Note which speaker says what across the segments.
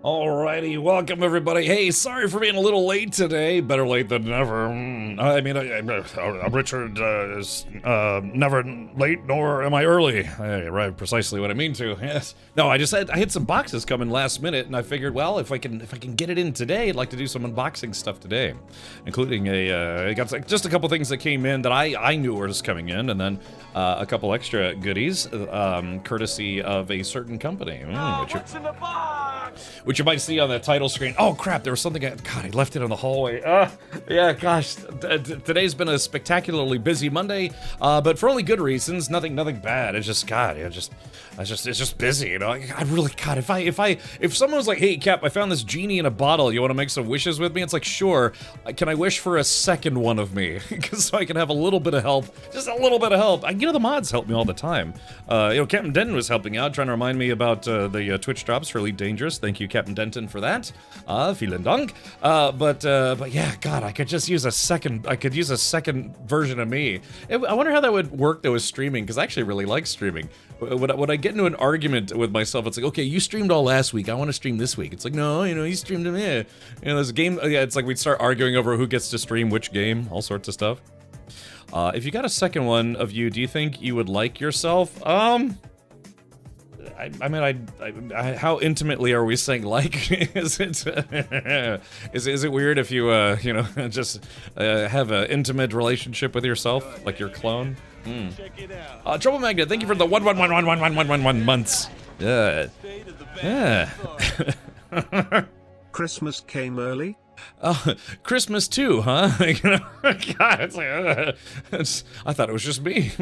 Speaker 1: Alrighty, welcome everybody. Hey, sorry for being a little late today. Better late than never. Richard is never late, nor am I early. I arrived precisely what I mean to. Yes. No, I had some boxes coming last minute, and I figured, well, if I can get it in today, I'd like to do some unboxing stuff today, including I got just a couple things that came in that I knew were just coming in, and then a couple extra goodies, courtesy of a certain company.
Speaker 2: What's in the box?
Speaker 1: Which you might see on the title screen. Oh crap, there was something, God, I left it in the hallway. Yeah, gosh, today's been a spectacularly busy Monday, but for only good reasons, nothing bad. It's just, God, it's just busy, you know? I really, God, if someone was like, hey, Cap, I found this genie in a bottle, you want to make some wishes with me? It's like, sure, can I wish for a second one of me? So I can have a little bit of help, just a little bit of help. The mods help me all the time. Captain Denton was helping out, trying to remind me about the Twitch drops for Elite Dangerous. Thank you, Captain Denton, for that. Vielen Dank. But yeah, God, I could use a second version of me. I wonder how that would work though with streaming, because I actually really like streaming. When I get into an argument with myself, it's like, okay, you streamed all last week, I want to stream this week. It's like, no, you streamed them, yeah. There's a game, yeah, it's like we'd start arguing over who gets to stream which game, all sorts of stuff. If you got a second one of you, do you think you would like yourself? How intimately are we saying like? Is it weird if you just have an intimate relationship with yourself, like your clone?
Speaker 2: Check it out.
Speaker 1: Trouble Magnet, thank you for the 1 months. Yeah. Yeah.
Speaker 3: Christmas came early?
Speaker 1: Christmas too, huh? God, I thought it was just me.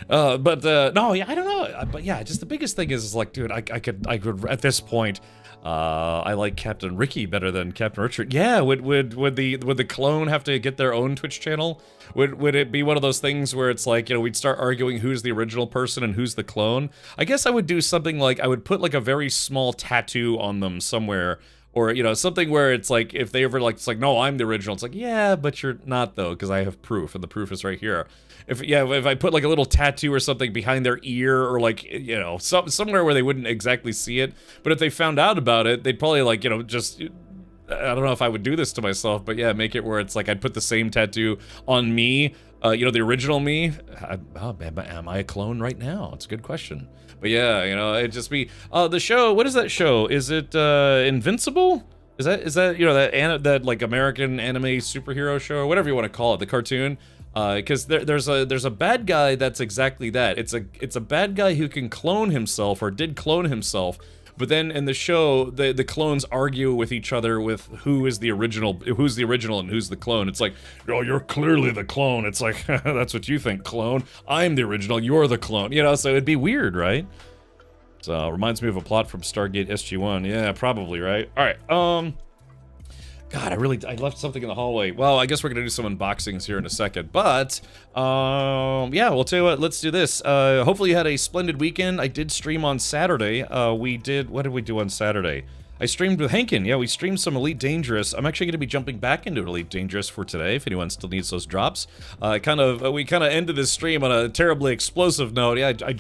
Speaker 1: No, yeah, I don't know. But yeah, just the biggest thing is like, dude, I could at this point, I like Captain Ricky better than Captain Richard. Yeah, would the clone have to get their own Twitch channel? Would it be one of those things where it's like, we'd start arguing who's the original person and who's the clone? I guess I would do something like, I would put like a very small tattoo on them somewhere. Or, something where it's like, if they ever like, it's like, no, I'm the original. It's like, yeah, but you're not though, because I have proof, and the proof is right here. If I put like a little tattoo or something behind their ear, or like, somewhere where they wouldn't exactly see it, but if they found out about it, they'd probably like, just, I don't know if I would do this to myself, but yeah, make it where it's like, I'd put the same tattoo on me, the original me. Am I a clone right now? It's a good question. But yeah, it'd just be the show. What is that show? Is it Invincible? Is that that like American anime superhero show, or whatever you want to call it, the cartoon? Because there's a bad guy that's exactly that. It's a bad guy who can clone himself, or did clone himself. But then in the show, the clones argue with each other with who's the original and who's the clone. It's like, oh, you're clearly the clone. It's like, that's what you think, clone. I'm the original, you're the clone. So it'd be weird, right? So, reminds me of a plot from Stargate SG-1. Yeah, probably, right? Alright, God, I left something in the hallway. Well, I guess we're gonna do some unboxings here in a second, but, yeah, we'll tell you what, let's do this. Hopefully you had a splendid weekend. I did stream on Saturday. What did we do on Saturday? I streamed with Hankin. Yeah, we streamed some Elite Dangerous. I'm actually gonna be jumping back into Elite Dangerous for today, if anyone still needs those drops. We kind of ended this stream on a terribly explosive note. Yeah, I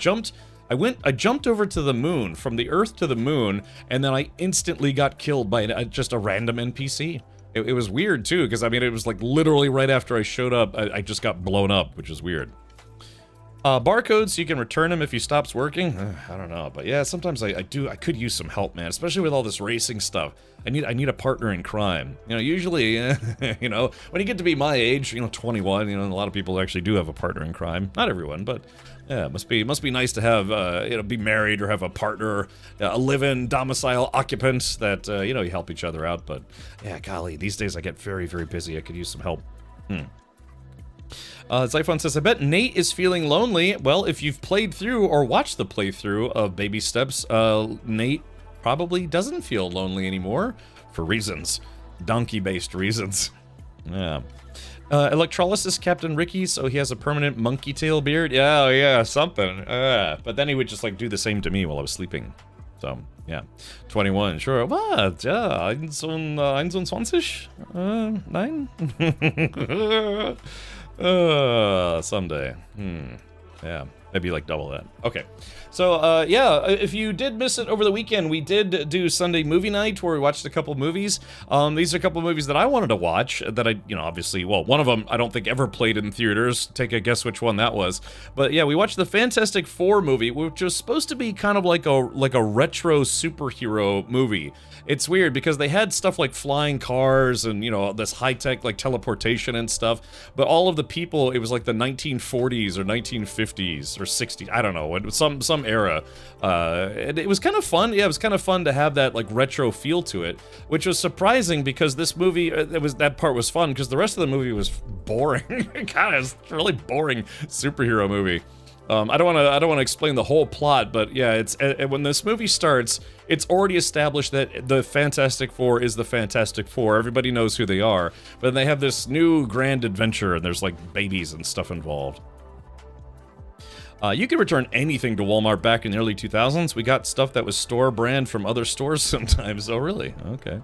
Speaker 1: jumped over to the moon, from the Earth to the moon, and then I instantly got killed by just a random NPC. It was weird, too, because, it was, like, literally right after I showed up, I just got blown up, which is weird. Barcodes, so you can return them if he stops working? I don't know, but yeah, sometimes I could use some help, man, especially with all this racing stuff. I need a partner in crime. Usually, when you get to be my age, 21, a lot of people actually do have a partner in crime. Not everyone, but yeah, it must be nice to have, be married or have a partner, a live-in domicile occupant that, you help each other out. But yeah, golly, these days I get very, very busy. I could use some help. Zyphon says, I bet Nate is feeling lonely. Well, if you've played through or watched the playthrough of Baby Steps, Nate probably doesn't feel lonely anymore for reasons. Donkey-based reasons. Yeah. Electrolysis Captain Ricky, so he has a permanent monkey tail beard. Yeah, something. But then he would just like do the same to me while I was sleeping. So, yeah. 21, sure. What? Yeah, 21? 9? Someday. Yeah, maybe like double that. Okay, so yeah, if you did miss it over the weekend, we did do Sunday movie night where we watched a couple movies. These are a couple movies that I wanted to watch that I, obviously, well, one of them I don't think ever played in theaters. Take a guess which one that was. But yeah, we watched the Fantastic Four movie, which was supposed to be kind of like a retro superhero movie. It's weird because they had stuff like flying cars and, this high-tech like teleportation and stuff, but all of the people, it was like the 1940s or 1950s or 60s, I don't know, some era. And it was kind of fun. Yeah, it was kind of fun to have that like retro feel to it, which was surprising because this movie, that part was fun because the rest of the movie was boring. God, it's a really boring superhero movie. I don't want to explain the whole plot, but yeah, it's when this movie starts, it's already established that the Fantastic Four is the Fantastic Four. Everybody knows who they are, but then they have this new grand adventure, and there's like babies and stuff involved. You could return anything to Walmart back in the early 2000s. We got stuff that was store brand from other stores sometimes. Oh, really? Okay.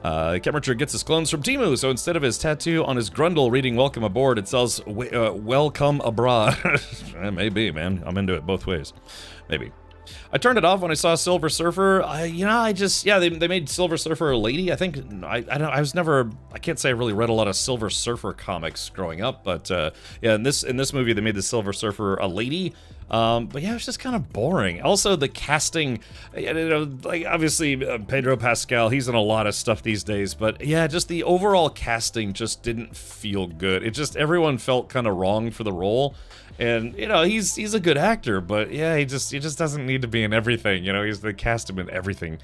Speaker 1: Kemmercher gets his clones from Temu, so instead of his tattoo on his grundle reading "Welcome Aboard," it says "Welcome Abroad." Maybe, man. I'm into it both ways. Maybe. I turned it off when I saw Silver Surfer. They made Silver Surfer a lady. I think I can't say I really read a lot of Silver Surfer comics growing up, but yeah, in this movie they made the Silver Surfer a lady. But yeah, it was just kind of boring. Also, the casting, like obviously Pedro Pascal, he's in a lot of stuff these days, but yeah, just the overall casting just didn't feel good. Everyone felt kind of wrong for the role. And, he's a good actor, but yeah, he just doesn't need to be in everything, they cast him in everything.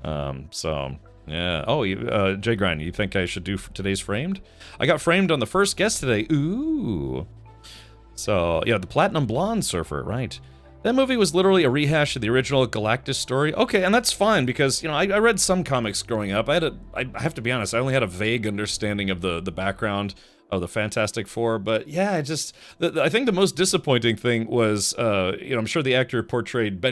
Speaker 1: So, yeah. Oh, Jay Grind, you think I should do today's Framed? I got framed on the first guest today. Ooh. So, yeah, the Platinum Blonde Surfer, right. That movie was literally a rehash of the original Galactus story. Okay, and that's fine, because, I read some comics growing up. I have to be honest, I only had a vague understanding of the background of the Fantastic Four, but yeah, I think the most disappointing thing was, I'm sure the actor portrayed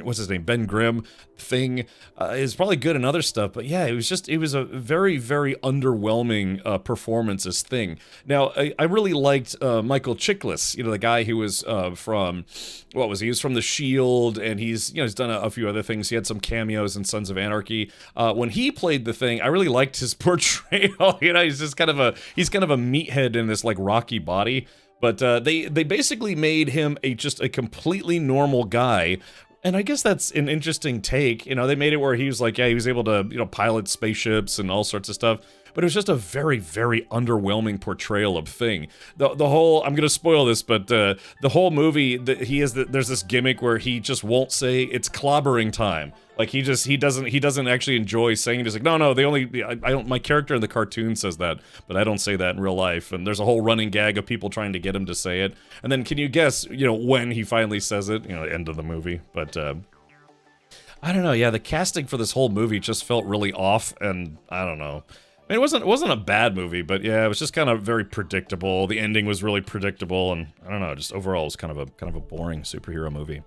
Speaker 1: what's his name, Ben Grimm thing, is probably good in other stuff, but yeah, it was a very, very underwhelming performance as Thing. Now, I really liked Michael Chiklis, the guy who was from, what was he? He was from The Shield, and he's done a few other things. He had some cameos in Sons of Anarchy. When he played the Thing, I really liked his portrayal. He's just kind of a meathead in this like rocky body, but they basically made him just a completely normal guy. And I guess that's an interesting take. They made it where he was like, yeah, he was able to, pilot spaceships and all sorts of stuff. But it was just a very, very underwhelming portrayal of Thing. The whole, I'm gonna spoil this, but the whole movie, there's this gimmick where he just won't say it's clobbering time. Like he doesn't actually enjoy saying it. He's like, no, I don't, my character in the cartoon says that, but I don't say that in real life. And there's a whole running gag of people trying to get him to say it. And then can you guess, when he finally says it, end of the movie. But, I don't know, yeah, the casting for this whole movie just felt really off, and I don't know. I mean, it wasn't a bad movie, but yeah, it was just kind of very predictable. The ending was really predictable, and I don't know, just overall it was kind of a boring superhero movie.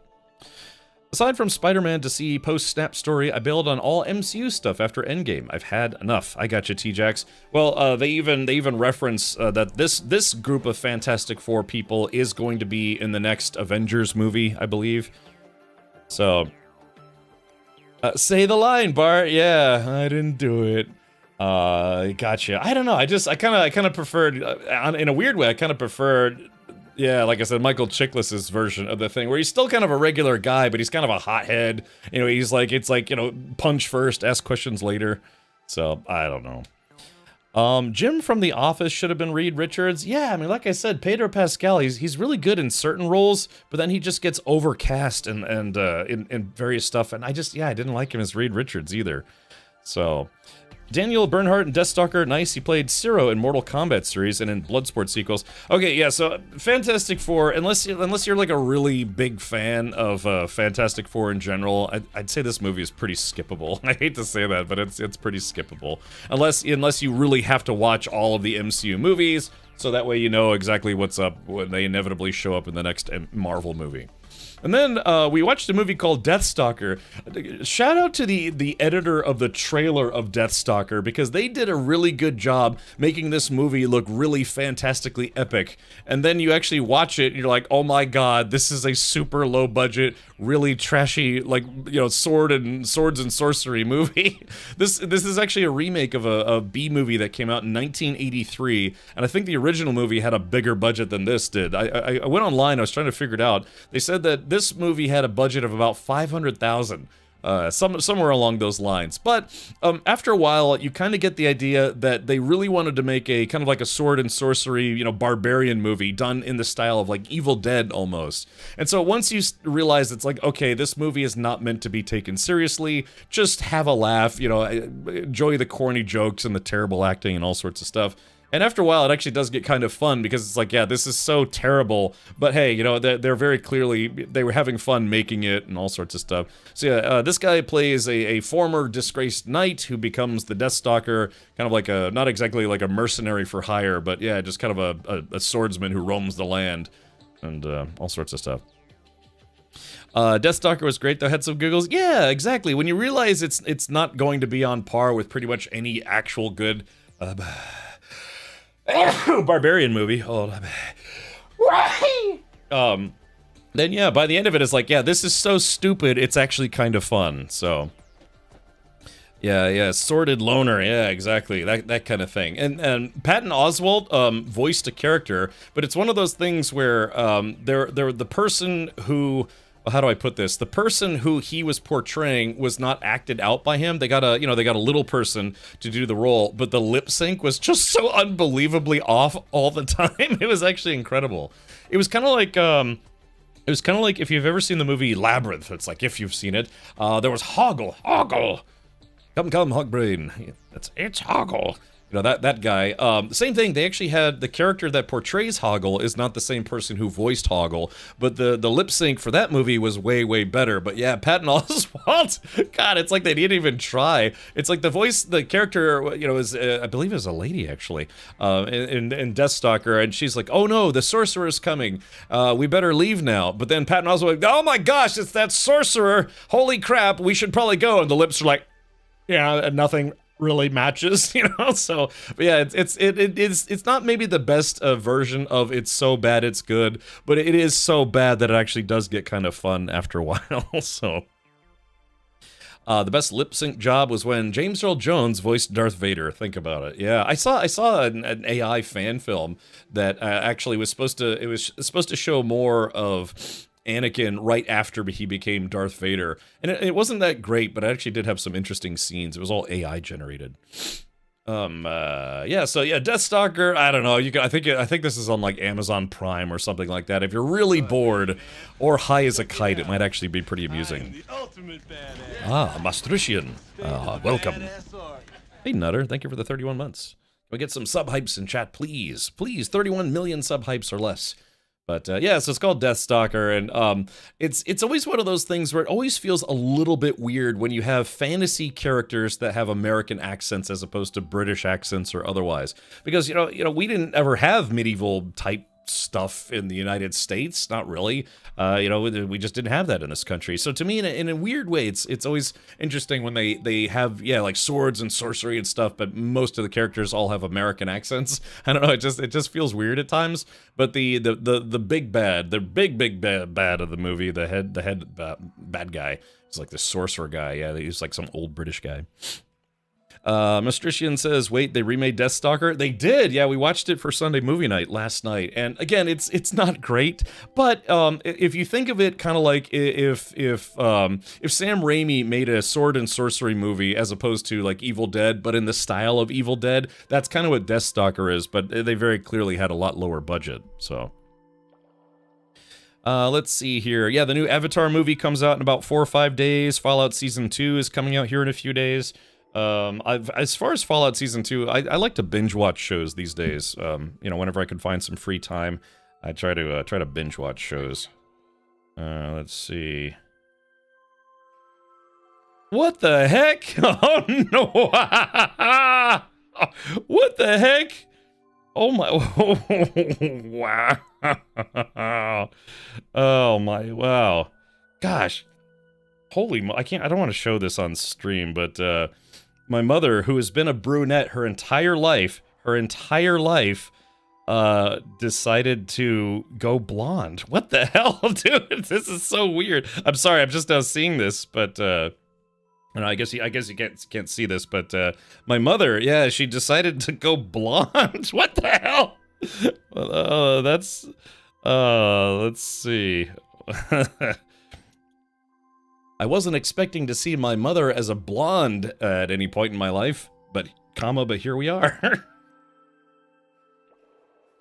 Speaker 1: Aside from Spider-Man to see post-Snap story, I bailed on all MCU stuff after Endgame. I've had enough. I got you, T-Jax. Well, they even reference that this group of Fantastic Four people is going to be in the next Avengers movie, I believe. So, say the line, Bart. Yeah, I didn't do it. Gotcha. I don't know. I kind of preferred, in a weird way, I kind of preferred, yeah, like I said, Michael Chiklis' version of the Thing, where he's still kind of a regular guy, but he's kind of a hothead. He's like, it's like, punch first, ask questions later. So, I don't know. Jim from The Office should have been Reed Richards. Yeah, I mean, like I said, Pedro Pascal, he's really good in certain roles, but then he just gets overcast and in various stuff, and I didn't like him as Reed Richards either. So, Daniel Bernhardt and Deathstalker, nice. He played Zero in Mortal Kombat series and in Bloodsport sequels. Okay, yeah, so Fantastic Four, unless you're like a really big fan of Fantastic Four in general, I'd say this movie is pretty skippable. I hate to say that, but it's pretty skippable. Unless you really have to watch all of the MCU movies, so that way you know exactly what's up when they inevitably show up in the next Marvel movie. And then we watched a movie called Deathstalker. Shout out to the editor of the trailer of Deathstalker, because they did a really good job making this movie look really fantastically epic. And then you actually watch it and you're like, oh my god, this is a super low budget, really trashy, like, you know, swords and sorcery movie. This is actually a remake of a B movie that came out in 1983, and I think the original movie had a bigger budget than this did. I went online, I was trying to figure it out. They said that this movie had a budget of about $500,000. Somewhere along those lines. But after a while, you kind of get the idea that they really wanted to make a kind of like a sword and sorcery, you know, barbarian movie done in the style of like Evil Dead almost. And so once you realize it's like, okay, this movie is not meant to be taken seriously, just have a laugh, you know, enjoy the corny jokes and the terrible acting and all sorts of stuff. And after a while, it actually does get kind of fun, because it's like, yeah, this is so terrible, but hey, you know, they're very clearly, they were having fun making it and all sorts of stuff. So yeah, this guy plays a former disgraced knight who becomes the Deathstalker, kind of like a, not exactly like a mercenary for hire, but yeah, just kind of a swordsman who roams the land and all sorts of stuff. Deathstalker was great though, had some giggles. Yeah, exactly. When you realize it's not going to be on par with pretty much any actual good barbarian movie. Hold on. Then yeah, by the end of it, it's like, yeah, this is so stupid, it's actually kind of fun. So yeah, sordid loner, yeah, exactly, that kind of thing. And Patton Oswalt voiced a character, but it's one of those things where they're the person who, how do I put this? The person who he was portraying was not acted out by him. They got a little person to do the role, but the lip sync was just so unbelievably off all the time. It was actually incredible. It was kind of like if you've ever seen the movie Labyrinth. It's like, if you've seen it, there was Hoggle, come, Hogbrain. It's Hoggle. You know, that guy. Same thing, they actually had the character that portrays Hoggle is not the same person who voiced Hoggle, but the lip sync for that movie was way better. But yeah, Patton Oswalt, God, it's like they didn't even try. It's like the character, you know, is I believe it was a lady actually, in Deathstalker, and she's like, oh no, the sorcerer's coming. We better leave now. But then Patton Oswalt, oh my gosh, it's that sorcerer! Holy crap, we should probably go. And the lips are like, yeah, and nothing really matches, you know. So but yeah, it's not maybe the best version of it's so bad it's good, but it is so bad that it actually does get kind of fun after a while. So the best lip sync job was when James Earl Jones voiced Darth Vader. Think about it. Yeah, I saw an AI fan film that actually was supposed to show more of Anakin right after he became Darth Vader, and it wasn't that great, but it actually did have some interesting scenes. It was all AI generated. Yeah, so yeah, Deathstalker, I don't know, I think this is on like Amazon Prime or something like that. If you're really bored or high as a kite, it might actually be pretty amusing. Maastrichtian, welcome. Hey Nutter, thank you for the 31 months. Can we get some sub hypes in chat, please? Please, 31 million sub hypes or less. But yeah, so it's called Deathstalker, and it's always one of those things where it always feels a little bit weird when you have fantasy characters that have American accents as opposed to British accents or otherwise. Because you know we didn't ever have medieval type stuff in the United States, not really. You know, we just didn't have that in this country. So to me, in a weird way, it's always interesting when they have, yeah, like swords and sorcery and stuff, but most of the characters all have American accents. I don't know, it just feels weird at times. But the big bad, the big bad of the movie, the head bad guy, is like the sorcerer guy. Yeah, he's like some old British guy. Maastrichtian says, wait, they remade Deathstalker? They did, yeah, we watched it for Sunday movie night last night, and again, it's not great, but if you think of it kind of like if Sam Raimi made a sword and sorcery movie as opposed to like Evil Dead, but in the style of Evil Dead, that's kind of what Deathstalker is, but they very clearly had a lot lower budget, so... let's see here. Yeah, the new Avatar movie comes out in about 4 or 5 days. Fallout Season 2 is coming out here in a few days. As far as Fallout Season 2, I like to binge watch shows these days. You know, whenever I can find some free time, I try to binge watch shows. Let's see. What the heck? Oh no! What the heck? Oh my! Wow! Oh my! Wow! Gosh! Holy! I can't. I don't want to show this on stream, but my mother, who has been a brunette her entire life, decided to go blonde. What the hell, dude? This is so weird. I'm sorry. I'm just now seeing this, but I guess you can't see this, but my mother, yeah, she decided to go blonde. What the hell? That's let's see. I wasn't expecting to see my mother as a blonde at any point in my life, but here we are.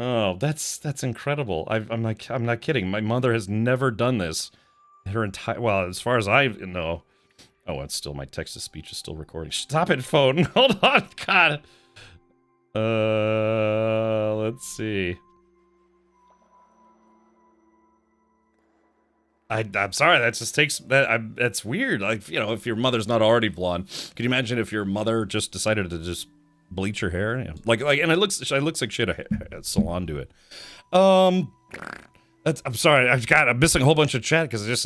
Speaker 1: Oh, that's incredible. I'm not kidding. My mother has never done this. Her entire, well, as far as I know. Oh, it's still, my text-to-speech is still recording. Stop it, phone. Hold on, God. Let's see. I'm sorry, that just takes, that's weird. Like, you know, if your mother's not already blonde, can you imagine if your mother just decided to just bleach her hair? Yeah. Like, and it looks like she had a salon do it. I'm sorry, I'm missing a whole bunch of chat because it's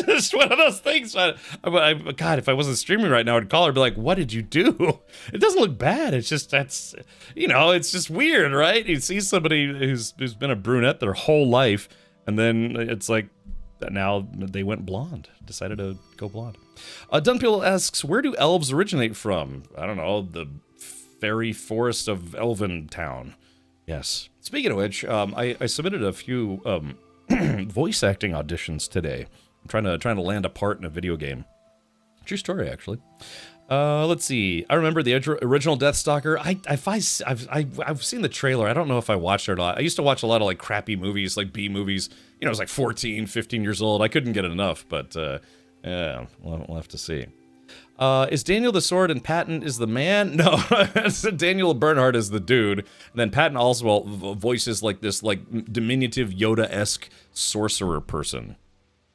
Speaker 1: just one of those things. God, if I wasn't streaming right now, I'd call her and be like, what did you do? It doesn't look bad. It's just, that's, you know, it's just weird, right? You see somebody who's been a brunette their whole life, and then it's like, now they went blonde, decided to go blonde. Dunpeel asks, where do elves originate from? I don't know, the fairy forest of Elven Town. Yes. Speaking of which, I submitted a few voice acting auditions today. I'm trying to land a part in a video game. True story, actually. Let's see. I remember the original Deathstalker. I've seen the trailer. I don't know if I watched it or not. I used to watch a lot of like crappy movies, like B movies. You know, I was like 14, 15 years old. I couldn't get enough, but yeah, we'll have to see. Is Daniel the sword and Patton is the man? No, Daniel Bernhardt is the dude. And then Patton Oswalt voices like this like diminutive Yoda-esque sorcerer person.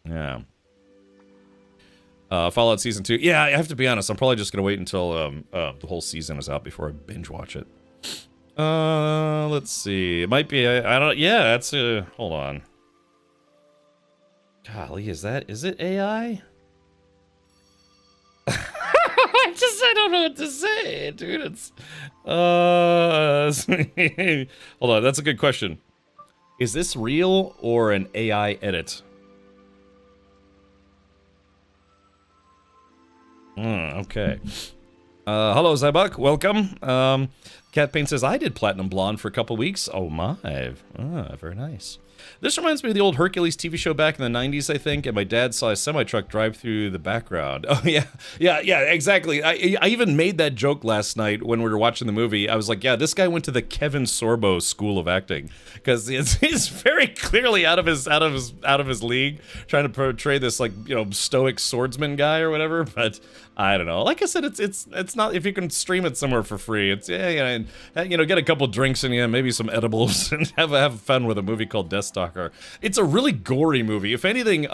Speaker 1: Yeah. Fallout Season 2. Yeah, I have to be honest. I'm probably just going to wait until the whole season is out before I binge watch it. Let's see. It might be, I don't, yeah, that's, hold on. Golly, is it AI? I don't know what to say, dude. It's, hold on, that's a good question. Is this real or an AI edit? Okay. Hello, Zybuk. Welcome. Cat Paint says, I did Platinum Blonde for a couple weeks. Oh my. Very nice. This reminds me of the old Hercules TV show back in the 90s, I think, and my dad saw a semi-truck drive through the background. Oh, yeah, exactly. I even made that joke last night when we were watching the movie. I was like, yeah, this guy went to the Kevin Sorbo School of Acting, because he's very clearly out of his league, trying to portray this, like, you know, stoic swordsman guy or whatever, but I don't know. Like I said, it's not, if you can stream it somewhere for free, it's, yeah, and, you know, get a couple drinks in you, maybe some edibles, and have fun with a movie called Deathstalker. It's a really gory movie. If anything,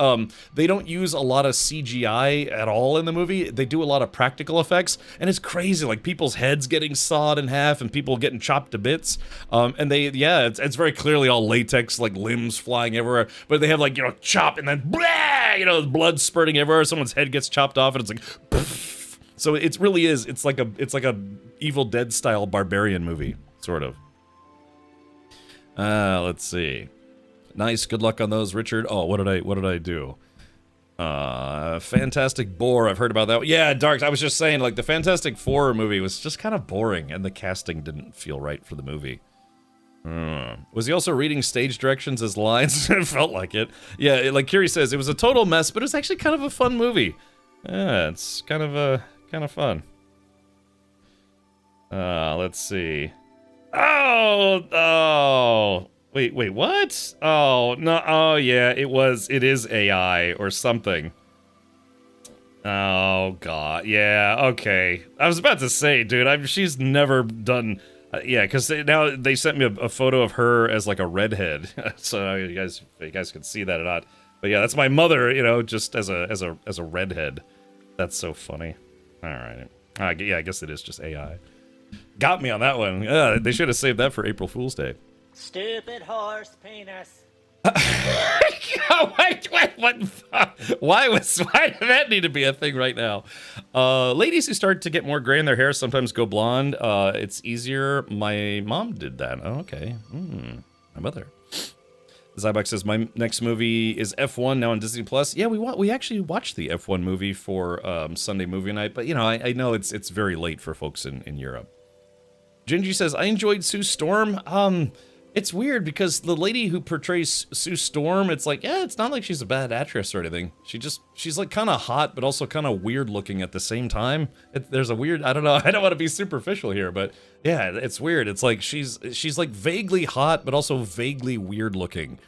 Speaker 1: they don't use a lot of CGI at all in the movie. They do a lot of practical effects, and it's crazy, like people's heads getting sawed in half and people getting chopped to bits. And it's very clearly all latex, like limbs flying everywhere, but they have, like, you know, chop and then blah, you know, blood spurting everywhere. Someone's head gets chopped off and it's like poof. So it really is, it's like a Evil Dead style barbarian movie, sort of. Let's see. Nice, good luck on those, Richard. Oh, what did I do? Fantastic Four, I've heard about that. Yeah, Dark, I was just saying, like, the Fantastic Four movie was just kind of boring, and the casting didn't feel right for the movie. Was he also reading stage directions as lines? It felt like it. Yeah, like Kiri says, it was a total mess, but it was actually kind of a fun movie. Yeah, it's kind of fun. Let's see. Oh! Wait, what? Oh, no, oh yeah, it is AI or something. Oh god, yeah, okay. I was about to say, dude, she's never done, yeah, because now they sent me a photo of her as like a redhead, so you guys can see that or not. But yeah, that's my mother, you know, just as a redhead. That's so funny. All right, yeah, I guess it is just AI. Got me on that one. Yeah, they should have saved that for April Fool's Day.
Speaker 3: Stupid horse penis.
Speaker 1: Oh, why did that need to be a thing right now? Ladies who start to get more gray in their hair sometimes go blonde. It's easier. My mom did that. Oh, okay. My mother. Zybox says my next movie is F1 now on Disney Plus. Yeah, we actually watched the F1 movie for Sunday movie night, but you know I know it's very late for folks in Europe. Gingy says I enjoyed Sue Storm. It's weird because the lady who portrays Sue Storm, it's like, yeah, it's not like she's a bad actress or anything. She's like kind of hot, but also kind of weird looking at the same time. There's a weird, I don't know, I don't want to be superficial here, but yeah, it's weird. It's like she's like vaguely hot, but also vaguely weird looking.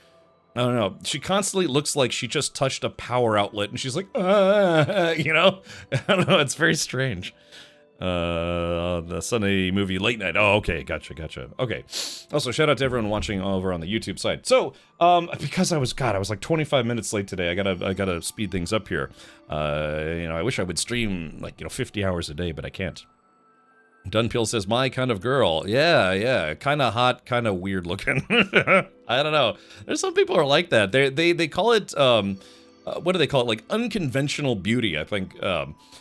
Speaker 1: I don't know. She constantly looks like she just touched a power outlet, and she's like, you know? I don't know. It's very strange. The Sunday movie late night. Oh, okay, gotcha. Okay. Also, shout out to everyone watching over on the YouTube side. So, because I was like 25 minutes late today. I gotta speed things up here. You know, I wish I would stream like 50 hours a day, but I can't. Dunpeel says, my kind of girl. Yeah, kind of hot, kind of weird looking. I don't know. There's some people who are like that. They call it, what do they call it? Like unconventional beauty, I think.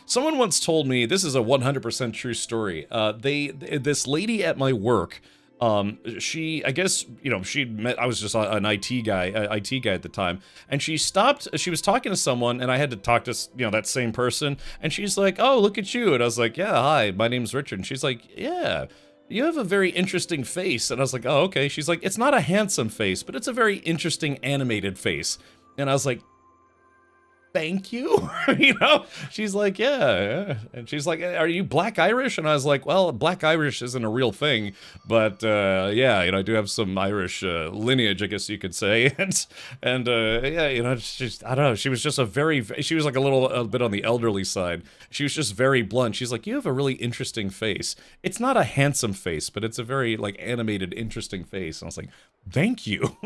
Speaker 1: Someone once told me, this is a 100% true story. This lady at my work, she, I guess, she'd met, I was just an IT guy at the time, and she was talking to someone, and I had to talk to, that same person, and she's like, oh, look at you, and I was like, yeah, hi, my name's Richard, and she's like, yeah, you have a very interesting face, and I was like, oh, okay, she's like, it's not a handsome face, but it's a very interesting animated face, and I was like, thank you. She's like, yeah. And she's like, are you Black Irish? And I was like, well, Black Irish isn't a real thing, but yeah, I do have some Irish lineage, I guess you could say. And yeah, I don't know. She was just she was like a bit on the elderly side. She was just very blunt. She's like, you have a really interesting face. It's not a handsome face, but it's a very like animated, interesting face. And I was like, thank you.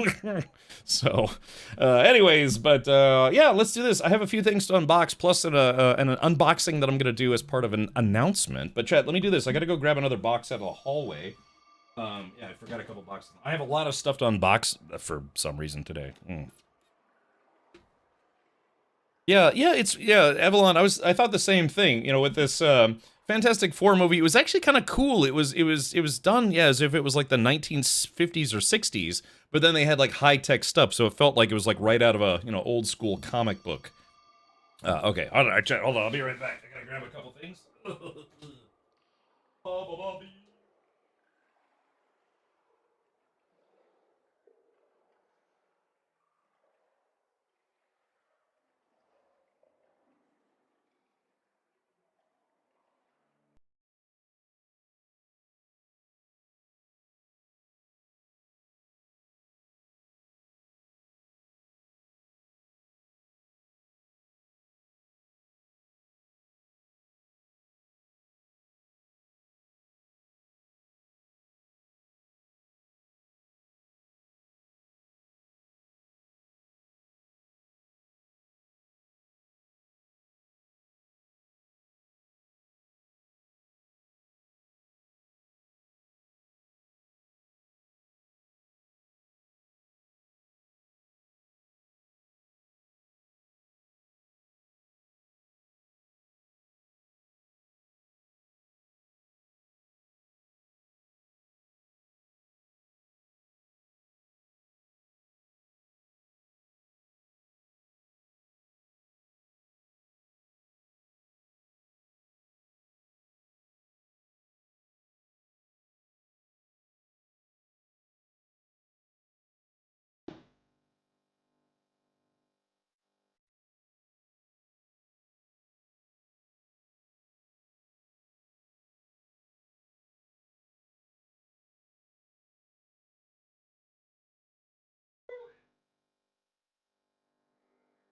Speaker 1: So, anyways, but yeah, let's do this. I have a few things to unbox, plus an unboxing that I'm gonna do as part of an announcement. But chat, let me do this. I gotta go grab another box out of the hallway. Yeah, I forgot a couple boxes. I have a lot of stuff to unbox for some reason today. Yeah, Evelyn, I thought the same thing, with this Fantastic Four movie. It was actually kind of cool. It was done, yeah, as if it was like the 1950s or 60s, but then they had like high-tech stuff, so it felt like it was like right out of a, old school comic book. Okay, hold on, I'll be right back. I gotta grab a couple things.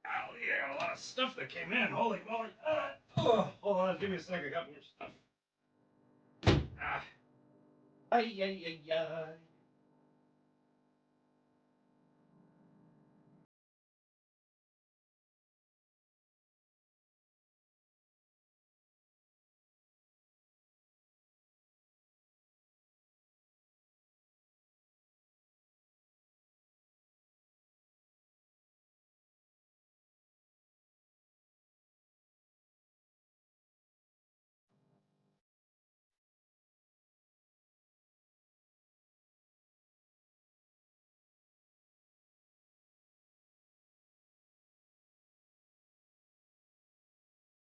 Speaker 1: Oh, yeah, a lot of stuff that came in. Holy moly. Hold on, give me a second. I got more stuff. Ah. Ay, ay, ay, ay.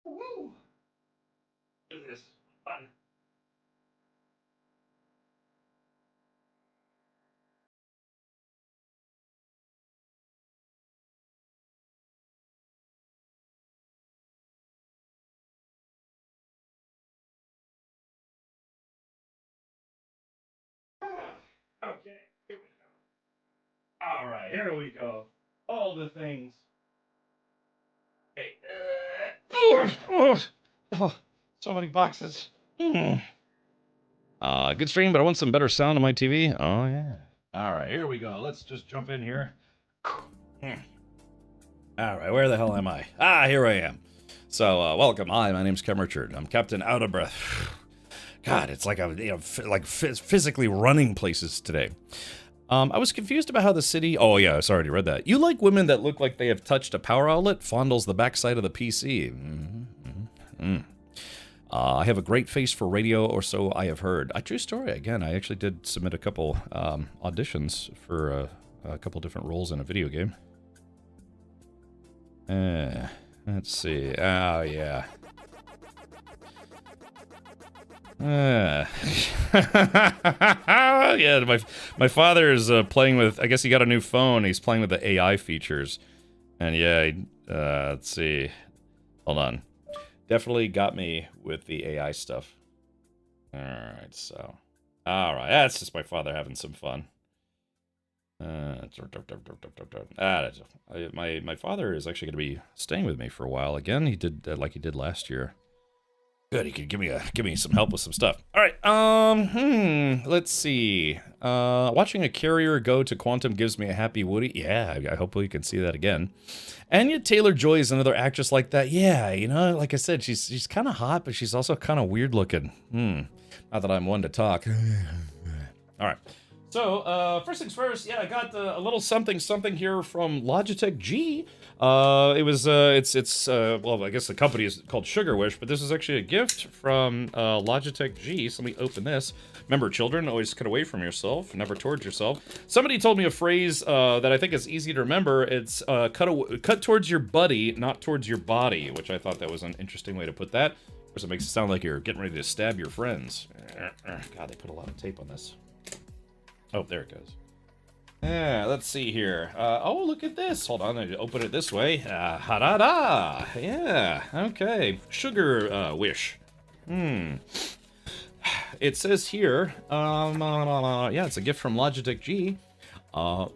Speaker 1: Woo! Look at this. Fun. Okay, here we go. All right, here we go. All the things. Okay. So many boxes. Good stream, but I want some better sound on my TV. Oh yeah. All right, here we go. Let's just jump in here. All right, where the hell am I? Ah, here I am. So, welcome. Hi, my name's Kem Richard. I'm Captain Out of Breath. God, it's like I'm, physically running places today. I was confused about how the city... Oh, yeah, I already read that. You like women that look like they have touched a power outlet? Fondles the backside of the PC. I have a great face for radio, or so I have heard. A true story. Again, I actually did submit a couple auditions for a couple different roles in a video game. Let's see. Oh, yeah. Yeah, my father is playing with... I guess he got a new phone. He's playing with the AI features. And yeah, let's see. Hold on. Definitely got me with the AI stuff. Alright, so... Alright, that's just my father having some fun. My father is actually going to be staying with me for a while again. He did like he did last year. Good, he could give me some help with some stuff. All right, let's see. Watching a carrier go to quantum gives me a happy Woody. Yeah, I hopefully you can see that again. Anya Taylor-Joy is another actress like that. Yeah, you know, like I said, she's kind of hot, but she's also kind of weird looking. Not that I'm one to talk. All right. So, first things first, yeah, I got a little something here from Logitech G. Well, I guess the company is called Sugar Wish, but this is actually a gift from Logitech G. So let me open this. Remember, children, always cut away from yourself, never towards yourself. Somebody told me a phrase that I think is easy to remember. It's cut towards your buddy, not towards your body, which I thought that was an interesting way to put that. Of course, it makes it sound like you're getting ready to stab your friends. God, they put a lot of tape on this. Oh, there it goes. Yeah, let's see here. Oh, look at this. Hold on, I open it this way. Ha-da-da! Yeah, okay. Sugar Wish. It says here, yeah, it's a gift from Logitech G.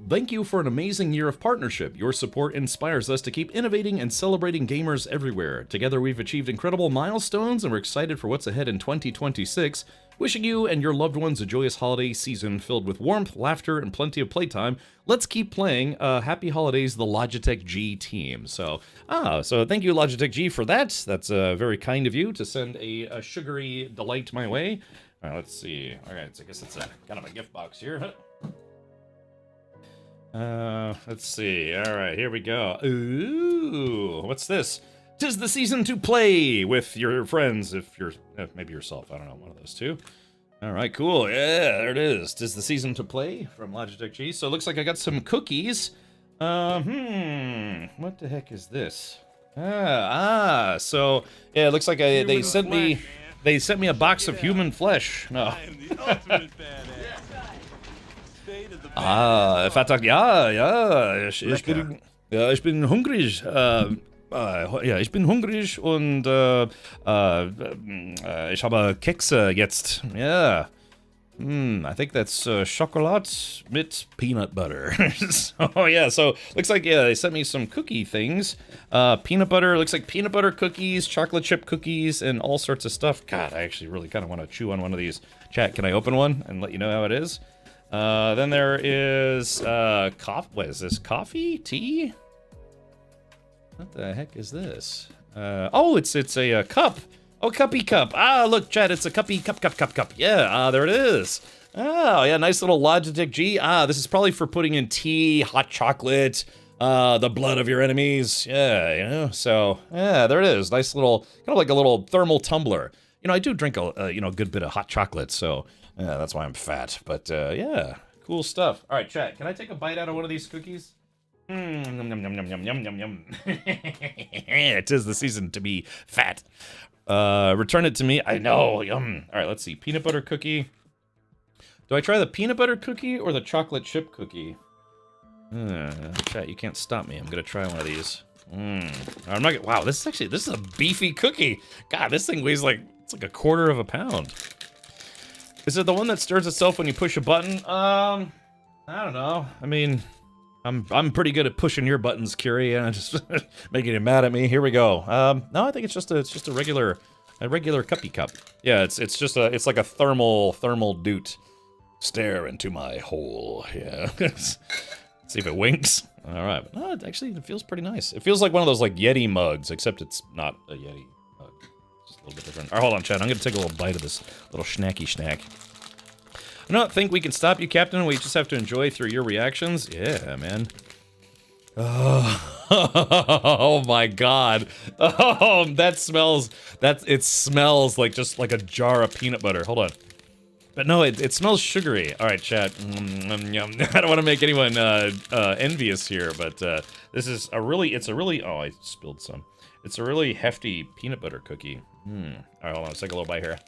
Speaker 1: Thank you for an amazing year of partnership. Your support inspires us to keep innovating and celebrating gamers everywhere. Together we've achieved incredible milestones and we're excited for what's ahead in 2026. Wishing you and your loved ones a joyous holiday season filled with warmth, laughter, and plenty of playtime. Let's keep playing. Happy holidays, the Logitech G team. So thank you, Logitech G, for that. That's very kind of you to send a sugary delight my way. All right, let's see. All right, so I guess it's kind of a gift box here. Let's see. All right, here we go. Ooh, what's this? 'Tis the season to play with your friends, if you're maybe yourself. I don't know, one of those two. All right, cool. Yeah, there it is. 'Tis the season to play from Logitech G. So it looks like I got some cookies. What the heck is this? So yeah, it looks like they sent me a box of human flesh. No.
Speaker 2: I am the ultimate badass. State of the
Speaker 1: Vater, ja, ich bin hungrig. Ja, ich bin hungrig und ich habe Kekse jetzt. Yeah. I think that's chocolate mit peanut butter. So yeah, so looks like they sent me some cookie things. Peanut butter, looks like peanut butter cookies, chocolate chip cookies, and all sorts of stuff. God, I actually really kind of want to chew on one of these. Chat, can I open one and let you know how it is? Then there is coffee. What is this? Coffee? Tea? What the heck is this? Oh, it's a cup. Oh, cuppy cup. Ah, look, Chad, it's a cuppy cup. Yeah, there it is. Oh, yeah, nice little Logitech G. This is probably for putting in tea, hot chocolate, the blood of your enemies. Yeah, you know, so, yeah, there it is. Nice little, kind of like a little thermal tumbler. You know, I do drink a good bit of hot chocolate, so, yeah, that's why I'm fat. But, yeah, cool stuff. All right, chat, can I take a bite out of one of these cookies? Yum, yum, yum, yum, yum, yum, yum, yum. It is the season to be fat. Return it to me. I know. Yum. All right, let's see. Peanut butter cookie. Do I try the peanut butter cookie or the chocolate chip cookie? Chat, you can't stop me. I'm gonna try one of these. I'm not. Wow, this is a beefy cookie. God, this thing weighs like it's like a quarter of a pound. Is it the one that stirs itself when you push a button? I don't know. I mean, I'm pretty good at pushing your buttons, Curie, and just making you mad at me. Here we go. No, I think it's just a regular cuppy cup. Yeah, it's like a thermal doot. Stare into my hole. Yeah. See if it winks. All right. No, it feels pretty nice. It feels like one of those like Yeti mugs, except it's not a Yeti mug. It's just a little bit different. All right, hold on, Chad. I'm gonna take a little bite of this little snacky snack. I don't think we can stop you, Captain. We just have to enjoy through your reactions. Yeah, man. Oh my God. Oh, it smells like just like a jar of peanut butter. Hold on. But no, it smells sugary. All right, chat. I don't want to make anyone envious here, but this is a really, oh, I spilled some. It's a really hefty peanut butter cookie. All right, hold on, let's take a little bite here.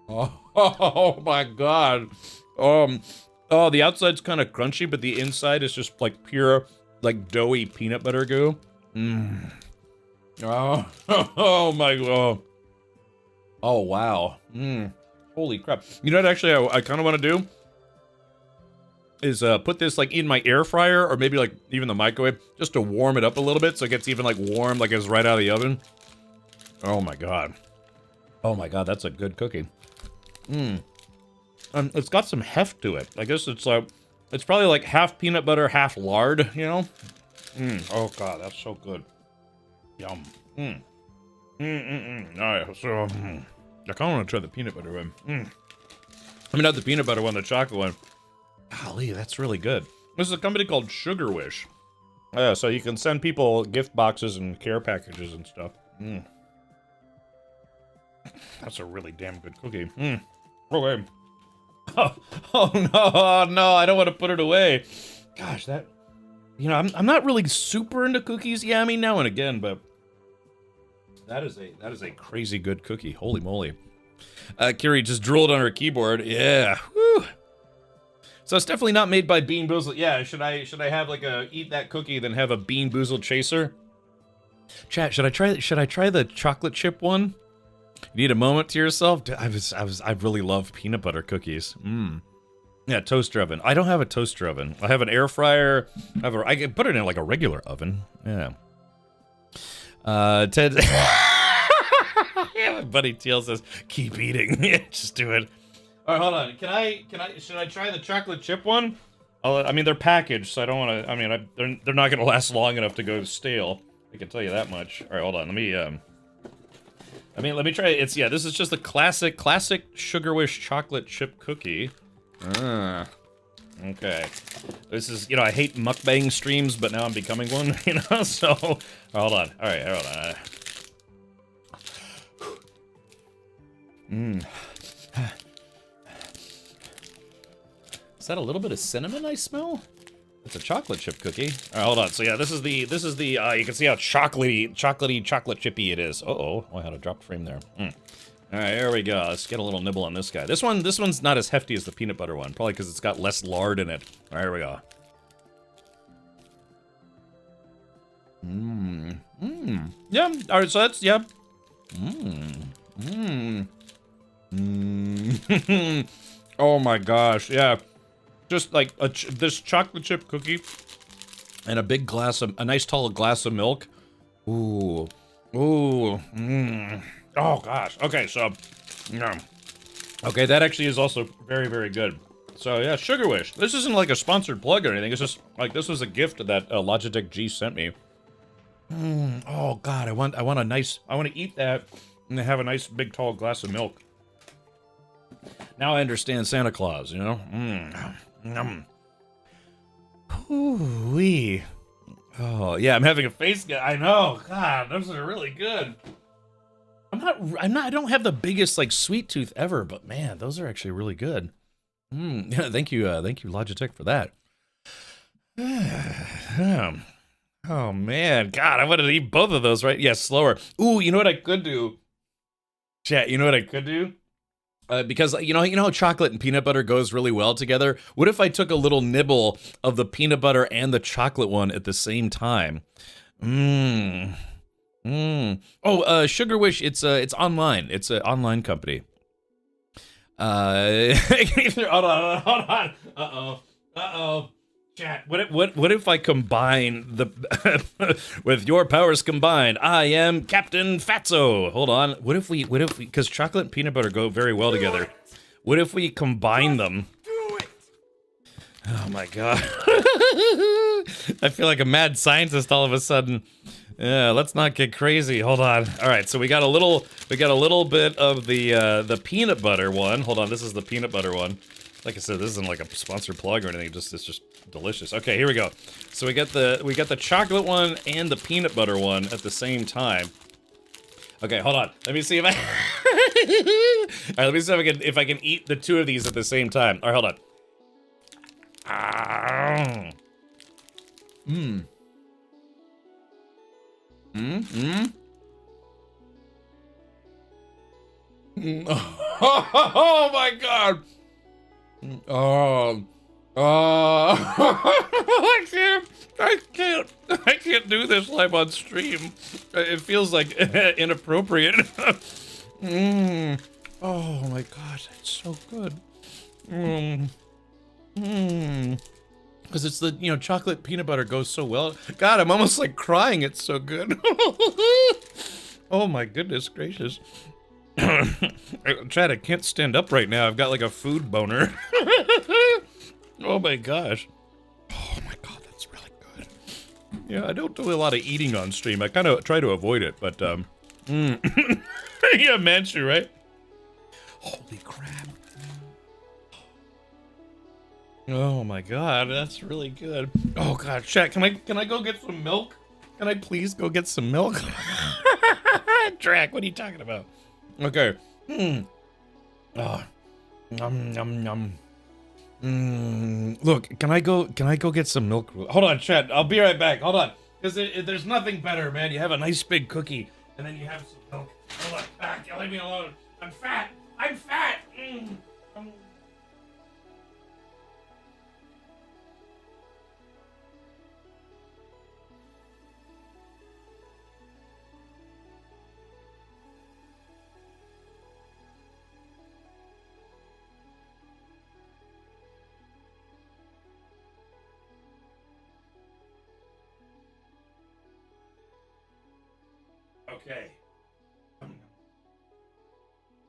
Speaker 1: Oh my God. Oh, the outside's kind of crunchy, but the inside is just like pure, like doughy peanut butter goo. Oh my God. Oh wow. Holy crap. You know what actually I kind of want to do? Is put this like in my air fryer or maybe like even the microwave just to warm it up a little bit so it gets even like warm like it's right out of the oven. Oh my God. Oh my God, that's a good cookie. It's got some heft to it. I guess it's probably like half peanut butter, half lard, you know? Oh God, that's so good. Yum. All right, so I kind of want to try the peanut butter one. I mean, not the peanut butter one, the chocolate one. Golly, that's really good. This is a company called Sugar Wish. So you can send people gift boxes and care packages and stuff. That's a really damn good cookie. Okay. Oh no, I don't want to put it away. Gosh, that... You know, I'm not really super into cookies. Yeah, I mean, now and again, but... That is a crazy good cookie. Holy moly. Kiri just drooled on her keyboard. Yeah. Woo. So it's definitely not made by Bean Boozled. Yeah, should I have like eat that cookie then have a Bean Boozled chaser? Chat, should I try the chocolate chip one? You need a moment to yourself? I really love peanut butter cookies. Yeah, toaster oven. I don't have a toaster oven. I have an air fryer. I can put it in like a regular oven. Yeah. Ted. Yeah, my buddy Teal says, keep eating. Yeah, just do it. All right, hold on. Should I try the chocolate chip one? I mean, they're packaged, so I don't want to. I mean, they're not gonna last long enough to go stale. I can tell you that much. All right, hold on. Let me try. This is just a classic Sugar Wish chocolate chip cookie. Okay. This is, I hate mukbang streams, but now I'm becoming one, so... Hold on. All right, hold on. Is that a little bit of cinnamon I smell? It's a chocolate chip cookie. All right, hold on. So yeah, this is the, you can see how chocolate chippy it is. Oh, I had a dropped frame there. All right, here we go. Let's get a little nibble on this guy. This one's not as hefty as the peanut butter one, probably because it's got less lard in it. All right, here we go. Yeah. All right, so that's Oh my gosh, yeah. Just like this chocolate chip cookie and a nice tall glass of milk. Ooh. Oh gosh. Okay, so okay, that actually is also very, very good. So yeah, Sugar Wish. This isn't like a sponsored plug or anything. It's just like this was a gift that Logitech G sent me. Oh god, I want to eat that and have a nice big tall glass of milk. Now I understand Santa Claus, Ooh-wee. Oh yeah, I'm having a face. I know. God, those are really good. I don't have the biggest like sweet tooth ever, but man, those are actually really good. Yeah, thank you, Logitech for that. Oh man, God, I wanted to eat both of those, right? Yeah, slower. Ooh, you know what I could do? Chat, you know what I could do? Because you know how chocolate and peanut butter goes really well together. What if I took a little nibble of the peanut butter and the chocolate one at the same time? Mmm. Mmm. Oh, Sugar Wish. It's online. It's an online company. Hold on. Uh-oh. Chat. What if I combine the with your powers combined? I am Captain Fatso. Hold on. What if we because chocolate and peanut butter go very well together. What if we combine them?
Speaker 2: Do it.
Speaker 1: Oh my god. I feel like a mad scientist all of a sudden. Yeah, let's not get crazy. Hold on. All right, so we got a little bit of the peanut butter one. Hold on, this is the peanut butter one. Like I said, this isn't like a sponsored plug or anything. It's just delicious. Okay, here we go. So we got the chocolate one and the peanut butter one at the same time. Okay, hold on. Let me see if I. All right, let me see if I can eat the two of these at the same time. All right, hold on. Mmm. Oh my god. I can't do this live on stream. It feels like inappropriate. Oh my god, it's so good. Because it's the, chocolate peanut butter goes so well. God, I'm almost like crying. It's so good. Oh my goodness gracious. Chad, I can't stand up right now. I've got like a food boner. Oh my gosh. Oh my god, that's really good. Yeah, I don't do a lot of eating on stream. I kind of try to avoid it, but yeah, Manchu, right? Holy crap. Oh my god, that's really good. Oh god, Chat, can I go get some milk? Can I please go get some milk? Drac, what are you talking about? Okay. Oh. Yum. Look, can I go get some milk? Hold on, Chat. I'll be right back. Hold on. Because there's nothing better, man. You have a nice big cookie, and then you have some milk. Hold on. Back. Leave me alone. I'm fat. Okay.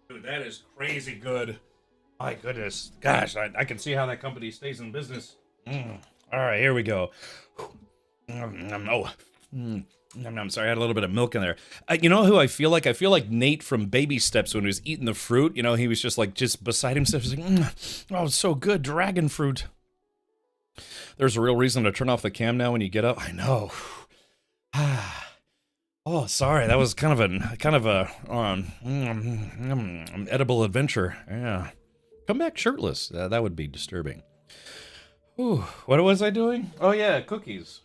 Speaker 1: Dude, that is crazy good. My goodness. Gosh, I can see how that company stays in business. All right, here we go. I'm sorry, I had a little bit of milk in there. You know who I feel like? I feel like Nate from Baby Steps when he was eating the fruit. He was just beside himself. He's like, oh, it's so good, dragon fruit. There's a real reason to turn off the cam now when you get up. I know. Oh, sorry. That was kind of a edible adventure. Yeah. Come back shirtless. That would be disturbing. Ooh, what was I doing? Oh yeah, cookies.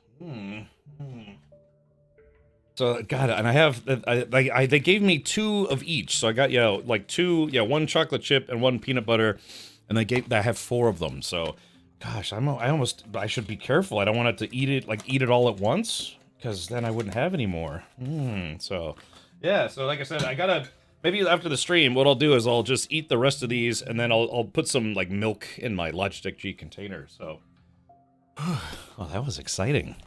Speaker 1: So got it, and I have they gave me 2 of each. So I got one chocolate chip and one peanut butter, and I have 4 of them. So, gosh, I should be careful. I don't want it to eat it all at once. Because then I wouldn't have any more. So, yeah. So, like I said, maybe after the stream, what I'll do is I'll just eat the rest of these, and then I'll put some milk in my Logitech G container. So, oh, that was exciting.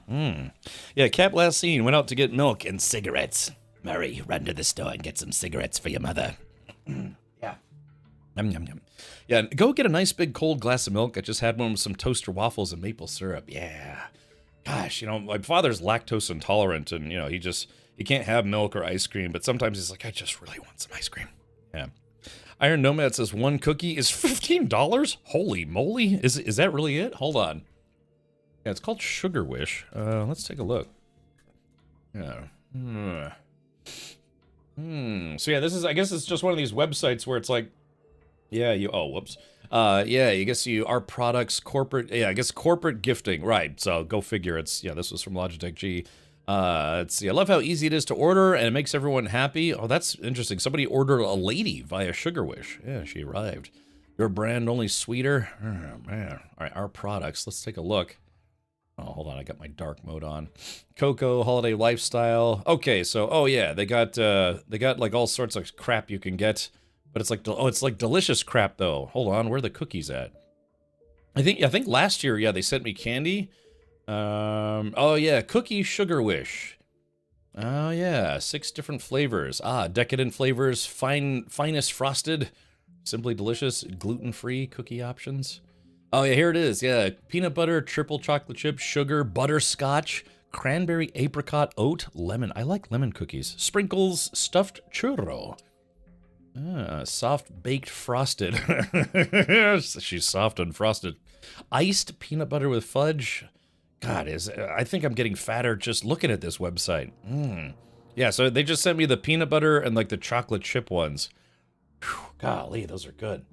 Speaker 1: Yeah. Cap last scene went out to get milk and cigarettes. Murray, run to the store and get some cigarettes for your mother. Yeah. Yum. Yeah. Go get a nice big cold glass of milk. I just had one with some toaster waffles and maple syrup. Yeah. Gosh, my father's lactose intolerant, and he can't have milk or ice cream, but sometimes he's like, I just really want some ice cream. Yeah. Iron Nomad says 1 cookie is $15? Holy moly. Is that really it? Hold on. Yeah, it's called Sugar Wish. Let's take a look. Yeah. So yeah, I guess it's just one of these websites where it's like, yeah, oh, whoops. Yeah, I guess our products, corporate, yeah, I guess corporate gifting, right. So go figure. This was from Logitech G. Let's see, I love how easy it is to order and it makes everyone happy. Oh, that's interesting. Somebody ordered a lady via Sugar Wish. Yeah, she arrived. Your brand only sweeter. Oh, man. All right, our products. Let's take a look. Oh, hold on. I got my dark mode on. Cocoa, holiday lifestyle. Okay, so, oh yeah, they got like all sorts of crap you can get. But it's like, oh, it's like delicious crap though. Hold on, where are the cookies at? I think last year, yeah, they sent me candy. Oh yeah, cookie Sugar Wish. Oh yeah, 6 different flavors. Ah, decadent flavors, finest frosted, simply delicious, gluten-free cookie options. Oh yeah, here it is. Yeah, peanut butter, triple chocolate chip, sugar, butterscotch, cranberry, apricot, oat, lemon. I like lemon cookies. Sprinkles, stuffed churro. Ah, soft baked frosted. She's soft and frosted. Iced peanut butter with fudge. God, I think I'm getting fatter just looking at this website. Yeah, so they just sent me the peanut butter and like the chocolate chip ones. Whew, golly, those are good.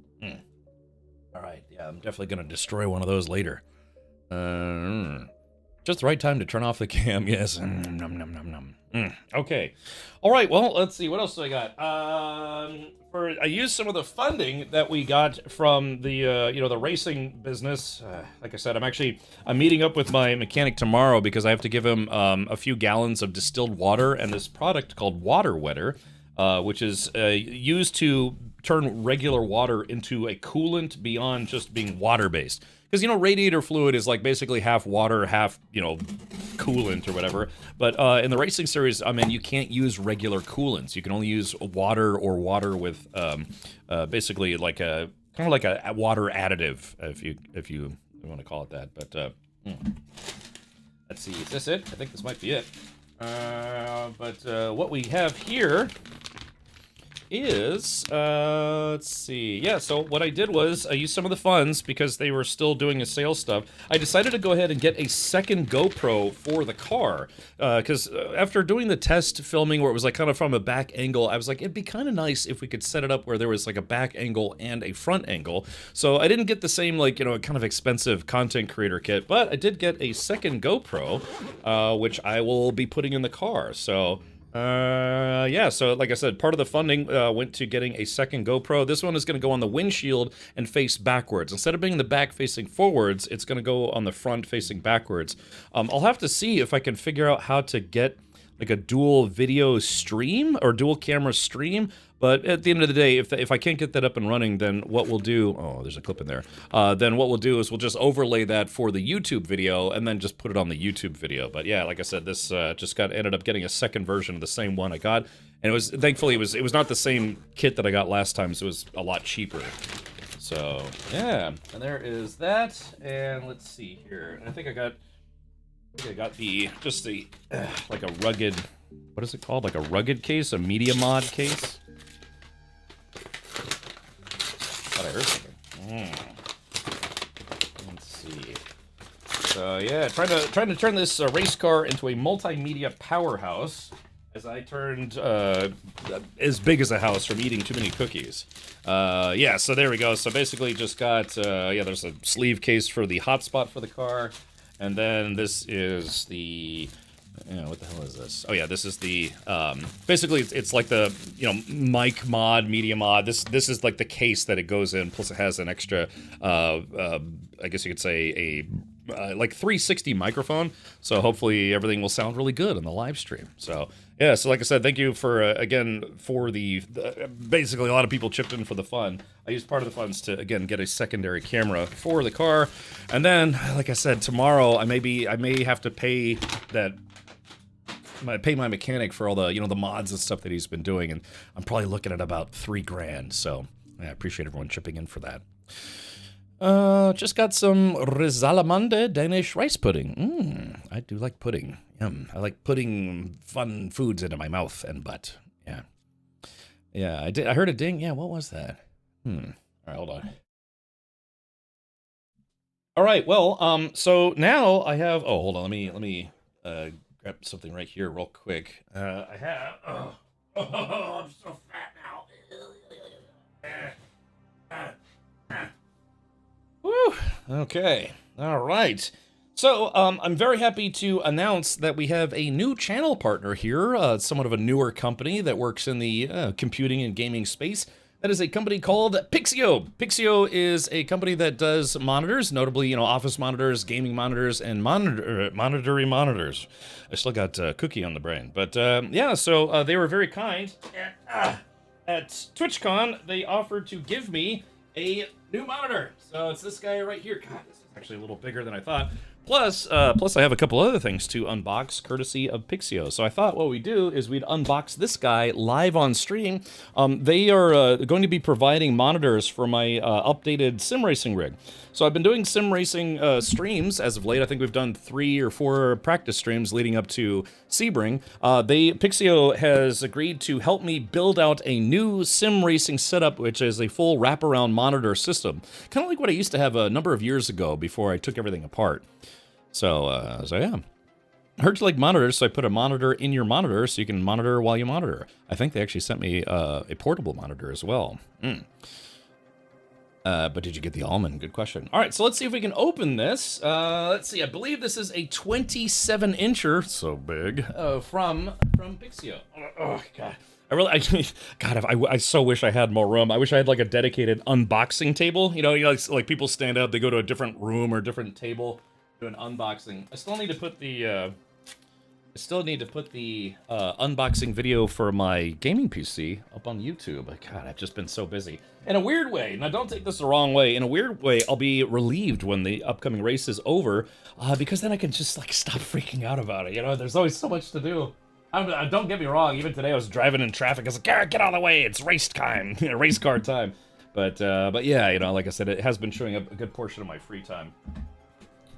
Speaker 1: All right, yeah, I'm definitely gonna destroy one of those later. Just the right time to turn off the cam. Yes. Nom, nom, nom, nom. Okay. All right. Well, let's see. What else do I got? I used some of the funding that we got from the the racing business. Like I said, I'm meeting up with my mechanic tomorrow because I have to give him a few gallons of distilled water and this product called Water Wetter, which is used to turn regular water into a coolant beyond just being water-based. Because, radiator fluid is like basically half water, half, coolant or whatever. But in the racing series, I mean, you can't use regular coolants. You can only use water or water with basically like a kind of like a water additive, if you want to call it that. But let's see, is this it? I think this might be it. But what we have here is, let's see, yeah, so what I did was, I used some of the funds, because they were still doing a sales stuff, I decided to go ahead and get a second GoPro for the car, because after doing the test filming where it was like kind of from a back angle, I was like, it'd be kind of nice if we could set it up where there was like a back angle and a front angle, so I didn't get the same, like, kind of expensive content creator kit, but I did get a second GoPro, which I will be putting in the car, so... yeah, so like I said, part of the funding went to getting a second GoPro. This one is going to go on the windshield and face backwards. Instead of being the back facing forwards, it's going to go on the front facing backwards. I'll have to see if I can figure out how to get like a dual video stream or dual camera stream. But at the end of the day, if I can't get that up and running, then what we'll do... Oh, there's a clip in there. Then what we'll do is we'll just overlay that for the YouTube video and then just put it on the YouTube video. But yeah, like I said, this just ended up getting a second version of the same one I got. And it was, thankfully, it was not the same kit that I got last time, so it was a lot cheaper. So, yeah. And there is that. And let's see here. I think I got like a rugged... What is it called? Like a rugged case? A media mod case? I heard something. Let's see. So yeah, trying to turn this race car into a multimedia powerhouse. As I turned as big as a house from eating too many cookies. Yeah, so there we go. So basically, just got yeah. There's a sleeve case for the hotspot for the car, and then this is the. What the hell is this? Oh yeah, this is the, basically it's like the, mic mod, media mod. This is like the case that it goes in, plus it has an extra, I guess you could say like 360 microphone, so hopefully everything will sound really good on the live stream. So, yeah, so like I said, thank you for, again, for the basically a lot of people chipped in for the fun. I used part of the funds to, again, get a secondary camera for the car, and then, like I said, tomorrow I may have to pay my mechanic for all the, the mods and stuff that he's been doing, and I'm probably looking at about $3,000, so I appreciate everyone chipping in for that. Just got some Risalamande Danish rice pudding. I do like pudding. Yum. I like putting fun foods into my mouth and butt. Yeah. Yeah, I heard a ding. Yeah, what was that? All right, hold on. All right, well, so now I have, oh, hold on, let me grab something right here real quick. I have, I'm so fat now. Okay. All right. So, I'm very happy to announce that we have a new channel partner here, somewhat of a newer company that works in the computing and gaming space. That is a company called Pixio. Pixio is a company that does monitors, notably, you know, office monitors, gaming monitors, and monitoring monitors. I still got Cookie on the brain, but yeah. So they were very kind. At TwitchCon, they offered to give me a new monitor. So it's this guy right here. God, this is actually a little bigger than I thought. Plus I have a couple other things to unbox, courtesy of Pixio. So I thought what we'd do is we'd unbox this guy live on stream. They are going to be providing monitors for my updated sim racing rig. So I've been doing sim racing streams as of late. I think we've done 3 or 4 practice streams leading up to Sebring. Pixio has agreed to help me build out a new sim racing setup, which is a full wraparound monitor system. Kind of like what I used to have a number of years ago before I took everything apart. So yeah. I heard you like monitors, so I put a monitor in your monitor so you can monitor while you monitor. I think they actually sent me a portable monitor as well. But did you get the almond? Good question. All right, so let's see if we can open this. Let's see. I believe this is a 27-incher, so big, from Pixio. Oh God. I so wish I had more room. I wish I had like a dedicated unboxing table. You know, like people stand up, they go to a different room or different table, do an unboxing. I still need to put the unboxing video for my gaming PC up on YouTube. God, I've just been so busy. In a weird way, now don't take this the wrong way, in a weird way, I'll be relieved when the upcoming race is over, because then I can just like stop freaking out about it. You know, there's always so much to do. Don't get me wrong, even today I was driving in traffic, I was like, Garrett, get out of the way, it's race time, race car time. But yeah, you know, like I said, it has been chewing up a good portion of my free time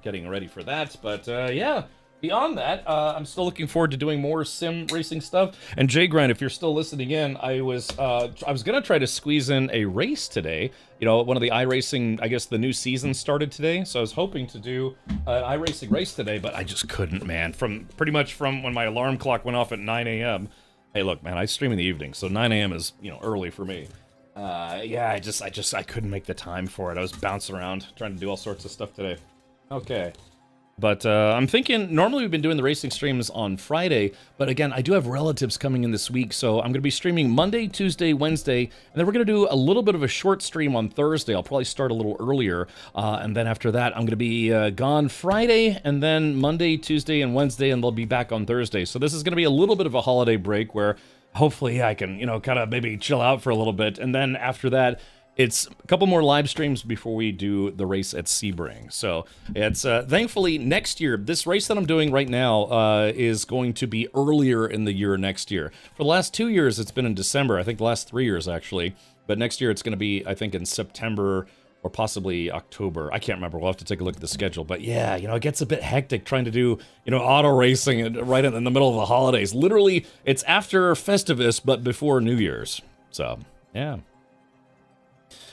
Speaker 1: getting ready for that. But yeah, beyond that, I'm still looking forward to doing more sim racing stuff. And Jay Grant, if you're still listening in, I was gonna try to squeeze in a race today. You know, one of the iRacing, I guess the new season started today, so I was hoping to do an iRacing race today, but I just couldn't, man. Pretty much from when my alarm clock went off at 9 a.m. Hey, look, man, I stream in the evening, so 9 a.m. is, you know, early for me. Yeah, I couldn't make the time for it. I was bouncing around trying to do all sorts of stuff today. Okay. But I'm thinking, normally we've been doing the racing streams on Friday, but again, I do have relatives coming in this week, so I'm going to be streaming Monday, Tuesday, Wednesday, and then we're going to do a little bit of a short stream on Thursday. I'll probably start a little earlier, and then after that, I'm going to be gone Friday, and then Monday, Tuesday, and Wednesday, and they'll be back on Thursday. So this is going to be a little bit of a holiday break where hopefully I can, you know, kind of maybe chill out for a little bit, and then after that, it's a couple more live streams before we do the race at Sebring. So it's thankfully next year. This race that I'm doing right now is going to be earlier in the year next year. For the last 2 years, it's been in December. I think the last 3 years actually. But next year it's going to be, I think, in September or possibly October. I can't remember. We'll have to take a look at the schedule. But yeah, you know, it gets a bit hectic trying to do, you know, auto racing right in the middle of the holidays. Literally, it's after Festivus, but before New Year's. So yeah.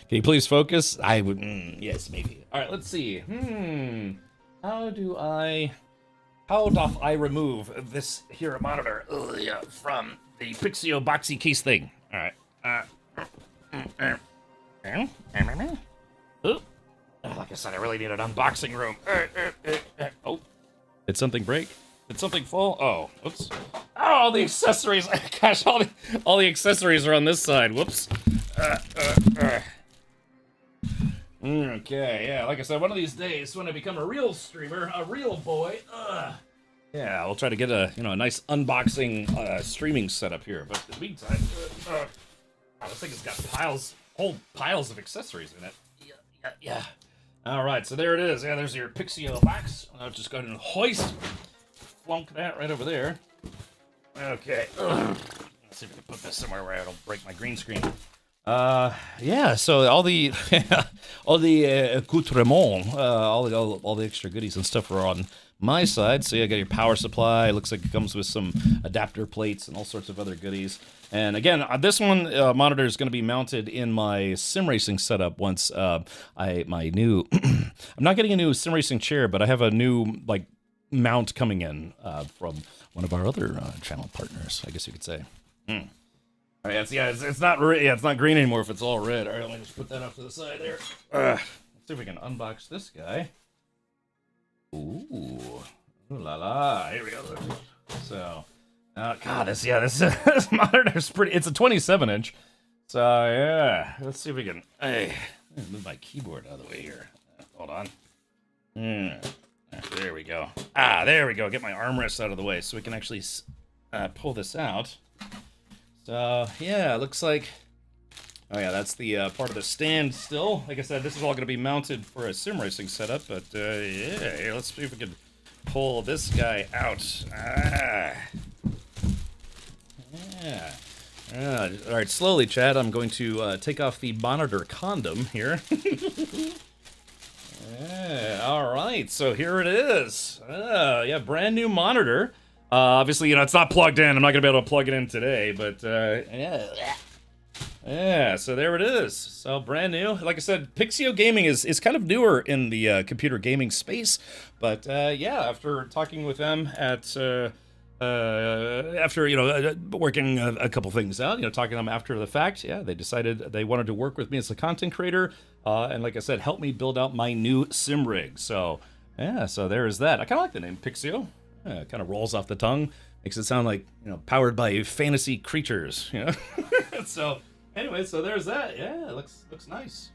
Speaker 1: Can you please focus? I would, yes, maybe. All right, let's see. How doth I remove this here monitor from the Pixio boxy case thing? All right. Like I said, I really need an unboxing room. Oh, did something break? Did something fall? Oh, oops. Oh, all the accessories. Gosh, all the accessories are on this side. Whoops. Okay, yeah, like I said, one of these days when I become a real streamer, a real boy, yeah, I'll try to get a, you know, a nice unboxing streaming setup here. But in the meantime, this thing has got whole piles of accessories in it. Yeah. All right, so there it is. Yeah, there's your Pixio box. I'll just go ahead and flunk that right over there. Okay. Let's see if I can put this somewhere where I don't break my green screen. Yeah, so all the accoutrements, all the extra goodies and stuff are on my side. So you got your power supply. It looks like it comes with some adapter plates and all sorts of other goodies. And again, this one monitor is going to be mounted in my sim racing setup once my new I'm not getting a new sim racing chair, but I have a new like mount coming in from one of our other channel partners, I guess you could say. All right, it's not green anymore if it's all red. All right, let me just put that off to the side there. Let's see if we can unbox this guy. Ooh. Ooh la la. Here we go. So, God, this monitor's pretty. It's a 27-inch. So, yeah. Let's see if we can. Hey, move my keyboard out of the way here. Hold on. There we go. There we go. Get my armrest out of the way so we can actually pull this out. So, yeah, looks like... Oh, yeah, that's the part of the stand still. Like I said, this is all going to be mounted for a sim racing setup. But, yeah, here, let's see if we can pull this guy out. Yeah. All right, slowly, Chad. I'm going to take off the monitor condom here. Yeah, all right, so here it is. Yeah, brand new monitor. Obviously, it's not plugged in. I'm not going to be able to plug it in today, but yeah. Yeah, so there it is. So brand new. Like I said, Pixio Gaming is kind of newer in the computer gaming space. But yeah, after talking with them at... after, working a couple things out, talking to them after the fact, yeah, they decided they wanted to work with me as a content creator, and like I said, help me build out my new sim rig. So, yeah, so there is that. I kind of like the name Pixio. It kind of rolls off the tongue, makes it sound like, powered by fantasy creatures, So, anyway, so there's that. Yeah, it looks nice.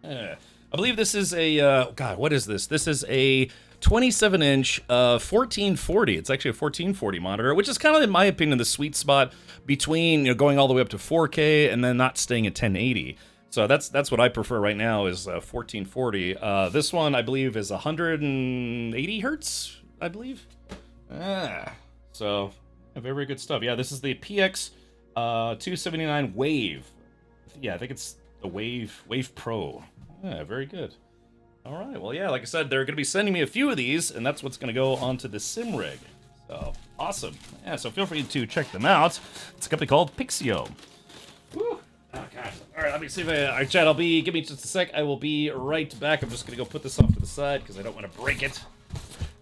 Speaker 1: Yeah. I believe this is a, God, what is this? This is a 27-inch 1440. It's actually a 1440 monitor, which is kind of, in my opinion, the sweet spot between going all the way up to 4K and then not staying at 1080. So that's what I prefer right now is 1440. This one, I believe, is 180 hertz, I believe. So very good stuff. Yeah, this is the PX 279 Wave. Yeah, I think it's the Wave Pro. Yeah, very good. All right, well, yeah, like I said, they're going to be sending me a few of these, and that's what's going to go onto the sim rig. So, awesome. Yeah, so feel free to check them out. It's a company called Pixio. Woo. Oh, gosh. All right, let me see if all right, Chad, give me just a sec. I will be right back. I'm just going to go put this off to the side because I don't want to break it.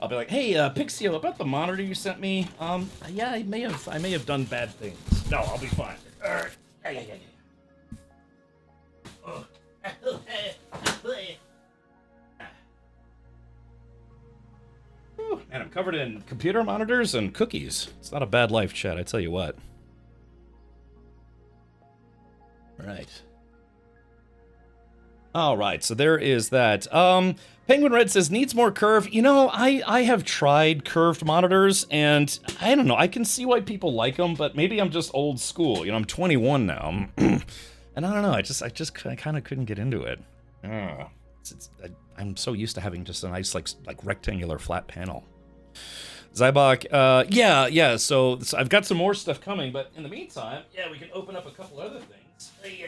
Speaker 1: I'll be like, hey, Pixio, about the monitor you sent me, yeah, I may have done bad things. No, I'll be fine. All right. Yeah. Oh. Man, I'm covered in computer monitors and cookies. It's not a bad life, Chad, I tell you what. All right, so there is that. Penguin Red says, needs more curve. I have tried curved monitors, and I don't know. I can see why people like them, but maybe I'm just old school. I'm 21 now. And I don't know. I kind of couldn't get into it. I'm so used to having just a nice, like rectangular flat panel. Zybok, yeah, so I've got some more stuff coming, but in the meantime, yeah, we can open up a couple other things. Yeah.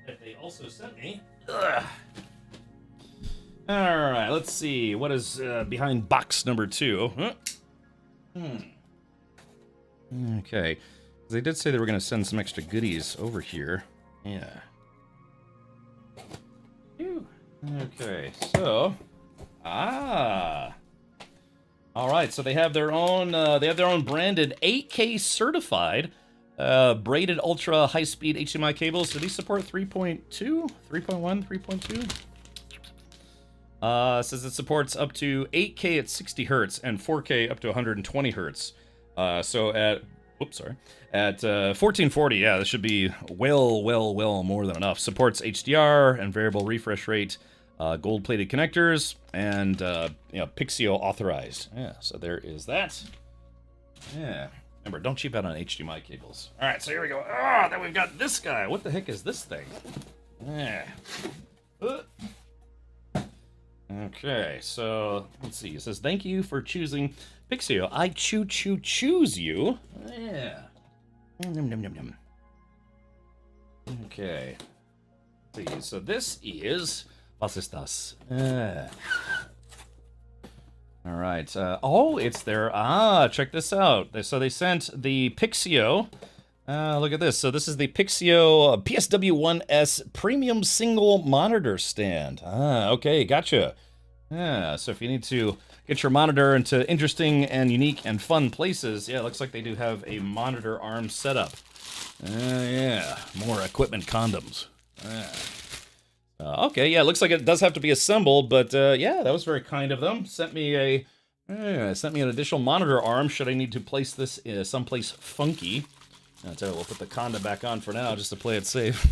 Speaker 1: That they also sent me. Ugh. Alright, let's see. What is behind box number 2? Okay. They did say they were going to send some extra goodies over here. Yeah. Okay, so... Alright, so they have their own branded 8K certified braided ultra high-speed HDMI cables. Do these support 3.2? 3.1? 3.2? Says it supports up to 8K at 60 hertz and 4K up to 120 hertz. So at 1440, yeah, this should be well more than enough. Supports HDR and variable refresh rate, gold-plated connectors, and Pixio authorized. Yeah, so there is that. Yeah. Remember, don't cheap out on HDMI cables. All right, so here we go. Then we've got this guy. What the heck is this thing? Yeah. Okay, so let's see. It says, thank you for choosing Pixio. I choose you. Yeah. Nom. Okay. Let's see. So this is... Was ist das? All right. It's there. Check this out. So they sent the Pixio. Look at this. So this is the Pixio PSW1S Premium Single Monitor Stand. Okay, gotcha. Yeah, so if you need to get your monitor into interesting and unique and fun places, yeah, it looks like they do have a monitor arm setup. Yeah, more equipment condoms. Okay, yeah, it looks like it does have to be assembled, but yeah, that was very kind of them. Sent me an additional monitor arm should I need to place this someplace funky. I'll tell you, we'll put the Conda back on for now just to play it safe.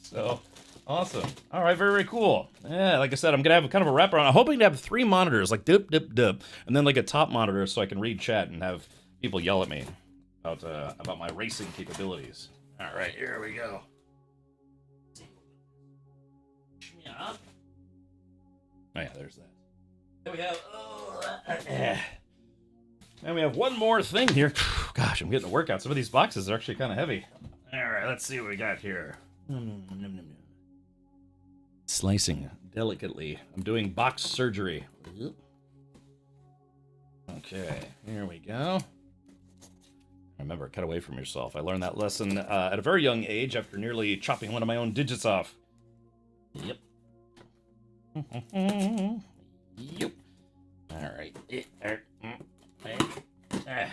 Speaker 1: So, awesome. All right, very, very cool. Yeah, like I said, I'm going to have kind of a wraparound. I'm hoping to have 3 monitors, like dip, dip, dip, and then like a top monitor so I can read chat and have people yell at me about my racing capabilities. All right, here we go. Yeah. Oh yeah, there's that. There we have. And we have one more thing here. Gosh, I'm getting a workout. Some of these boxes are actually kind of heavy. All right, let's see what we got here. Slicing delicately. I'm doing box surgery. Okay, here we go. Remember, cut away from yourself. I learned that lesson at a very young age after nearly chopping one of my own digits off. Yep. Yep. All right.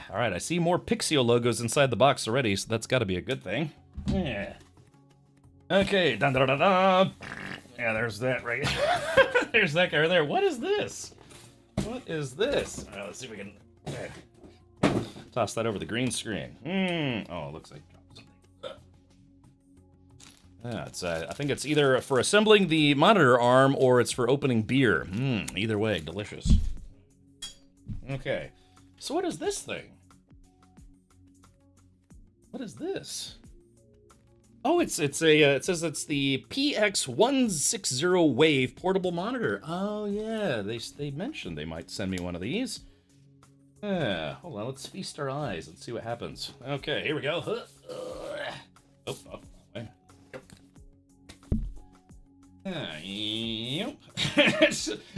Speaker 1: All right, I see more Pixio logos inside the box already, so that's got to be a good thing. Yeah. Okay. Dun, dun, dun, dun. Yeah, there's that right. There's that guy right there. What is this? What is this? All right, let's see if we can toss that over the green screen. Oh, it looks like something. Yeah, it's. I think it's either for assembling the monitor arm or it's for opening beer. Either way, delicious. Okay. So what is this thing? What is this? Oh, it says it's the PX160 Wave portable monitor. Oh yeah, they mentioned they might send me one of these. Hold on, let's feast our eyes and see what happens. Okay, here we go. Yep.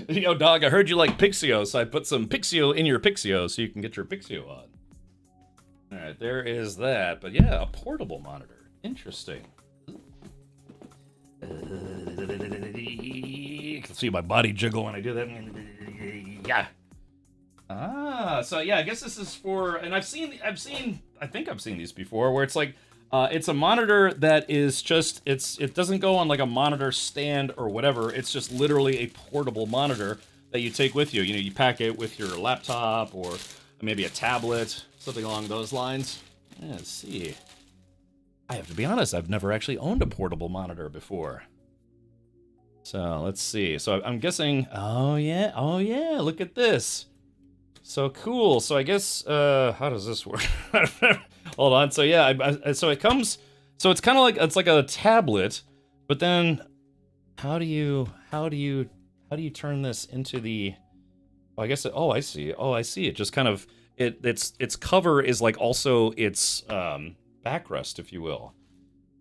Speaker 1: Yo, dog, I heard you like Pixio, so I put some Pixio in your Pixio so you can get your Pixio on. All right, there is that. But yeah, a portable monitor. Interesting. You can see my body jiggle when I do that. Yeah. So yeah, I guess this is for, and I think I've seen these before, where it's like, it's a monitor that is just, it doesn't go on like a monitor stand or whatever. It's just literally a portable monitor that you take with you. You know, you pack it with your laptop or maybe a tablet, something along those lines. Yeah, let's see. I have to be honest, I've never actually owned a portable monitor before. So let's see. So I'm guessing, oh yeah, look at this. So cool. So I guess, how does this work? Hold on. So yeah, so it comes, so it's kind of like, it's like a tablet, but then how do you turn this into the, oh, I guess, I see. Oh, I see. It just kind of, its cover is like also its, backrest, if you will.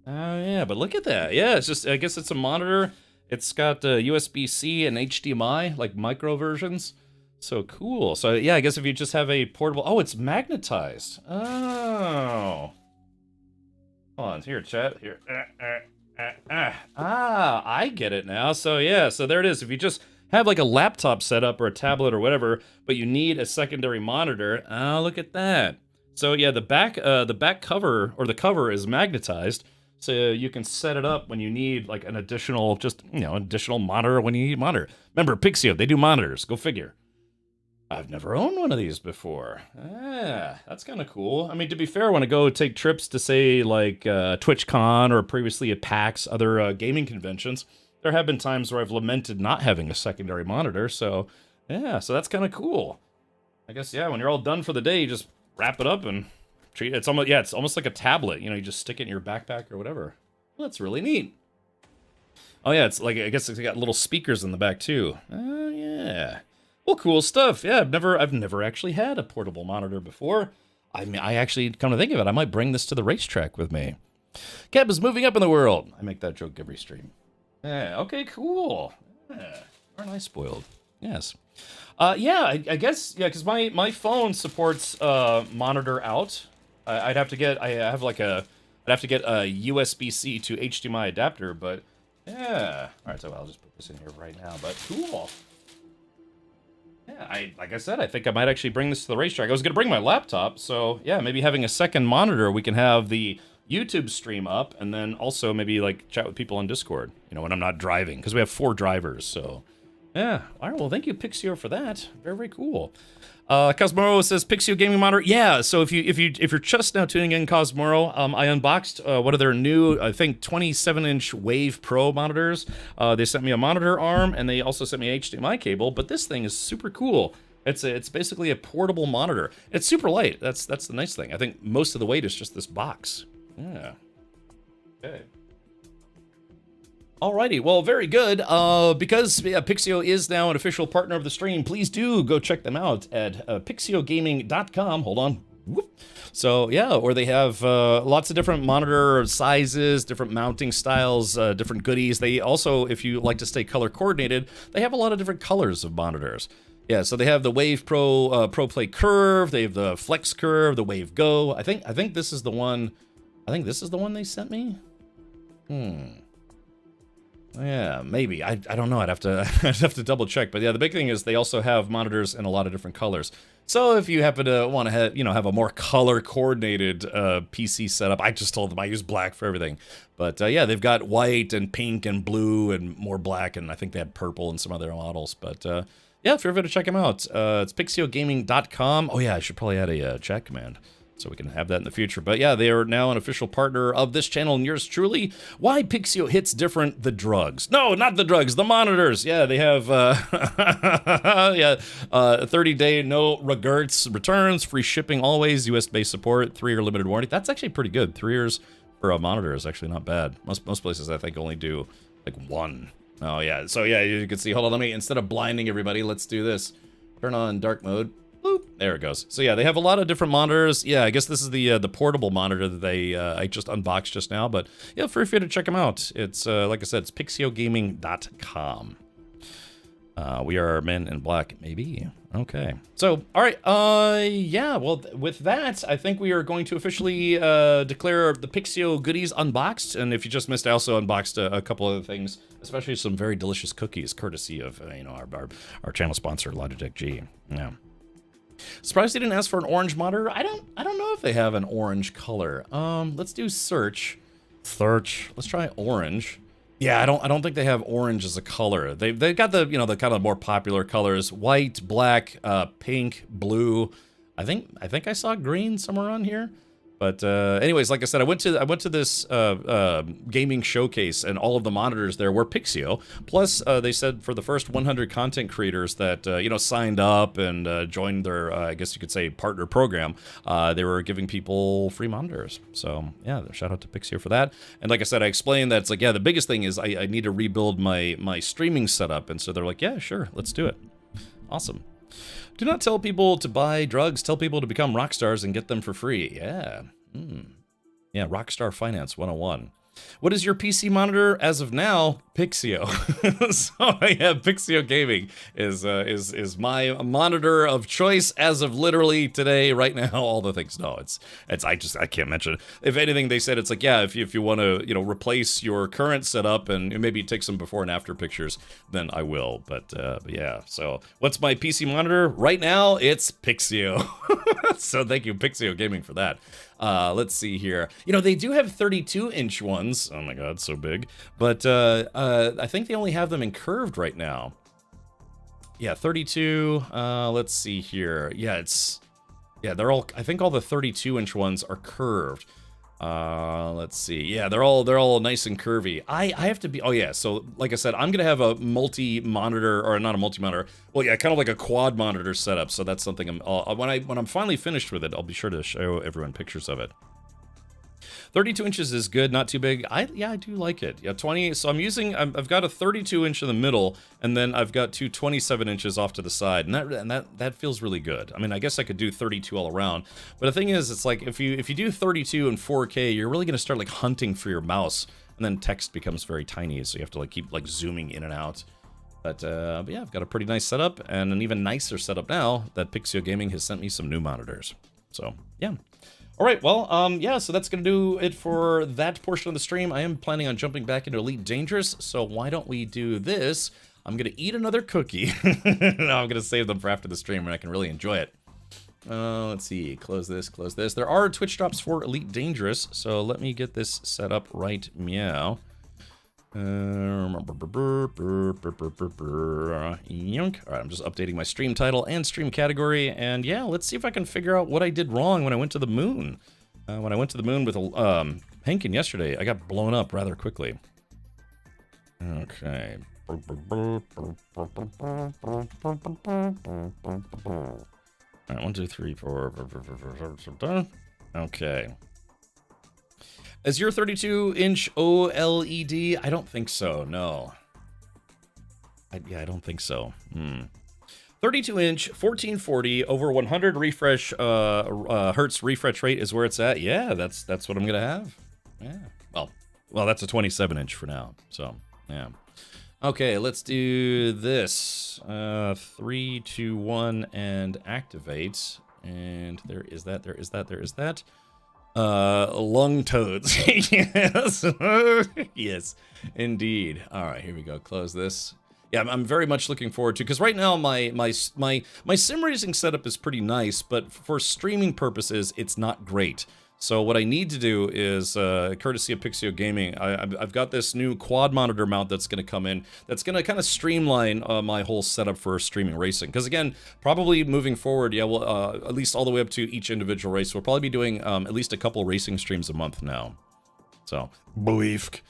Speaker 1: Oh yeah, but look at that. Yeah, it's just, I guess it's a monitor. It's got USB-C and HDMI, like micro versions. So cool. So yeah, I guess if you just have a portable, oh, it's magnetized. Oh. Hold on, here, chat. Here. I get it now. So yeah, so there it is. If you just have like a laptop setup or a tablet or whatever, but you need a secondary monitor, oh, look at that. So yeah, the back cover, or the cover, is magnetized, so you can set it up when you need like an additional, just, you know, additional monitor when you need a monitor. Remember, Pixio, they do monitors. Go figure. I've never owned one of these before. That's kind of cool. I mean, to be fair, when I go take trips to, say, like TwitchCon or previously at PAX, other gaming conventions, there have been times where I've lamented not having a secondary monitor. So yeah, so that's kind of cool. I guess, yeah, when you're all done for the day, you just wrap it up and treat it. It's almost like a tablet. You know, you just stick it in your backpack or whatever. Well, that's really neat. Oh yeah, it's like, I guess it's got little speakers in the back too. Oh yeah. Well, cool stuff. Yeah, I've never actually had a portable monitor before. I mean, I actually, come to think of it, I might bring this to the racetrack with me. Cap is moving up in the world. I make that joke every stream. Yeah. Okay. Cool. Yeah. Aren't I spoiled? Yes. Yeah, I guess, yeah, because my phone supports monitor out. I'd have to get a USB-C to HDMI adapter, but yeah. All right, so I'll just put this in here right now. But cool. Yeah, like I said, I think I might actually bring this to the racetrack. I was gonna bring my laptop, so yeah, maybe having a second monitor, we can have the YouTube stream up, and then also maybe like chat with people on Discord, you know, when I'm not driving, because we have 4 drivers, so yeah. All right, well, thank you, Pixio, for that. Very, very cool. Cosmoro says Pixio gaming monitor. Yeah, so if you're just now tuning in, Cosmoro, I unboxed one of their new, I think, 27-inch Wave Pro monitors. They sent me a monitor arm, and they also sent me an HDMI cable. But this thing is super cool. It's basically a portable monitor. It's super light. That's the nice thing. I think most of the weight is just this box. Yeah. Okay. Alrighty, well, very good. Because Pixio is now an official partner of the stream, please do go check them out at pixiogaming.com. Hold on. Whoop. So, yeah, or they have lots of different monitor sizes, different mounting styles, different goodies. They also, if you like to stay color coordinated, they have a lot of different colors of monitors. Yeah, so they have the Wave Pro Pro Play Curve, they have the Flex Curve, the Wave Go. I think this is the one. I think this is the one they sent me. Yeah, maybe. I don't know. I'd have to double check. But yeah, the big thing is they also have monitors in a lot of different colors. So if you happen to want to have a more color coordinated PC setup, I just told them I use black for everything. But yeah, they've got white and pink and blue and more black, and I think they had purple and some other models. But yeah, feel free to check them out. It's pixiogaming.com. Oh yeah, I should probably add a chat command, so we can have that in the future. But yeah, they are now an official partner of this channel and yours truly. Why Pixio hits different? The drugs. No, not the drugs, the monitors. Yeah, they have 30-day no regrets returns, free shipping always, US-based support, 3-year limited warranty. That's actually pretty good. 3 years for a monitor is actually not bad. Most places I think only do like 1. Oh yeah, so yeah, you can see, hold on, let me, instead of blinding everybody, let's do this. Turn on dark mode. There it goes. So yeah, they have a lot of different monitors. Yeah, I guess this is the portable monitor that they I just unboxed just now. But yeah, feel free to check them out. It's like I said, it's pixiogaming.com. We are men in black, maybe. Okay. So all right. Yeah. Well, with that, I think we are going to officially declare the Pixio goodies unboxed. And if you just missed, I also unboxed a couple other things, especially some very delicious cookies, courtesy of our channel sponsor, Logitech G. Yeah. Surprised they didn't ask for an orange monitor. I don't know if they have an orange color. Let's do search. Let's try orange. Yeah, I don't think they have orange as a color. They've got the the kind of more popular colors: white, black, pink, blue. I think I saw green somewhere on here. But anyways, like I said, I went to this gaming showcase, and all of the monitors there were Pixio. Plus, they said for the first 100 content creators that signed up and joined their, I guess you could say, partner program, they were giving people free monitors. So yeah, shout out to Pixio for that. And like I said, I explained that it's like, yeah, the biggest thing is I need to rebuild my streaming setup, and so they're like, yeah, sure, let's do it. Awesome. Do not tell people to buy drugs. Tell people to become rock stars and get them for free. Yeah. Yeah, Rockstar Finance 101. What is your PC monitor as of now? Pixio. So yeah, Pixio Gaming is my monitor of choice as of literally today, right now. All the things. No, it's I can't mention it. If anything, they said it's like, yeah, if you want to replace your current setup and maybe take some before and after pictures, then I will. But yeah. So what's my PC monitor right now? It's Pixio. So thank you, Pixio Gaming, for that. Let's see here. They do have 32-inch ones. Oh my god, so big. But I think they only have them in curved right now. Yeah, 32. Let's see here. Yeah, they're all, I think all the 32-inch ones are curved. Let's see. Yeah, they're all nice and curvy. I have to be, oh yeah, so like I said, I'm gonna have a multi-monitor, or not a multi-monitor, well yeah, kind of like a quad monitor setup, so that's something when I'm finally finished with it, I'll be sure to show everyone pictures of it. 32 inches is good, not too big. Yeah, I do like it. Yeah, 20, so I've got a 32-inch in the middle, and then I've got two 27 inches off to the side, and that feels really good. I mean, I guess I could do 32 all around, but the thing is, it's like, if you do 32 and 4K, you're really gonna start like hunting for your mouse, and then text becomes very tiny, so you have to like keep like zooming in and out. But yeah, I've got a pretty nice setup, and an even nicer setup now that Pixio Gaming has sent me some new monitors. So, yeah. All right, well, yeah, so that's going to do it for that portion of the stream. I am planning on jumping back into Elite Dangerous, so why don't we do this? I'm going to eat another cookie. No, I'm going to save them for after the stream when I can really enjoy it. Let's see. Close this, close this. There are Twitch drops for Elite Dangerous, so let me get this set up right meow. Yunk. Alright, I'm just updating my stream title and stream category, and yeah, let's see if I can figure out what I did wrong when I went to the moon. When I went to the moon with Hankin yesterday, I got blown up rather quickly. Okay. Alright, 1, 2, 3, 4. Okay. Is your 32-inch OLED? I don't think so, no. Yeah, I don't think so. 32-inch, 1440, over 100 refresh hertz refresh rate is where it's at. Yeah, that's what I'm gonna have. Yeah. Well, that's a 27-inch for now. So, yeah. Okay, let's do this. 3, 2, 1, and activate. And there is that. There is that. There is that. Lung toads. Yes. Yes, indeed. All right, here we go. Close this. Yeah, I'm very much looking forward to, because right now my sim racing setup is pretty nice, but for streaming purposes, it's not great. So what I need to do is, courtesy of Pixio Gaming, I've got this new quad monitor mount that's going to come in, that's going to kind of streamline my whole setup for streaming racing. Because again, probably moving forward, yeah, well, at least all the way up to each individual race, we'll probably be doing at least a couple racing streams a month now. So, Bleef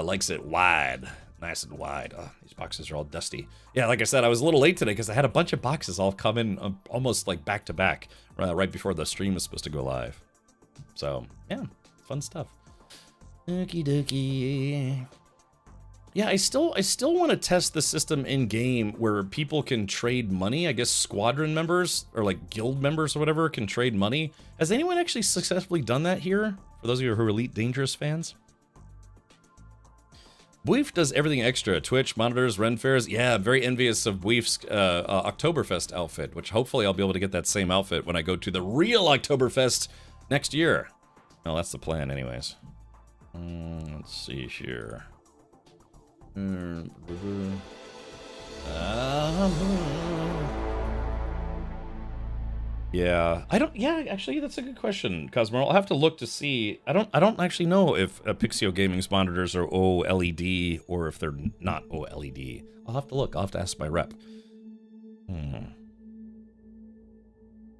Speaker 1: likes it wide. Nice and wide. Oh, these boxes are all dusty. Yeah, like I said, I was a little late today because I had a bunch of boxes all come in almost like back to back, right before the stream was supposed to go live. So, yeah, fun stuff. Okie dokie. Yeah, I still want to test the system in game where people can trade money. I guess squadron members or like guild members or whatever can trade money. Has anyone actually successfully done that here? For those of you who are Elite Dangerous fans? Bweef does everything extra. Twitch, monitors, Ren fairs. Yeah, I'm very envious of Bweef's Oktoberfest outfit, which hopefully I'll be able to get that same outfit when I go to the real Oktoberfest next year. Well, that's the plan anyways. Let's see here. Yeah, actually, that's a good question, Cosmo. I'll have to look to see. I don't actually know if Pixio Gaming's monitors are OLED or if they're not OLED. I'll have to look. I'll have to ask my rep.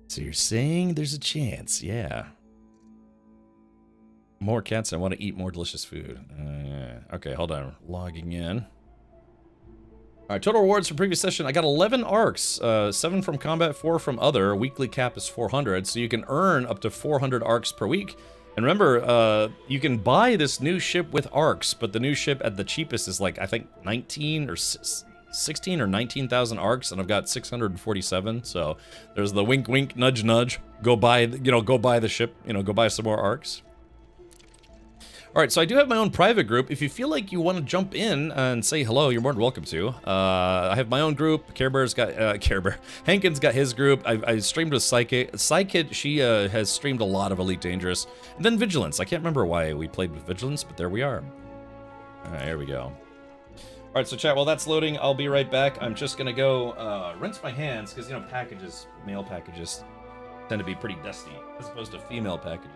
Speaker 1: So you're saying there's a chance, yeah. More cats. I want to eat more delicious food. Okay, hold on. Logging in. All right, total rewards for previous session. I got 11 arcs, 7 from combat, 4 from other. Weekly cap is 400, so you can earn up to 400 arcs per week. And remember, you can buy this new ship with arcs, but the new ship at the cheapest is like, I think 19 or 16 or 19,000 arcs, and I've got 647. So there's the wink, wink, nudge, nudge. Go buy, go buy the ship. Go buy some more arcs. All right, so I do have my own private group. If you feel like you want to jump in and say hello, you're more than welcome to. I have my own group. Care Bear's got Care Bear. Hankin's got his group. I streamed with Psykid. She has streamed a lot of Elite Dangerous. And then Vigilance. I can't remember why we played with Vigilance, but there we are. All right, here we go. All right, so chat, while that's loading, I'll be right back. I'm just gonna go rinse my hands because packages, male packages, tend to be pretty dusty as opposed to female packages.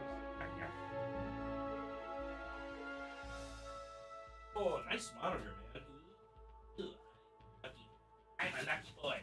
Speaker 1: Oh, nice monitor, man. I'm a lucky boy.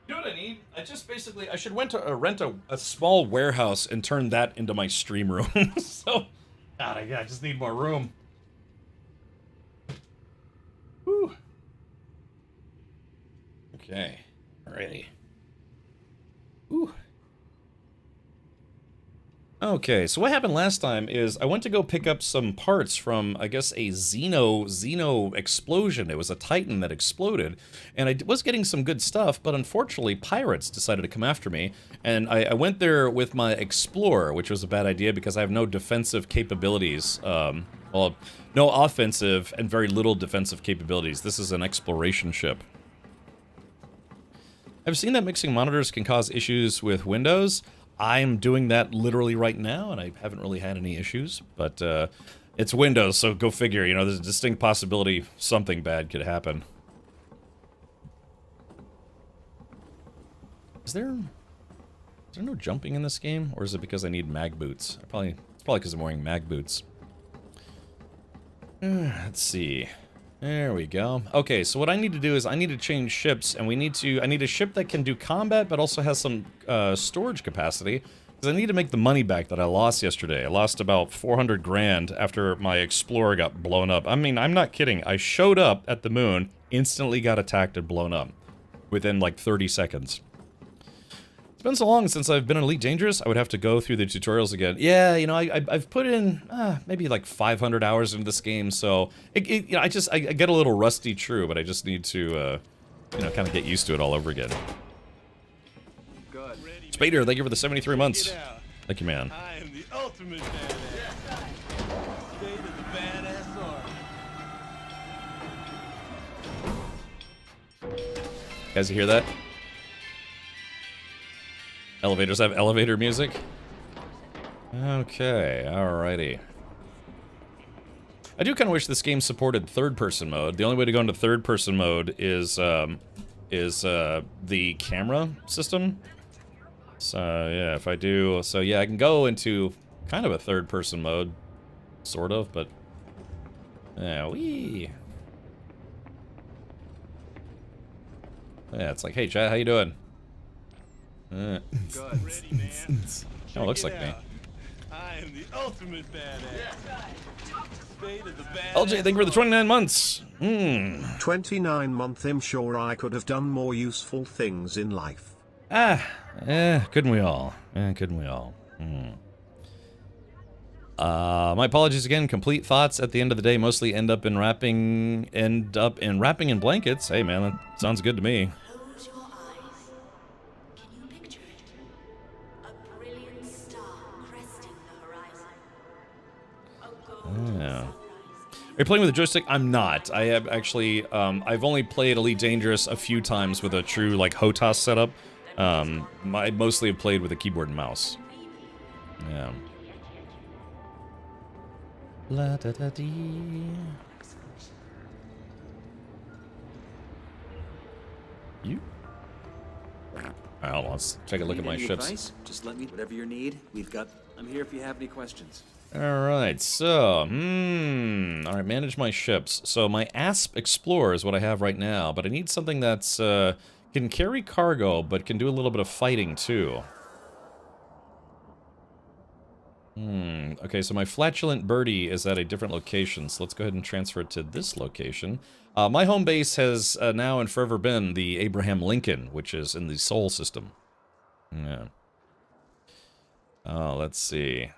Speaker 1: You know what I need? I should rent a small warehouse and turn that into my stream room. So, God, I just need more room. Whew. Okay, alrighty. Ooh. Okay, so what happened last time is I went to go pick up some parts from, I guess, a Xeno explosion. It was a Titan that exploded, and I was getting some good stuff, but unfortunately pirates decided to come after me, and I went there with my Explorer, which was a bad idea because I have no defensive capabilities. Well, no offensive and very little defensive capabilities. This is an exploration ship. I've seen that mixing monitors can cause issues with Windows. I'm doing that literally right now, and I haven't really had any issues, but it's Windows, so go figure, you know, there's a distinct possibility something bad could happen. Is there no jumping in this game, or is it because I need mag boots? It's probably because I'm wearing mag boots. Let's see. There we go. Okay, so what I need to do is I need to change ships, and I need a ship that can do combat, but also has some storage capacity, because I need to make the money back that I lost yesterday. I lost about 400 grand after my Explorer got blown up. I mean, I'm not kidding. I showed up at the moon, instantly got attacked and blown up within like 30 seconds. It's been so long since I've been in Elite Dangerous, I would have to go through the tutorials again. Yeah, you know, I've put in maybe like 500 hours into this game, so you know, I get a little rusty, true, but I just need to, you know, kind of get used to it all over again.
Speaker 2: Good.
Speaker 1: Spader, thank you for the 73 months. Thank you, man.
Speaker 2: I am the ultimate badass. State of the badass army.
Speaker 1: Guys, you hear that? Elevators have elevator music? Okay, alrighty. I do kind of wish this game supported third-person mode. The only way to go into third-person mode is the camera system. So, yeah, if I do... So, yeah, I can go into kind of a third-person mode. Sort of, but... Yeah, wee. Yeah, it's like, hey, chat, how you doing?
Speaker 2: Good. Ready, man.
Speaker 1: Oh, looks like me.
Speaker 2: I am the ultimate badass. State of the badass.
Speaker 1: LJ, thank you for the 29 months.
Speaker 4: 29 month. I'm sure I could have done more useful things in life.
Speaker 1: Couldn't we all? Couldn't we all? My apologies again. Complete thoughts at the end of the day mostly end up in wrapping in blankets. Hey man, that sounds good to me.
Speaker 5: Close your eyes. Can you picture it? A brilliant star cresting the horizon. A golden
Speaker 1: Yeah.
Speaker 5: sunrise.
Speaker 1: Are you playing with a joystick? I'm not. I have actually, I've only played Elite Dangerous a few times with a true, like, HOTAS setup. I mostly have played with a keyboard and mouse. Yeah. La da da dee. You? Alright, hold on, let's take a look at my
Speaker 6: Need any
Speaker 1: ships.
Speaker 6: advice? Just let me, whatever you need, I'm here if you have any questions.
Speaker 1: Alright, so, alright, manage my ships. So my ASP Explorer is what I have right now, but I need something that's, can carry cargo, but can do a little bit of fighting, too. Okay, so my Flatulent Birdie is at a different location, so let's go ahead and transfer it to this location. My home base has now and forever been the Abraham Lincoln, which is in the Sol system. Yeah. Let's see.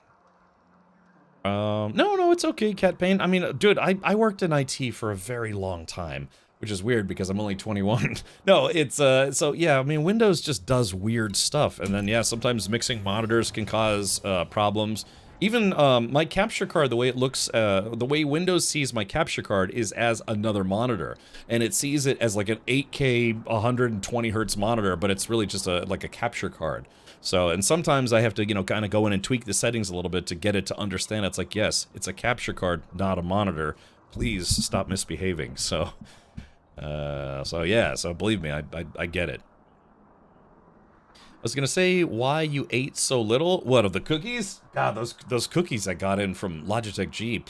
Speaker 1: No, it's okay, Cat Pain. I mean, dude, I worked in IT for a very long time, which is weird because I'm only 21. No, it's, so yeah, I mean, Windows just does weird stuff. And then, yeah, sometimes mixing monitors can cause, problems. Even, my capture card, the way it looks, the way Windows sees my capture card is as another monitor. And it sees it as like an 8K 120 hertz monitor, but it's really just like a capture card. So, and sometimes I have to, you know, kind of go in and tweak the settings a little bit to get it to understand. It's like, yes, it's a capture card, not a monitor. Please stop misbehaving. So, yeah, so believe me, I get it. I was gonna say why you ate so little. What, of the cookies? God, those cookies I got in from Logitech G.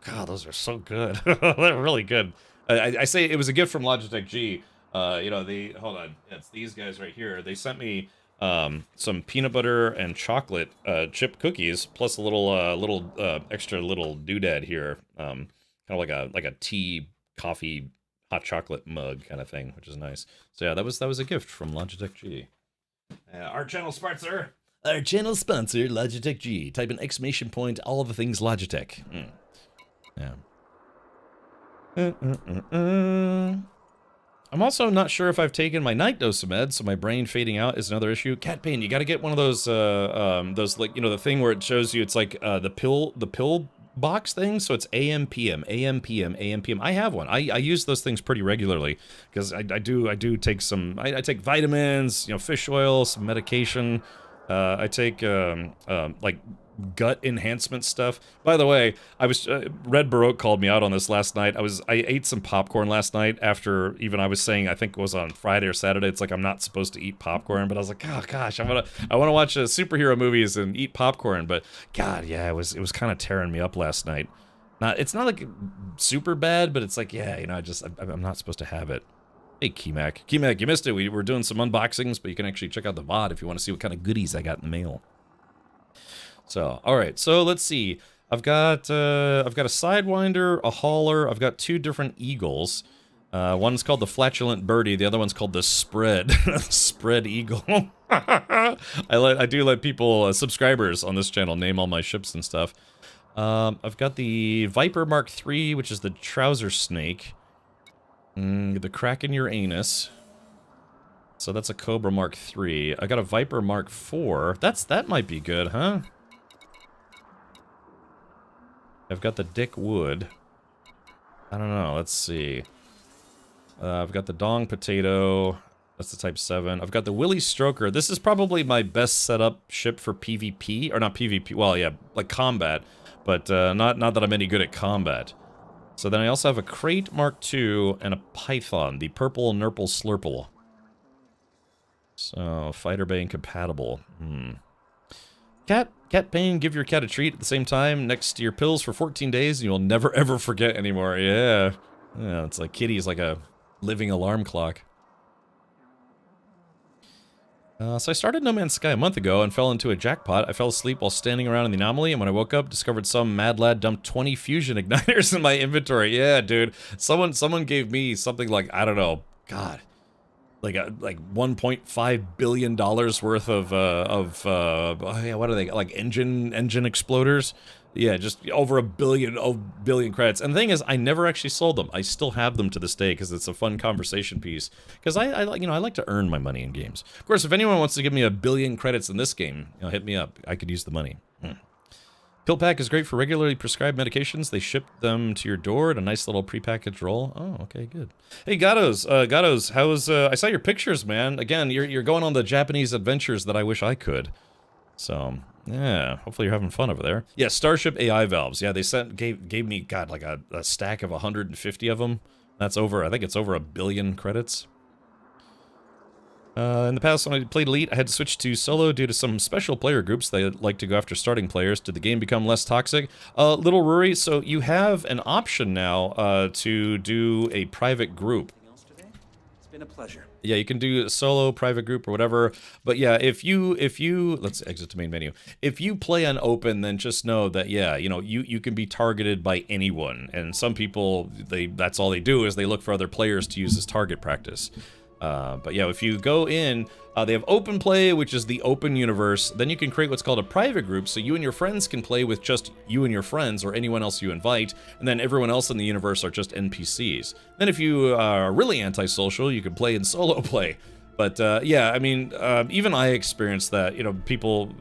Speaker 1: God, those are so good. They're really good. I say it was a gift from Logitech G. You know, hold on, it's these guys right here. They sent me some peanut butter and chocolate chip cookies, plus a little extra little doodad here, kind of like a tea, coffee, hot chocolate mug kind of thing, which is nice. So yeah, that was a gift from Logitech G. Our channel sponsor, Our channel sponsor, Logitech G. Type in exclamation point, all of the things Logitech. Yeah. I'm also not sure if I've taken my night dose of meds, so my brain fading out is another issue. Cat pain, you gotta get one of those like, you know, the thing where it shows you, it's like, the pill box thing, so it's AM, PM, AM, PM, AM, PM. I have one. I use those things pretty regularly, because I do take some, I take vitamins, you know, fish oil, some medication. I take, like, gut enhancement stuff. By the way, I was Red Baroque called me out on this last night. I ate some popcorn last night after even I was saying, I think it was on Friday or Saturday, it's like I'm not supposed to eat popcorn, but I was like, oh gosh, I want to watch superhero movies and eat popcorn, but god, yeah, it was kind of tearing me up last night. It's not like super bad, but it's like, yeah, you know, I'm not supposed to have it. Hey, Keymac, you missed it. We were doing some unboxings, but you can actually check out the VOD if you want to see what kind of goodies I got in the mail. So, all right. So let's see. I've got a Sidewinder, a Hauler. I've got 2 different Eagles. One's called the Flatulent Birdie. The other one's called the Spread. Spread Eagle. I do let people, subscribers on this channel, name all my ships and stuff. I've got the Viper Mark III, which is the Trouser Snake. The Kraken Uranus. So that's a Cobra Mark III. I got a Viper Mark IV. That might be good, huh? I've got the Dick Wood. I don't know, let's see. I've got the Dong Potato. That's the Type 7. I've got the Willy Stroker. This is probably my best setup ship for PvP. Or not PvP, well, yeah, like combat. But not that I'm any good at combat. So then I also have a Crate Mark II and a Python, the Purple Nurple Slurple. So, Fighter Bay incompatible. Cat pain, give your cat a treat at the same time next to your pills for 14 days and you'll never ever forget anymore. Yeah. Yeah, it's like Kitty's like a living alarm clock. So I started No Man's Sky a month ago and fell into a jackpot. I fell asleep while standing around in the anomaly, and when I woke up, discovered some mad lad dumped 20 fusion igniters in my inventory. Yeah, dude. Someone gave me something like, I don't know, God, like $1.5 billion worth of yeah, what are they, like engine exploders? Yeah, just over a billion credits. And the thing is, I never actually sold them. I still have them to this day because it's a fun conversation piece. Because I like to earn my money in games. Of course, if anyone wants to give me 1 billion credits in this game, you know, hit me up. I could use the money. Pill pack is great for regularly prescribed medications. They ship them to your door in a nice little prepackaged roll. Oh, okay, good. Hey, Gatos, how's I saw your pictures, man. Again, you're going on the Japanese adventures that I wish I could. So, yeah, hopefully you're having fun over there. Yeah, Starship AI valves. Yeah, they gave me, God, like a stack of 150 of them. That's over, I think it's over 1 billion credits. In the past, when I played Elite, I had to switch to solo due to some special player groups that like to go after starting players. Did the game become less toxic? Little Rory, so you have an option now to do a private group.
Speaker 6: It's been a pleasure.
Speaker 1: Yeah, you can do a solo, private group, or whatever. But yeah, if you let's exit to main menu. If you play on open, then just know that, yeah, you know, you can be targeted by anyone. And some people, that's all they do is they look for other players to use as target practice. But yeah, if you go in, they have open play, which is the open universe. Then you can create what's called a private group, so you and your friends can play with just you and your friends or anyone else you invite, and then everyone else in the universe are just NPCs. Then if you are really antisocial, you can play in solo play. But yeah, I mean, even I experienced that, you know, people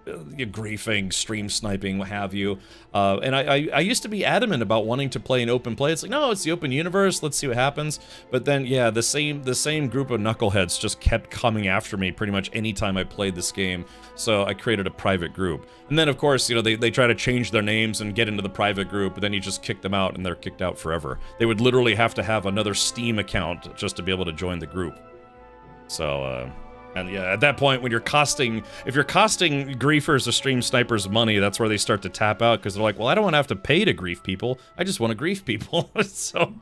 Speaker 1: griefing, stream sniping, what have you. And I used to be adamant about wanting to play an open play. It's like, no, it's the open universe, let's see what happens. But then, yeah, the same group of knuckleheads just kept coming after me pretty much any time I played this game. So I created a private group. And then, of course, you know, they try to change their names and get into the private group, but then you just kick them out and they're kicked out forever. They would literally have to have another Steam account just to be able to join the group. So, and yeah, at that point, when if you're costing griefers or stream snipers money, that's where they start to tap out, because they're like, well, I don't want to have to pay to grief people. I just want to grief people. So,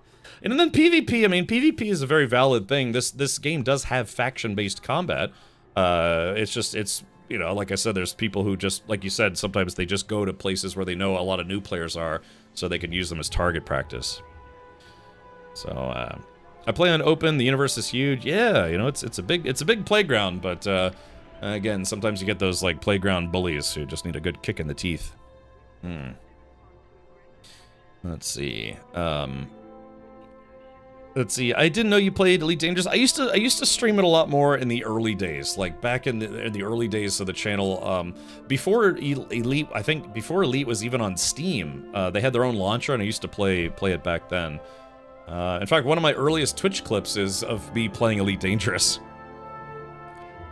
Speaker 1: and then PvP, I mean, PvP is a very valid thing. This game does have faction-based combat. It's, you know, like I said, there's people who just, like you said, sometimes they just go to places where they know a lot of new players are, so they can use them as target practice. So, I play on open, the universe is huge. Yeah, you know, it's a big playground, but Again, sometimes you get those, like, playground bullies who just need a good kick in the teeth. Let's see. Let's see. I didn't know you played Elite Dangerous. I used to stream it a lot more in the early days, like back in the early days of the channel. Before Elite, I think before Elite was even on Steam, they had their own launcher, and I used to play it back then. In fact, one of my earliest Twitch clips is of me playing Elite Dangerous.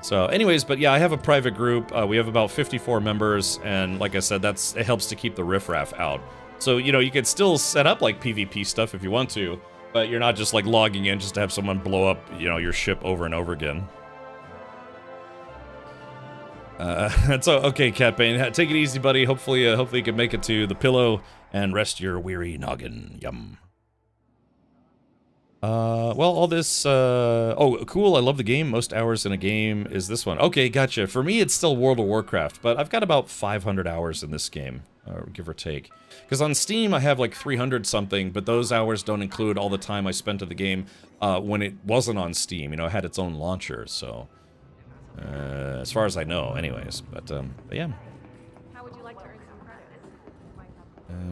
Speaker 1: So, anyways, but yeah, I have a private group. We have about 54 members, and like I said, it helps to keep the riffraff out. So, you know, you could still set up like PvP stuff if you want to. But you're not just, like, logging in just to have someone blow up, you know, your ship over and over again. So, okay, Cat Bane, take it easy, buddy. Hopefully you can make it to the pillow and rest your weary noggin. Yum. Well, all this, oh, cool, I love the game. Most hours in a game is this one. Okay, gotcha. For me, it's still World of Warcraft, but I've got about 500 hours in this game, give or take. Because on Steam, I have like 300 something, but those hours don't include all the time I spent in the game when it wasn't on Steam. You know, it had its own launcher, so... as far as I know, anyways. But yeah.
Speaker 5: How would you like to earn some credit?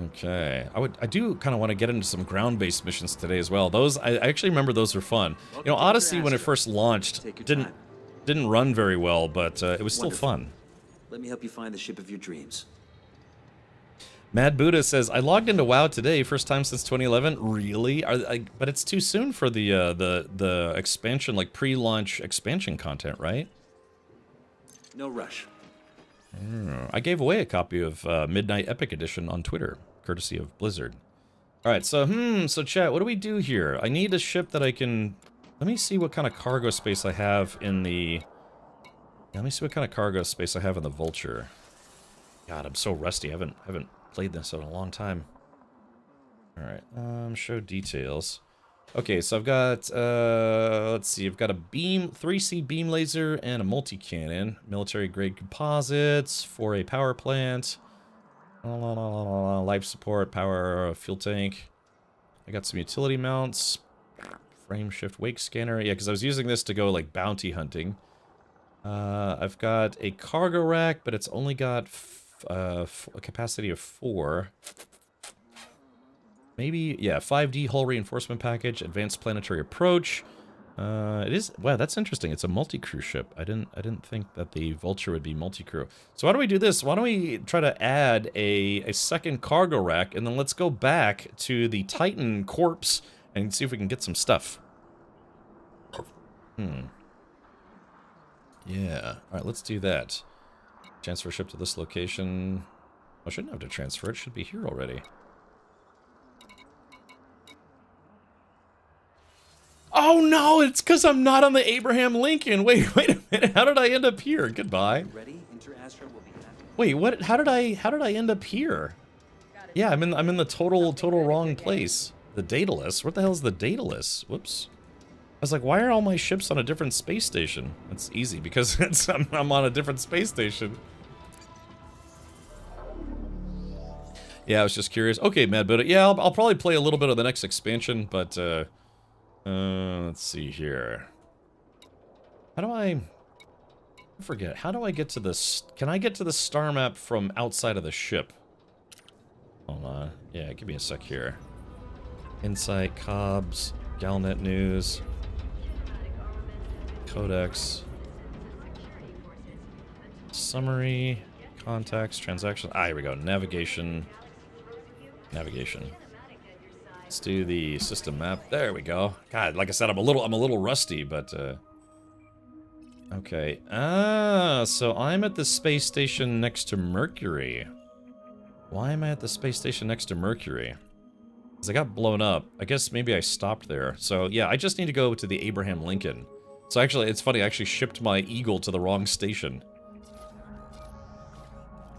Speaker 1: Okay. I do kind of want to get into some ground-based missions today as well. Those, I actually remember those were fun. You know, Odyssey, when it first launched, didn't run very well, but it was still fun.
Speaker 6: Let me help you find the ship of your dreams.
Speaker 1: Mad Buddha says, I logged into WoW today, first time since 2011. Really? But it's too soon for the expansion, like pre-launch expansion content, right?
Speaker 6: No rush.
Speaker 1: I gave away a copy of Midnight Epic Edition on Twitter, courtesy of Blizzard. Alright, so, so chat, what do we do here? I need a ship that I can... Let me see what kind of cargo space I have in the... Let me see what kind of cargo space I have in the Vulture. God, I'm so rusty. I haven't played this in a long time. Alright, show details. Okay, so I've got, let's see, I've got a 3C beam laser and a multi-cannon. Military-grade composites for a power plant. Life support, power, fuel tank. I got some utility mounts. Frame shift wake scanner. Yeah, because I was using this to go, like, bounty hunting. I've got a cargo rack, but it's only got a capacity of 4. Maybe, yeah, 5D hull reinforcement package, advanced planetary approach. It is, wow, that's interesting. It's a multi-crew ship. I didn't think that the Vulture would be multi-crew. So why don't we do this? Why don't we try to add a second cargo rack, and then let's go back to the Titan corpse and see if we can get some stuff. Yeah, alright, let's do that. Transfer ship to this location. I shouldn't have to transfer, it should be here already. Oh no, it's because I'm not on the Abraham Lincoln. Wait a minute. How did I end up here? Goodbye.
Speaker 6: Ready? Inter-Astra will be happy.
Speaker 1: Wait, what? How did I end up here? Yeah, I'm in the total wrong place. The Daedalus. What the hell is the Daedalus? Whoops. I was like, why are all my ships on a different space station? That's easy because I'm on a different space station. Yeah, I was just curious. Okay, Mad Buddha. Yeah, I'll probably play a little bit of the next expansion, but let's see here. How do I forget? How do I get to this? Can I get to the star map from outside of the ship? Hold on. Yeah, give me a sec here. Insight, Cobbs, Galnet News, Codex, Summary, Contacts, Transactions. Ah, here we go. Navigation. Let's do the system map. There we go. God, like I said, I'm a little rusty, but okay. Ah, so I'm at the space station next to Mercury. Why am I at the space station next to Mercury? Because I got blown up. I guess maybe I stopped there. So yeah, I just need to go to the Abraham Lincoln. So actually, it's funny, I actually shipped my Eagle to the wrong station.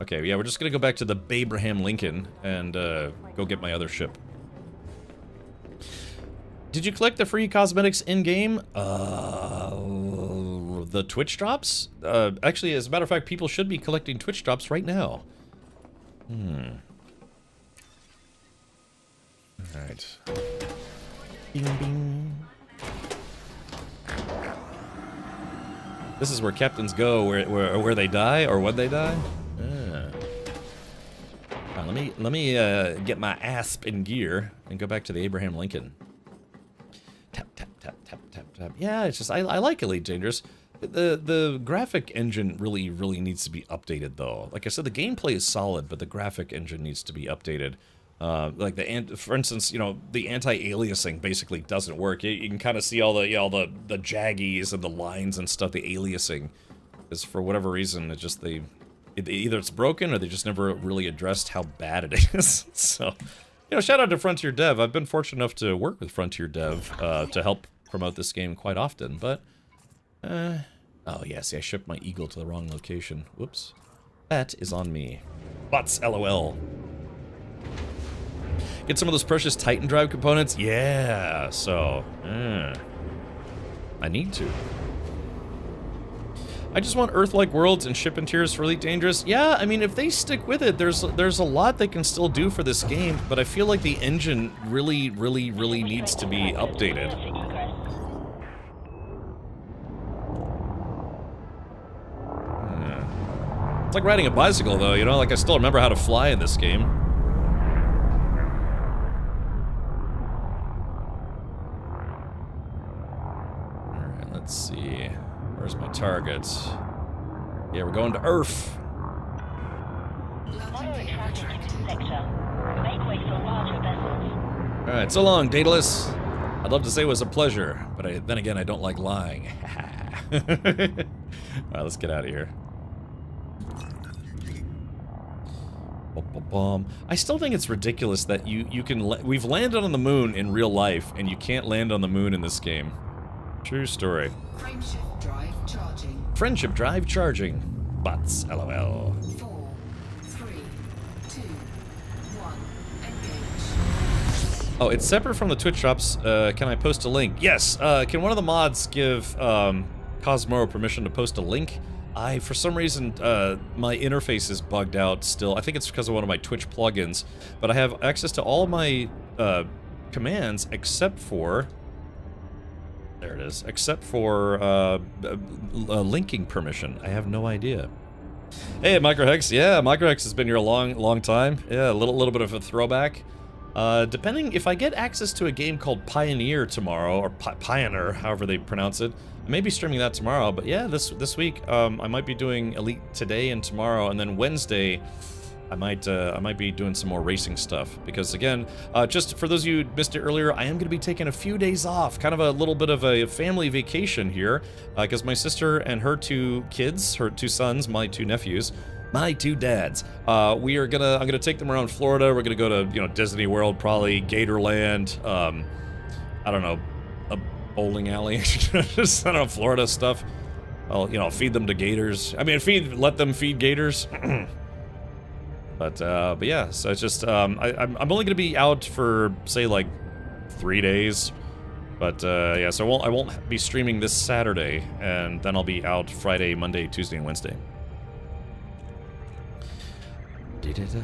Speaker 1: Okay, yeah, we're just gonna go back to the Abraham Lincoln and go get my other ship. Did you collect the free cosmetics in-game? The Twitch drops? Actually, as a matter of fact, people should be collecting Twitch drops right now. Alright. Bing, bing. This is where captains go, where they die or when they die. Let me get my asp in gear and go back to the Abraham Lincoln. Tap tap tap tap tap tap. Yeah, it's just I like Elite Dangerous. The graphic engine really needs to be updated though. Like I said, the gameplay is solid, but the graphic engine needs to be updated. Like for instance, you know, the anti-aliasing basically doesn't work. You can kind of see all the jaggies and the lines and stuff. The aliasing is, for whatever reason, it's just either it's broken or they just never really addressed how bad it is. So, you know, shout out to Frontier Dev. I've been fortunate enough to work with Frontier Dev to help promote this game quite often. But oh yeah, see, I shipped my Eagle to the wrong location. Whoops, that is on me. Butts, LOL. Get some of those precious Titan drive components? Yeah, so, I need to. I just want Earth-like worlds and ship interiors for Elite Dangerous. Yeah, I mean, if they stick with it, there's a lot they can still do for this game, but I feel like the engine really needs to be updated. It's like riding a bicycle, though, you know? Like, I still remember how to fly in this game. Alright, let's see. Where's my target? Yeah, we're going to Earth. Alright, so long, Daedalus. I'd love to say it was a pleasure, but then again, I don't like lying. Alright, let's get out of here. I still think it's ridiculous that you can we've landed on the moon in real life and you can't land on the moon in this game. True story.
Speaker 5: Friendship drive charging.
Speaker 1: Friendship drive charging. Butts, LOL.
Speaker 5: 4, 3, 2, 1, engage.
Speaker 1: Oh, it's separate from the Twitch shops. Can I post a link? Yes. Can one of the mods give Cosmoro permission to post a link? For some reason, my interface is bugged out still. I think it's because of one of my Twitch plugins. But I have access to all of my commands except for... There it is. Except for linking permission. I have no idea. Hey, Microhex. Yeah, Microhex has been here a long time. Yeah, a little bit of a throwback. Depending, if I get access to a game called Pioneer tomorrow, or Pioneer, however they pronounce it, I may be streaming that tomorrow. But yeah, this week, I might be doing Elite today and tomorrow, and then Wednesday, I might be doing some more racing stuff. Because again, just for those of you who missed it earlier, I am going to be taking a few days off, kind of a little bit of a family vacation here, because my sister and her two kids, her two sons, my two nephews, my two dads, I'm gonna take them around Florida. We're gonna go to, you know, Disney World, probably Gatorland, I don't know, a bowling alley, just, I don't know, Florida stuff. I'll, you know, feed them to gators. I mean, let them feed gators. But yeah, so it's just, I'm only gonna be out for, say, like, 3 days. But, yeah, so I won't be streaming this Saturday, and then I'll be out Friday, Monday, Tuesday, and Wednesday.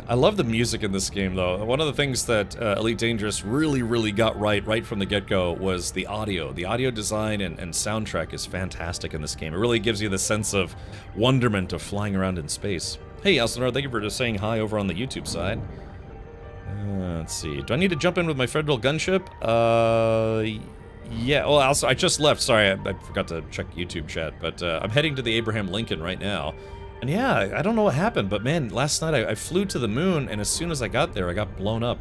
Speaker 1: I love the music in this game, though. One of the things that Elite Dangerous really got right from the get-go was the audio. The audio design and soundtrack is fantastic in this game. It really gives you the sense of wonderment of flying around in space. Hey, Elsinore, thank you for just saying hi over on the YouTube side. Let's see. Do I need to jump in with my Federal gunship? Yeah, well, also, I just left. Sorry, I forgot to check YouTube chat, but I'm heading to the Abraham Lincoln right now. And yeah, I don't know what happened, but man, last night I flew to the moon, and as soon as I got there, I got blown up.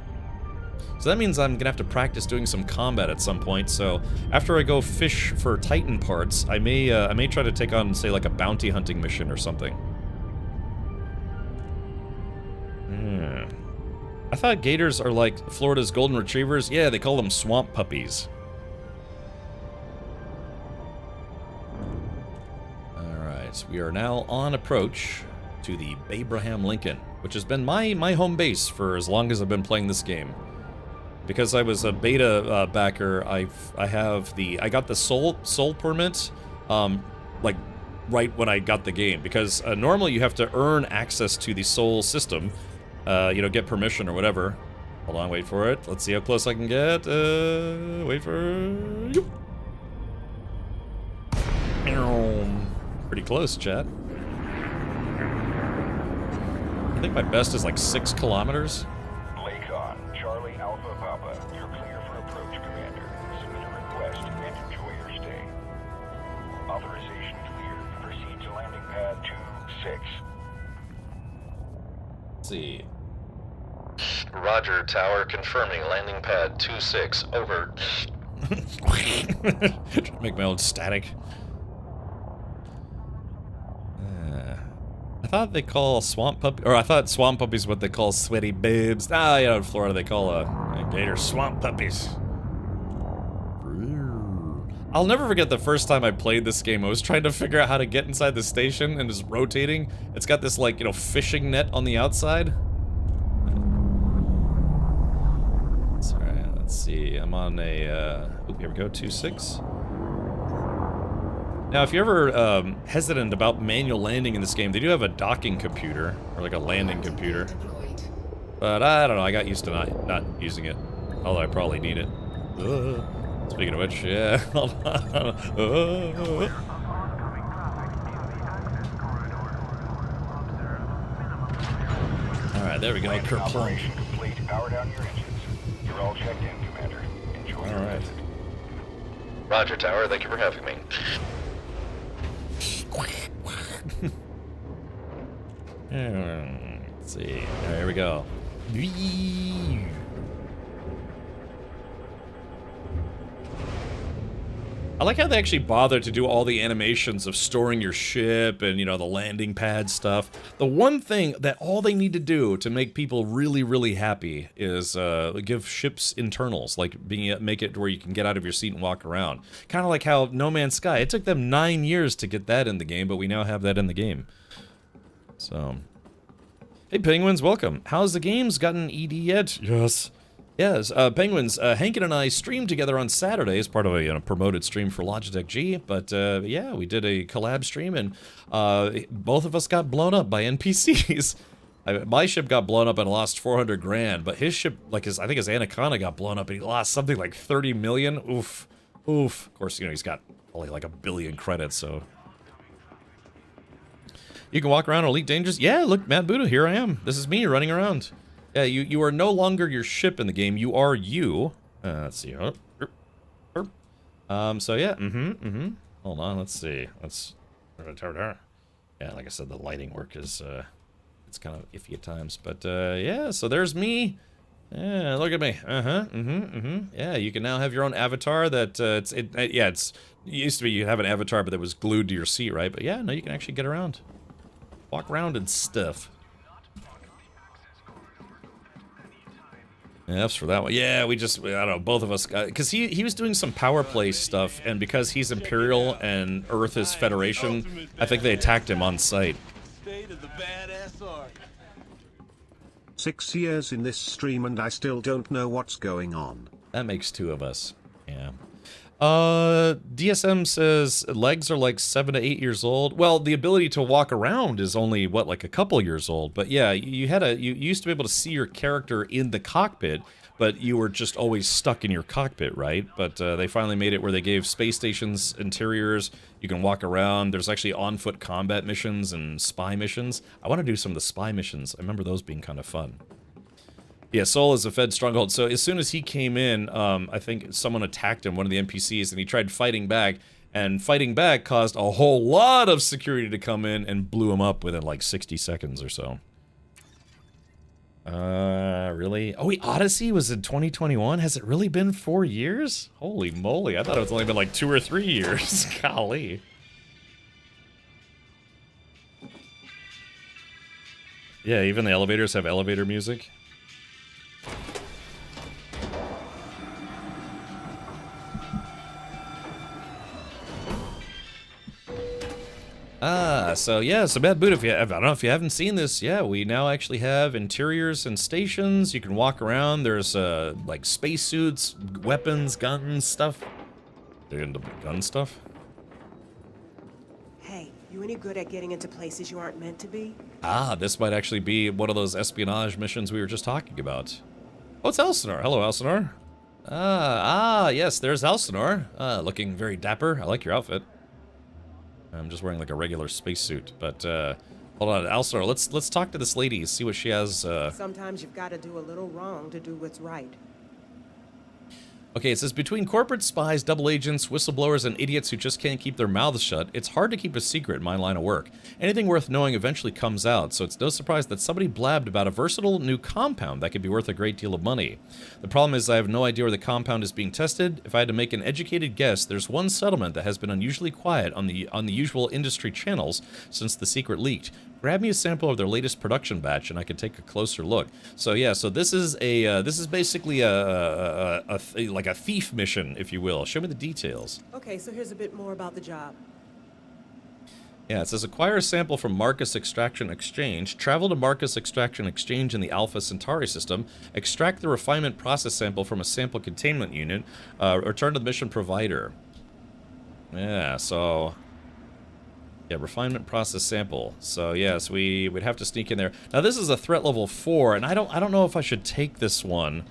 Speaker 1: So that means I'm gonna have to practice doing some combat at some point, so after I go fish for Titan parts, I may try to take on, say, like a bounty hunting mission or something. I thought gators are like Florida's golden retrievers. Yeah, they call them swamp puppies. Alright, we are now on approach to the Abraham Lincoln, which has been my home base for as long as I've been playing this game. Because I was a beta backer, I got the soul permit, like right when I got the game. Because normally you have to earn access to the soul system. You know, get permission or whatever. Hold on, wait for it. Let's see how close I can get. Wait for... Yoop. Pretty close, chat. I think my best is like 6 kilometers.
Speaker 7: Lakon, Charlie Alpha Papa, you're clear for approach, Commander. Submit a request and enjoy your stay. Authorization clear. Proceed to landing pad 26.
Speaker 1: Let's see.
Speaker 8: Roger, Tower, confirming landing pad 26, over.
Speaker 1: Make my own static. I thought they call swamp puppy, or I thought swamp puppies what they call sweaty babes. Ah, you know, in Florida they call a gator swamp puppies. I'll never forget the first time I played this game. I was trying to figure out how to get inside the station and just rotating. It's got this, like, you know, fishing net on the outside. Sorry, let's see. I'm on a, here we go, 2-6. Now, if you're ever hesitant about manual landing in this game, they do have a docking computer, or like a landing computer. But I don't know, I got used to not using it. Although I probably need it. Speaking of which, yeah. Alright, there we go, Kerplunk.
Speaker 7: Operation complete. Power down your engines. You're all checked in, Commander. Enjoy your
Speaker 1: Alright.
Speaker 7: visit.
Speaker 8: Roger, Tower, thank you for having me.
Speaker 1: Let's see. There we go. I like how they actually bother to do all the animations of storing your ship and, you know, the landing pad stuff. The one thing that all they need to do to make people really, really happy is give ships internals, like make it where you can get out of your seat and walk around. Kind of like how No Man's Sky. It took them 9 years to get that in the game, but we now have that in the game. So, hey Penguins, welcome. How's the games gotten ED yet? Yes. Yes, Penguins, Hankin and I streamed together on Saturday as part of a promoted stream for Logitech G, but yeah, we did a collab stream and both of us got blown up by NPCs. My ship got blown up and lost 400 grand, but his ship, like I think his Anaconda got blown up and he lost something like 30 million. Oof. Oof. Of course, you know, he's got only like 1 billion credits, so. You can walk around Elite Dangerous? Yeah, look, Mad Buddha, here I am. This is me running around. Yeah, you are no longer your ship in the game. You are you. Let's see. So yeah. Hold on. Let's see. Yeah, like I said, the lighting work is it's kind of iffy at times. But yeah. So there's me. Yeah, look at me. Yeah, you can now have your own avatar. That it used to be you have an avatar, but that was glued to your seat, right? But yeah, no, you can actually get around, walk around and stuff. Yeah, F's for that one. Yeah, I don't know, both of us, because he was doing some power play stuff, and because he's Imperial and Earth is Federation, I think they attacked him on sight.
Speaker 2: State of the badass art.
Speaker 4: 6 years in this stream and I still don't know what's going on.
Speaker 1: That makes 2 of us. Yeah. DSM says legs are like 7 to 8 years old. Well, the ability to walk around is only, what, like a couple years old. But yeah, you used to be able to see your character in the cockpit, but you were just always stuck in your cockpit, right? But they finally made it where they gave space stations interiors. You can walk around. There's actually on-foot combat missions and spy missions. I want to do some of the spy missions. I remember those being kind of fun. Yeah, Sol is a Fed stronghold. So as soon as he came in, I think someone attacked him, one of the NPCs, and he tried fighting back. And fighting back caused a whole lot of security to come in and blew him up within like 60 seconds or so. Really? Oh, wait, Odyssey was in 2021? Has it really been 4 years? Holy moly, I thought it's only been like 2 or 3 years. Golly. Yeah, even the elevators have elevator music. So yeah, so Bad Boot, I don't know if you haven't seen this, yeah, we now actually have interiors and stations. You can walk around. There's like spacesuits, weapons, guns, stuff. They're into gun stuff.
Speaker 9: Hey, you any good at getting into places you aren't meant to be?
Speaker 1: Ah, this might actually be one of those espionage missions we were just talking about. Oh, it's Elsinore. Hello, Elsinore. Yes, there's Elsinore. Looking very dapper. I like your outfit. I'm just wearing like a regular spacesuit. But hold on, Alstar, let's talk to this lady, see what she has.
Speaker 9: Sometimes you've got to do a little wrong to do what's right.
Speaker 1: Okay, it says, between corporate spies, double agents, whistleblowers, and idiots who just can't keep their mouths shut, it's hard to keep a secret in my line of work. Anything worth knowing eventually comes out, so it's no surprise that somebody blabbed about a versatile new compound that could be worth a great deal of money. The problem is I have no idea where the compound is being tested. If I had to make an educated guess, there's one settlement that has been unusually quiet on the usual industry channels since the secret leaked. Grab me a sample of their latest production batch, and I can take a closer look. So yeah, so this is a this is basically like a thief mission, if you will. Show me the details.
Speaker 9: Okay, so here's a bit more about the job.
Speaker 1: Yeah, it says acquire a sample from Marcus Extraction Exchange, travel to Marcus Extraction Exchange in the Alpha Centauri system, extract the refinement process sample from a sample containment unit, return to the mission provider. Yeah, so yeah, refinement process sample. So yes, we would have to sneak in there. Now this is a threat level 4, and I don't know if I should take this one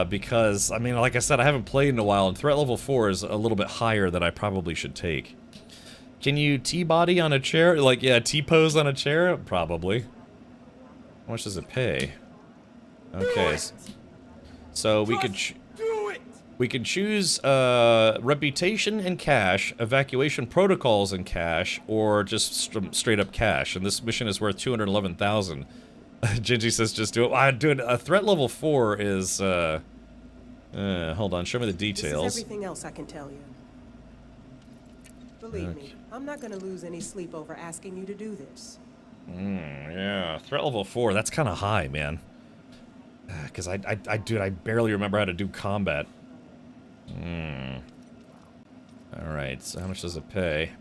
Speaker 1: because I mean, like I said, I haven't played in a while, and threat level 4 is a little bit higher than I probably should take. Can you T-body on a chair? Like, yeah, T-pose on a chair? Probably. How much does it pay? Okay, so we could choose reputation and cash, evacuation protocols and cash, or just straight up cash. And this mission is worth 211,000. Gingy says just do it. Dude, a threat level 4 is hold on, show me the details.
Speaker 9: This is everything else I can tell you. Believe me, I'm not gonna lose any sleep over asking you to do this.
Speaker 1: Yeah, threat level 4, that's kind of high, man. Because dude, I barely remember how to do combat. Alright, so how much does it pay?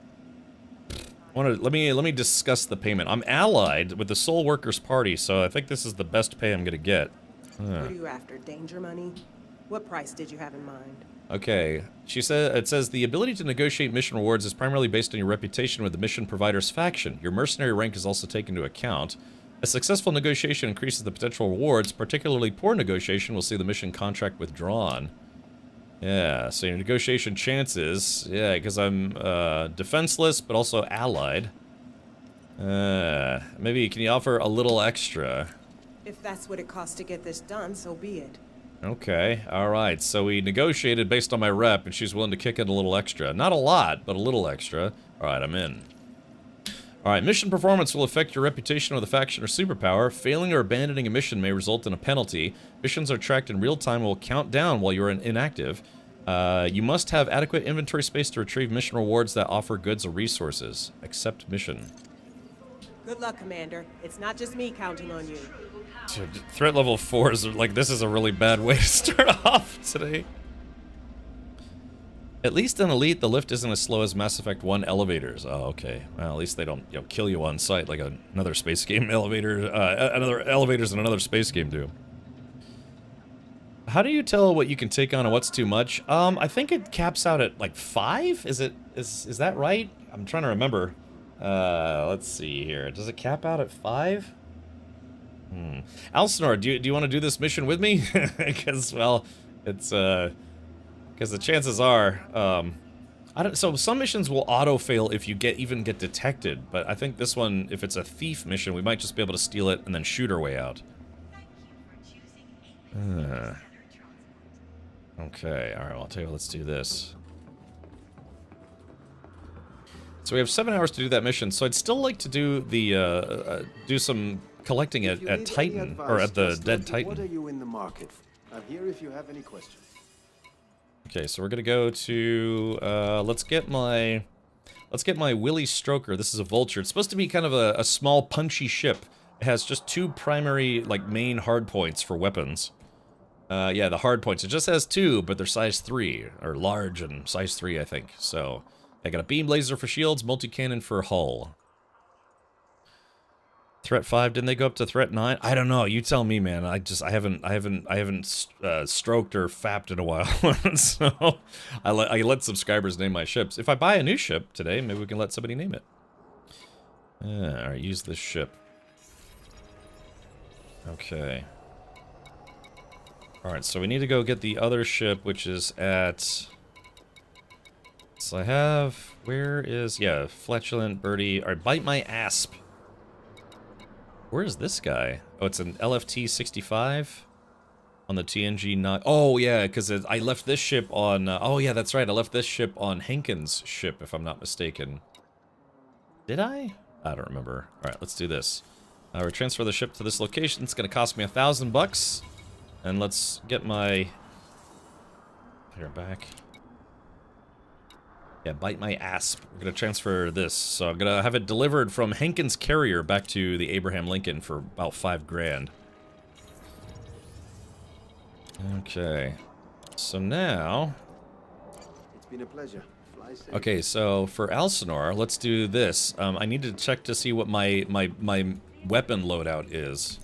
Speaker 1: Let me discuss the payment. I'm allied with the Soul Workers Party, so I think this is the best pay I'm gonna get.
Speaker 9: What are you after, danger money? What price did you have in mind?
Speaker 1: Okay, it says the ability to negotiate mission rewards is primarily based on your reputation with the mission provider's faction. Your mercenary rank is also taken into account. A successful negotiation increases the potential rewards. Particularly poor negotiation will see the mission contract withdrawn. Yeah, so your negotiation chances, yeah, because I'm defenseless, but also allied. Maybe can you offer a little extra?
Speaker 9: If that's what it costs to get this done, so be it.
Speaker 1: Okay, alright, so we negotiated based on my rep, and she's willing to kick in a little extra. Not a lot, but a little extra. Alright, I'm in. Alright, mission performance will affect your reputation with a faction or superpower. Failing or abandoning a mission may result in a penalty. Missions are tracked in real time and will count down while you're inactive. You must have adequate inventory space to retrieve mission rewards that offer goods or resources. Accept mission.
Speaker 9: Good luck, Commander. It's not just me counting on you.
Speaker 1: Dude, threat level 4 is like, this is a really bad way to start off today. At least in Elite, the lift isn't as slow as Mass Effect 1 elevators. Oh, okay. Well, at least they don't, kill you on sight like another space game elevator, another elevators in another space game do. How do you tell what you can take on and what's too much? I think it caps out at like 5? Is that right? I'm trying to remember. Let's see here. Does it cap out at 5? Alcinor, do you want to do this mission with me? Because, well, it's, because the chances are, so some missions will auto-fail if you even get detected, but I think this one, if it's a thief mission, we might just be able to steal it and then shoot our way out. Okay, alright, well, I'll tell you what, let's do this. So we have 7 hours to do that mission, so I'd still like to do the, do some collecting at Titan, or at the Dead Titan.
Speaker 10: What are you in the market? I'm here if you have any questions.
Speaker 1: Okay, so we're gonna go to, let's get my Willy Stroker. This is a Vulture. It's supposed to be kind of a small, punchy ship. It has just 2 primary, like, main hardpoints for weapons. Yeah, the hardpoints. It just has 2, but they're size 3, or large and size 3, I think. So, I got a beam laser for shields, multi-cannon for hull. Threat 5, didn't they go up to threat 9? I don't know, you tell me, man. I haven't stroked or fapped in a while. So, I let subscribers name my ships. If I buy a new ship today, maybe we can let somebody name it. Alright, use this ship. Okay. Alright, so we need to go get the other ship, which is at... So I have, where is, yeah, flatulent birdie, or bite my asp. Where is this guy? Oh, it's an LFT 65 on the TNG not. Oh yeah, because I left this ship on. Oh yeah, that's right. I left this ship on Hankins' ship, if I'm not mistaken. Did I? I don't remember. All right, let's do this. We're transfer the ship to this location. It's gonna cost me $1,000, and let's get my. Here back. Yeah, bite my asp. We're gonna transfer this, so I'm gonna have it delivered from Hankins Carrier back to the Abraham Lincoln for about $5 grand. Okay, so now.
Speaker 10: It's been a pleasure. Fly safe.
Speaker 1: Okay, so for Alcinor, let's do this. I need to check to see what my weapon loadout is.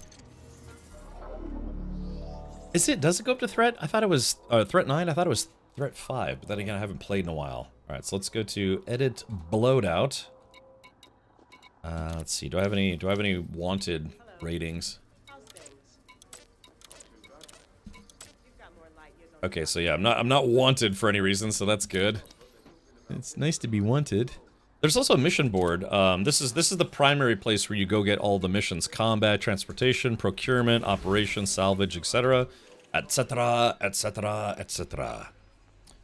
Speaker 1: Is it? Does it go up to threat? I thought it was threat 9. I thought it was threat 5, but then again, I haven't played in a while. All right, so let's go to edit loadout. Let's see. Do I have any wanted ratings? Okay, so yeah, I'm not wanted for any reason, so that's good. It's nice to be wanted. There's also a mission board. This is the primary place where you go get all the missions: combat, transportation, procurement, operations, salvage, etc., etc., etc., etc.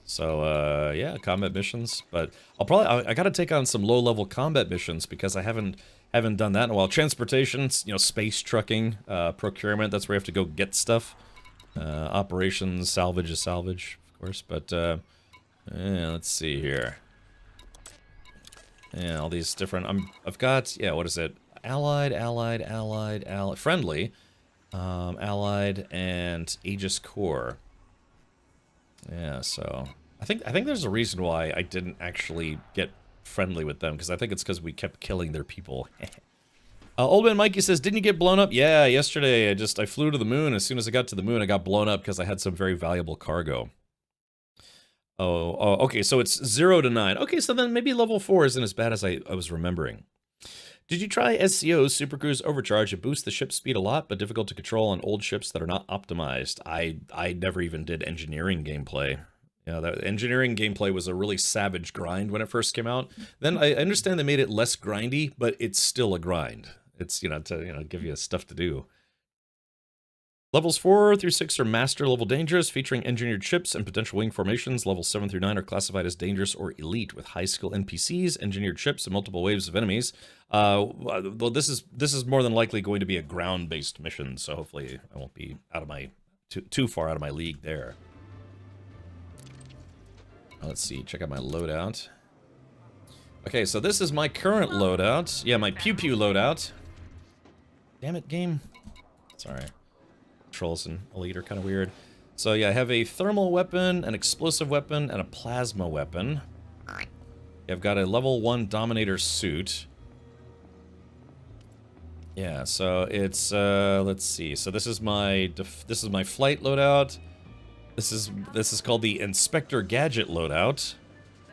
Speaker 1: So yeah, combat missions. But I gotta take on some low-level combat missions because I haven't done that in a while. Transportation, you know, space trucking, procurement. That's where you have to go get stuff. Operations, salvage is salvage, of course. But yeah, let's see here. Yeah, all these different. I've got, yeah. What is it? Allied, friendly, allied, and Aegis Core. Yeah, so I think there's a reason why I didn't actually get friendly with them, because I think it's because we kept killing their people. Old Man Mikey says, didn't you get blown up? Yeah, yesterday I flew to the moon. As soon as I got to the moon, I got blown up because I had some very valuable cargo. Oh, okay, so it's 0 to 9. Okay, so then maybe level 4 isn't as bad as I was remembering. Did you try SCO's Super Cruise Overcharge? It boosts the ship speed a lot, but difficult to control on old ships that are not optimized. I never even did engineering gameplay. Yeah, that engineering gameplay was a really savage grind when it first came out. Then I understand they made it less grindy, but it's still a grind. It's, you know, to give you stuff to do. Levels 4 through 6 are master level dangerous, featuring engineered ships and potential wing formations. Levels 7 through 9 are classified as dangerous or elite, with high skill NPCs, engineered ships, and multiple waves of enemies. Well, this is more than likely going to be a ground-based mission, so hopefully I won't be out of my too far out of my league there. Let's see, check out my loadout. Okay, so this is my current loadout. Yeah, my pew pew loadout. Damn it, game. Sorry. Controls and elite are kind of weird. So yeah, I have a thermal weapon, an explosive weapon, and a plasma weapon. I've got a level 1 Dominator suit. Yeah, so it's let's see. So this is my flight loadout. This is called the Inspector Gadget loadout.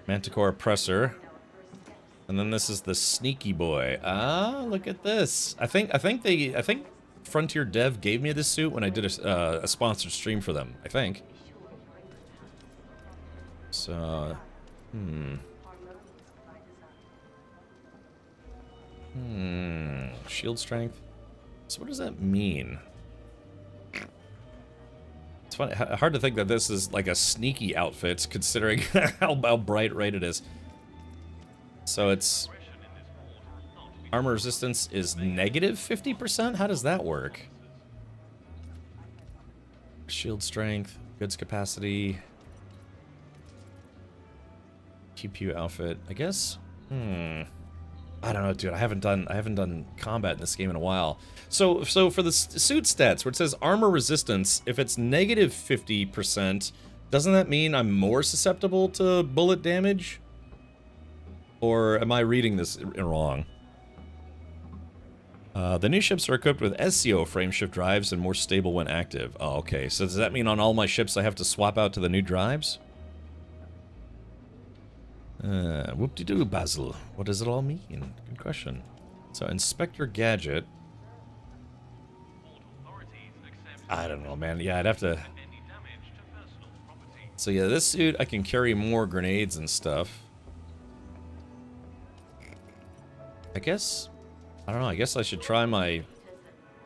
Speaker 1: Manticore Oppressor. And then this is the Sneaky Boy. Ah, look at this. I think Frontier Dev gave me this suit when I did a sponsored stream for them, I think. So, shield strength. So what does that mean? It's funny, hard to think that this is like a sneaky outfit, considering how bright red it is. So it's... Armor resistance is negative 50%? How does that work? Shield strength, goods capacity, TPU outfit. I guess. I don't know, dude. I haven't done combat in this game in a while. So for the suit stats, where it says armor resistance, if it's negative 50%, doesn't that mean I'm more susceptible to bullet damage? Or am I reading this wrong? The new ships are equipped with SCO frameshift drives and more stable when active. Oh, okay. So does that mean on all my ships I have to swap out to the new drives? Whoop-de-doo, Basil. What does it all mean? Good question. So, Inspector Gadget. I don't know, man. Yeah, I'd have to... So yeah, this suit, I can carry more grenades and stuff. I guess... I don't know, I guess I should try my...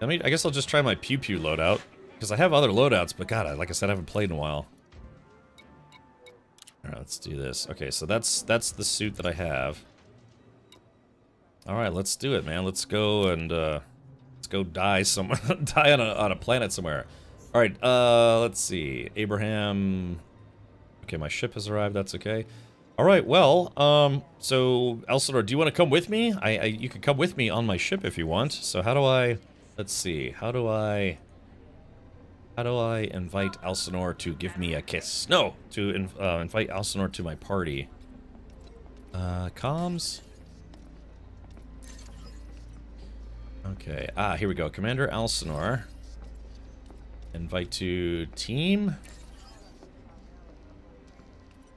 Speaker 1: I guess I'll just try my Pew Pew loadout. Because I have other loadouts, but god, like I said, I haven't played in a while. Alright, let's do this. Okay, so that's the suit that I have. Alright, let's do it, man. Let's go and, let's go die somewhere. Die on a planet somewhere. Alright, let's see. Abraham... Okay, my ship has arrived, that's okay. Alright, well, so, Elsinore, do you want to come with me? You can come with me on my ship if you want. So how do I... Let's see, how do I invite Elsinore to give me a kiss? No! To invite Elsinore to my party. Comms? Okay, here we go. Commander Elsinore. Invite to team.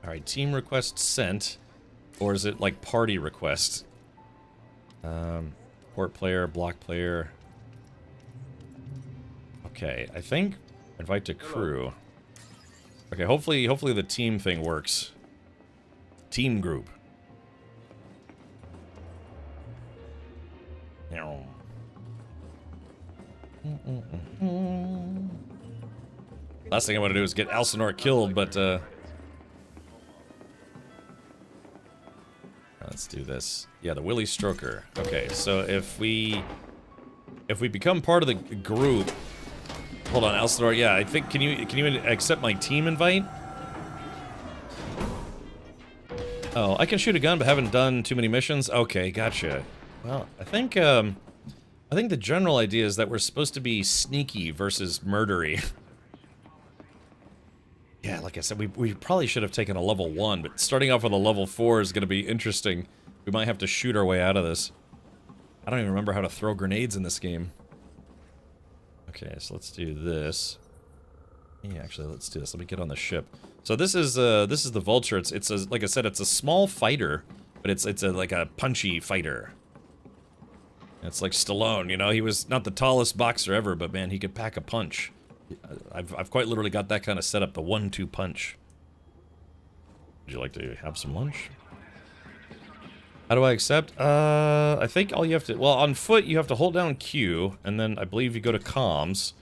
Speaker 1: Alright, team request sent. Or is it like party request? Port player, block player. Okay, I think invite to crew. Okay, hopefully the team thing works. Team group. Last thing I want to do is get Elsinore killed, but let's do this. Yeah, the Willy Stroker. Okay, so if we become part of the group. Hold on, Elsinore. Yeah, I think can you accept my team invite? Oh, I can shoot a gun, but haven't done too many missions. Okay, gotcha. Well, I think the general idea is that we're supposed to be sneaky versus murdery. Yeah, like I said, we probably should have taken a level 1, but starting off with a level 4 is going to be interesting. We might have to shoot our way out of this. I don't even remember how to throw grenades in this game. Okay, so let's do this. Yeah, actually, let's do this. Let me get on the ship. So this is the Vulture. It's a, like I said, it's a small fighter, but it's like a punchy fighter. It's like Stallone, you know. He was not the tallest boxer ever, but man, he could pack a punch. I've quite literally got that kind of setup, the 1-2 punch. Would you like to have some lunch? How do I accept? I think all you have to... Well, on foot, you have to hold down Q, and then I believe you go to comms.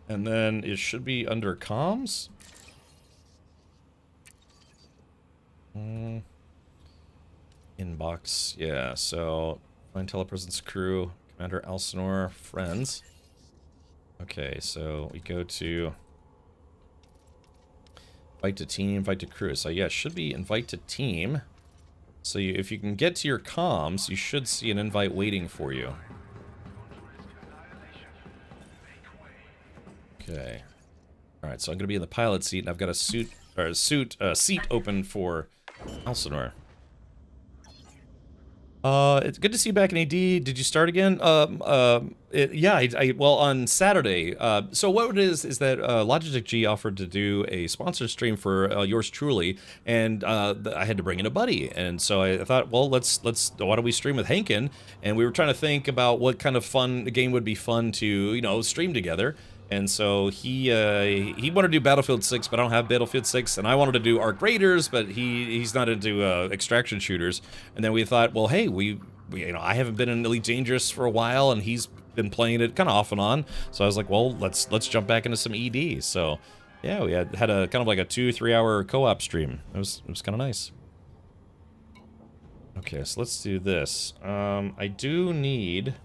Speaker 1: And then it should be under comms? Inbox, yeah, so... Find telepresence crew, Commander Elsinore, friends. Okay, so we go to... Invite to team, invite to crew. So yeah, it should be invite to team. So if you can get to your comms, you should see an invite waiting for you. Okay. Alright, so I'm gonna be in the pilot seat, and I've got a seat open for Elsinore. It's good to see you back in AD. Did you start again? Yeah, well, on Saturday. So what it is that Logitech G offered to do a sponsored stream for yours truly, and I had to bring in a buddy, and so I thought, well, let's why don't we stream with Hankin? And we were trying to think about what kind of fun game would be fun to, you know, stream together. And so he wanted to do Battlefield 6, but I don't have Battlefield 6, and I wanted to do Arc Raiders, but he's not into extraction shooters. And then we thought, well, hey, we you know, I haven't been in Elite Dangerous for a while, and he's been playing it kind of off and on. So I was like, well, let's jump back into some ED. So yeah, we had a kind of like a 2-3 hour co-op stream. It was kind of nice. Okay, so let's do this. I do need.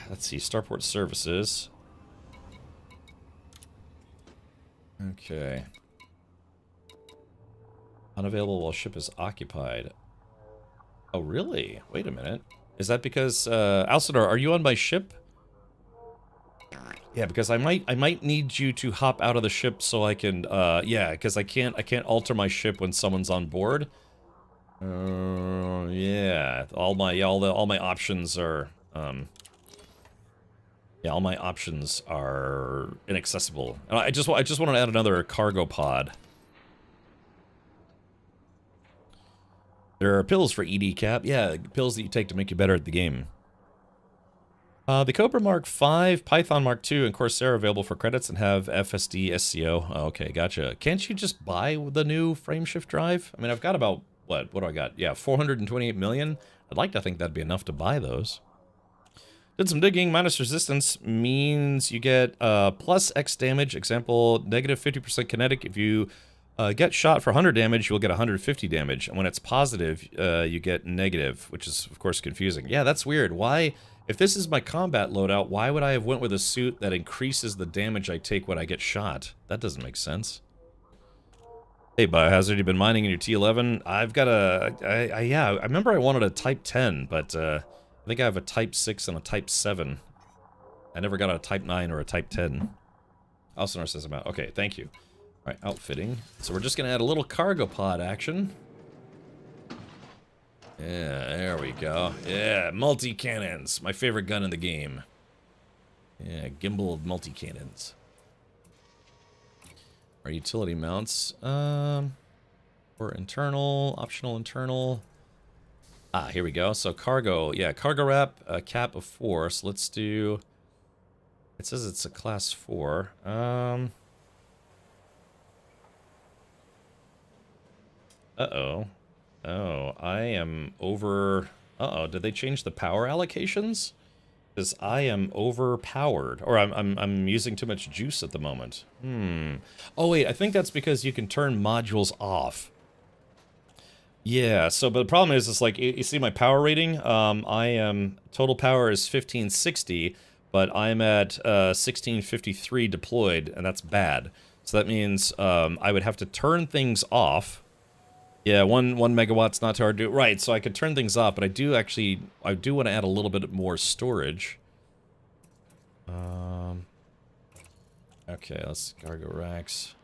Speaker 1: Let's see, Starport Services. Okay. Unavailable while ship is occupied. Oh, really? Wait a minute. Is that because, Elsinore, are you on my ship? Yeah, because I might need you to hop out of the ship so I can, yeah, because I can't alter my ship when someone's on board. Yeah, all my options are, yeah, all my options are inaccessible. I just want to add another cargo pod. There are pills for ED Cap. Yeah, pills that you take to make you better at the game. The Cobra Mark V, Python Mark II, and Corsair are available for credits and have FSD SCO. Oh, okay, gotcha. Can't you just buy the new frameshift drive? I mean, I've got about what do I got? Yeah, 428 million. I'd like to think that'd be enough to buy those. Did some digging. Minus resistance means you get plus X damage. Example, negative 50% kinetic. If you get shot for 100 damage, you'll get 150 damage. And when it's positive, you get negative, which is, of course, confusing. Yeah, that's weird. Why? If this is my combat loadout, why would I have went with a suit that increases the damage I take when I get shot? That doesn't make sense. Hey, Biohazard, you been mining in your T11? I've got a... yeah, I remember I wanted a Type 10, but I think I have a Type 6 and a Type 7. I never got a Type 9 or a Type 10. Elsinore says I'm out. Okay, thank you. Alright, outfitting. So we're just going to add a little cargo pod action. Yeah, there we go. Yeah, multi-cannons. My favorite gun in the game. Yeah, gimbaled multi-cannons. Our utility mounts. Or internal, optional internal. Ah, here we go. So cargo. Yeah, cargo wrap, a cap of 4. So let's do... It says it's a class 4. Uh-oh. Oh, I am over... Uh-oh, did they change the power allocations? Because I am overpowered. Or I'm using too much juice at the moment. Oh, wait, I think that's because you can turn modules off. Yeah, so, but the problem is, it's like, you see my power rating? I am... Total power is 1560, but I'm at 1653 deployed, and that's bad. So that means I would have to turn things off. Yeah, one megawatt's not too hard to do. Right, so I could turn things off, but I do want to add a little bit more storage. Okay, let's cargo racks.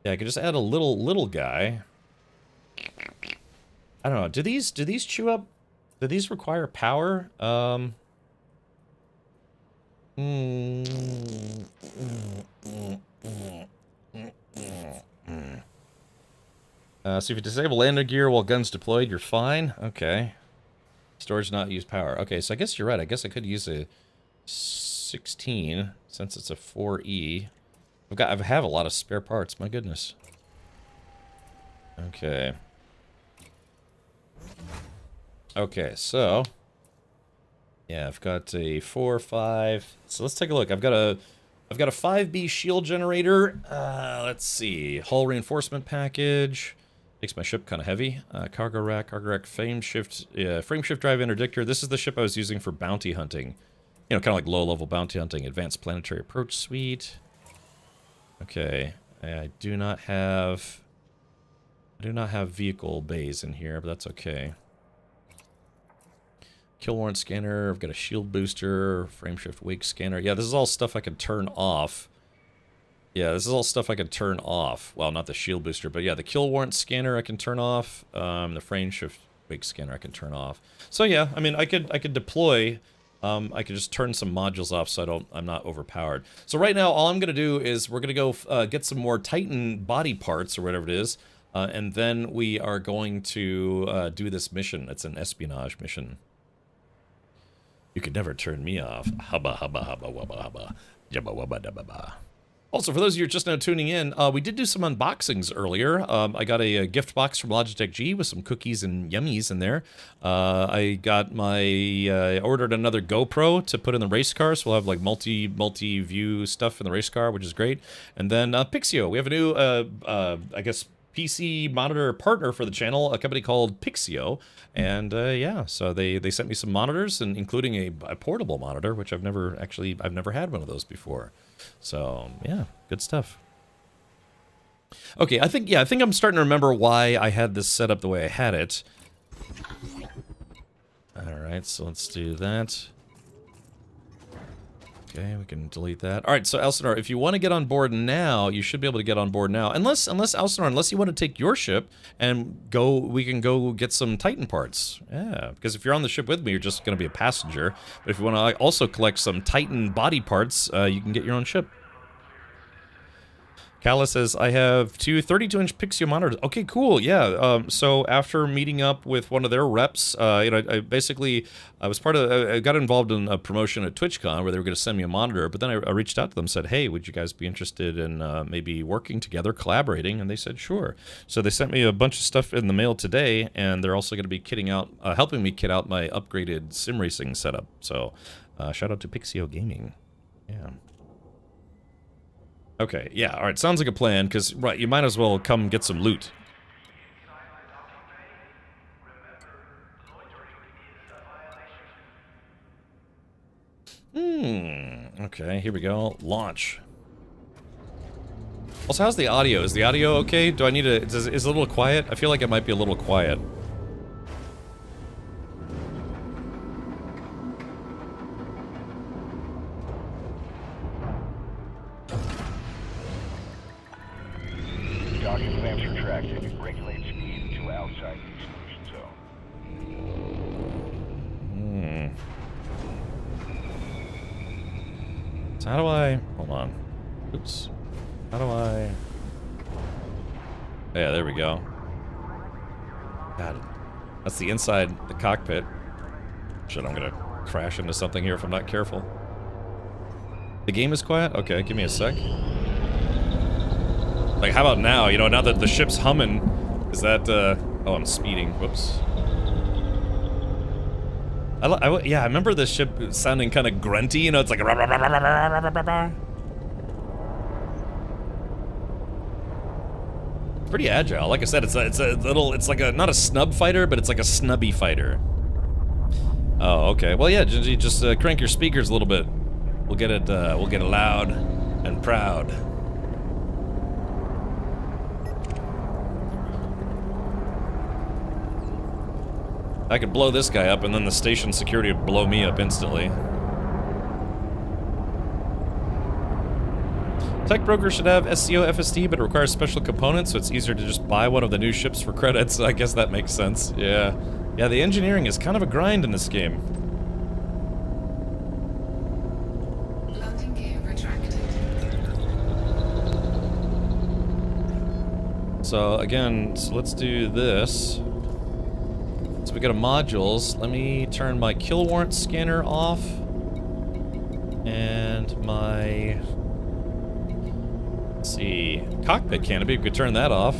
Speaker 1: Yeah, I could just add a little guy. I don't know. Do these chew up? Do these require power? So if you disable landing gear while guns deployed, you're fine. Okay. Storage not use power. Okay, so I guess you're right. I guess I could use a 16 since it's a 4E. I have a lot of spare parts. My goodness. Okay. Okay, so yeah, I've got a 4, 5. So let's take a look. I've got a 5B shield generator. Let's see. Hull reinforcement package. Makes my ship kind of heavy. Cargo rack, frame shift drive interdictor. This is the ship I was using for bounty hunting. You know, kind of like low-level bounty hunting. Advanced planetary approach suite. Okay, I do not have vehicle bays in here, but that's okay. Kill warrant scanner. I've got a shield booster, frame shift wake scanner. Yeah, this is all stuff I can turn off. Yeah, this is all stuff I can turn off. Well, not the shield booster, but yeah, the kill warrant scanner I can turn off. The frame shift wake scanner I can turn off. So yeah, I mean, I could deploy. I could just turn some modules off so I'm not overpowered. So right now, all I'm gonna do is we're gonna go get some more Titan body parts or whatever it is, and then we are going to do this mission. It's an espionage mission. You could never turn me off. Hubba hubba hubba wubba hubba. Jabba wubba dabba ba. Also, for those of you just now tuning in, we did do some unboxings earlier. I got a gift box from Logitech G with some cookies and yummies in there. I got I ordered another GoPro to put in the race car, so we'll have like multi-view stuff in the race car, which is great. And then Pixio. We have a new, I guess, PC monitor partner for the channel, a company called Pixio. And yeah, so they sent me some monitors, and including a portable monitor, which I've never had one of those before. So yeah, good stuff. Okay, I think I'm starting to remember why I had this set up the way I had it. All right, so let's do that. Okay, we can delete that. All right, so Elsinore, if you want to get on board now, you should be able to get on board now. Unless Elsinore, unless you want to take your ship and we can go get some Titan parts. Yeah, because if you're on the ship with me, you're just going to be a passenger. But if you want to also collect some Titan body parts, you can get your own ship. Calla says, I have two 32-inch Pixio monitors. Okay, cool, yeah. So after meeting up with one of their reps, I was part of, I got involved in a promotion at TwitchCon where they were going to send me a monitor, but then I reached out to them and said, hey, would you guys be interested in maybe working together, collaborating? And they said, sure. So they sent me a bunch of stuff in the mail today, and they're also going to be kitting out, helping me kit out my upgraded sim racing setup. So shout out to Pixio Gaming. Yeah. Okay, yeah, alright, sounds like a plan, because, right, you might as well come get some loot. Okay, here we go. Launch. Also, how's the audio? Is the audio okay? Do I need to... Is it a little quiet? I feel like it might be a little quiet.
Speaker 7: Docking clamps retracted. Regulate speed to outside the exclusion zone.
Speaker 1: So how do I... Hold on. Oops. How do I... Yeah, there we go. God. That's the inside, the cockpit. Shit, I'm gonna crash into something here if I'm not careful. The game is quiet? Okay, give me a sec. Like, how about now? You know, now that the ship's humming, is that, oh, I'm speeding. Whoops. Yeah, I remember the ship sounding kind of grunty, you know, it's like a... Pretty agile. Like I said, it's a little, it's like a, not a snub fighter, but it's like a snubby fighter. Oh, okay. Well, yeah, just crank your speakers a little bit. We'll get it loud and proud. I could blow this guy up, and then the station security would blow me up instantly. Tech broker should have SCO FSD, but it requires special components, so it's easier to just buy one of the new ships for credits. I guess that makes sense. Yeah. Yeah, the engineering is kind of a grind in this game.
Speaker 5: Landing gear retracted.
Speaker 1: So, again, so let's do this. So we go to modules. Let me turn my kill warrant scanner off. And my... Let's see. Cockpit canopy, we could turn that off.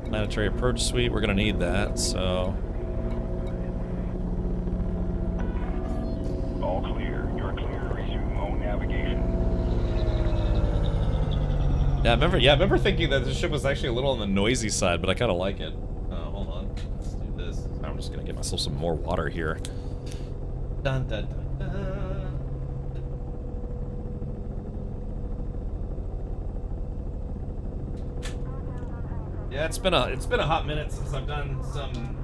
Speaker 1: Planetary approach suite, we're gonna need that, so...
Speaker 7: All clear. You're clear to resume own navigation.
Speaker 1: Yeah, I remember thinking that the ship was actually a little on the noisy side, but I kinda like it. Hold on. Let's do this. I'm just gonna get myself some more water here. Dun dun dun dun. Yeah, it's been a hot minute since I've done some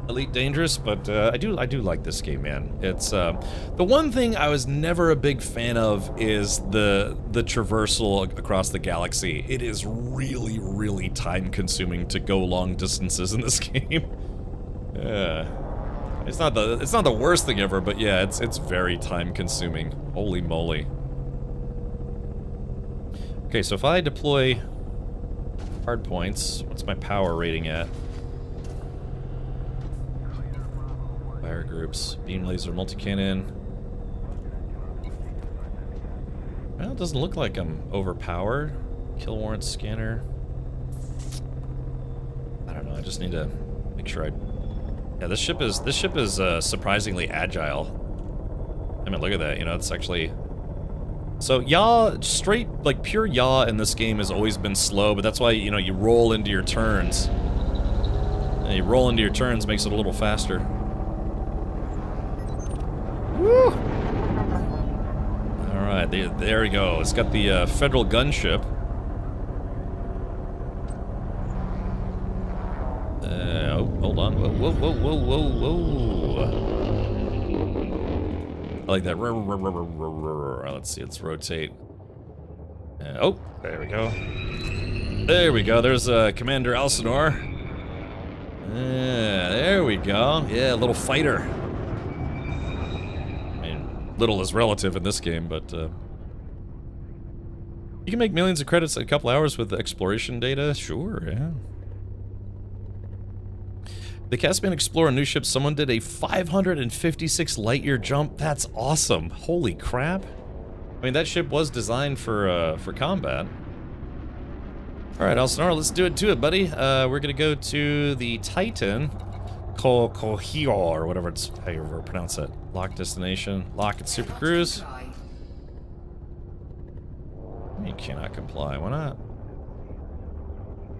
Speaker 1: Elite Dangerous, but I do like this game, man. It's the one thing I was never a big fan of is the traversal across the galaxy. It is really, really time consuming to go long distances in this game. Yeah. It's not the worst thing ever, but yeah, it's very time consuming. Holy moly. Okay, so if I deploy hard points, what's my power rating at? Fire groups, beam laser, multi-cannon. Well, it doesn't look like I'm overpowered. Kill warrant scanner. I don't know, I just need to make sure yeah, this ship is surprisingly agile. I mean, look at that, you know, it's actually... So, yaw, straight, like, pure yaw in this game has always been slow, but that's why, you know, you roll into your turns. And you roll into your turns makes it a little faster. Woo! Alright, there we go. It's got the federal gunship. Oh, hold on. Whoa, whoa, whoa, whoa, whoa, whoa. I like that. Let's see, let's rotate. Oh, there we go. There we go. There's Commander Elsinore. There we go. Yeah, little fighter. I mean, little is relative in this game, but You can make millions of credits in a couple hours with exploration data. Sure, yeah. The Caspian Explorer new ship, someone did a 556 light-year jump. That's awesome. Holy crap. I mean, that ship was designed for combat. Alright, Elsinore, let's do it to it, buddy. We're gonna go to the Titan. Kohio, or whatever it's, how you ever pronounce it. Lock destination. Lock at Super Cruise. You cannot comply. Why not?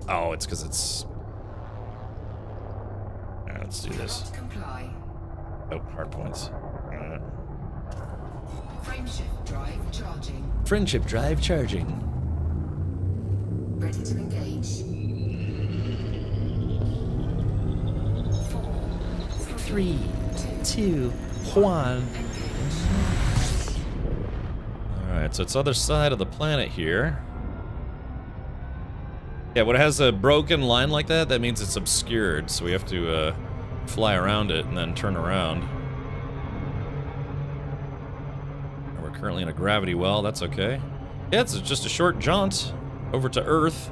Speaker 1: Oh, it's because it's... Alright, let's do this. Oh, hard points.
Speaker 5: Friendship drive charging.
Speaker 1: Friendship drive charging.
Speaker 5: Ready to engage.
Speaker 1: 3, 2, 1. Alright, so it's other side of the planet here. Yeah, when it has a broken line like that, that means it's obscured, so we have to fly around it and then turn around. And we're currently in a gravity well, that's okay. Yeah, it's just a short jaunt over to Earth.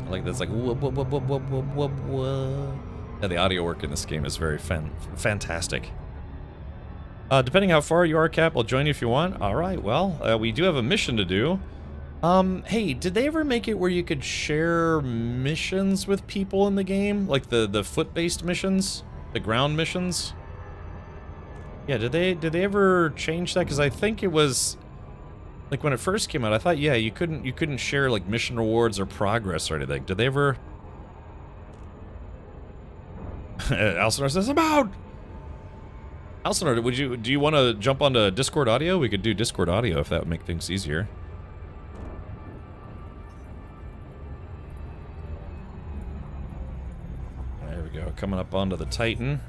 Speaker 1: I like that's like whoop, whoop, whoop, whoop, whoop, whoop, whoop, whoop. Yeah, the audio work in this game is very fantastic. Depending how far you are, Cap, I'll join you if you want. Alright, well, we do have a mission to do. Hey, did they ever make it where you could share missions with people in the game? Like the foot-based missions? The ground missions? Yeah, did they ever change that? Because I think it was... Like, when it first came out, I thought, yeah, you couldn't share, like, mission rewards or progress or anything. Did they ever... Elsinore says, I'm out! Elsinore, do you want to jump onto Discord audio? We could do Discord audio if that would make things easier. There we go, coming up onto the Titan.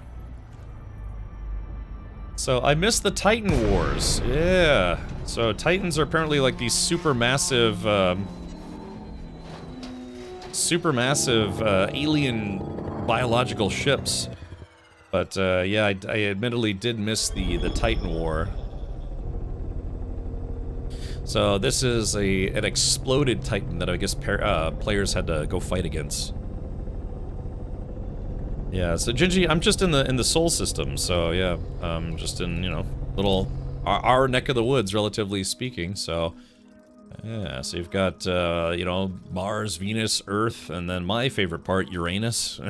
Speaker 1: So, I missed the Titan Wars. Yeah. So, Titans are apparently like these supermassive alien biological ships. But, yeah, I admittedly did miss the Titan War. So, this is an exploded Titan that I guess players had to go fight against. Yeah, so Gingy, I'm just in the Sol system, so yeah, just in, you know, little our neck of the woods, relatively speaking. So yeah, so you've got you know, Mars, Venus, Earth, and then my favorite part, Uranus.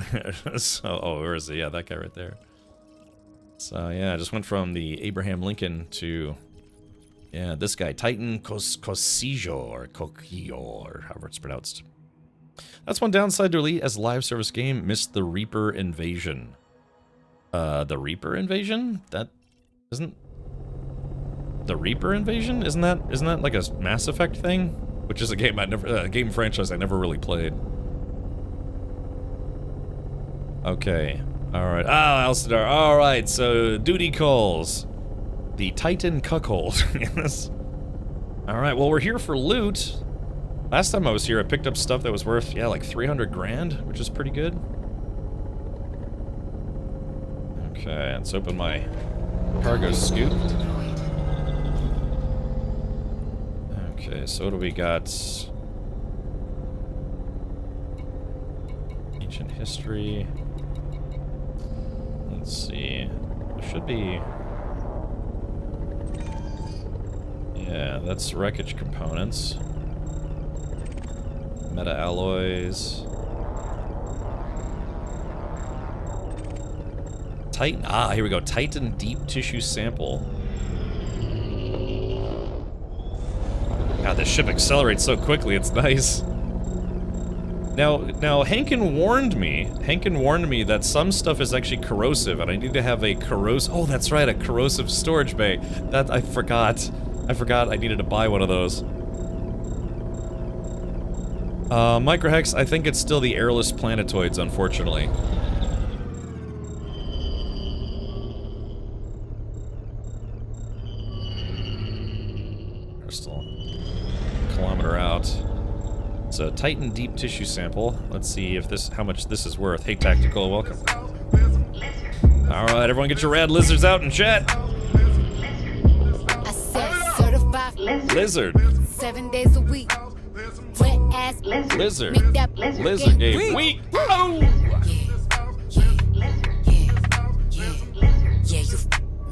Speaker 1: So where is it? Yeah, that guy right there. So yeah, I just went from the Abraham Lincoln to yeah, this guy, Titan Cosijo or Kokio or however it's pronounced. That's one downside to Elite as a live service game. Missed the Reaper Invasion. The Reaper Invasion? That isn't the Reaper Invasion? Isn't that like a Mass Effect thing? Which is a game game franchise I never really played. Okay. Alright. Ah, Elsinore. Alright, so duty calls. The Titan Cuckold. Yes. Alright, well we're here for loot. Last time I was here, I picked up stuff that was worth, yeah, like 300 grand, which is pretty good. Okay, let's open my cargo scoop. Okay, so what do we got? Ancient history. Let's see. There should be... Yeah, that's wreckage components. Meta alloys. Titan. Ah, here we go. Titan deep tissue sample. God, this ship accelerates so quickly. It's nice. Now, Hankin warned me. Hankin warned me that some stuff is actually corrosive, and I need to have a corrosive. Oh, that's right, a corrosive storage bay. That I forgot. I needed to buy one of those. Microhex, I think it's still the airless planetoids, unfortunately. We're still a kilometer out. It's a Titan deep tissue sample. Let's see if how much this is worth. Hey, Tactical, welcome. Alright, everyone get your rad lizards out in chat.
Speaker 5: I said certified
Speaker 1: Lizard.
Speaker 5: 7 days a week. Wet ass
Speaker 1: Lizard.
Speaker 5: Make that
Speaker 1: Lizard game weak. Oh!
Speaker 5: Yeah, you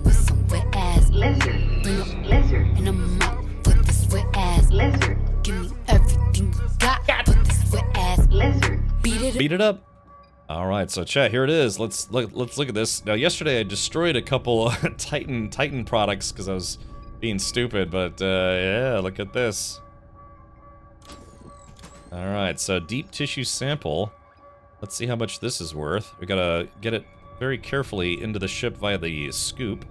Speaker 5: with some wet ass lizard. Bring up lizard. And I'm out for this wet ass lizard. Give me everything you got for this wet ass lizard.
Speaker 1: Beat it up. All right, so chat, here it is. Let's look at this. Now, yesterday I destroyed a couple Titan products because I was being stupid, but yeah, look at this. All right, so deep tissue sample. Let's see how much this is worth. We gotta get it very carefully into the ship via the scoop.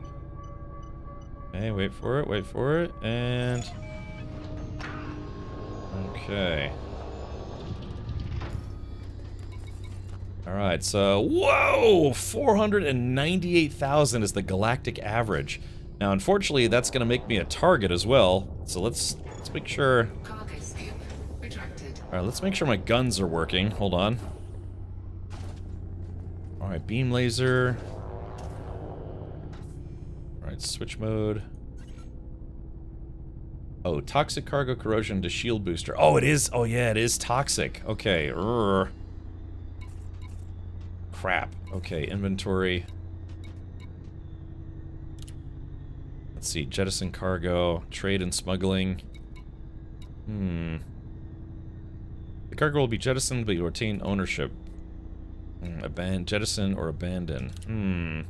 Speaker 1: Okay, wait for it, and... Okay. Alright, so... Whoa! 498,000 is the galactic average. Now, unfortunately, that's gonna make me a target as well. So let's make sure... Alright, let's make sure my guns are working. Hold on. Alright, beam laser. Alright, switch mode. Oh, toxic cargo corrosion to shield booster. Oh, it is. Oh, yeah, it is toxic. Okay. Crap. Okay, inventory. Let's see. Jettison cargo. Trade and smuggling. The cargo will be jettisoned, but you retain ownership. Jettison or abandon.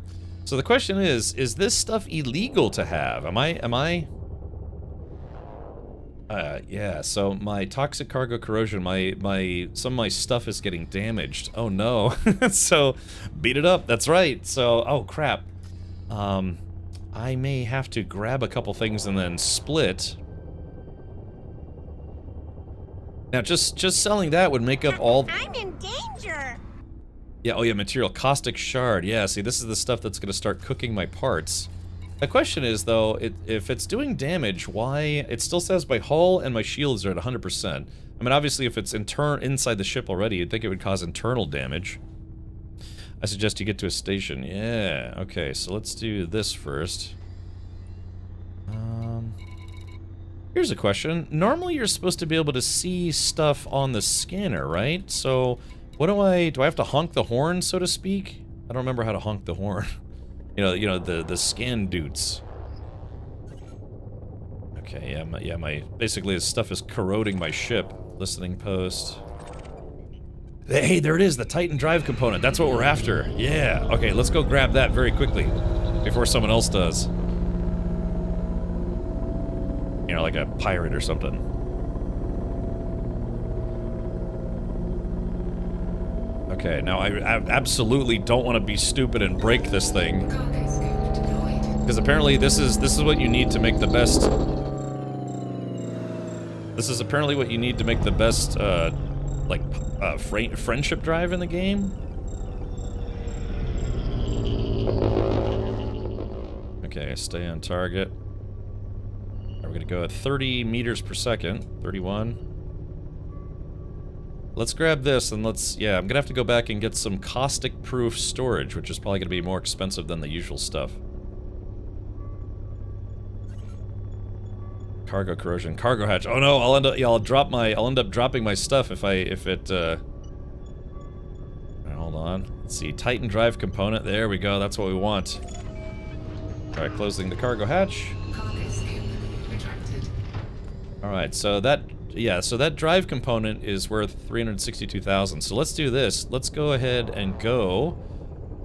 Speaker 1: So the question is this stuff illegal to have? Yeah, so my toxic cargo corrosion, some of my stuff is getting damaged. Oh no. So, beat it up, that's right. So, oh crap. I may have to grab a couple things and then split. Now, just selling that would make up all...
Speaker 11: I'm in danger!
Speaker 1: Yeah, oh yeah, material. Caustic shard. Yeah, see, this is the stuff that's gonna start cooking my parts. The question is, though, if it's doing damage, why... It still says my hull and my shields are at 100%. I mean, obviously, if it's inside the ship already, you'd think it would cause internal damage. I suggest you get to a station. Yeah, okay, so let's do this first. Here's a question. Normally, you're supposed to be able to see stuff on the scanner, right? So... What do I have to honk the horn, so to speak? I don't remember how to honk the horn. you know, the scan dudes. Okay, yeah, my basically this stuff is corroding my ship. Listening post. Hey, there it is, the Titan drive component. That's what we're after. Yeah. Okay, let's go grab that very quickly before someone else does. You know, like a pirate or something. Okay, now I absolutely don't want to be stupid and break this thing. Because apparently this is what you need to make the best... This is apparently what you need to make the best, friendship drive in the game. Okay, stay on target. We're gonna go at 30 meters per second. 31. Let's grab this and yeah, I'm gonna have to go back and get some caustic-proof storage, which is probably gonna be more expensive than the usual stuff. Cargo corrosion, cargo hatch. Oh no, I'll end up dropping my stuff if it. Hold on. Let's see, Titan drive component. There we go. That's what we want. All right, closing the cargo hatch. All right, so that. Yeah, so that drive component is worth 362,000. So let's do this. Let's go ahead and go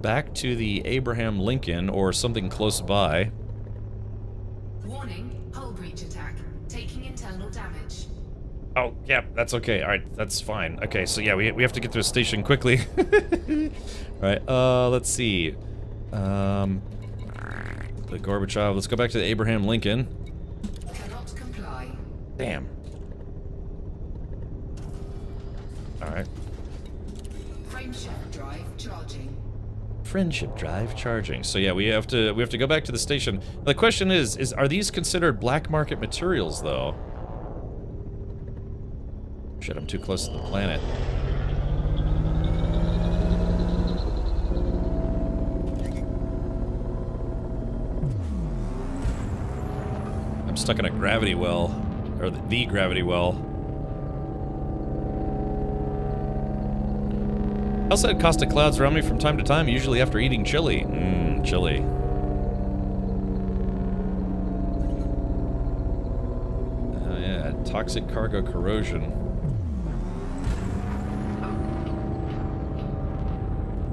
Speaker 1: back to the Abraham Lincoln or something close by.
Speaker 12: Warning, hull breach attack. Taking internal damage.
Speaker 1: Oh, yeah, that's okay. All right, that's fine. Okay, so yeah, we have to get to a station quickly. All right, let's see. The Gorbachev. Let's go back to the Abraham Lincoln.
Speaker 12: Cannot comply.
Speaker 1: Damn. Alright.
Speaker 12: Friendship drive charging.
Speaker 1: Friendship drive charging. So yeah, we have to go back to the station. The question is are these considered black market materials though? Shit, I'm too close to the planet. stuck in a gravity well. Or the gravity well. Outside caustic clouds around me from time to time, usually after eating chili. Mmm, chili. Oh yeah, toxic cargo corrosion.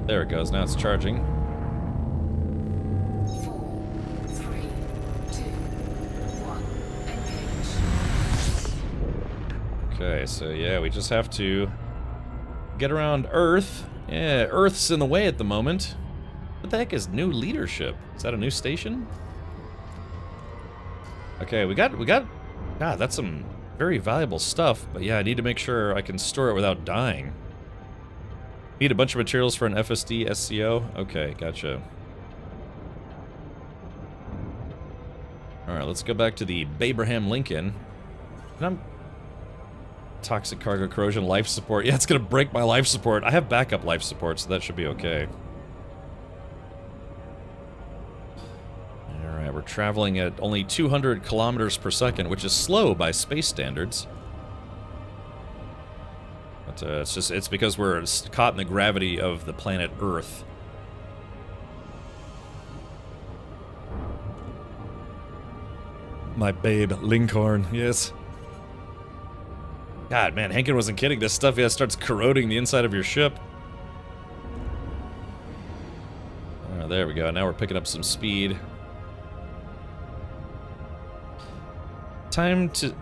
Speaker 1: There it goes, now it's charging.
Speaker 12: 4, 3, 2, 1, engage.
Speaker 1: Okay, so yeah, we just have to get around Earth. Yeah, Earth's in the way at the moment. What the heck is new leadership? Is that a new station? Okay, we got, God, that's some very valuable stuff, but yeah, I need to make sure I can store it without dying. Need a bunch of materials for an FSD SCO? Okay, gotcha. Alright, let's go back to the Abraham Lincoln. And I'm... Toxic cargo corrosion, life support. Yeah, it's gonna break my life support. I have backup life support, so that should be okay. Alright, we're traveling at only 200 kilometers per second, which is slow by space standards. But it's because we're caught in the gravity of the planet Earth. My babe, Lincoln, yes. God, man, Hankin wasn't kidding. This stuff, yeah, starts corroding the inside of your ship. Oh, there we go. Now we're picking up some speed. Time to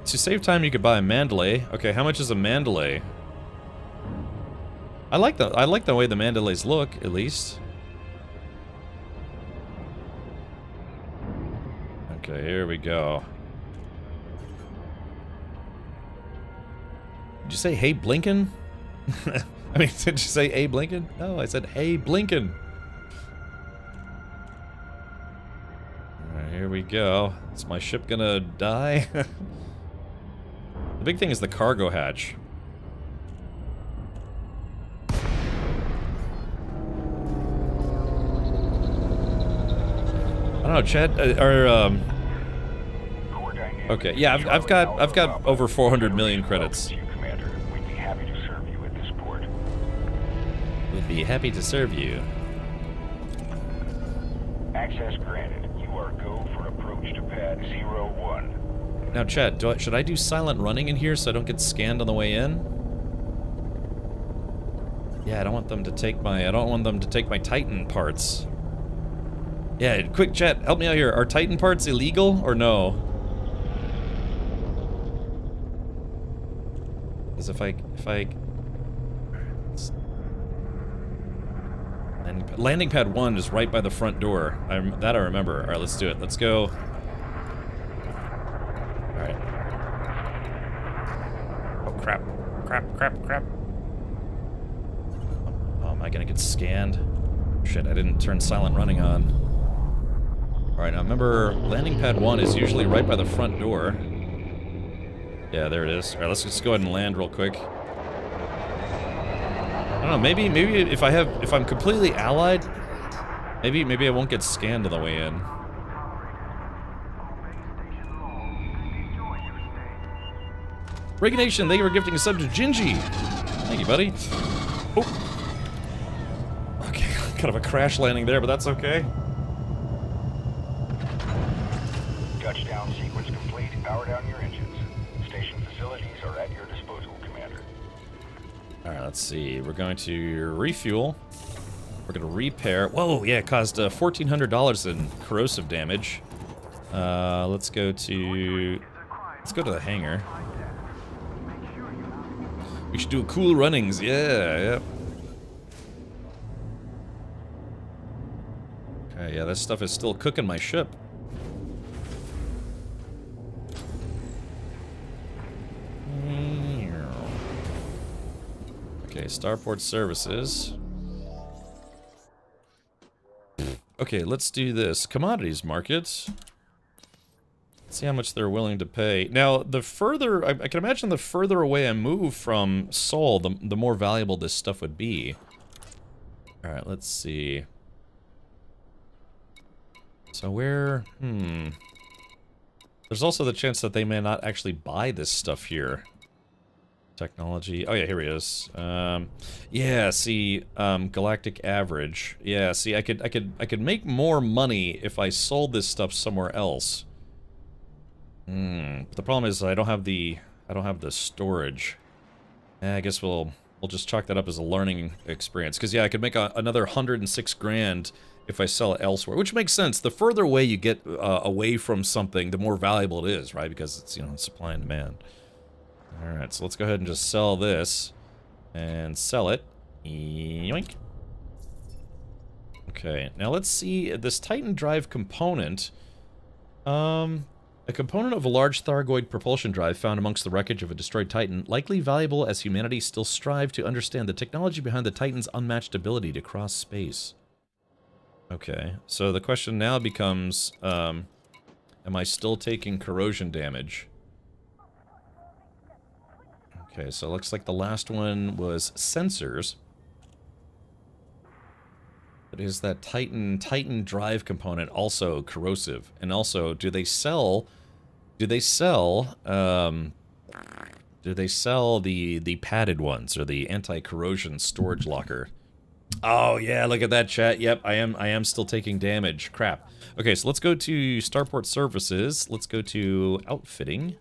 Speaker 1: save time, you could buy a Mandalay. Okay, how much is a Mandalay? I like the way the Mandalays look, at least. Okay, here we go. Did you say, hey, Blinken? I mean, did you say, hey, Blinken? No, I said, hey, Blinken. Alright, here we go. Is my ship gonna die? The big thing is the cargo hatch. I don't know, Chad, okay, yeah, I've got over 400 million credits. We'd be happy to serve you.
Speaker 7: Access granted. You are go for approach to pad 01.
Speaker 1: Now, Chad, should I do silent running in here so I don't get scanned on the way in? Yeah, I don't want them to take my Titan parts. Yeah, quick, Chat, help me out here. Are Titan parts illegal or no? Because if I landing pad 1 is right by the front door. That I remember. All right, let's do it. Let's go. All right. Oh crap! Crap! Oh, am I gonna get scanned? Shit! I didn't turn silent running on. All right, now remember, landing pad 1 is usually right by the front door. Yeah, there it is. All right, let's just go ahead and land real quick. I don't know, maybe if I'm completely allied, maybe I won't get scanned on the way in. Reganation, thank you for gifting a sub to Gingy. Thank you, buddy. Oh. Okay, kind of a crash landing there, but that's okay.
Speaker 7: Touchdown sequence complete. Power down your engines. Station facilities are at your disposal, Commander.
Speaker 1: Alright, let's see. We're going to refuel. We're going to repair. Whoa, yeah, it caused $1,400 in corrosive damage. Let's go to the hangar. We should do cool runnings. Yeah. Okay, yeah, that stuff is still cooking my ship. Okay, starport services. Okay, let's do this. Commodities markets. Let's see how much they're willing to pay. Now, the further... I can imagine the further away I move from Seoul, the more valuable this stuff would be. Alright, let's see. So where... There's also the chance that they may not actually buy this stuff here. Technology. Oh yeah, here he is. Yeah, see, galactic average. Yeah, see, I could make more money if I sold this stuff somewhere else. But the problem is I don't have the storage. I guess we'll just chalk that up as a learning experience. Because yeah, I could make another 106 grand if I sell it elsewhere, which makes sense. The further away you get away from something, the more valuable it is, right? Because it's, you know, supply and demand. All right, so let's go ahead and just sell this and sell it. Yoink. Okay, now let's see this Titan drive component. A component of a large Thargoid propulsion drive found amongst the wreckage of a destroyed Titan, likely valuable as humanity still strive to understand the technology behind the Titan's unmatched ability to cross space. Okay, so the question now becomes, am I still taking corrosion damage? Okay, so it looks like the last one was sensors. But is that Titan drive component also corrosive? And also, do they sell the padded ones or the anti-corrosion storage locker? Oh yeah, look at that, chat. Yep, I am still taking damage. Crap. Okay, so let's go to Starport Services. Let's go to outfitting.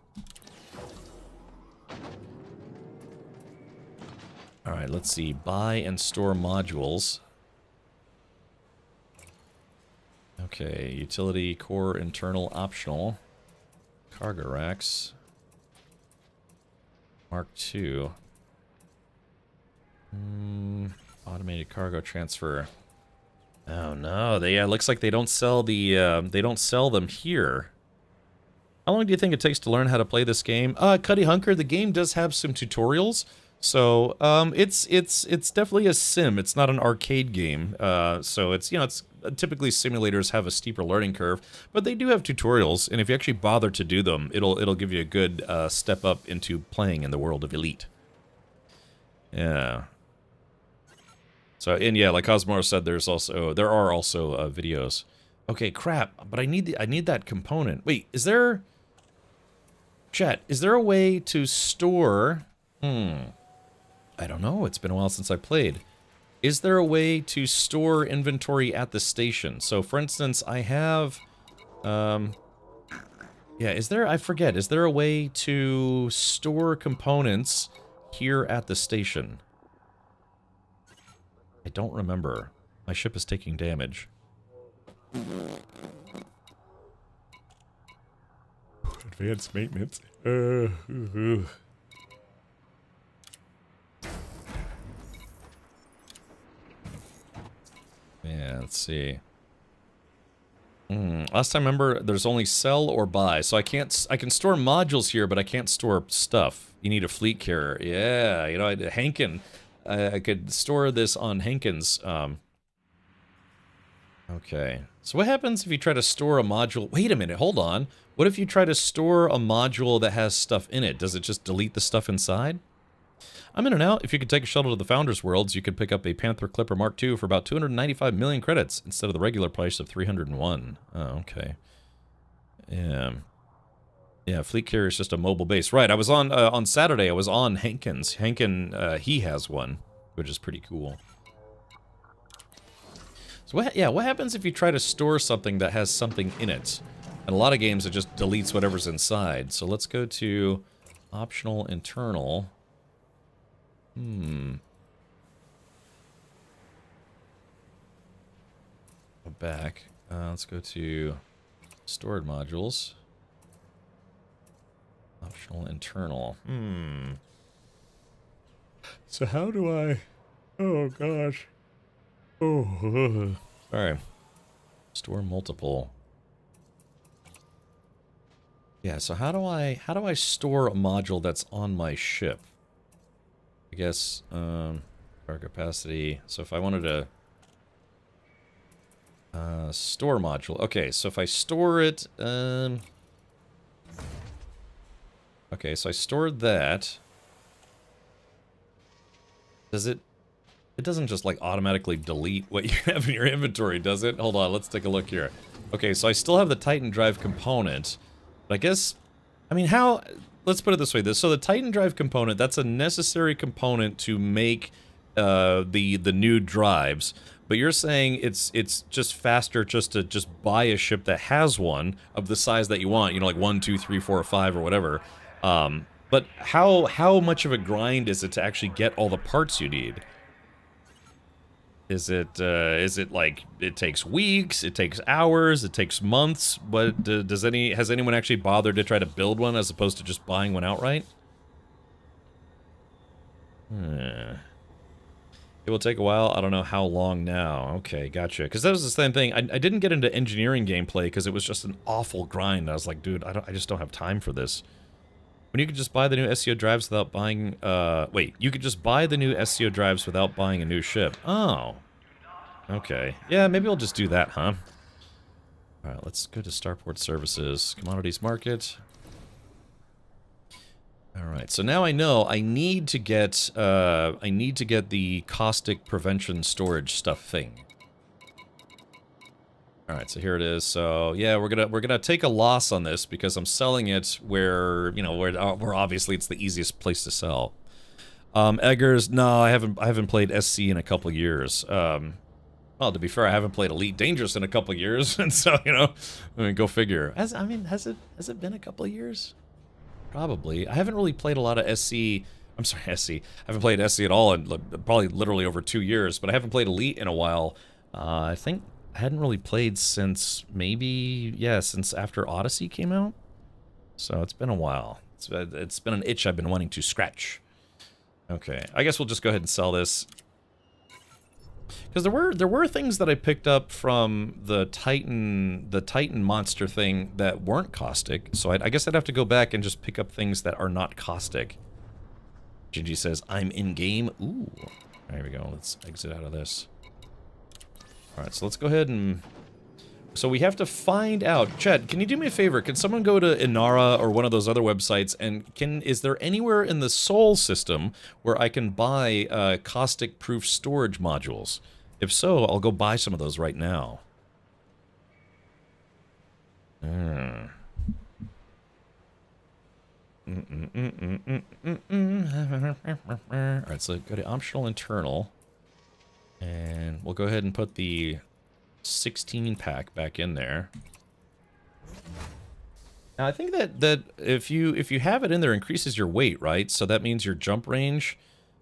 Speaker 1: All right, let's see. Buy and store modules. Okay, utility, core, internal, optional. Cargo racks. Mark II. Automated cargo transfer. Oh no, it looks like they don't sell them here. How long do you think it takes to learn how to play this game? Cuddy Hunker, the game does have some tutorials. So, it's definitely a sim. It's not an arcade game. So it's, you know, typically simulators have a steeper learning curve, but they do have tutorials, and if you actually bother to do them, it'll give you a good step up into playing in the world of Elite. Yeah. So, and yeah, like Cosmore said, there are also videos. Okay, crap, but I need that component. Wait, is there... Chat, is there a way to store... I don't know, it's been a while since I played. Is there a way to store inventory at the station? So, for instance, I have... yeah, is there... I forget. Is there a way to store components here at the station? I don't remember. My ship is taking damage. Advanced maintenance. Yeah, let's see. Last time, remember, there's only sell or buy, so I can store modules here, but I can't store stuff. You need a fleet carrier. Yeah, you know, Hankin, I could store this on Hankins. Okay, so what happens if you try to store a module? Wait a minute, hold on. What if you try to store a module that has stuff in it? Does it just delete the stuff inside? I'm in and out. If you could take a shuttle to the Founders Worlds, you could pick up a Panther Clipper Mark II for about 295 million credits instead of the regular price of 301. Oh, okay. Yeah. Yeah, Fleet Carrier is just a mobile base. Right, I was on Saturday, I was on Hankins. Hankin, he has one, which is pretty cool. So, what happens if you try to store something that has something in it? In a lot of games, it just deletes whatever's inside. So let's go to optional internal. Go back. Let's go to stored modules. Optional internal. So how do I... Oh, gosh. Oh, sorry. Store multiple. Yeah, so how do I store a module that's on my ship? I guess, our capacity. So if I wanted to store module. Okay, so if I store it, okay, so I stored that. Does it doesn't just like automatically delete what you have in your inventory, does it? Hold on, let's take a look here. Okay, so I still have the Titan drive component. But I guess, I mean, how, let's put it this way. So the Titan drive component, that's a necessary component to make the new drives. But you're saying it's just faster just to just buy a ship that has one of the size that you want, you know, like 1, 2, 3, 4, or 5 or whatever. But how much of a grind is it to actually get all the parts you need? Is it like it takes weeks, it takes hours, it takes months? What has anyone actually bothered to try to build one as opposed to just buying one outright? It will take a while. I don't know how long now. Okay, gotcha. Because that was the same thing. I didn't get into engineering gameplay because it was just an awful grind. I was like, dude, I just don't have time for this. When you could just buy the new SEO drives without buying... wait, you could just buy the new SEO drives without buying a new ship. Oh. Okay. Yeah, maybe I'll just do that, huh? Alright, let's go to Starport Services. Commodities Market. Alright, so now I know I need to get the caustic prevention storage stuff thing. Alright, so here it is. So yeah, we're gonna take a loss on this because I'm selling it where, you know, where obviously it's the easiest place to sell. Eggers, no, I haven't played SC in a couple years. Well, to be fair, I haven't played Elite Dangerous in a couple years, and so, you know, I mean, go figure. Has it been a couple years? Probably. I haven't really played a lot of SC. I'm sorry, SC. I haven't played SC at all in probably literally over 2 years, but I haven't played Elite in a while. I think I hadn't really played since maybe, yeah, since after Odyssey came out. So it's been a while. It's been an itch I've been wanting to scratch. Okay, I guess we'll just go ahead and sell this. Because there were things that I picked up from the Titan monster thing that weren't caustic, so I guess I'd have to go back and just pick up things that are not caustic. Gingy says, I'm in-game. Ooh. There we go. Let's exit out of this. Alright, so let's go ahead and... So we have to find out... Chad, can you do me a favor? Can someone go to Inara or one of those other websites, and is there anywhere in the Sol system where I can buy caustic-proof storage modules? If so, I'll go buy some of those right now. Alright, so go to optional internal, and we'll go ahead and put the 16-pack back in there. Now, I think that if you have it in there, it increases your weight, right? So that means your jump range.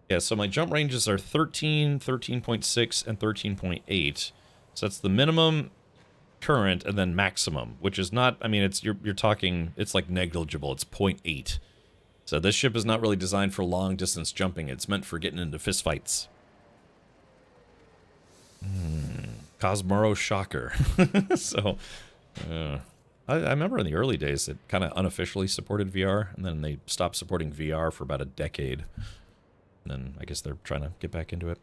Speaker 1: Yeah, so my jump ranges are 13, 13.6, and 13.8. So that's the minimum, current, and then maximum, which is not, I mean, you're talking, it's like negligible. It's 0.8. So this ship is not really designed for long distance jumping. It's meant for getting into fistfights. Cosmoro Shocker. So, I remember in the early days it kind of unofficially supported VR, and then they stopped supporting VR for about a decade. And then I guess they're trying to get back into it.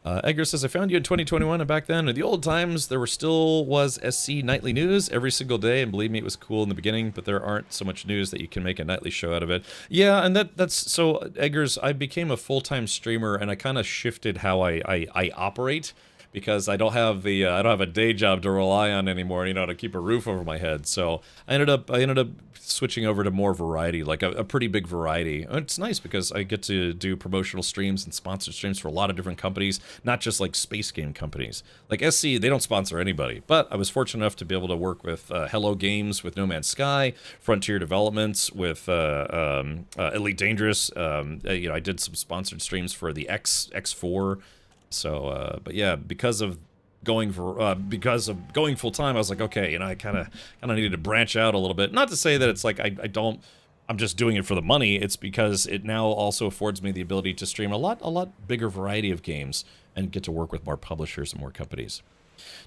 Speaker 1: Edgar says, I found you in 2021, and back then, in the old times, there was SC nightly news every single day, and believe me, it was cool in the beginning, but there aren't so much news that you can make a nightly show out of it. Yeah, and that's, so, Eggers, I became a full-time streamer, and I kind of shifted how I operate, because I don't have a day job to rely on anymore, you know, to keep a roof over my head. So I ended up switching over to more variety, like a pretty big variety. It's nice because I get to do promotional streams and sponsored streams for a lot of different companies, not just like space game companies. Like SC, they don't sponsor anybody, but I was fortunate enough to be able to work with Hello Games, with No Man's Sky, Frontier Developments, with Elite Dangerous. You know, I did some sponsored streams for the X4. So, but yeah, because of going full time, I was like, okay, you know, I kind of needed to branch out a little bit. Not to say that it's like I'm just doing it for the money. It's because it now also affords me the ability to stream a lot bigger variety of games and get to work with more publishers and more companies.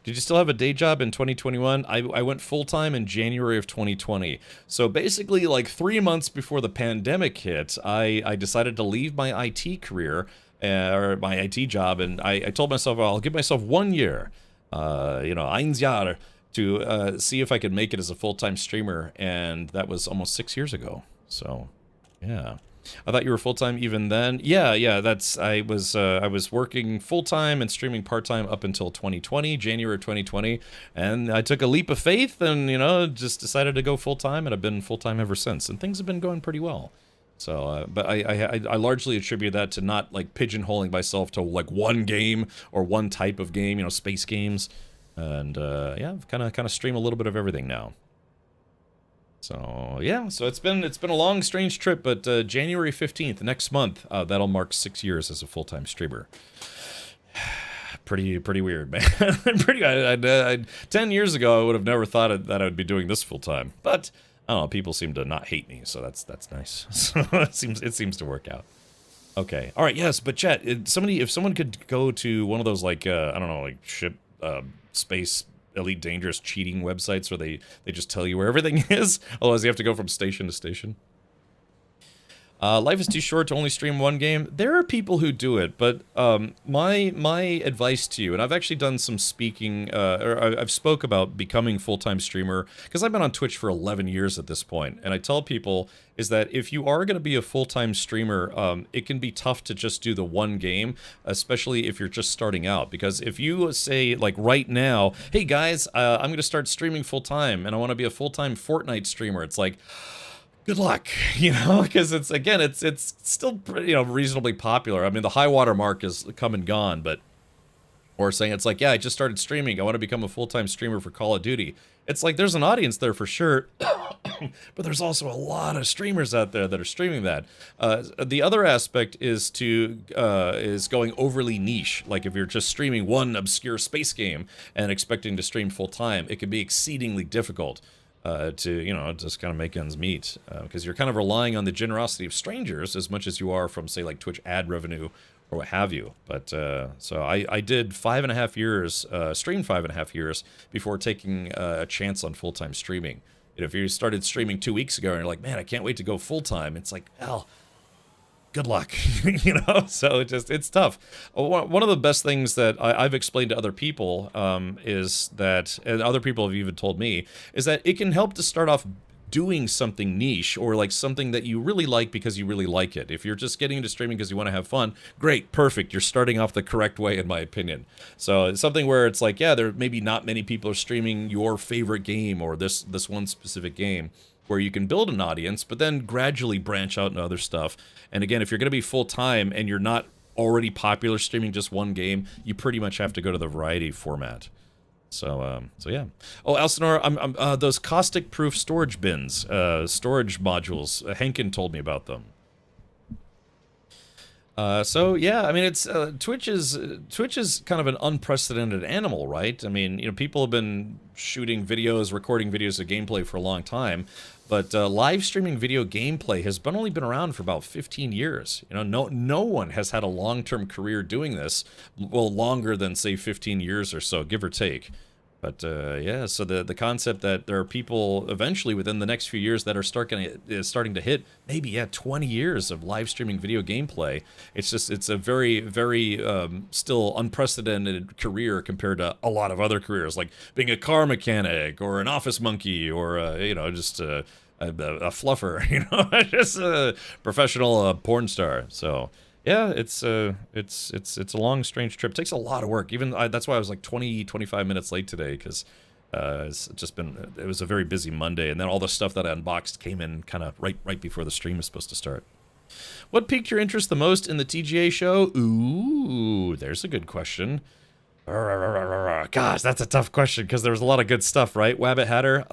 Speaker 1: Did you still have a day job in 2021? I went full-time in January of 2020. So basically, like 3 months before the pandemic hit, I decided to leave my IT career, or my IT job, and I told myself, well, I'll give myself 1 year, you know, ein Jahr, to see if I could make it as a full-time streamer, and that was almost 6 years ago. So, yeah. I thought you were full-time even then. Yeah, that's I was working full-time and streaming part-time up until 2020, January 2020, and I took a leap of faith and, just decided to go full-time, and I've been full-time ever since, and things have been going pretty well. So, but I largely attribute that to not like pigeonholing myself to like one game or one type of game, space games, and yeah, I've kind of stream a little bit of everything now. So yeah, so it's been a long, strange trip, but January 15th, next month, that'll mark 6 years as a full-time streamer. Pretty weird, man. 10 years ago, I would have never thought that I would be doing this full-time, but I don't know, people seem to not hate me, so that's nice. So it seems to work out. Okay, all right, yes, but chat, if someone could go to one of those like I don't know, like ship space Elite Dangerous cheating websites where they just tell you where everything is, otherwise you have to go from station to station. Life is too short to only stream one game. There are people who do it, but my advice to you, and I've actually done some speaking, or I've spoke about becoming full-time streamer, because I've been on Twitch for 11 years at this point, and I tell people is that if you are going to be a full-time streamer, it can be tough to just do the one game, especially if you're just starting out, because if you say, like right now, hey guys, I'm going to start streaming full-time, and I want to be a full-time Fortnite streamer, it's like, good luck, because it's still reasonably popular. I mean, the high water mark is come and gone, but or saying it's like, yeah, I just started streaming, I want to become a full-time streamer for Call of Duty. It's like there's an audience there for sure, but there's also a lot of streamers out there that are streaming that. The other aspect is going overly niche. Like if you're just streaming one obscure space game and expecting to stream full-time, it can be exceedingly difficult. To just kind of make ends meet, because you're kind of relying on the generosity of strangers as much as you are from, say, like Twitch ad revenue or what have you. But so I did 5.5 years, streamed 5.5 years before taking a chance on full-time streaming. If you started streaming 2 weeks ago and you're like, man, I can't wait to go full-time, it's like, well, good luck, so it's tough. One of the best things that I've explained to other people is that, and other people have even told me, is that it can help to start off doing something niche or like something that you really like because you really like it. If you're just getting into streaming because you want to have fun, great, perfect. You're starting off the correct way, in my opinion. So it's something where it's like, yeah, there maybe not many people are streaming your favorite game or this one specific game, where you can build an audience, but then gradually branch out into other stuff. And again, if you're going to be full-time and you're not already popular streaming just one game, you pretty much have to go to the variety format. So yeah. Oh, Elsinore, those caustic-proof storage bins, storage modules, Henkin told me about them. So yeah, I mean, it's Twitch is kind of an unprecedented animal, right? I mean, people have been shooting videos, recording videos of gameplay for a long time, but live streaming video gameplay has only been around for about 15 years. No one has had a long-term career doing this, well, longer than say 15 years or so, give or take. But yeah, so the concept that there are people eventually within the next few years that are starting to hit maybe 20 years of live streaming video gameplay. It's a very, very still unprecedented career compared to a lot of other careers, like being a car mechanic or an office monkey or just a fluffer, just a professional porn star. So. Yeah, it's a long, strange trip. It takes a lot of work. That's why I was like 25 minutes late today, because it was a very busy Monday, and then all the stuff that I unboxed came in kind of right before the stream was supposed to start. What piqued your interest the most in the TGA show? Ooh, there's a good question. Gosh, that's a tough question, because there was a lot of good stuff, right? Wabbit Hatter.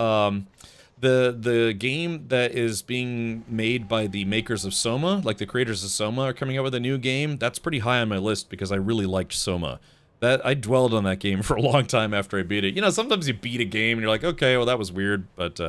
Speaker 1: The game that is being made by the makers of Soma, like the creators of Soma, are coming out with a new game. That's pretty high on my list because I really liked Soma. I dwelled on that game for a long time after I beat it. Sometimes you beat a game and you're like, okay, well, that was weird. But,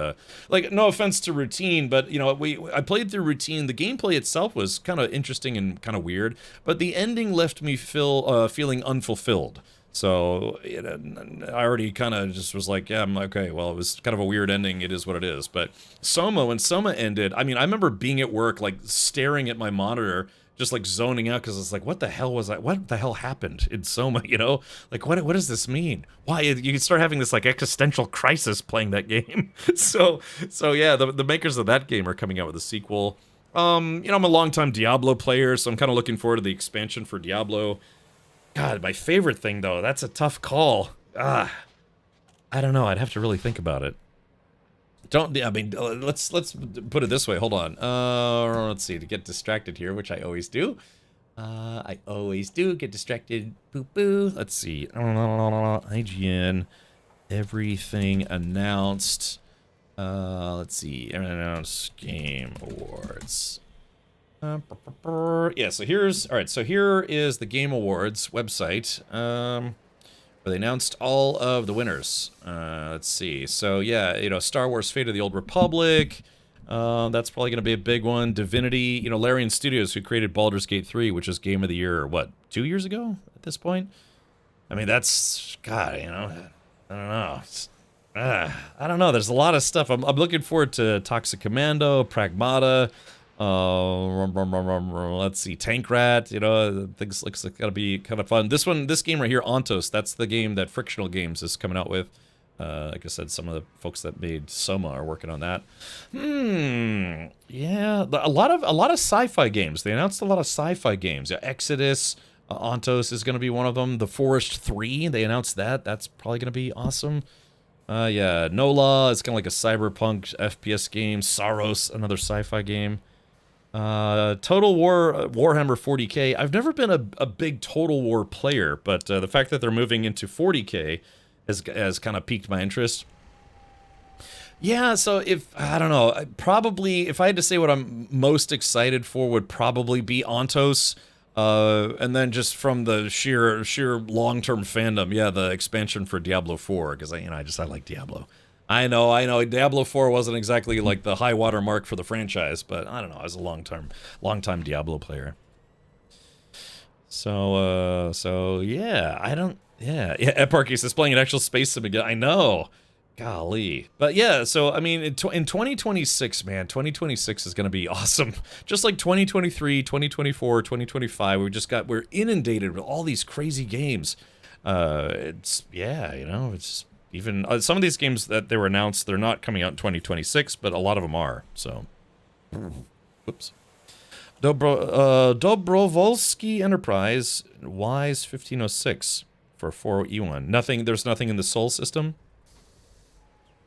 Speaker 1: like, no offense to Routine, but, I played through Routine. The gameplay itself was kind of interesting and kind of weird, but the ending left me feeling unfulfilled. So I already kind of just was like, yeah, I'm okay, well, it was kind of a weird ending. It is what it is. But when Soma ended, I mean, I remember being at work, like, staring at my monitor, just, like, zoning out, because it's like, what the hell was that? What the hell happened in Soma, Like, what does this mean? Why? You start having this, like, existential crisis playing that game. So yeah, the makers of that game are coming out with a sequel. You know, I'm a longtime Diablo player, so I'm kind of looking forward to the expansion for Diablo. God, my favorite thing, though, that's a tough call. I don't know. I'd have to really think about it. I mean, let's put it this way. Hold on. Let's see. To get distracted here, which I always do. I always do get distracted. Boo boo. Let's see. IGN. Everything announced. Let's see. Announced Game Awards. Yeah. So here's all right. So here is the Game Awards website. Where they announced all of the winners. Let's see. So yeah, you know, Star Wars: Fate of the Old Republic. That's probably going to be a big one. Divinity. You know, Larian Studios, who created Baldur's Gate 3, which is Game of the Year, what, 2 years ago at this point? I mean, that's, God, you know, I don't know. I don't know. There's a lot of stuff. I'm looking forward to Toxic Commando, Pragmata. Let's see, Tank Rat. You know, things looks like that'll be kind of fun. This game right here, Ontos. That's the game that Frictional Games is coming out with. Like I said, some of the folks that made Soma are working on that. Yeah, a lot of sci-fi games. They announced a lot of sci-fi games. Yeah, Exodus, Ontos is going to be one of them. The Forest 3, they announced that. That's probably going to be awesome. Yeah, NOLA, it's kind of like a cyberpunk FPS game. Saros, another sci-fi game. Total War, Warhammer 40K. I've never been a big Total War player, but the fact that they're moving into 40K has kind of piqued my interest. Yeah, so I don't know, probably if I had to say what I'm most excited for would probably be Ontos. And then just from the sheer long-term fandom, yeah, the expansion for Diablo 4, because I like Diablo. I know, Diablo 4 wasn't exactly like the high water mark for the franchise, but I don't know, I was a long-time Diablo player. So yeah, yeah, Eparchy is playing an actual space sim again. I know. Golly. But yeah, so I mean, in 2026, man, 2026 is going to be awesome. Just like 2023, 2024, 2025, we're inundated with all these crazy games. It's even some of these games that they were announced, they're not coming out in 2026, but a lot of them are. So, whoops. Dobrovolsky Enterprise, Wise 1506 for 4E1. There's nothing in the Sol system.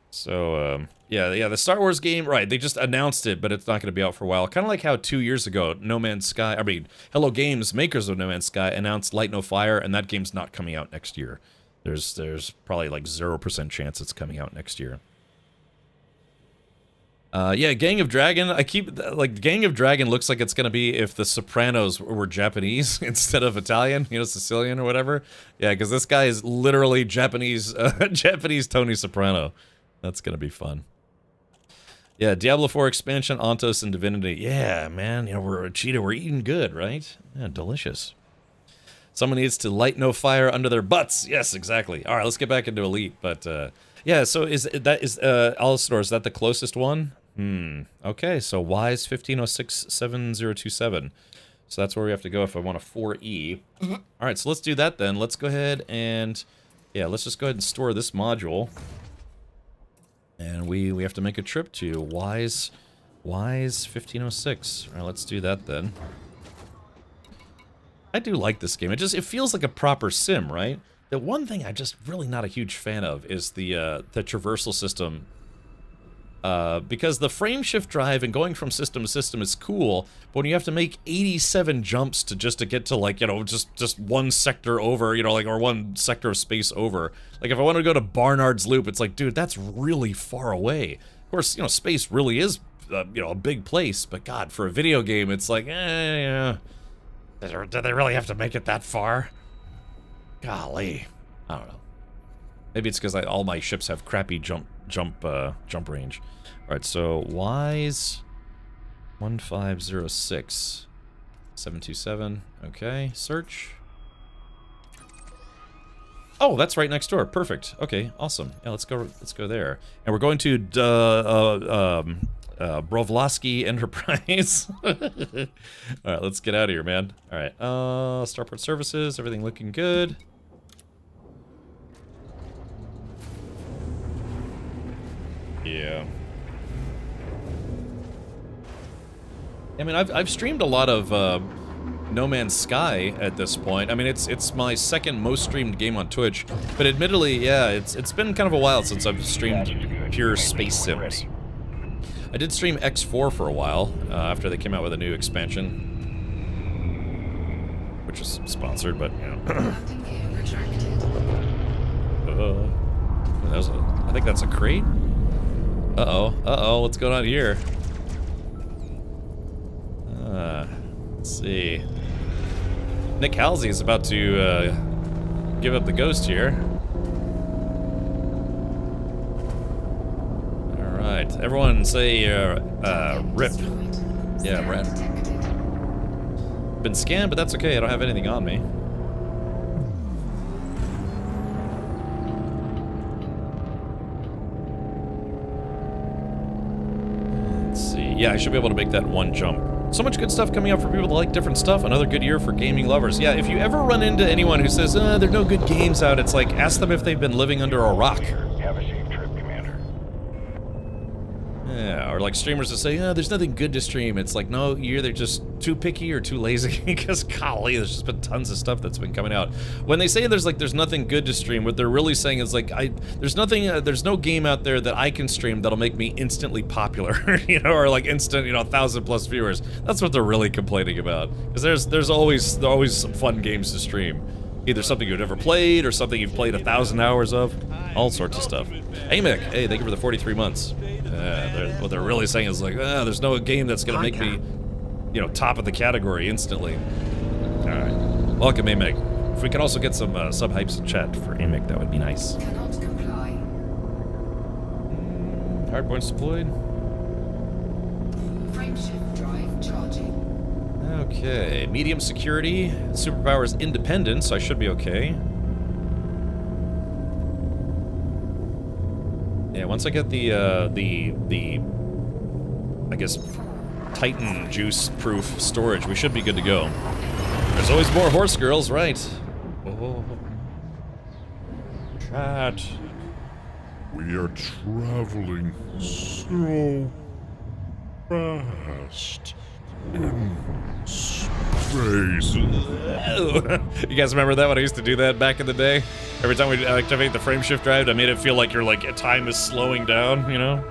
Speaker 1: So, yeah, the Star Wars game, right, they just announced it, but it's not going to be out for a while. Kind of like how 2 years ago, Hello Games, makers of No Man's Sky, announced Light No Fire, and that game's not coming out next year. There's probably like 0% chance it's coming out next year. Yeah, Gang of Dragon, Gang of Dragon looks like it's going to be if the Sopranos were Japanese instead of Italian, Sicilian or whatever. Yeah, because this guy is literally Japanese Tony Soprano. That's going to be fun. Yeah, Diablo 4 expansion, Ontos, and Divinity. Yeah, man, we're eating good, right? Yeah, delicious. Someone needs to light no fire under their butts. Yes, exactly. All right, let's get back into Elite. But, yeah, so Alistar, is that the closest one? Okay, so Wise 15067027. So that's where we have to go if I want a 4E. All right, so let's do that then. Let's go ahead and, yeah, let's just go ahead and store this module. And we have to make a trip to Wise 1506. All right, let's do that then. I do like this game. It feels like a proper sim, right? The one thing I'm just really not a huge fan of is the traversal system. Because the frame shift drive and going from system to system is cool, but when you have to make 87 jumps to get to like, just one sector over, or one sector of space over. Like if I want to go to Barnard's Loop, it's like, dude, that's really far away. Of course, space really is, a big place, but God, for a video game, it's like, do they really have to make it that far? Golly, I don't know. Maybe it's because all my ships have crappy jump range. All right, so Wise 1506 727. Okay, search. Oh, that's right next door. Perfect. Okay, awesome. Yeah, let's go there. And we're going to Brovlosky Enterprise. All right, let's get out of here, man. All right, Starport Services, everything looking good. Yeah. I mean, I've streamed a lot of No Man's Sky at this point. I mean, it's my second most streamed game on Twitch, but admittedly, yeah, it's been kind of a while since I've streamed pure space sims. I did stream X4 for a while after they came out with a new expansion, which is sponsored, but you know. I think that's a crate. Uh-oh, what's going on here? Let's see. Nick Halsey is about to give up the ghost here. Alright, everyone say RIP. Yeah, rat. Been scanned, but that's okay, I don't have anything on me. Yeah, I should be able to make that one jump. So much good stuff coming up for people that like different stuff. Another good year for gaming lovers. Yeah, if you ever run into anyone who says, there are no good games out, it's like, ask them if they've been living under a rock.
Speaker 7: Have a safe trip, Commander.
Speaker 1: Yeah, or like streamers that say, there's nothing good to stream. It's like, no, you're either just too picky or too lazy, because golly, there's just been tons of stuff that's been coming out. When they say there's nothing good to stream, what they're really saying is like, there's no game out there that I can stream that'll make me instantly popular, you know, or like instant, 1,000+ viewers. That's what they're really complaining about. Because there's always some fun games to stream. Either something you've never played, or something you've played 1,000 hours of. All sorts of stuff. Hey Mick, hey, thank you for the 43 months. What they're really saying is like, there's no game that's gonna make me, top of the category instantly. Alright. Welcome, Mick. If we could also get some sub-hypes in chat for Mick, that would be nice.
Speaker 12: Cannot comply.
Speaker 1: Hardpoints deployed.
Speaker 12: Frameshift drive charging.
Speaker 1: Okay, medium security, superpowers independence, I should be okay. Yeah, once I get the I guess, Titan juice-proof storage, we should be good to go. There's always more horse girls, right? Oh. Chat.
Speaker 11: We are traveling so fast in space.
Speaker 1: You guys remember that when I used to do that back in the day? Every time we activate the frameshift drive, I made it feel like time is slowing down, you know?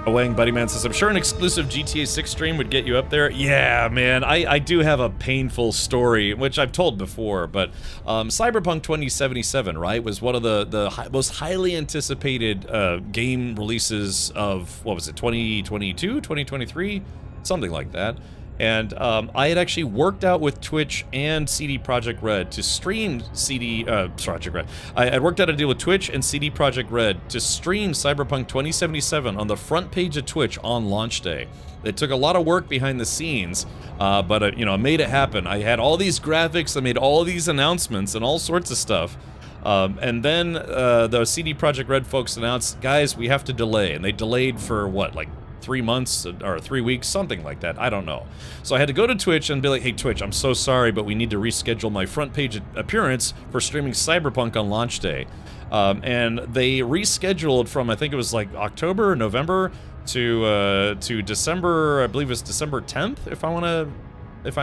Speaker 1: Awang Buddy Man says, I'm sure an exclusive GTA 6 stream would get you up there. Yeah, man, I do have a painful story, which I've told before, but Cyberpunk 2077, right, was one of the most highly anticipated game releases of, what was it, 2022, 2023? Something like that. And I had actually worked out with Twitch and CD Projekt Red to stream Projekt Red. I had worked out a deal with Twitch and CD Projekt Red to stream Cyberpunk 2077 on the front page of Twitch on launch day. It took a lot of work behind the scenes, but I made it happen. I had all these graphics, I made all these announcements and all sorts of stuff. And then the CD Projekt Red folks announced, guys, we have to delay. And they delayed for what, like 3 months or 3 weeks, something like that. I don't know. So I had to go to Twitch and be like, hey, Twitch, I'm so sorry, but we need to reschedule my front page appearance for streaming Cyberpunk on launch day. And they rescheduled from, I think it was like October or November to December, I believe it was December 10th, if I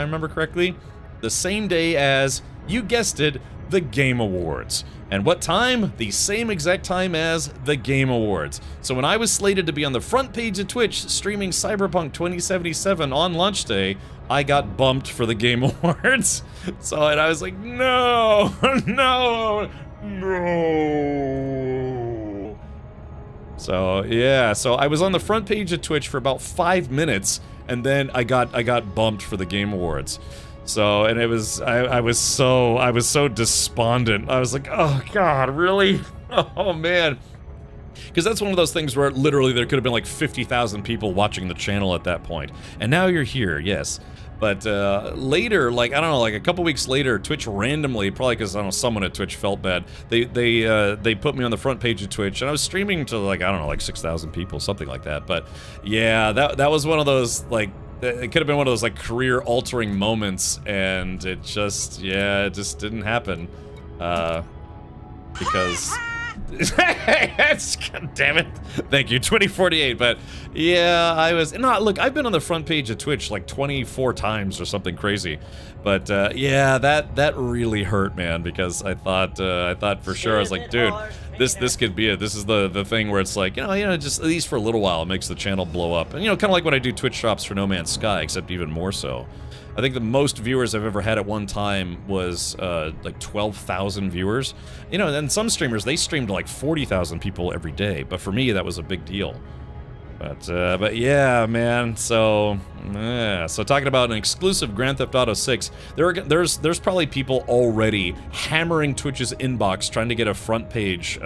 Speaker 1: remember correctly. The same day as, you guessed it, the Game Awards. And what time? The same exact time as the Game Awards. So when I was slated to be on the front page of Twitch streaming Cyberpunk 2077 on launch day, I got bumped for the Game Awards. And I was like, no, no, no. So yeah, so I was on the front page of Twitch for about 5 minutes, and then I got bumped for the Game Awards. So, and it was, I was so despondent. I was like, oh God, really? Oh man. Because that's one of those things where literally there could have been like 50,000 people watching the channel at that point. And now you're here, yes. But later, like, I don't know, like a couple weeks later, Twitch randomly, probably because, I don't know, someone at Twitch felt bad, they put me on the front page of Twitch, and I was streaming to like, I don't know, like 6,000 people, something like that. But yeah, that was one of those, like, it could have been one of those like career-altering moments, and it just didn't happen, because God damn it. Thank you, 2048. But yeah, I was no. Look, I've been on the front page of Twitch like 24 times or something crazy. But yeah, that really hurt, man, because I thought for sure I was like, dude, this could be it. This is the thing where it's like, you know, just at least for a little while, it makes the channel blow up. And you know, kind of like when I do Twitch drops for No Man's Sky, except even more so. I think the most viewers I've ever had at one time was like 12,000 viewers. You know, and some streamers, they streamed like 40,000 people every day. But for me, that was a big deal. But yeah, man. So talking about an exclusive Grand Theft Auto 6, there's probably people already hammering Twitch's inbox trying to get a front page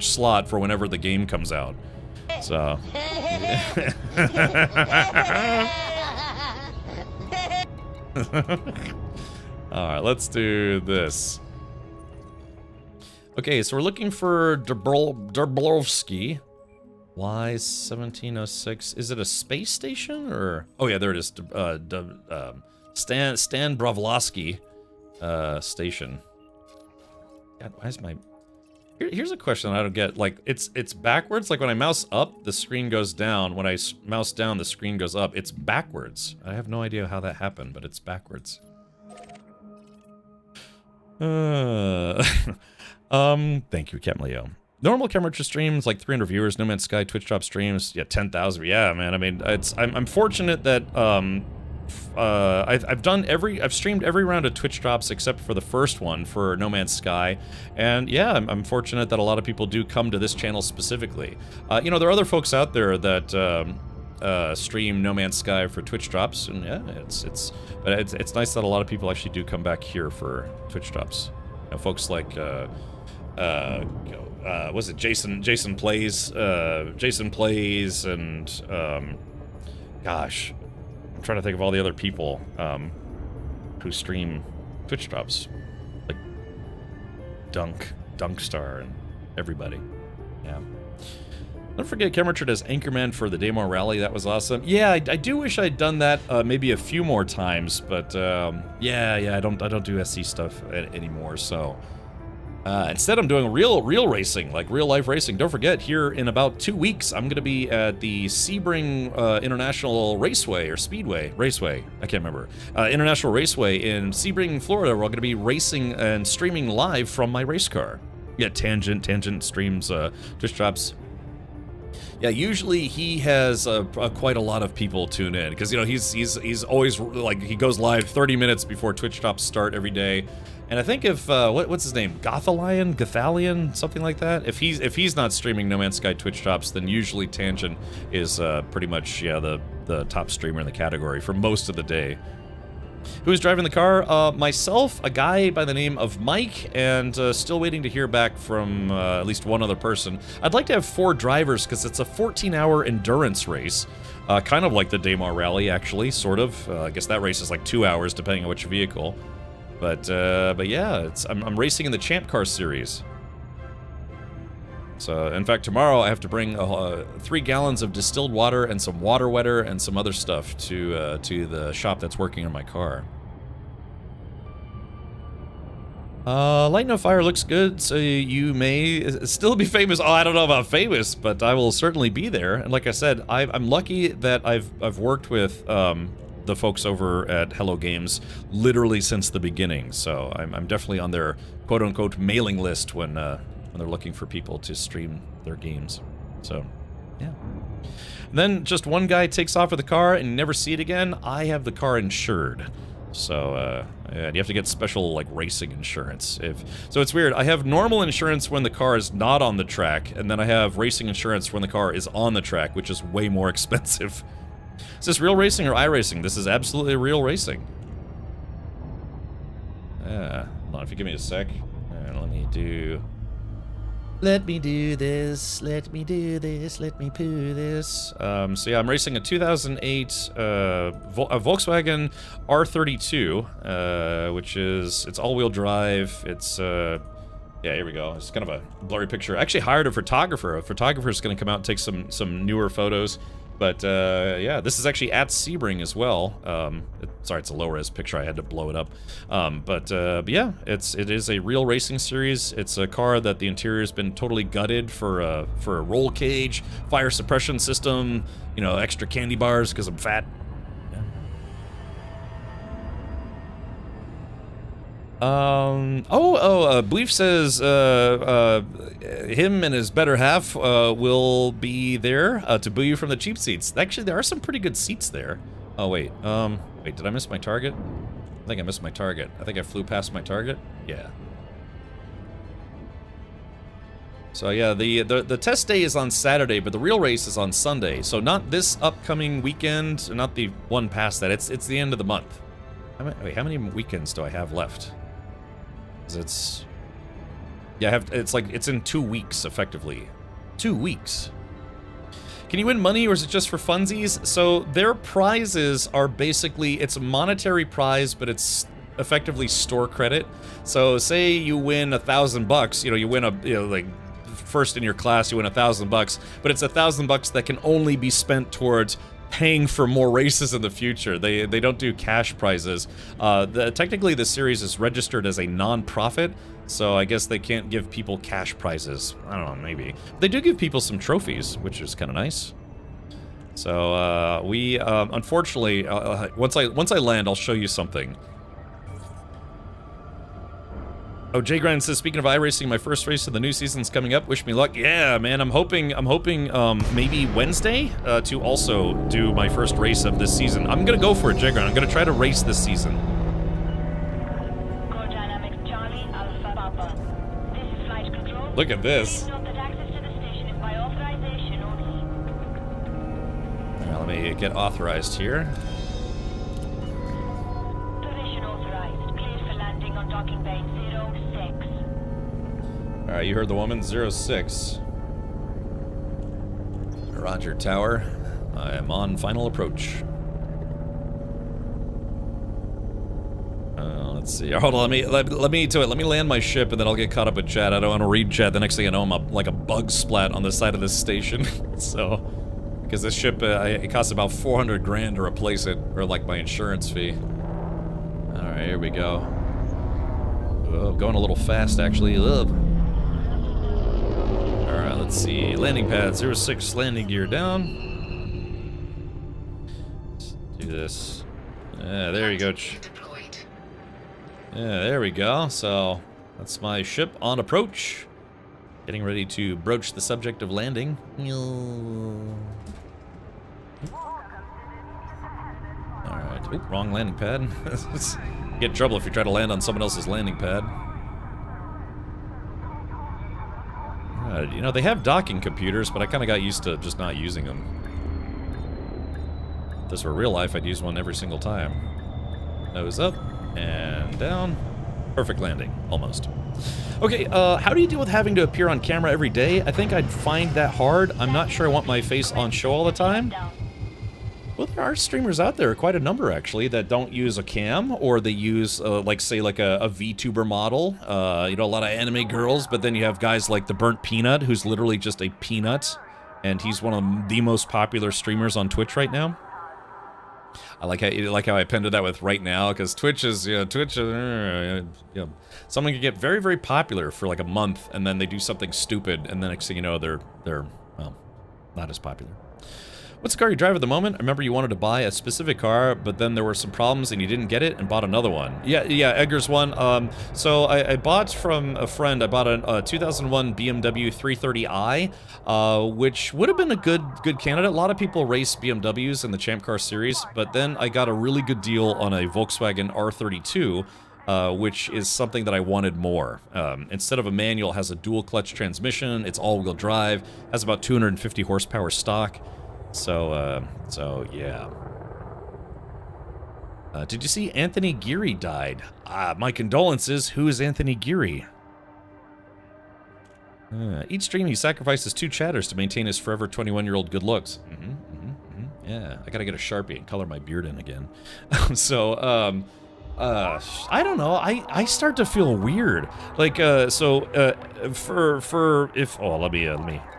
Speaker 1: slot for whenever the game comes out. So. Alright, let's do this. Okay, so we're looking for Dubrovsky. Y1706. Is it a space station or? Oh yeah, there it is. Stan Bravlovsky station. God, why is my? Here's a question I don't get. Like, it's backwards. Like when I mouse up, the screen goes down. When I mouse down, the screen goes up. It's backwards. I have no idea how that happened, but it's backwards. Thank you, Captain Leo. Normal camera streams, like 300 viewers. No Man's Sky Twitch drop streams, yeah, 10,000. Yeah, man. I mean, I'm fortunate that I've streamed every round of Twitch drops except for the first one for No Man's Sky, and yeah, I'm fortunate that a lot of people do come to this channel specifically. You know, there are other folks out there that stream No Man's Sky for Twitch drops, and yeah, it's nice that a lot of people actually do come back here for Twitch drops. You know, folks like was it Jason Plays, and gosh, I'm trying to think of all the other people who stream Twitch drops, like Dunkstar and everybody. Yeah. Don't forget Cameron as Anchorman for the Daymar Rally. That was awesome. Yeah, I do wish I'd done that maybe a few more times, but yeah, I don't do SC stuff anymore. So instead, I'm doing real racing, like real life racing. Don't forget, here in about 2 weeks, I'm gonna be at the Sebring International Raceway or Speedway Raceway. I can't remember. International Raceway in Sebring, Florida. We're gonna be racing and streaming live from my race car. Yeah, Tangent streams Twitch drops. Yeah, usually he has quite a lot of people tune in because, you know, he's always like, he goes live 30 minutes before Twitch drops start every day. And I think if what's his name, Gothalion, something like that. If he's not streaming No Man's Sky Twitch drops, then usually Tangent is pretty much, yeah, the top streamer in the category for most of the day. Who's driving the car? Myself, a guy by the name of Mike, and still waiting to hear back from at least one other person. I'd like to have 4 drivers because it's a 14-hour endurance race. Kind of like the Daymar Rally, actually, sort of. I guess that race is like 2 hours, depending on which vehicle. But yeah, I'm racing in the Champ Car series. So, in fact, tomorrow I have to bring 3 gallons of distilled water and some water wetter and some other stuff to the shop that's working on my car. Light No Fire looks good, so you may still be famous. Oh, I don't know about famous, but I will certainly be there. And like I said, I'm lucky that I've worked with the folks over at Hello Games literally since the beginning. So I'm definitely on their quote-unquote mailing list when they're looking for people to stream their games. So, yeah. And then just one guy takes off with the car and you never see it again. I have the car insured. So, yeah, you have to get special, like, racing insurance. So it's weird. I have normal insurance when the car is not on the track, and then I have racing insurance when the car is on the track, which is way more expensive. Is this real racing or iRacing? This is absolutely real racing. Hold on, if you give me a sec. Let me do this, let me do this, let me poo this. So yeah, I'm racing a 2008 Volkswagen R32, which is, it's all-wheel drive. It's, yeah, here we go. It's kind of a blurry picture. I actually hired a photographer. A photographer's gonna come out and take some newer photos. But yeah, this is actually at Sebring as well. Sorry, it's a low-res picture. I had to blow it up. But yeah, it is a real racing series. It's a car that the interior has been totally gutted for a roll cage, fire suppression system, you know, extra candy bars because I'm fat. Bleef says him and his better half will be there to boo you from the cheap seats. Actually, there are some pretty good seats there. Oh, wait. Wait, did I miss my target? I think I missed my target. I think I flew past my target. Yeah. So yeah, the test day is on Saturday, but the real race is on Sunday. So not this upcoming weekend, not the one past that. It's the end of the month. Wait, how many weekends do I have left? It's, yeah, it's like, it's in 2 weeks, effectively. 2 weeks. Can you win money, or is it just for funsies? So, their prizes are basically, it's a monetary prize, but it's effectively store credit. So, say you win $1,000, you know, you win like, first in your class, you win $1,000, but it's $1,000 that can only be spent towards paying for more races in the future. They don't do cash prizes. Technically, the series is registered as a non-profit, so I guess they can't give people cash prizes. I don't know, maybe. They do give people some trophies, which is kind of nice. So we unfortunately, once I land, I'll show you something. Oh, Jay Grind says, speaking of iRacing, my first race of the new season's coming up. Wish me luck. Yeah, man, I'm hoping maybe Wednesday to also do my first race of this season. I'm gonna go for it, Jay Grind. I'm gonna try to race this season. Look at this. Now, let me get authorized here. Alright, you heard the woman, 06. Roger Tower, I am on final approach. Let's see, hold on, let me land my ship and then I'll get caught up with chat. I don't want to read chat, the next thing I know I'm like a bug splat on the side of this station. So, because this ship, it costs about 400 grand to replace it, or like my insurance fee. Alright, here we go. Oh, going a little fast actually. Ugh. Alright, let's see. Landing pad, 06 landing gear down. Let's do this. Yeah, there you go. Yeah, there we go. So, that's my ship on approach. Getting ready to broach the subject of landing. Alright. Oop, wrong landing pad. Get in trouble if you try to land on someone else's landing pad. You know, they have docking computers, but I kind of got used to just not using them. If this were real life, I'd use one every single time. Nose up, and down. Perfect landing, almost. Okay, how do you deal with having to appear on camera every day? I think I'd find that hard. I'm not sure I want my face on show all the time. Well, there are streamers out there, quite a number actually, that don't use a cam, or they use, like, say, like a VTuber model. You know, a lot of anime girls, but then you have guys like the Burnt Peanut, who's literally just a peanut, and he's one of the most popular streamers on Twitch right now. I like how I appended that with right now, because Twitch is, you know, someone can get very, very popular for like a month, and then they do something stupid, and then next thing you know, they're well, not as popular. What's the car you drive at the moment? I remember you wanted to buy a specific car, but then there were some problems and you didn't get it and bought another one. Yeah, Edgar's one. So I bought from a friend, I bought a 2001 BMW 330i, which would have been a good candidate. A lot of people race BMWs in the Champ Car series, but then I got a really good deal on a Volkswagen R32, which is something that I wanted more. Instead of a manual, it has a dual clutch transmission, it's all-wheel drive, has about 250 horsepower stock. So yeah. Did you see Anthony Geary died? My condolences. Who is Anthony Geary? Each stream he sacrifices 2 chatters to maintain his forever 21-year-old good looks. Yeah, I gotta get a Sharpie and color my beard in again. So, I don't know. I start to feel weird. Like, let me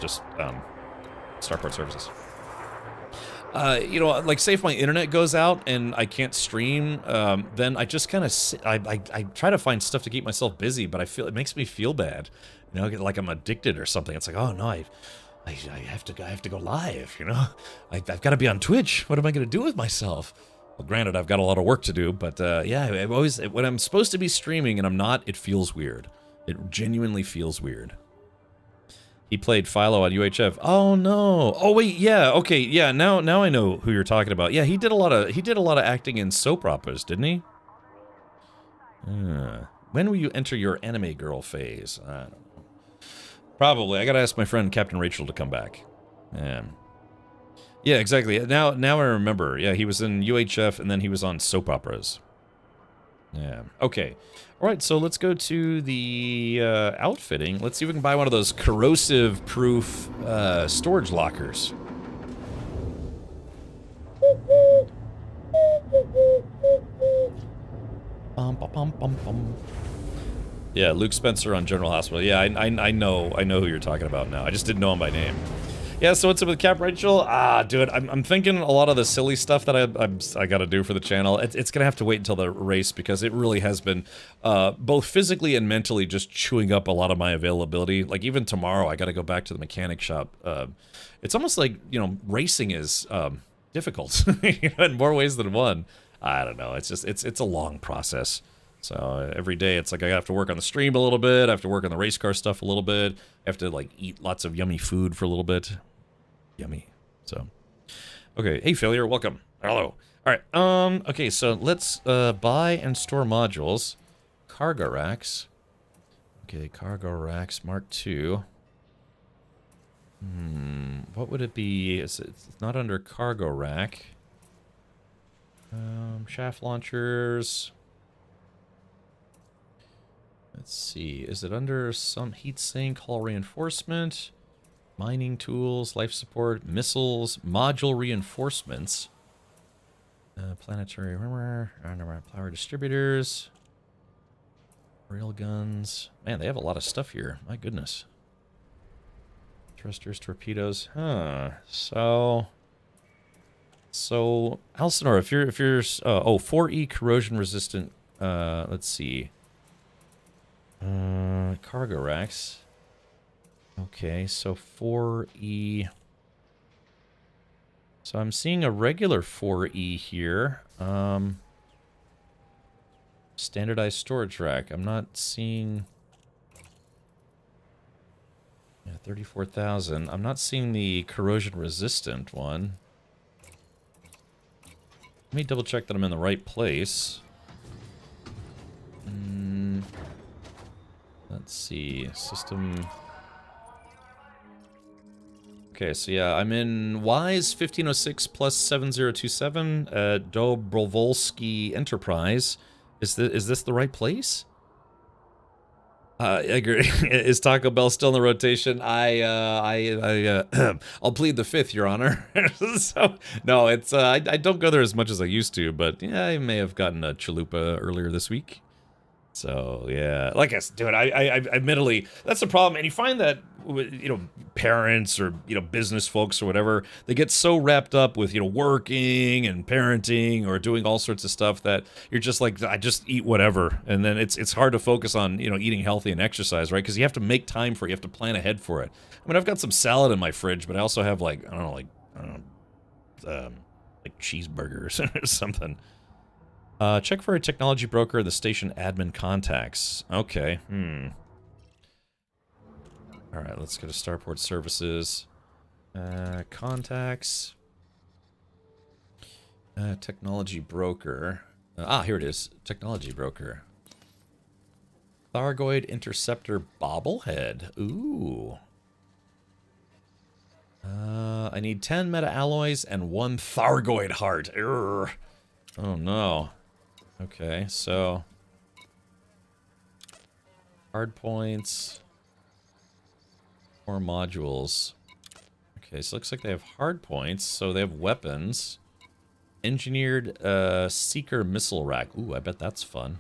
Speaker 1: just, Starport Services. you know, like say if my internet goes out and I can't stream, then I just kind of I try to find stuff to keep myself busy, but I feel it makes me feel bad, you know, like I'm addicted or something. It's like, oh no, I have to go live, you know, I've got to be on Twitch. What am I gonna do with myself? Well, granted, I've got a lot of work to do, but yeah, I've always when I'm supposed to be streaming and I'm not, it feels weird. It genuinely feels weird. He played Philo on UHF. Oh no. Oh wait, yeah. Okay, yeah. Now I know who you're talking about. Yeah, he did a lot of acting in soap operas, didn't he? When will you enter your anime girl phase? I don't know. Probably. I gotta ask my friend Captain Rachel to come back. Yeah, exactly. Now I remember. Yeah, he was in UHF and then he was on soap operas. Yeah. Okay. All right, so let's go to the outfitting. Let's see if we can buy one of those corrosive-proof storage lockers. Bum, bum, bum, bum, bum. Yeah, Luke Spencer on General Hospital. Yeah, I know who you're talking about now. I just didn't know him by name. Yeah, so what's up with Cap Rachel? Dude, I'm thinking a lot of the silly stuff that I gotta do for the channel. It's gonna have to wait until the race because it really has been both physically and mentally just chewing up a lot of my availability. Like even tomorrow, I gotta go back to the mechanic shop. It's almost like, you know, racing is difficult in more ways than one. I don't know. It's just it's a long process. So every day it's like I have to work on the stream a little bit, I have to work on the race car stuff a little bit, I have to like eat lots of yummy food for a little bit. Yummy. So, okay. Hey, Failure, welcome. Hello. All right. Okay, so let's buy and store modules. Cargo racks. Okay, cargo racks Mark II. What would it be? It's not under cargo rack. Shaft launchers. Let's see. Is it under some heatsink, hull reinforcement, mining tools, life support, missiles, module reinforcements, planetary armor, power distributors, rail guns. Man, they have a lot of stuff here. My goodness. Thrusters, torpedoes. Huh. So Elsinore, if you're 4E corrosion resistant. Let's see. Cargo racks. Okay, so 4E. So I'm seeing a regular 4E here. Standardized storage rack. I'm not seeing... Yeah, 34,000. I'm not seeing the corrosion resistant one. Let me double check that I'm in the right place. Let's see. System... Okay, so yeah, I'm in WISE 1506 plus 7027 at Dobrovolsky Enterprise. Is this the right place? I agree. Is Taco Bell still in the rotation? I'll plead the fifth, Your Honor. So no, it's I don't go there as much as I used to, but yeah, I may have gotten a chalupa earlier this week. So yeah, like I said, dude, I admittedly, that's the problem. And you find that, you know, parents or, you know, business folks or whatever, they get so wrapped up with, you know, working and parenting or doing all sorts of stuff that you're just like, I just eat whatever. And then it's hard to focus on, you know, eating healthy and exercise, right? Because you have to make time for it. You have to plan ahead for it. I mean, I've got some salad in my fridge, but I also have like, I don't know, like cheeseburgers or something. Check for a technology broker, the station admin contacts. Okay, Alright, let's go to Starport Services. Contacts. Technology broker. Here it is. Technology broker. Thargoid Interceptor Bobblehead. Ooh. I need 10 meta alloys and 1 Thargoid heart. Urgh. Oh no. Okay, so hard points or modules. Okay, so it looks like they have hard points, so they have weapons. Engineered seeker missile rack. Ooh, I bet that's fun.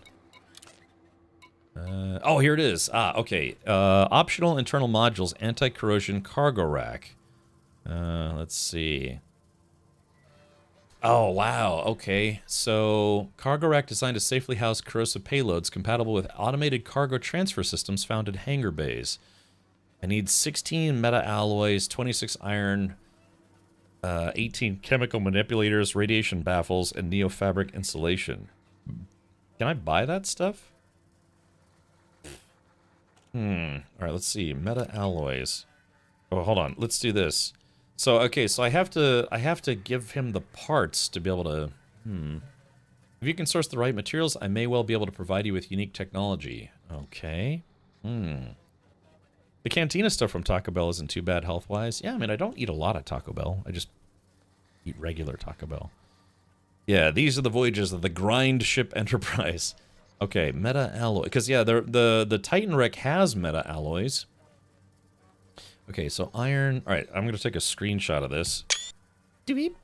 Speaker 1: Oh, here it is. Okay. Optional internal modules, anti-corrosion cargo rack. Let's see. Oh, wow. Okay. So, cargo rack designed to safely house corrosive payloads compatible with automated cargo transfer systems found in hangar bays. I need 16 meta alloys, 26 iron, 18 chemical manipulators, radiation baffles, and neofabric insulation. Can I buy that stuff? Alright, let's see. Meta alloys. Oh, hold on. Let's do this. So, okay, so I have to give him the parts to be able to... If you can source the right materials, I may well be able to provide you with unique technology. Okay. The cantina stuff from Taco Bell isn't too bad health-wise. Yeah, I mean, I don't eat a lot of Taco Bell. I just eat regular Taco Bell. Yeah, these are the voyages of the Grind Ship Enterprise. Okay, meta alloy. Because, yeah, the Titan wreck has meta alloys. Okay, so iron... Alright, I'm going to take a screenshot of this. Doop.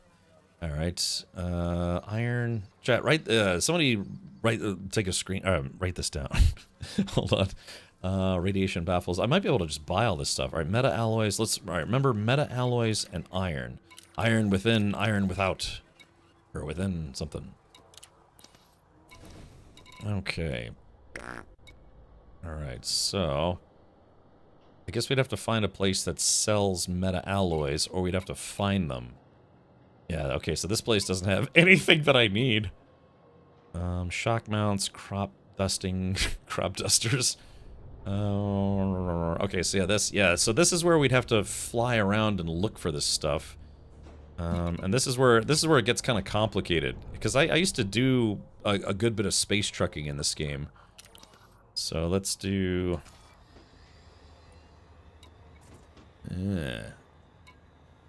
Speaker 1: Alright, iron... Chat, somebody take a screen... write this down. Hold on. Radiation baffles. I might be able to just buy all this stuff. Alright, meta alloys. Alright, remember meta alloys and iron. Iron within, iron without. Or within something. Okay. Alright, so... I guess we'd have to find a place that sells meta alloys, or we'd have to find them. Yeah, okay, so this place doesn't have anything that I need. Shock mounts, crop dusting, crop dusters. Okay, so so this is where we'd have to fly around and look for this stuff. And this is where it gets kind of complicated, because I used to do a good bit of space trucking in this game. So let's do...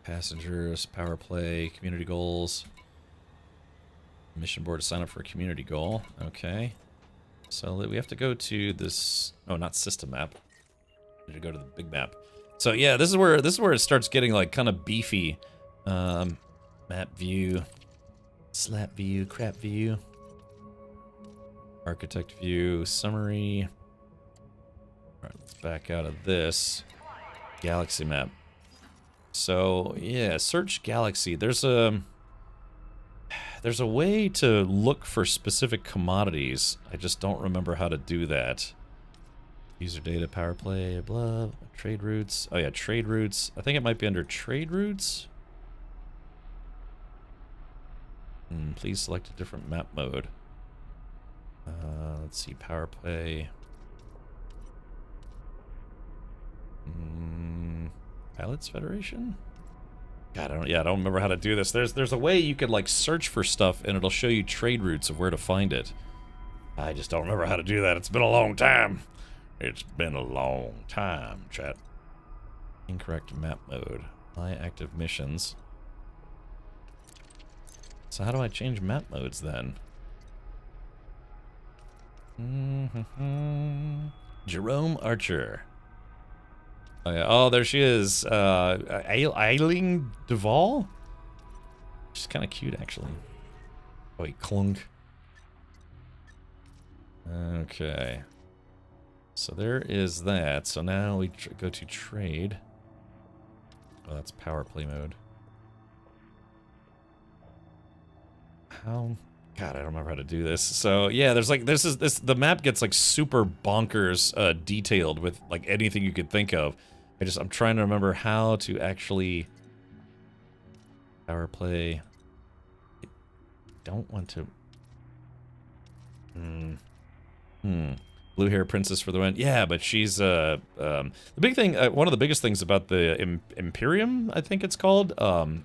Speaker 1: Passengers, power play, community goals. Mission board to sign up for a community goal. Okay. So we have to go to this... Oh, not system map. We need to go to the big map. So yeah, this is where it starts getting like kind of beefy. Map view, slap view, crap view, architect view, summary. Alright, let's back out of this. Galaxy map. So, yeah, search galaxy. There's a way to look for specific commodities. I just don't remember how to do that. User data, power play, blah, trade routes. Oh yeah, trade routes. I think it might be under trade routes. Please select a different map mode. Let's see, power play. Pilots Federation? God, I don't remember how to do this. There's a way you could like search for stuff and it'll show you trade routes of where to find it. I just don't remember how to do that. It's been a long time. It's been a long time, chat. Incorrect map mode. My active missions. So how do I change map modes then? Jerome Archer. Oh, yeah. Oh, there she is. Eileen Duvall? She's kind of cute, actually. Oh, wait, clunk. Okay. So there is that. So now we go to trade. Oh, that's power play mode. How? God, I don't remember how to do this. So yeah, there's like the map gets like super bonkers detailed with like anything you could think of. I'm trying to remember how to actually power play. I don't want to. Blue hair princess for the win. Yeah, but she's the big thing. One of the biggest things about the Imperium, I think it's called,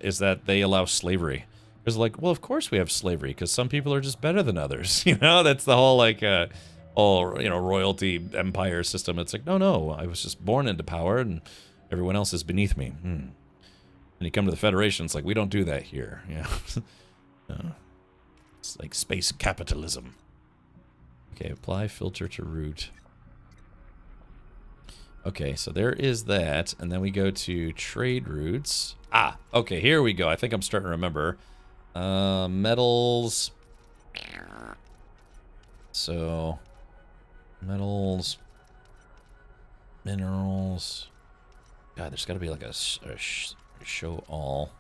Speaker 1: is that they allow slavery. It's like, well, of course we have slavery because some people are just better than others. You know, that's the whole like, royalty empire system. It's like, no, I was just born into power and everyone else is beneath me. And you come to the Federation, it's like, we don't do that here. Yeah, it's like space capitalism. Okay, apply filter to route. Okay, so there is that, and then we go to trade routes. Ah, okay, here we go. I think I'm starting to remember. Metals. So, metals, minerals. God, there's got to be like a show all.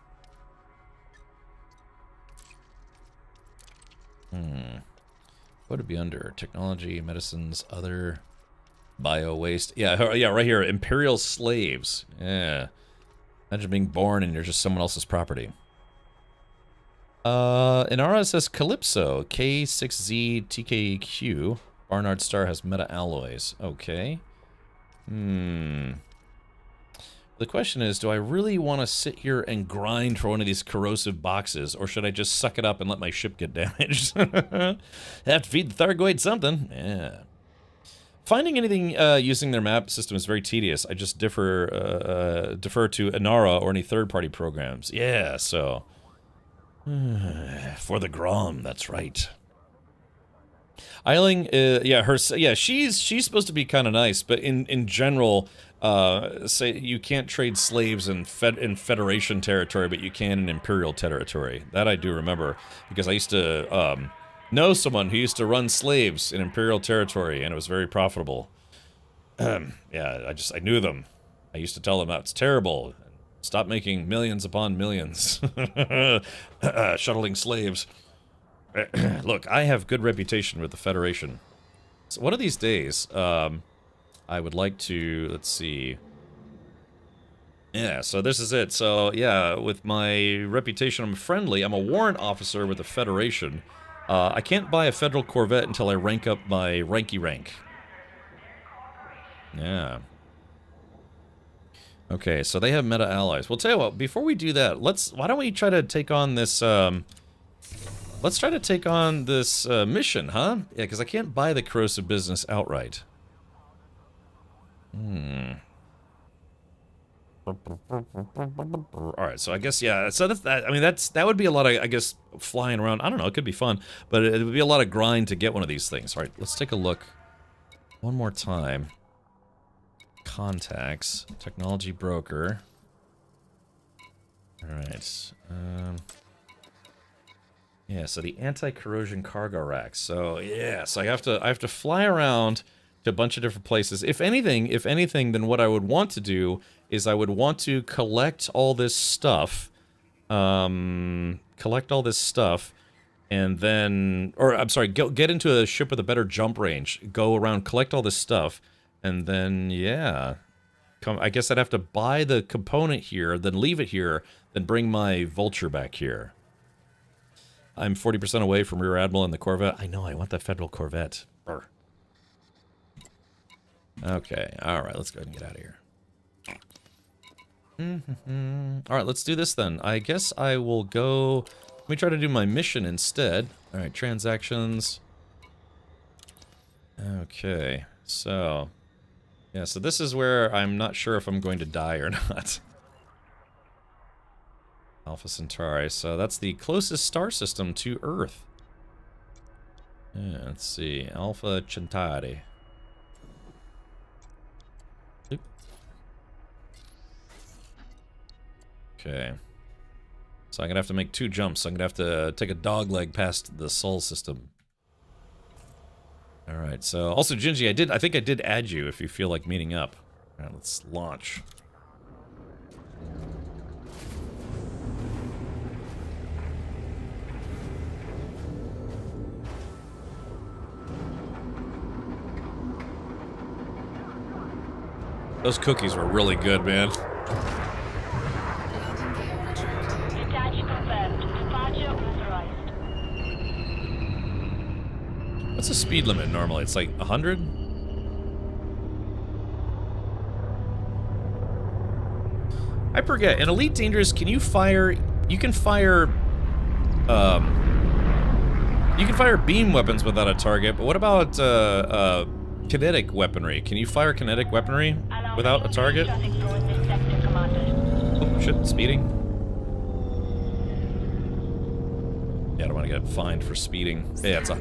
Speaker 1: What would it be under? Technology, medicines, other, bio waste. Yeah, yeah, right here. Imperial slaves. Yeah. Imagine being born and you're just someone else's property. Inara says Calypso, K6Z TKQ. Barnard Star has meta alloys. Okay. The question is, do I really want to sit here and grind for one of these corrosive boxes, or should I just suck it up and let my ship get damaged? Have to feed the Thargoid something. Yeah. Finding anything using their map system is very tedious. I just defer to Inara or any third-party programs. Yeah, so... for the Grom, that's right. Eiling, she's supposed to be kind of nice, but in general, say you can't trade slaves in Federation territory, but you can in Imperial territory. That I do remember, because I used to know someone who used to run slaves in Imperial territory, and it was very profitable. Yeah, I knew them. I used to tell them that's terrible. Stop making millions upon millions. Shuttling slaves. Look, I have good reputation with the Federation. So one of these days, I would like to, let's see. Yeah, so this is it. So, yeah, with my reputation, I'm friendly. I'm a warrant officer with the Federation. I can't buy a Federal Corvette until I rank up my ranky rank. Yeah. Okay, so they have meta allies. Well, tell you what, before we do that, why don't we try to take on this, let's try to take on this mission, huh? Yeah, because I can't buy the corrosive business outright. Alright, so I guess, yeah, so that's that. I mean, that would be a lot of, I guess, flying around. I don't know, it could be fun, but it would be a lot of grind to get one of these things. Alright, let's take a look one more time. Contacts, technology broker. Alright, yeah, so the anti-corrosion cargo racks. So yeah, so I have to fly around to a bunch of different places. If anything, then what I would want to do is I would want to collect all this stuff, and then, or I'm sorry, get into a ship with a better jump range, go around, collect all this stuff, and then yeah, I guess I'd have to buy the component here, then leave it here, then bring my Vulture back here. I'm 40% away from Rear Admiral and the Corvette. I know, I want that Federal Corvette. Brr. Okay, alright, let's go ahead and get out of here. Alright, let's do this then. I guess I will go... Let me try to do my mission instead. Alright, transactions. Okay, so... Yeah, so this is where I'm not sure if I'm going to die or not. Alpha Centauri, so that's the closest star system to Earth. Yeah, let's see, Alpha Centauri. Oop. Okay. So I'm gonna have to make 2 jumps. I'm gonna have to take a dog leg past the Sol system. Alright, so also Gingy, I think I did add you if you feel like meeting up. Alright, let's launch. Those cookies were really good, man. What's the speed limit normally? It's like 100? I forget. In Elite Dangerous, can you fire... You can fire beam weapons without a target, but what about, kinetic weaponry? Can you fire kinetic weaponry without a target? Oh, shit, speeding. Yeah, I don't want to get fined for speeding. Yeah, it's a...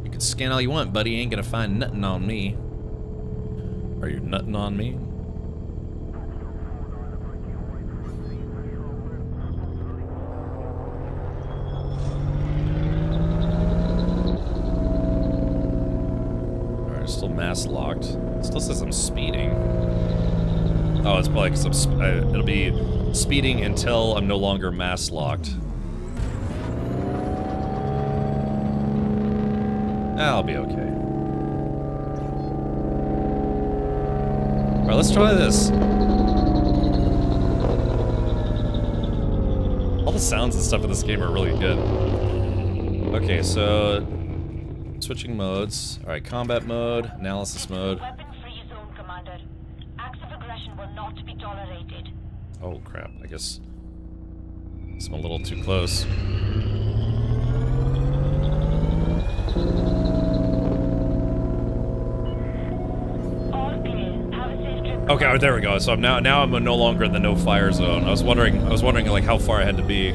Speaker 1: You can scan all you want, buddy. You ain't gonna find nothing on me. Are you nutting on me? Alright, still mass locked. It still says I'm speeding. Oh, it's probably because it'll be speeding until I'm no longer mass locked. I'll be okay. Alright, let's try this. All the sounds and stuff in this game are really good. Okay, so... switching modes. Alright, combat mode, analysis mode.
Speaker 5: Weapon-free zone, Commander. Acts of aggression will not be tolerated.
Speaker 1: Oh crap, I guess... I'm a little too close. Okay, oh, there we go. So now I'm no longer in the no fire zone. I was wondering like how far I had to be.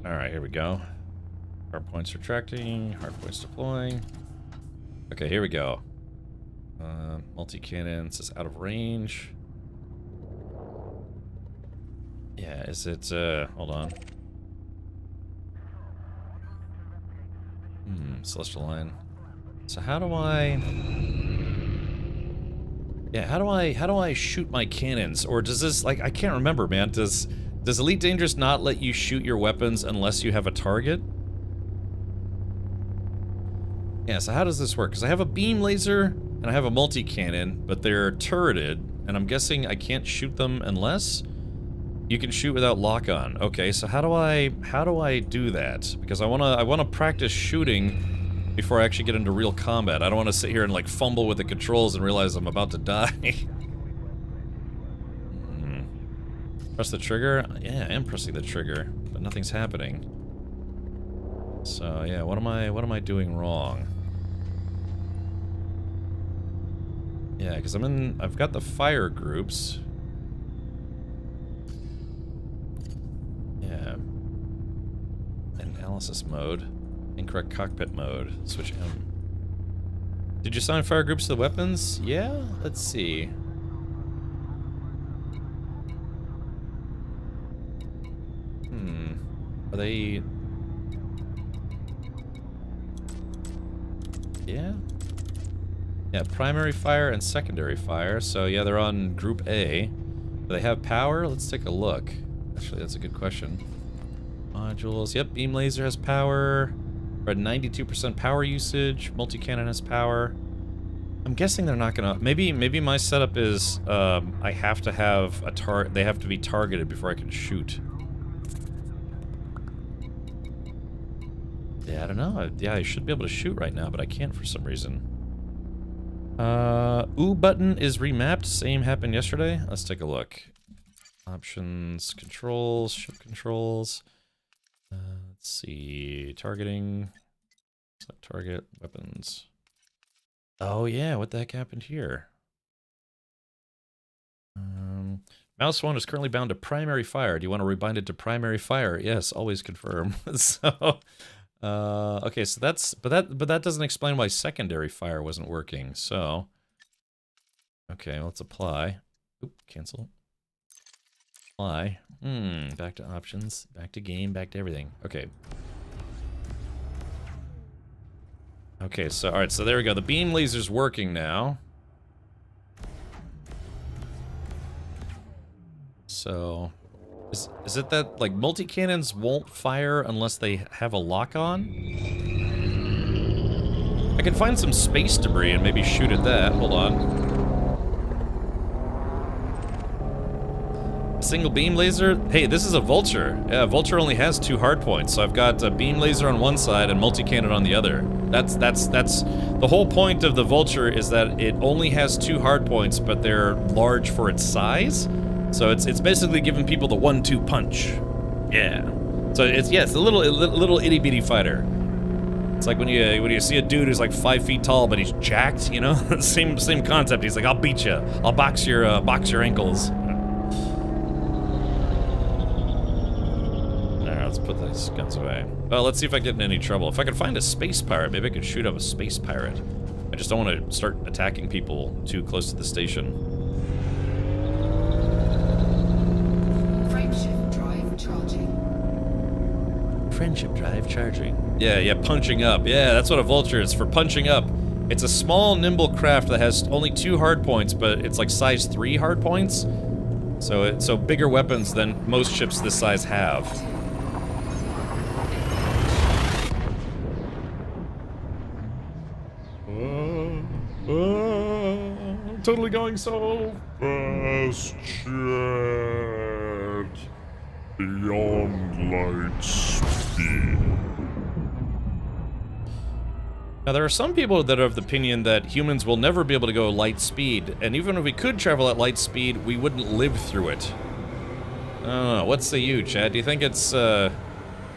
Speaker 1: All right, here we go. Hard points retracting, hard points deploying. Okay, here we go. Multi-cannon says out of range. Yeah, is it, hold on. Celestial line. So how do I... yeah, how do I shoot my cannons? Or does this, like, I can't remember, man. Does Elite Dangerous not let you shoot your weapons unless you have a target? Yeah, so how does this work? Because I have a beam laser and I have a multi-cannon, but they're turreted, and I'm guessing I can't shoot them unless you can shoot without lock-on. Okay, so how do I do that? Because I wanna practice shooting before I actually get into real combat. I don't want to sit here and like fumble with the controls and realize I'm about to die. Press the trigger? Yeah, I am pressing the trigger, but nothing's happening. So yeah, what am I doing wrong? Yeah, because I've got the fire groups. Yeah. Analysis mode. Incorrect cockpit mode. Switch M. Did you assign fire groups to the weapons? Yeah? Let's see. Are they... yeah? Yeah, primary fire and secondary fire. So yeah, they're on group A. Do they have power? Let's take a look. Actually, that's a good question. Modules. Yep, beam laser has power. We're at 92% power usage. Multi-cannon has power. I'm guessing they're not gonna... maybe my setup is I have to have a they have to be targeted before I can shoot. Yeah, I don't know. Yeah, I should be able to shoot right now, but I can't for some reason. U button is remapped. Same happened yesterday. Let's take a look. Options, controls, ship controls. Let's see. Targeting. Select target, weapons. Oh yeah, what the heck happened here? Mouse 1 is currently bound to primary fire. Do you want to rebind it to primary fire? Yes, always confirm. So, okay, so that's, but that doesn't explain why secondary fire wasn't working. So, okay, let's apply. Oop, cancel. Apply. Back to options, back to game, back to everything. Okay. Okay, so, alright, so there we go. The beam laser's working now. So, is it that, like, multi-cannons won't fire unless they have a lock-on? I can find some space debris and maybe shoot at that. Hold on. Single beam laser? Hey, this is a vulture. Yeah, vulture only has 2 hard points, so I've got a beam laser on one side and multi-cannon on the other. That's the whole point of the vulture, is that it only has 2 hard points, but they're large for its size. So it's basically giving people the 1-2 punch. Yeah. So it's a little itty bitty fighter. It's like when you see a dude who's like 5 feet tall but he's jacked, you know? same concept. He's like, I'll beat you. I'll box your ankles. Alright, let's put these guns away. Well, let's see if I get in any trouble. If I can find a space pirate, maybe I could shoot up a space pirate. I just don't want to start attacking people too close to the station. Friendship drive charging. Yeah, punching up. Yeah, that's what a vulture is, for punching up. It's a small, nimble craft that has only 2 hard points, but it's like size 3 hard points. So bigger weapons than most ships this size have.
Speaker 11: totally going so fast, Chad. Beyond light speed.
Speaker 1: Now, there are some people that are of the opinion that humans will never be able to go light speed, and even if we could travel at light speed, we wouldn't live through it. I don't know. What say you, Chad? Do you think it's, do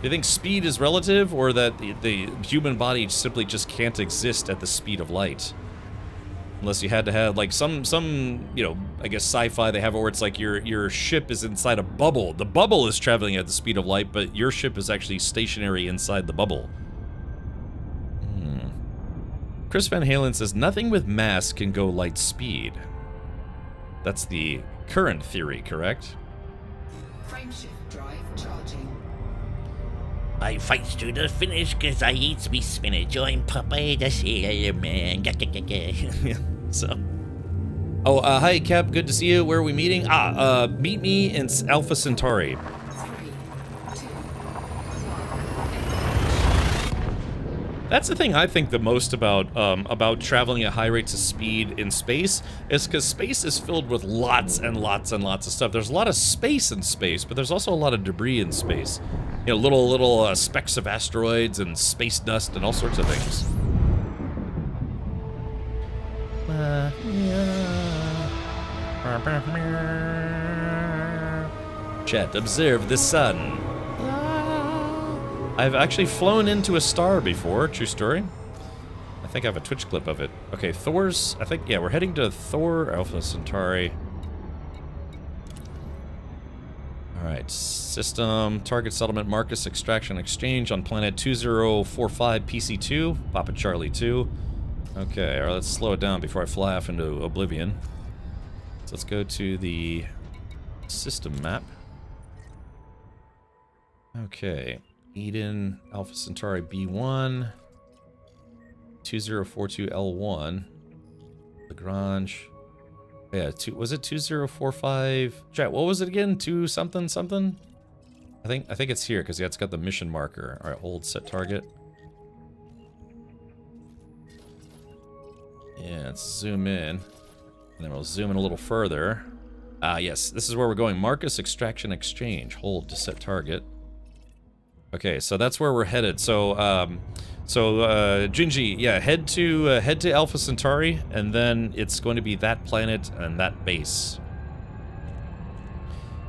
Speaker 1: you think speed is relative, or that the human body simply just can't exist at the speed of light? Unless you had to have, like, some, you know, I guess sci-fi, they have it where it's like your ship is inside a bubble. The bubble is traveling at the speed of light, but your ship is actually stationary inside the bubble. Chris Van Halen says, nothing with mass can go light speed. That's the current theory, correct?
Speaker 12: Frameshift drive charging.
Speaker 3: I fight to the finish because I eat me spinach. I'm Popeye the Sailor Man.
Speaker 1: So. Oh, hi, Cap. Good to see you. Where are we meeting? Meet me in Alpha Centauri.
Speaker 12: 3, 2, 1.
Speaker 1: That's the thing I think the most about traveling at high rates of speed in space, is because space is filled with lots and lots and lots of stuff. There's a lot of space in space, but there's also a lot of debris in space. You know, little specks of asteroids and space dust and all sorts of things. Chat, observe the sun. I've actually flown into a star before, true story. I think I have a Twitch clip of it. Okay, Thor's, I think, yeah, we're heading to Thor, Alpha Centauri. Alright, system, target settlement, Marcus, extraction, exchange on planet 2045 PC2, Papa Charlie 2. Okay, alright, let's slow it down before I fly off into oblivion. So let's go to the system map. Okay. Eden, Alpha Centauri B1, 2042 L1, Lagrange. Yeah, was it 2045? Chat, what was it again? 2 something something? I think it's here because yeah, it's got the mission marker. All right, hold set target. Yeah, let's zoom in, and then we'll zoom in a little further. Yes, this is where we're going. Marcus extraction exchange. Hold to set target. Okay, so that's where we're headed. So, Gingy, yeah, head to Alpha Centauri, and then it's going to be that planet and that base.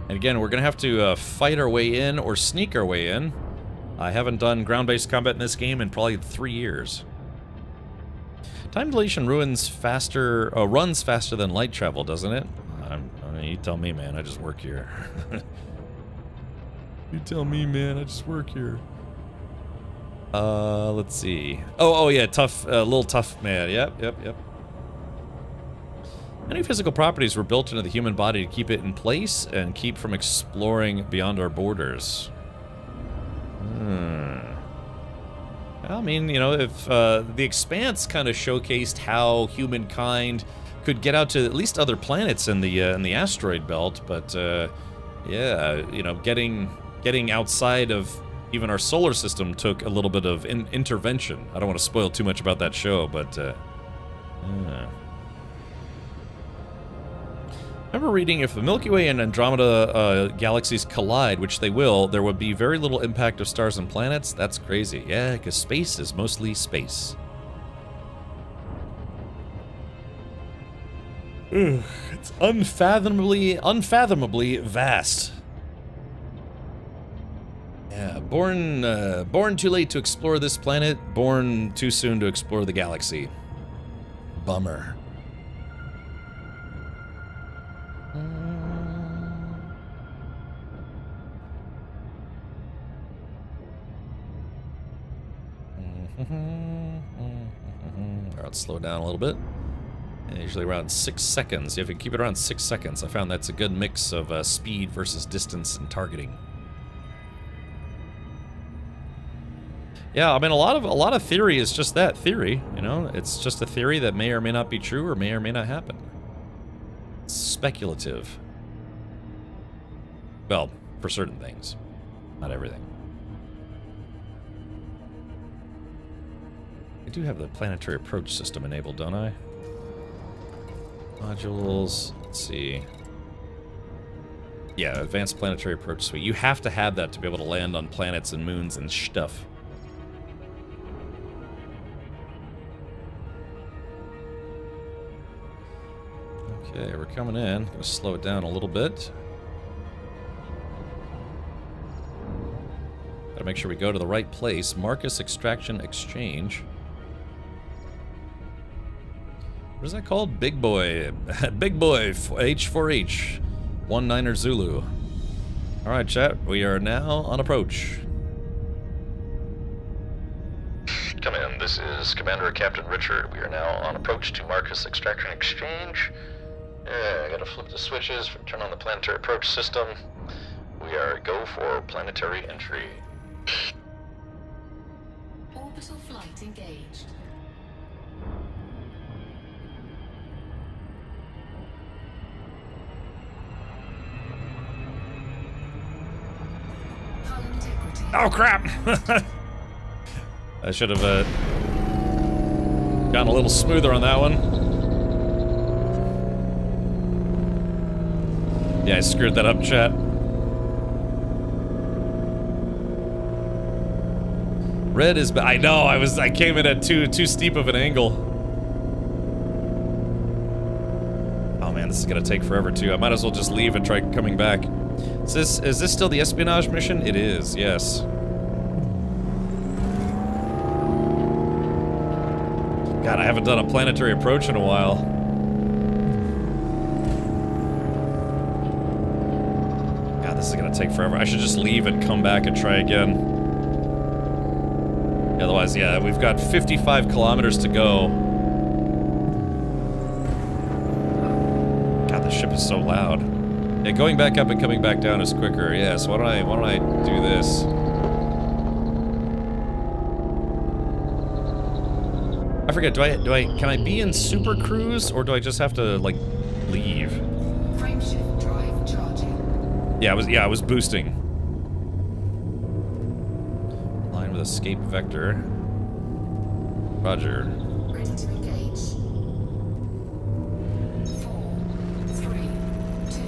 Speaker 1: And again, we're gonna have to fight our way in or sneak our way in. I haven't done ground-based combat in this game in probably 3 years. Time dilation runs faster than light travel, doesn't it? I mean, you tell me, man. I just work here. You tell me, man. I just work here. Let's see. Oh yeah, tough, little tough man. Yep. Many physical properties were built into the human body to keep it in place and keep from exploring beyond our borders. I mean, you know, if the Expanse kind of showcased how humankind could get out to at least other planets in the asteroid belt, but yeah, you know, getting outside of even our solar system took a little bit of intervention. I don't want to spoil too much about that show, but I remember reading if the Milky Way and Andromeda galaxies collide, which they will, there would be very little impact of stars and planets. That's crazy. Yeah, because space is mostly space. Ugh, it's unfathomably vast. Yeah, born too late to explore this planet, born too soon to explore the galaxy. Bummer. Alright, let's slow down a little bit. And usually around 6 seconds. If you keep it around 6 seconds, I found that's a good mix of speed versus distance and targeting. Yeah, I mean, a lot of theory is just that, theory, you know? It's just a theory that may or may not be true or may not happen. It's speculative. Well, for certain things. Not everything. I do have the planetary approach system enabled, don't I? Modules, let's see. Yeah, Advanced Planetary Approach Suite. You have to have that to be able to land on planets and moons and stuff. Okay, we're coming in. Gonna slow it down a little bit. Gotta make sure we go to the right place. Marcus Extraction Exchange. What is that called? Big Boy. Big Boy H4H. 19er Zulu. Alright, chat. We are now on approach.
Speaker 8: Come in. This is Commander Captain Richard. We are now on approach to Marcus Extraction Exchange. I gotta flip the switches, turn on the planetary approach system. We are go for planetary entry.
Speaker 12: Orbital flight engaged. Hull integrity.
Speaker 1: Oh crap! I should have gotten a little smoother on that one. Yeah, I screwed that up, chat. Red is. I know. I came in at too steep of an angle. Oh man, this is gonna take forever too. I might as well just leave and try coming back. Is this still the espionage mission? It is. Yes. God, I haven't done a planetary approach in a while. God, this is gonna take forever. I should just leave and come back and try again. Otherwise, yeah, we've got 55 kilometers to go. God, this ship is so loud. Yeah, going back up and coming back down is quicker. Yeah, so why don't I do this? I forget, can I be in Super Cruise, or do I just have to, like, leave?
Speaker 12: Frameshift drive charging.
Speaker 1: Yeah, I was boosting. Line with escape vector. Roger.
Speaker 12: Ready to engage. 4, 3, 2.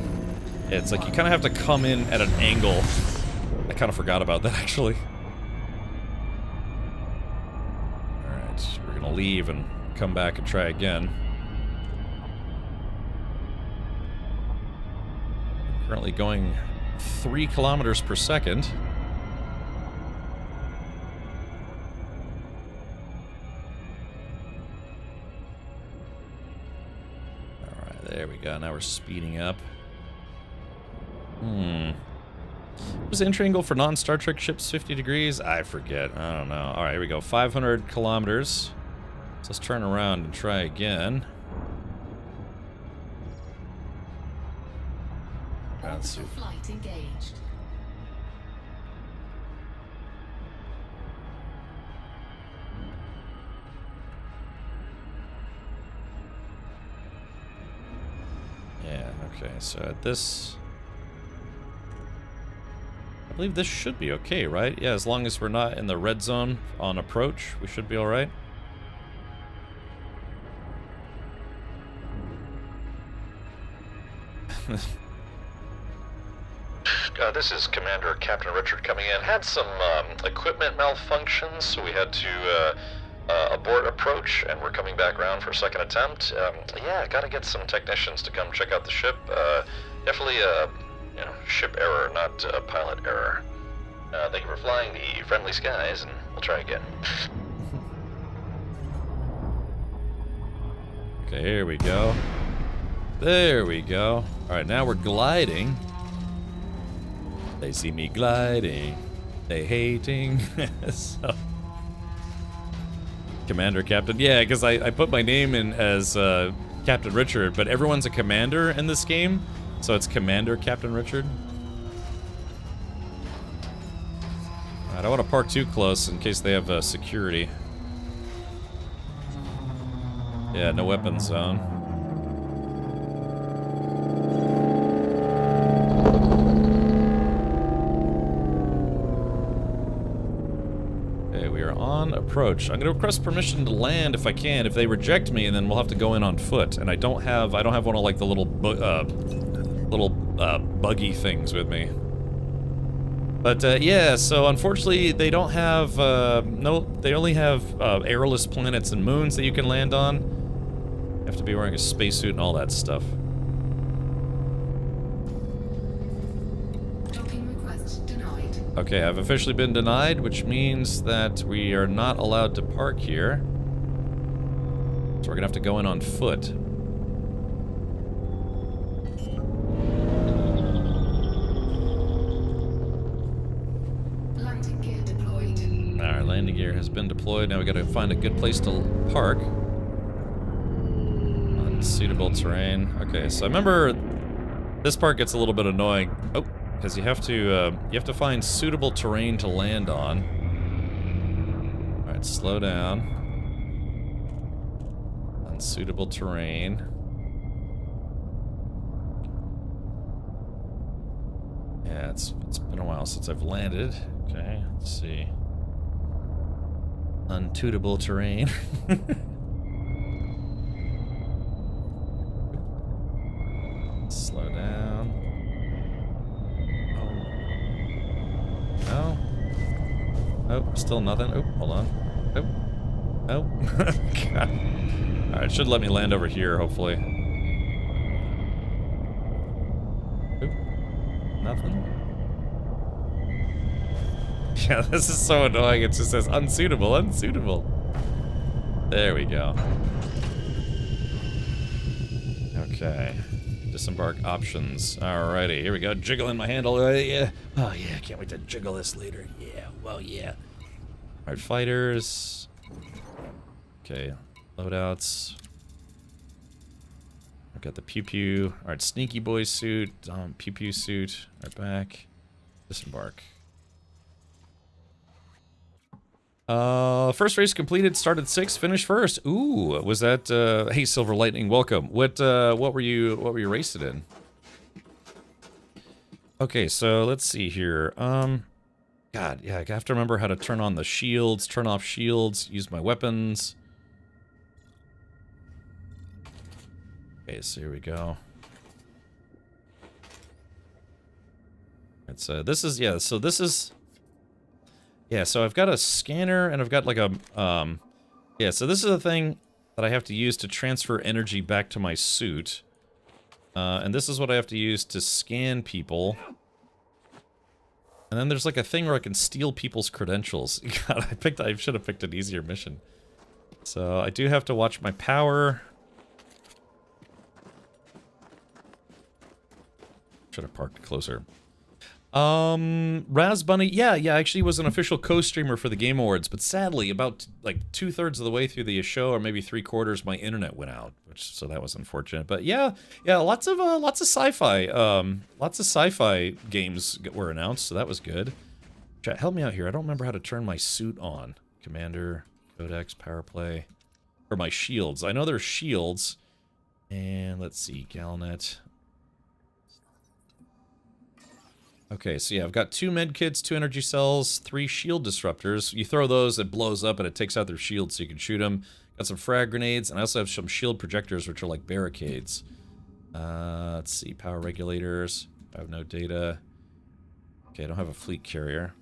Speaker 1: Yeah, it's like you kind of have to come in at an angle. I kind of forgot about that, actually. Alright, we're gonna leave and come back and try again. Currently going 3 kilometers per second. There we go, now we're speeding up. What was the entry angle for non-Star Trek ships 50 degrees? I forget, I don't know. Alright, here we go, 500 kilometers. So let's turn around and try again.
Speaker 12: Orbital flight engaged.
Speaker 1: Yeah, okay, so at this... I believe this should be okay, right? Yeah, as long as we're not in the red zone on approach, we should be alright.
Speaker 8: This is Commander Captain Richard coming in. Had some equipment malfunctions, so we had to abort approach, and we're coming back around for a second attempt. Yeah, gotta get some technicians to come check out the ship. Definitely a ship error, not a pilot error. Thank you for flying the friendly skies, and we'll try again.
Speaker 1: Okay, here we go. There we go. Alright, now we're gliding. They see me gliding. They hating. So. Commander, Captain. Yeah, because I put my name in as Captain Richard, but everyone's a commander in this game, so it's Commander Captain Richard. I don't want to park too close in case they have security. Yeah, no weapon zone. Okay, we are on approach. I'm gonna request permission to land if I can. If they reject me, then we'll have to go in on foot. And I don't have one of like the little buggy things with me. But yeah, so unfortunately they don't have they only have airless planets and moons that you can land on. You have to be wearing a spacesuit and all that stuff. Okay, I've officially been denied, which means that we are not allowed to park here. So we're gonna have to go in on foot.
Speaker 12: Landing gear deployed.
Speaker 1: Alright, landing gear has been deployed. Now we gotta find a good place to park. Unsuitable terrain. Okay, so I remember this part gets a little bit annoying. Oh. Because you have to find suitable terrain to land on. Alright, slow down. Unsuitable terrain. Yeah, it's been a while since I've landed. Okay, let's see. Unsuitable terrain. Slow down. No. Oh, still nothing. Oh, hold on. Oh. Oh. God. Alright, should let me land over here, hopefully. Oop. Nothing. Yeah, this is so annoying. It just says unsuitable, unsuitable. There we go. Okay. Disembark options. Alrighty, here we go. Jiggling my handle. Yeah. Oh yeah, can't wait to jiggle this later. Yeah, well yeah. Alright, fighters. Okay, loadouts. I've got the pew pew. Alright, sneaky boy suit. Pew pew suit. Alright, back. Disembark. First race completed, started 6th, finished 1st. Ooh, was that, hey Silver Lightning, welcome. What were you racing in? Okay, so let's see here. God, yeah, I have to remember how to turn on the shields, turn off shields, use my weapons. Okay, so here we go. It's, this is, yeah, so this is... Yeah, so I've got a scanner and I've got like a, yeah, so this is a thing that I have to use to transfer energy back to my suit. And this is what I have to use to scan people. And then there's like a thing where I can steal people's credentials. God, I should have picked an easier mission. So I do have to watch my power. Should have parked closer. Raz Bunny, yeah, actually was an official co-streamer for the Game Awards, but sadly, about like 2/3 of the way through the show, or maybe 3/4, my internet went out, so that was unfortunate. But yeah, lots of sci-fi games were announced, so that was good. Chat, help me out here. I don't remember how to turn my suit on. Commander, Codex, Power Play, or my shields. I know there's shields, and let's see, Galnet. Okay, so yeah, I've got 2 med kits, 2 energy cells, 3 shield disruptors. You throw those, it blows up, and it takes out their shields so you can shoot them. Got some frag grenades, and I also have some shield projectors, which are like barricades. Let's see, power regulators. I have no data. Okay, I don't have a fleet carrier.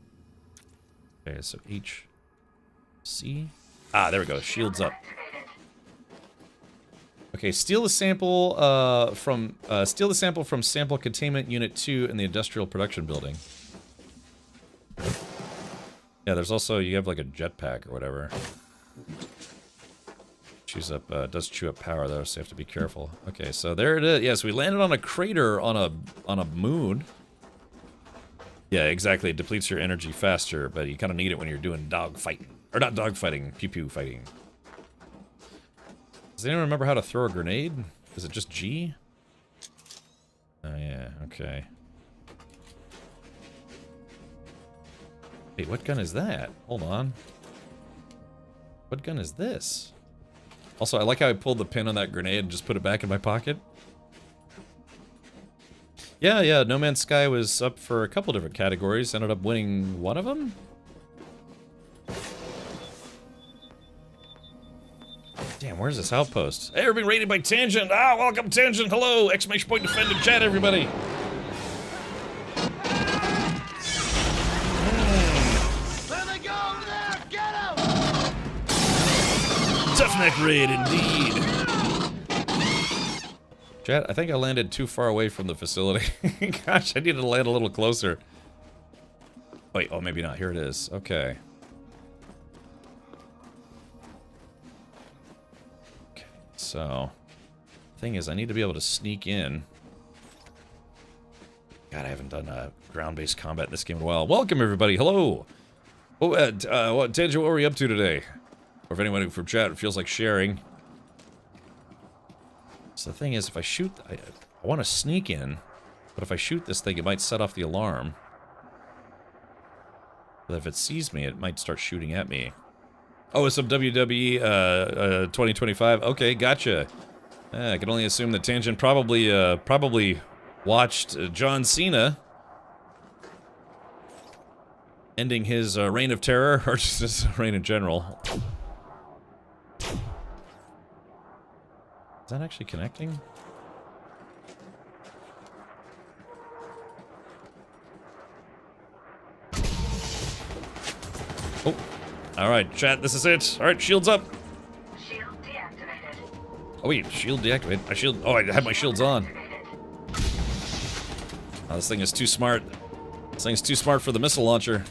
Speaker 1: Okay, so H, C. Ah, there we go, shields up. Okay, steal the sample from sample containment unit 2 in the industrial production building. Yeah, there's also, you have like a jetpack or whatever. Chews up, does chew up power though, so you have to be careful. Okay, so there it is. Yeah, so we landed on a crater on a moon. Yeah, exactly. It depletes your energy faster, but you kind of need it when you're doing dog fighting, or not dog fighting, pew pew fighting. Does anyone remember how to throw a grenade? Is it just G? Oh yeah, okay. Wait, what gun is that? Hold on. What gun is this? Also, I like how I pulled the pin on that grenade and just put it back in my pocket. Yeah, No Man's Sky was up for a couple different categories. Ended up winning one of them? Damn, where's this outpost? Hey, we're being raided by Tangent. Ah, welcome, Tangent. Hello. Exclamation point defend in chat, everybody.
Speaker 2: There they go over there! Get him!
Speaker 1: Tough neck raid, indeed. Chat, I think I landed too far away from the facility. Gosh, I needed to land a little closer. Wait, oh, maybe not. Here it is. Okay. Okay, so... Thing is, I need to be able to sneak in. God, I haven't done ground-based combat in this game in a while. Welcome, everybody. Hello. Oh, what, Tangent, what were we up to today? Or if anyone from chat feels like sharing. So the thing is, if I shoot... I want to sneak in, but if I shoot this thing, it might set off the alarm. But if it sees me, it might start shooting at me. Oh, it's some WWE 2025? Okay, gotcha. I can only assume that Tangent probably watched John Cena ending his reign of terror, or just his reign in general. Is that actually connecting? Oh, alright, chat, this is it. Alright, shields up.
Speaker 5: Shield deactivated.
Speaker 1: Oh wait, shield deactivated. My shield, oh, I had my shields on. Oh, this thing is too smart. This thing's too smart for the missile launcher.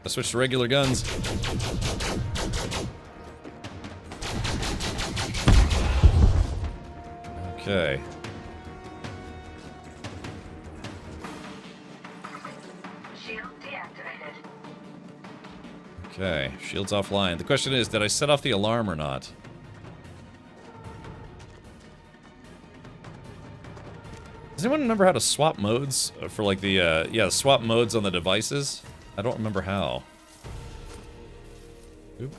Speaker 1: I switched to regular guns. Okay.
Speaker 5: Shield deactivated.
Speaker 1: Okay, shield's offline. The question is, did I set off the alarm or not? Does anyone remember how to swap modes for like the, yeah, swap modes on the devices? I don't remember how. Oop.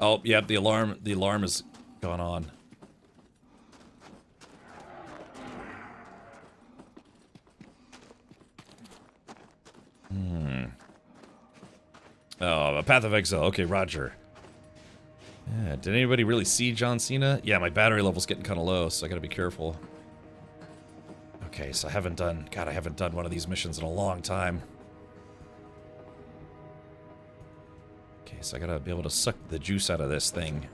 Speaker 1: Oh, yeah, the alarm is gone on. Oh, a Path of Exile. Okay, roger. Yeah, did anybody really see John Cena? Yeah, my battery level's getting kind of low, so I gotta be careful. Okay, so I haven't done one of these missions in a long time. Okay, so I gotta be able to suck the juice out of this thing.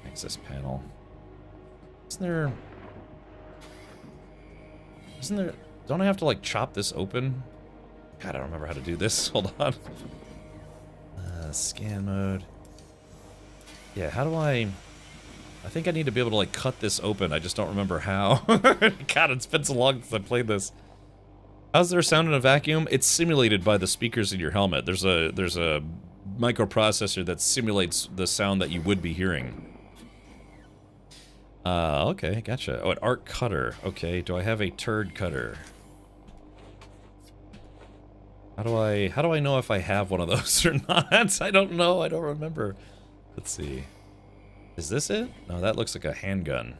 Speaker 1: Access panel. Isn't there... Don't I have to, like, chop this open? God, I don't remember how to do this. Hold on. Scan mode. Yeah, how do I think I need to be able to, like, cut this open. I just don't remember how. God, it's been so long since I played this. How's there sound in a vacuum? It's simulated by the speakers in your helmet. There's a microprocessor that simulates the sound that you would be hearing. Okay, gotcha. Oh, an arc cutter. Okay, do I have a turd cutter? How do I know if I have one of those or not? I don't know. I don't remember. Let's see. Is this it? No, that looks like a handgun.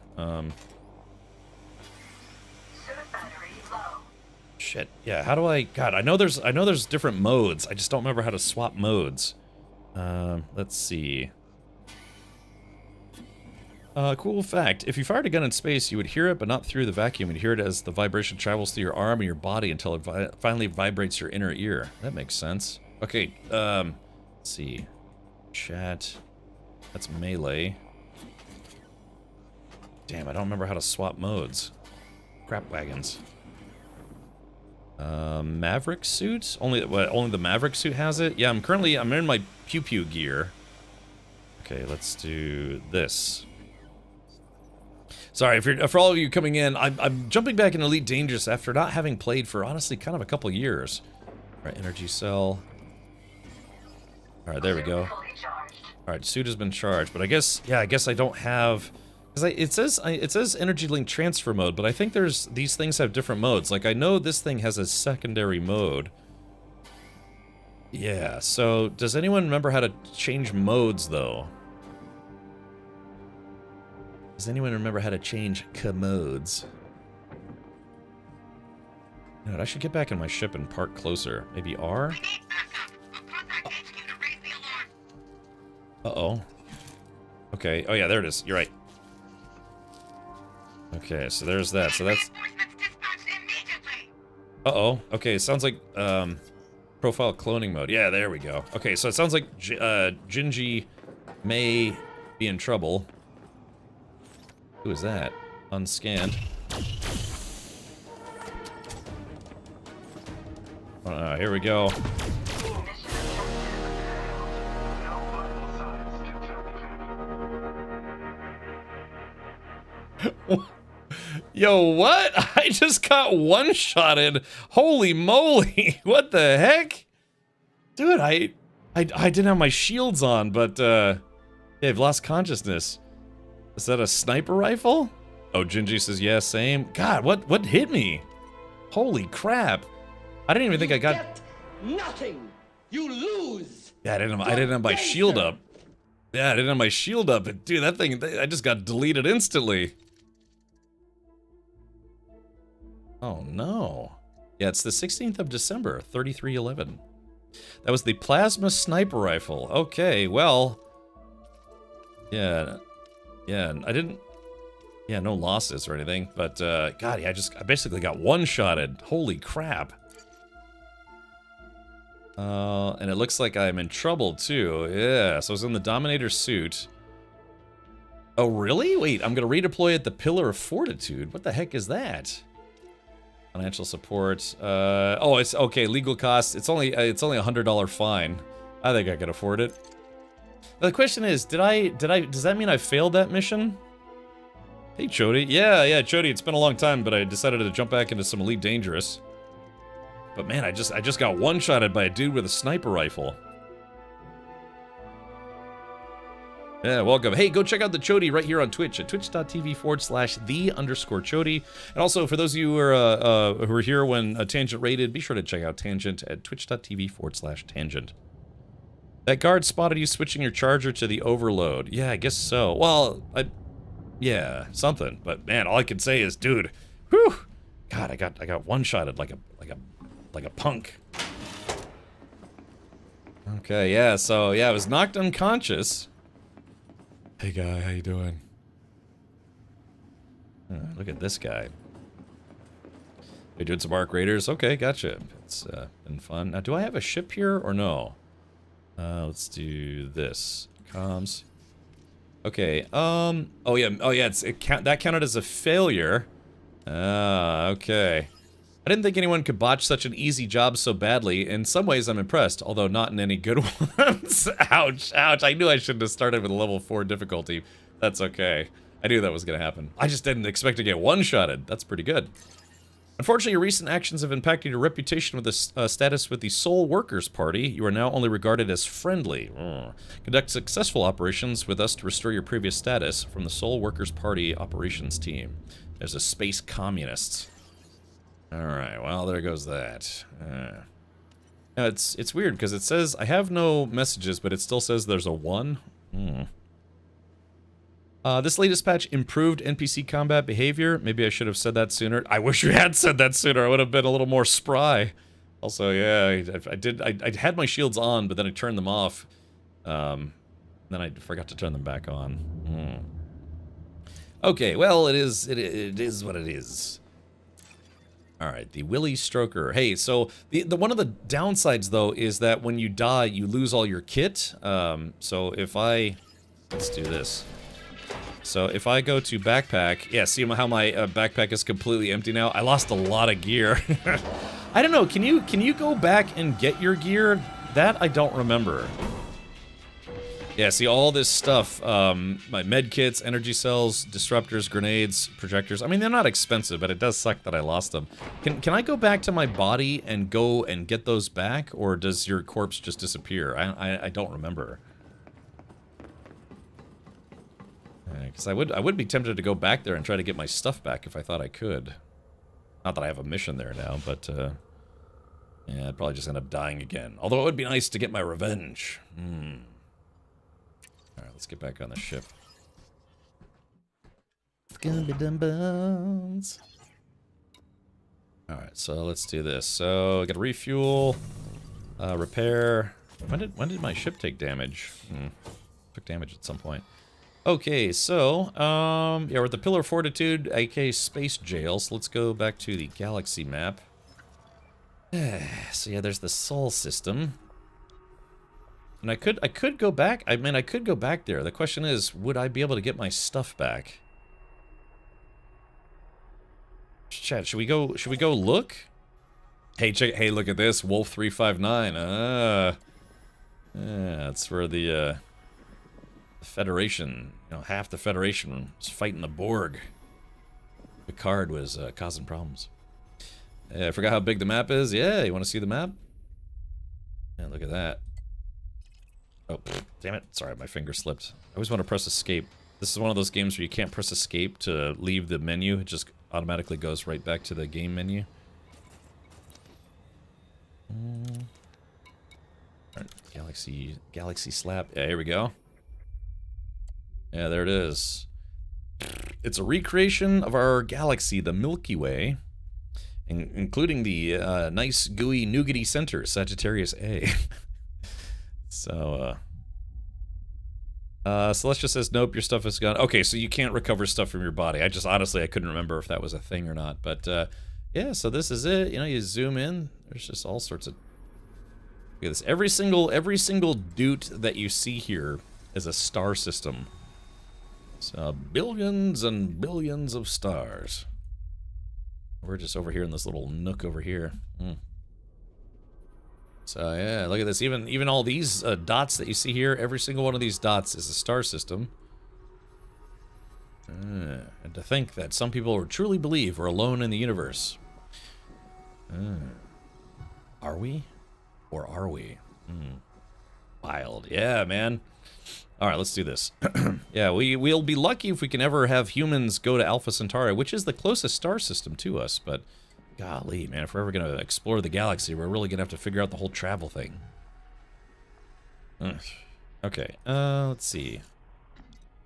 Speaker 1: Shit. Yeah, how do I... God, I know there's different modes. I just don't remember how to swap modes. Let's see. Cool fact. If you fired a gun in space, you would hear it, but not through the vacuum. You'd hear it as the vibration travels through your arm and your body until it finally vibrates your inner ear. That makes sense. Okay, let's see. Chat. That's melee. Damn, I don't remember how to swap modes. Crap wagons. Maverick suit? Only the Maverick suit has it? Yeah, I'm in my pew-pew gear. Okay, let's do this. Sorry, for all of you coming in, I'm jumping back in Elite Dangerous after not having played for, honestly, kind of a couple years. Alright, energy cell. Alright, there we go. Alright, suit has been charged, but I guess I don't have... Because it says energy link transfer mode, but I think these things have different modes. Like, I know this thing has a secondary mode. Yeah, so does anyone remember how to change modes, though? Does anyone remember how to change commodes? You know what, I should get back in my ship and park closer. Maybe R? Uh-oh. Okay. Oh, yeah, there it is. You're right. Okay, so there's that. So that's... Uh-oh. Okay, it sounds like, profile cloning mode. Yeah, there we go. Okay, so it sounds like Gingy may be in trouble. Who is that? Unscanned. Here we go. Yo, what? I just got one-shotted. Holy moly. What the heck? Dude, I didn't have my shields on, but, yeah, I've lost consciousness. Is that a sniper rifle? Oh, Gingy says, yeah, same. God, what hit me? Holy crap. I didn't even think I got...
Speaker 13: Nothing! You lose!
Speaker 1: Yeah, I didn't have my shield up. Yeah, I didn't have my shield up. But dude, that thing, I just got deleted instantly. Oh, no. Yeah, it's the 16th of December, 3311. That was the plasma sniper rifle. Okay, well... Yeah, I didn't... Yeah, no losses or anything, but, God, yeah, I basically got one-shotted. Holy crap. And it looks like I'm in trouble, too. Yeah, so I was in the Dominator suit. Oh, really? Wait, I'm gonna redeploy at the Pillar of Fortitude. What the heck is that? Financial support. Oh, it's okay. Legal costs. It's only a $100 fine. I think I could afford it. Now, the question is, does that mean I failed that mission? Hey, Chody. Yeah, Chody. It's been a long time, but I decided to jump back into some Elite Dangerous. But man, I just got one-shotted by a dude with a sniper rifle. Yeah, welcome. Hey, go check out the Chody right here on Twitch at twitch.tv/the_Chody. And also, for those of you who are here when Tangent raided, be sure to check out Tangent at twitch.tv/Tangent. That guard spotted you switching your charger to the overload. Yeah, I guess so. Well, yeah, something. But man, all I can say is, dude, whew, God, I got one-shotted like a punk. Okay, yeah. So yeah, I was knocked unconscious. Hey guy, how you doing? Look at this guy. They doing some Arc Raiders? Okay, gotcha. It's been fun. Now, do I have a ship here or no? Let's do this. Comms. Okay. Oh yeah. That counted as a failure. Okay. I didn't think anyone could botch such an easy job so badly. In some ways, I'm impressed, although not in any good ones. Ouch, ouch. I knew I shouldn't have started with a level 4 difficulty. That's okay. I knew that was going to happen. I just didn't expect to get one-shotted. That's pretty good. Unfortunately, your recent actions have impacted your reputation with the status with the Soul Workers Party. You are now only regarded as friendly. Conduct successful operations with us to restore your previous status from the Soul Workers Party operations team. There's a space communists. Alright, well, there goes that. Now, it's weird, because it says, I have no messages, but it still says there's a 1. This latest patch improved NPC combat behavior. Maybe I should have said that sooner. I wish you had said that sooner. I would have been a little more spry. Also, yeah, I had my shields on, but then I turned them off. Then I forgot to turn them back on. Okay, well, it is what it is. All right, the Willy Stroker. Hey, so the one of the downsides though is that when you die, you lose all your kit. So if let's do this. So if I go to backpack, yeah, see how my backpack is completely empty now? I lost a lot of gear. I don't know. Can you go back and get your gear? That I don't remember. Yeah, see all this stuff, my med kits, energy cells, disruptors, grenades, projectors. I mean, they're not expensive, but it does suck that I lost them. Can I go back to my body and go and get those back, or does your corpse just disappear? I don't remember. Because I would be tempted to go back there and try to get my stuff back if I thought I could. Not that I have a mission there now, but yeah, I'd probably just end up dying again. Although it would be nice to get my revenge. Alright, let's get back on the ship. Scooby-Dum bones. Alright, so let's do this. So, I gotta refuel, repair. When did my ship take damage? Took damage at some point. Okay, so, yeah, we're at the Pillar of Fortitude, aka Space Jail, so let's go back to the galaxy map. So yeah, there's the Sol system. And I could go back, I mean, I could go back there. The question is, would I be able to get my stuff back? Chat, should we go look? Hey, check, hey, look at this, Wolf 359, yeah, that's where the Federation, you know, half the Federation was fighting the Borg. Picard was causing problems. I forgot how big the map is. Yeah, you want to see the map? Yeah, look at that. Oh, damn it. Sorry, my finger slipped. I always want to press escape. This is one of those games where you can't press escape to leave the menu. It just automatically goes right back to the game menu. Alright, Galaxy Slap. Yeah, here we go. Yeah, there it is. It's a recreation of our galaxy, the Milky Way, including the nice, gooey, nougaty center, Sagittarius A. So Celestia says, nope, your stuff is gone. Okay, so you can't recover stuff from your body. I just, honestly, I couldn't remember if that was a thing or not. But, yeah, so this is it. You know, you zoom in. There's just all sorts of... Look at this. Every single doot that you see here is a star system. So, billions and billions of stars. We're just over here in this little nook over here. So, yeah, look at this. Even all these dots that you see here, every single one of these dots is a star system. And to think that some people truly believe we're alone in the universe. Are we? Or are we? Wild. Yeah, man. Alright, let's do this. Yeah, we'll be lucky if we can ever have humans go to Alpha Centauri, which is the closest star system to us, but golly, man, if we're ever going to explore the galaxy, we're really going to have to figure out the whole travel thing. Okay, let's see.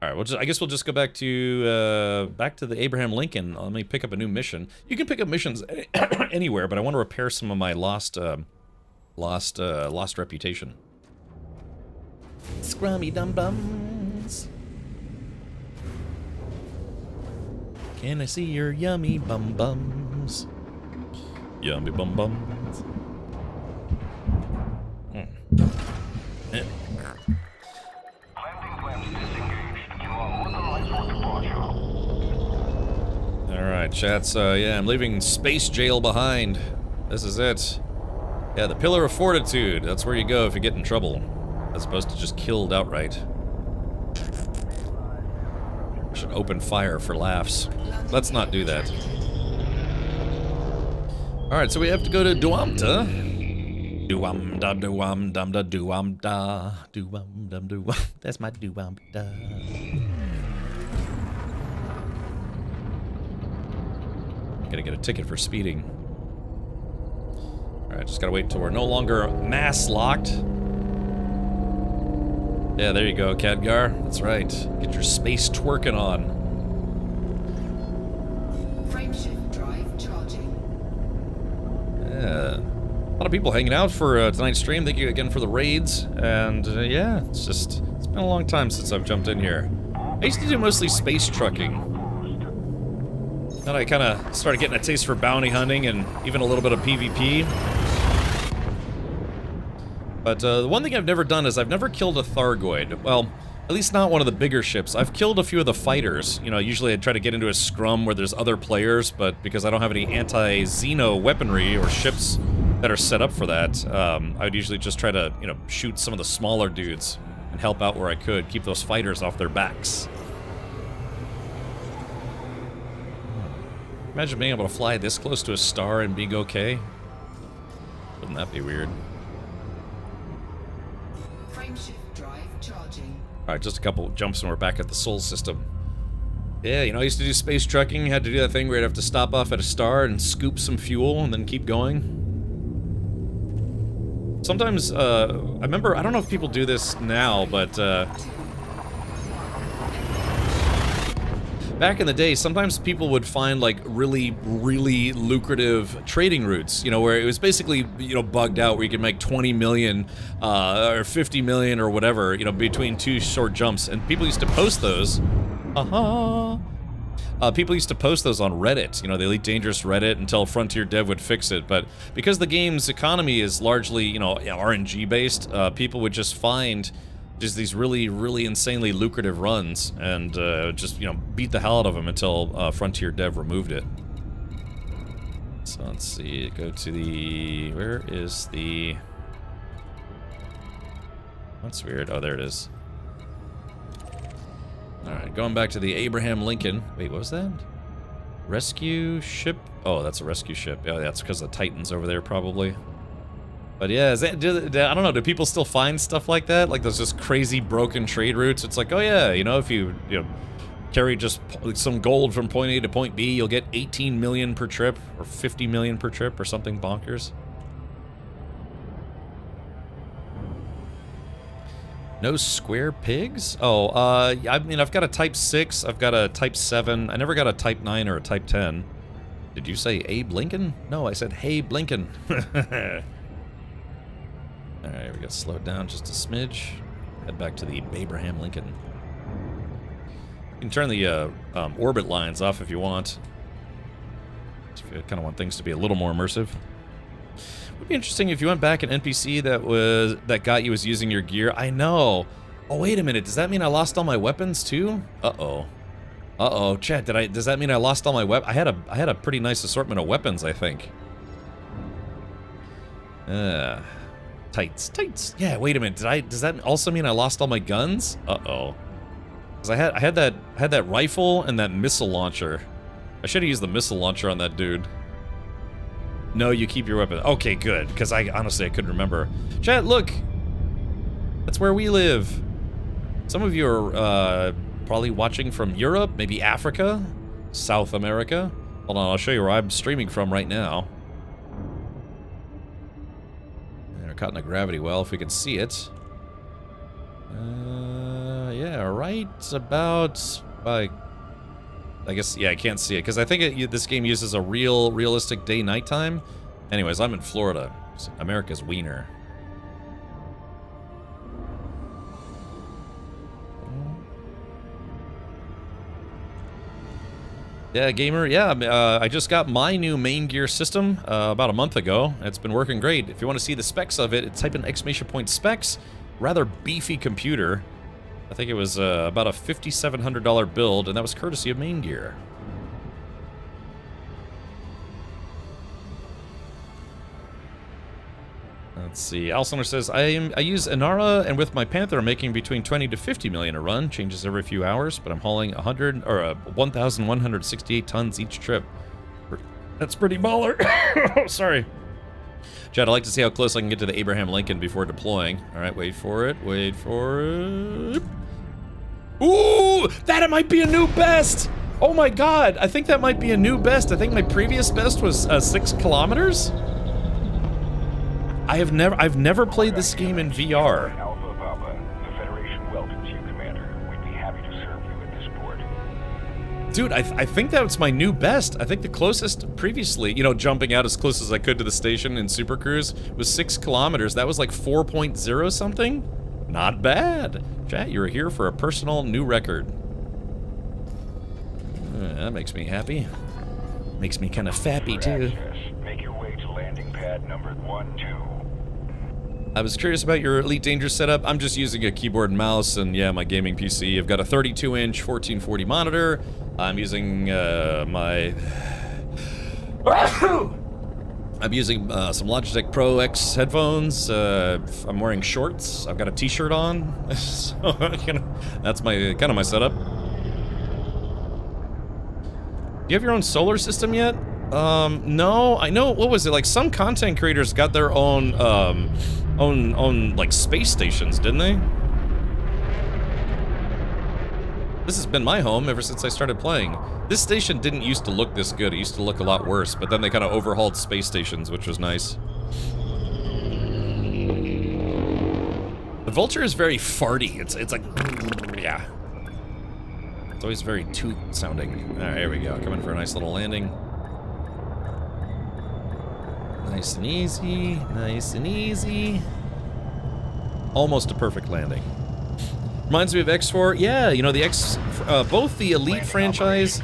Speaker 1: Alright, I guess we'll just go back to the Abraham Lincoln. Let me pick up a new mission. You can pick up missions anywhere, but I want to repair some of my lost reputation. Scrummy dum bums. Can I see your yummy bum bums? Yummy bum bums. Alright, chats, yeah, I'm leaving Space Jail behind. This is it. Yeah, the Pillar of Fortitude. That's where you go if you get in trouble. As opposed to just killed outright. I should open fire for laughs. Let's not do that. Alright, so we have to go to Duamta. Duamda, duamdumda, duamda. Duamdum, duam. That's my Duamda. Gotta get a ticket for speeding. Alright, just gotta wait until we're no longer mass locked. Yeah, there you go, Khadgar. That's right. Get your space twerking on.
Speaker 12: Frameshift drive charging.
Speaker 1: Yeah. A lot of people hanging out for tonight's stream. Thank you again for the raids. And yeah, it's been a long time since I've jumped in here. I used to do mostly space trucking. Then I kind of started getting a taste for bounty hunting and even a little bit of PvP. But the one thing I've never done is I've never killed a Thargoid. Well, at least not one of the bigger ships. I've killed a few of the fighters. You know, usually I try to get into a scrum where there's other players, but because I don't have any anti-Xeno weaponry or ships that are set up for that, I would usually just try to, you know, shoot some of the smaller dudes and help out where I could, keep those fighters off their backs. Imagine being able to fly this close to a star and being okay. Wouldn't that be weird?
Speaker 12: Frameshift drive charging.
Speaker 1: Alright, just a couple jumps and we're back at the Sol system. Yeah, you know, I used to do space trucking, had to do that thing where you'd have to stop off at a star and scoop some fuel and then keep going. Sometimes, I remember, I don't know if people do this now, but back in the day, sometimes people would find like really, really lucrative trading routes, you know, where it was basically, you know, bugged out where you could make 20 million or 50 million or whatever, you know, between two short jumps. And people used to post those. People used to post those on Reddit, you know, the Elite Dangerous Reddit, until Frontier Dev would fix it. But because the game's economy is largely, you know, RNG based, people would just find just these really, really insanely lucrative runs and just, you know, beat the hell out of them until Frontier Dev removed it. So let's see, go to the, where is the, that's weird, oh there it is. Alright, going back to the Abraham Lincoln. Wait, what was that? Rescue ship? Oh, that's a rescue ship. Yeah, that's because of the Titans over there, probably. But yeah, is that, I don't know, do people still find stuff like that? Like those just crazy broken trade routes? It's like, oh yeah, you know, if you know, carry just some gold from point A to point B, you'll get 18 million per trip, or 50 million per trip, or something bonkers. No square pigs? Oh, I mean, I've got a Type 6, I've got a Type 7, I never got a Type 9 or a Type 10. Did you say Abe Lincoln? No, I said, hey, Blinken. Alright, we gotta slow it down just a smidge. Head back to the Abraham Lincoln. You can turn the orbit lines off if you want. If you kind of want things to be a little more immersive. Would be interesting if you went back an NPC that got you was using your gear. I know. Oh wait a minute. Does that mean I lost all my weapons too? Uh-oh. Uh-oh. Chat, does that mean I lost all my I had a pretty nice assortment of weapons, I think. Tights. Yeah, wait a minute. Does that also mean I lost all my guns? Uh-oh. Cuz I had that rifle and that missile launcher. I should have used the missile launcher on that dude. No, you keep your weapon. Okay, good, because honestly I couldn't remember. Chat, look! That's where we live. Some of you are probably watching from Europe, maybe Africa, South America. Hold on, I'll show you where I'm streaming from right now. And we're caught in a gravity well, if we can see it. Yeah, right about... I guess, yeah, I can't see it, because I think this game uses a realistic day-night time. Anyways, I'm in Florida. It's America's wiener. Yeah, gamer, yeah, I just got my new main gear system about a month ago. It's been working great. If you want to see the specs of it, type in ! specs. Rather beefy computer. I think it was about a $5,700 build, and that was courtesy of Main Gear. Let's see. Alciner says, I use Inara, and with my Panther, I'm making between 20 to 50 million a run. Changes every few hours, but I'm hauling 1,168 tons each trip. That's pretty baller. Sorry. Chad, I'd like to see how close I can get to the Abraham Lincoln before deploying. All right, wait for it. Wait for it. Ooh, that might be a new best. Oh my God, I think that might be a new best. I think my previous best was 6 kilometers. I've never played this game in VR.
Speaker 7: Alpha Papa, the Federation welcomes you, Commander. We'd be happy to serve you at this port.
Speaker 1: Dude, I think that's my new best. I think the closest previously, you know, jumping out as close as I could to the station in Super Cruise was 6 kilometers. That was like 4.0 something. Not bad. Chat, you're here for a personal new record. That makes me happy. Makes me kind of fappy too.
Speaker 7: Make your way to landing pad number 12.
Speaker 1: I was curious about your Elite Dangerous setup. I'm just using a keyboard and mouse, and yeah, my gaming PC. I've got a 32-inch 1440 monitor. I'm using I'm using some Logitech Pro X headphones. I'm wearing shorts. I've got a t-shirt on. So, you know, that's my kind of my setup. Do you have your own solar system yet? No. I know, what was it? Like some content creators got their own like space stations, didn't they? This has been my home ever since I started playing. This station didn't used to look this good. It used to look a lot worse, but then they kind of overhauled space stations, which was nice. The Vulture is very farty. It's like, yeah. It's always very toot sounding. Alright, here we go. Coming for a nice little landing. Nice and easy. Nice and easy. Almost a perfect landing. Reminds me of X4. Yeah, you know, the both the Elite franchise...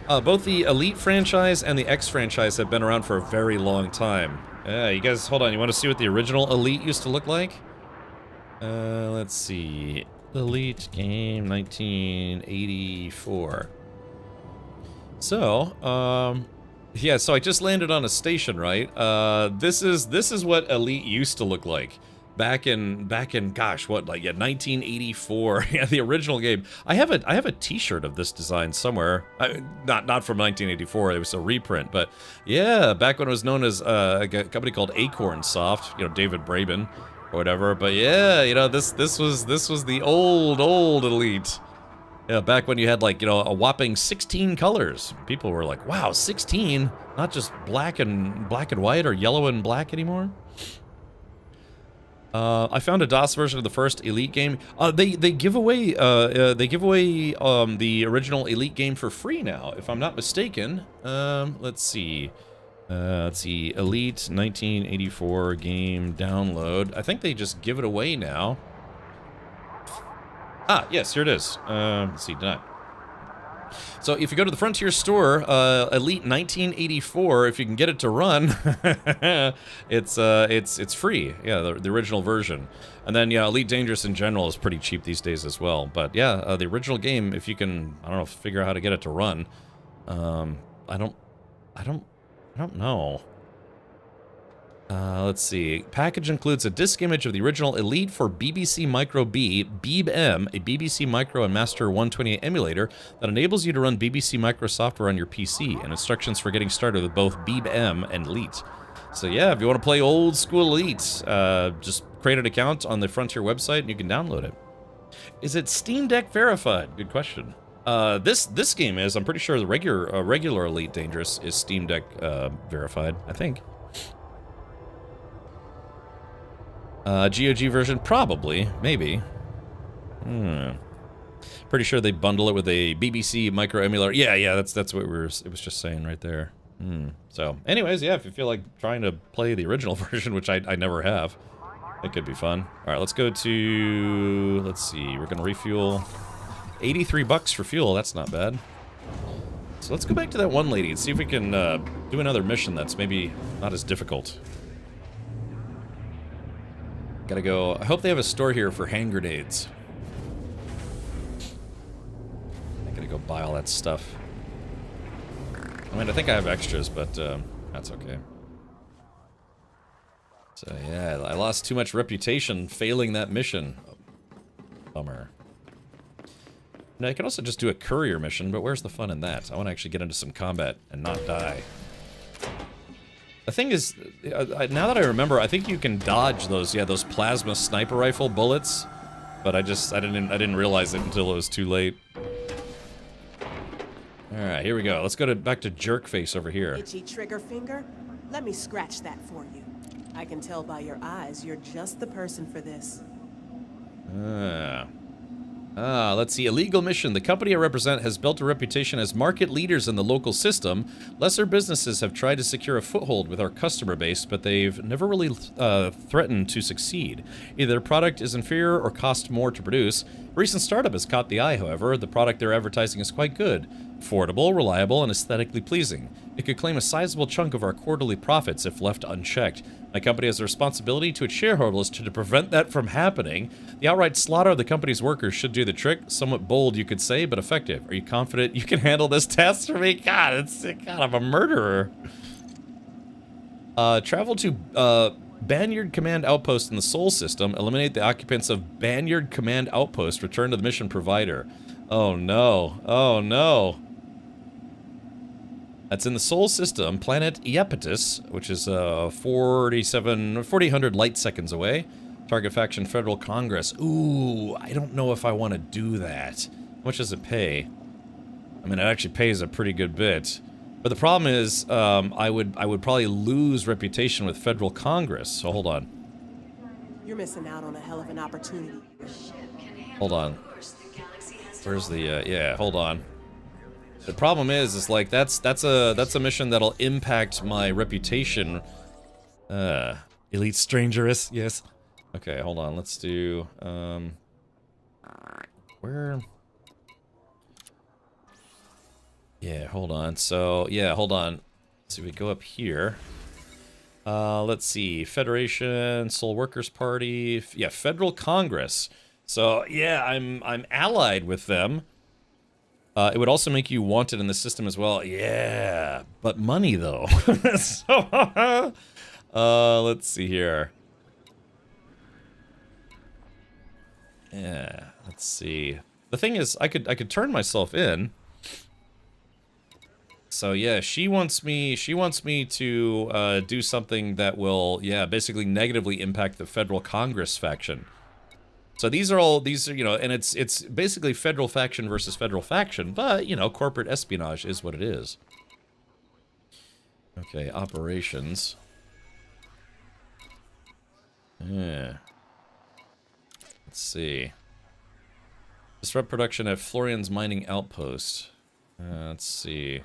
Speaker 1: both the Elite franchise and the X franchise have been around for a very long time. Yeah, you guys, hold on. You want to see what the original Elite used to look like? Let's see. Elite game 1984. So, yeah, so I just landed on a station, right? This is what Elite used to look like. Back in gosh, what, like, yeah, 1984. Yeah, the original game. I have a T-shirt of this design somewhere. Not from 1984. It was a reprint, but yeah, back when it was known as a company called Acorn Soft. You know, David Braben or whatever. But yeah, you know, this was the old Elite. Yeah, back when you had, like, you know, a whopping 16 colors. People were like, wow, 16? Not just black and white or yellow and black anymore. I found a DOS version of the first Elite game. They give away the original Elite game for free now, if I'm not mistaken. Let's see. Elite 1984 game download. I think they just give it away now. Ah, yes, here it is. Let's see, done. So if you go to the Frontier store, Elite 1984, if you can get it to run, it's free. Yeah, the original version. And then yeah, Elite Dangerous in general is pretty cheap these days as well. But yeah, the original game, if you can, I don't know, figure out how to get it to run. I don't know. Let's see. Package includes a disk image of the original Elite for BBC Micro B, Beeb-M, a BBC Micro and Master 128 emulator that enables you to run BBC Micro software on your PC, and instructions for getting started with both Beeb-M and Elite. So yeah, if you want to play old school Elite, just create an account on the Frontier website and you can download it. Is it Steam Deck verified? Good question. This game is. I'm pretty sure the regular Elite Dangerous is Steam Deck verified, I think. GOG version, probably, maybe. Pretty sure they bundle it with a BBC micro emulator. Yeah, that's what it was just saying right there. So, anyways, yeah, if you feel like trying to play the original version, which I never have, it could be fun. All right, let's go to. Let's see, we're gonna refuel. $83 for fuel. That's not bad. So let's go back to that one lady and see if we can do another mission that's maybe not as difficult. Gotta go. I hope they have a store here for hand grenades. I gotta go buy all that stuff. I mean, I think I have extras, but that's okay. So yeah, I lost too much reputation failing that mission. Bummer. Now, I can also just do a courier mission, but where's the fun in that? I want to actually get into some combat and not die. The thing is, now that I remember, I think you can dodge those plasma sniper rifle bullets, but I didn't realize it until it was too late. All right, here we go. Let's go back to Jerkface over here.
Speaker 9: Itchy trigger finger? Let me scratch that for you. I can tell by your eyes you're just the person for this.
Speaker 1: Let's see. Illegal mission. The company I represent has built a reputation as market leaders in the local system. Lesser businesses have tried to secure a foothold with our customer base, but they've never really threatened to succeed. Either their product is inferior or costs more to produce. A recent startup has caught the eye, however. The product they're advertising is quite good. Affordable, reliable, and aesthetically pleasing. It could claim a sizable chunk of our quarterly profits if left unchecked. My company has a responsibility to its shareholders to prevent that from happening. The outright slaughter of the company's workers should do the trick. Somewhat bold, you could say, but effective. Are you confident you can handle this task for me? God, I'm a murderer. Travel to Banyard Command Outpost in the Sol system. Eliminate the occupants of Banyard Command Outpost. Return to the mission provider. Oh no. Oh no. That's in the Sol system, planet Iapetus, which is 4,800 light seconds away. Target faction Federal Congress. Ooh, I don't know if I want to do that. How much does it pay? I mean, it actually pays a pretty good bit. But the problem is, I would probably lose reputation with Federal Congress. So hold on.
Speaker 9: You're missing out on a hell of an opportunity.
Speaker 1: Hold on. Where's the, yeah, hold on. The problem is like, that's a mission that'll impact my reputation. Elite Strangeress, yes. Okay, hold on, let's do, where? Yeah, hold on. So, yeah, hold on. So we go up here. Let's see. Federation, Soul Workers Party. Yeah, Federal Congress. So, yeah, I'm allied with them. It would also make you wanted in the system as well. Yeah, but money, though. So, let's see here. Yeah, let's see. The thing is, I could turn myself in. So yeah, she wants me to do something that will, yeah, basically negatively impact the Federal Congress faction. So these are, you know, and it's basically federal faction versus federal faction, but, you know, corporate espionage is what it is. Okay, operations. Yeah. Let's see. Disrupt production at Florian's mining outpost. Let's see.